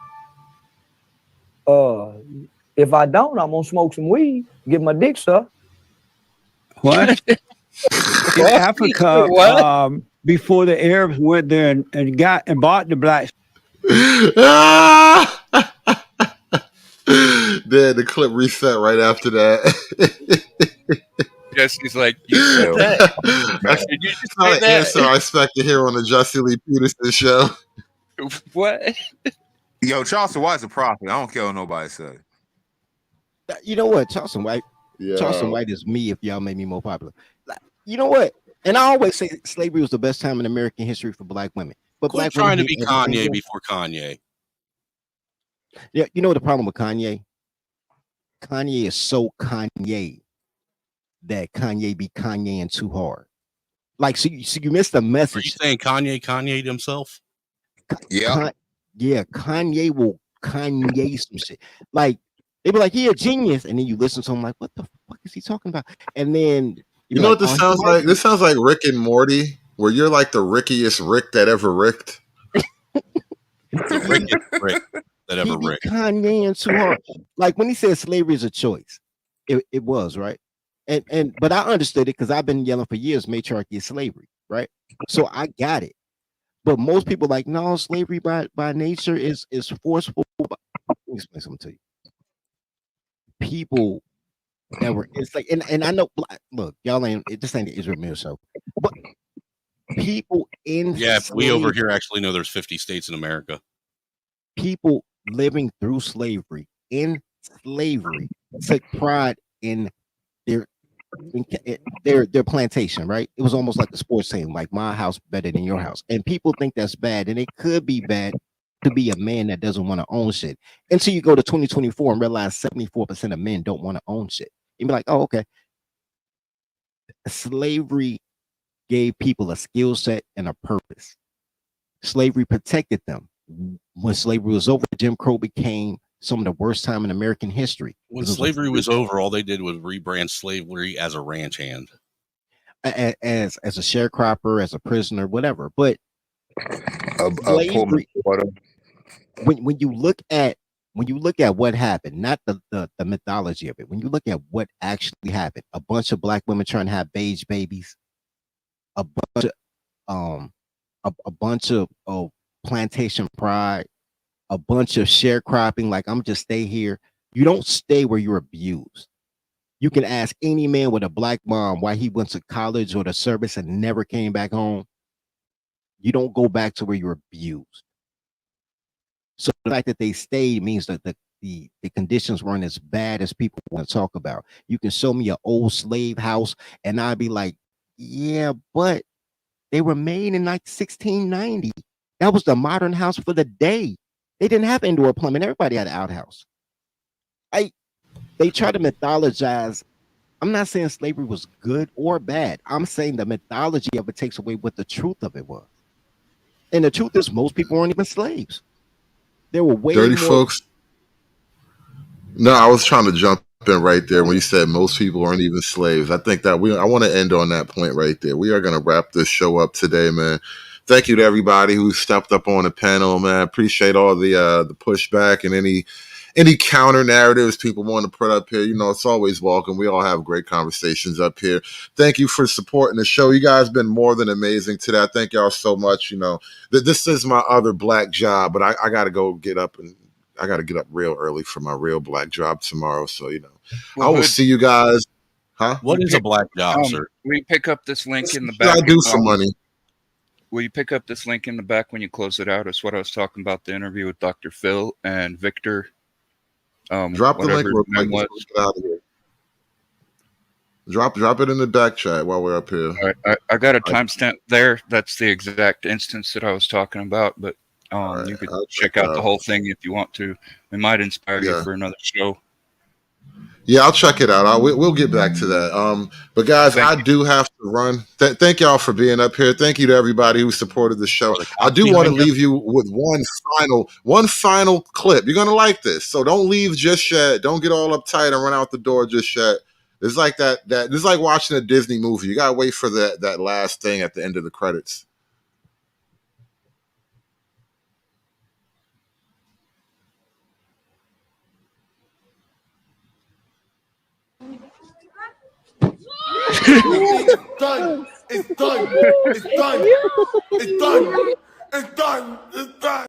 If I don't, I'm gonna smoke some weed, get my dick sucked. What? In Africa, before the Arabs went there and bought the blacks. Then the clip reset right after that. Jesse's like, you said that. That's Did you just not say an that? answer I expect to hear on the Jesse Lee Peterson show. What? Yo, Charleston White's a prophet. I don't care what nobody say. You know what, Charleston White? Yeah. Charleston White is me if y'all made me more popular. Like, you know what? And I always say slavery was the best time in American history for black women. But Quit black trying women to be Kanye before Kanye. Yeah, you know what the problem with Kanye? Kanye is so Kanye that Kanye be Kanyeing too hard. Like, so you missed the message. Are you saying Kanye himself? Yeah. Yeah, Kanye will Kanye some shit. Like, they be like, he a genius. And then you listen to him like, what the fuck is he talking about? And then you know what this sounds like? This sounds like Rick and Morty, where you're like the rickiest Rick that ever ricked. The rickest Rick that ever ricked. Kanye too hard. Like when he said slavery is a choice, it was, right? But I understood it because I've been yelling for years, matriarchy is slavery, right? So I got it. But most people like, no, slavery by nature is forceful. Let me explain something to you. People that were, it's like, and I know, look, y'all ain't, this ain't the Israel Mill show, but people in we over here actually know there's 50 states in America. People living through slavery in slavery took pride in their plantation, right? It was almost like the sports team, like my house better than your house. And people think that's bad, and it could be bad to be a man that doesn't want to own shit until you go to 2024 and realize 74% of men don't want to own shit. You'd be like, oh, okay. Slavery gave people a skill set and a purpose. Slavery protected them. When slavery was over, Jim Crow became some of the worst time in American history. When slavery was over, all they did was rebrand slavery as a ranch hand, as a sharecropper, as a prisoner, whatever. But slavery, when you look at what happened, not the mythology of it, when you look at what actually happened, a bunch of black women trying to have beige babies, a bunch of plantation pride, a bunch of sharecropping, like I'm just stay here. You don't stay where you're abused. You can ask any man with a black mom why he went to college or the service and never came back home. You don't go back to where you're abused. So the fact that they stayed means that the conditions weren't as bad as people want to talk about. You can show me an old slave house and I'd be like, yeah, but they were made in like 1690. That was the modern house for the day. They didn't have indoor plumbing. Everybody had an outhouse. They try to mythologize. I'm not saying slavery was good or bad. I'm saying the mythology of it takes away what the truth of it was. And the truth is most people weren't even slaves. There were way dirty more folks. No, I was trying to jump in right there when you said most people aren't even slaves. I think that I want to end on that point right there. We are going to wrap this show up today, man. Thank you to everybody who stepped up on the panel, man. Appreciate all the pushback and any any counter narratives people want to put up here, you know, it's always welcome. We all have great conversations up here. Thank you for supporting the show. You guys been more than amazing today. I thank y'all so much. You know, this is my other black job, but I got to go get up, and I got to get up real early for my real black job tomorrow. So, you know, I will see you guys. Huh? What is a black job, sir? Will you pick up this link in the back? I do for money. Will you pick up this link in the back when you close it out? It's what I was talking about, the interview with Dr. Phil and Victor. Drop the link real quick. Let's get out of here. Drop it in the back chat while we're up here. All right, I got a timestamp there. That's the exact instance that I was talking about, but you could check out the whole thing if you want to. It might inspire you for another show. Yeah, I'll check it out. We'll get back to that. But guys, I do have to run. Thank y'all for being up here. Thank you to everybody who supported the show. I do want to leave you with one final clip. You're gonna like this, so don't leave just yet. Don't get all uptight and run out the door just yet. It's like that. It's like watching a Disney movie. You gotta wait for that last thing at the end of the credits. It's done. It's done. It's done. It's done. It's done. It's done.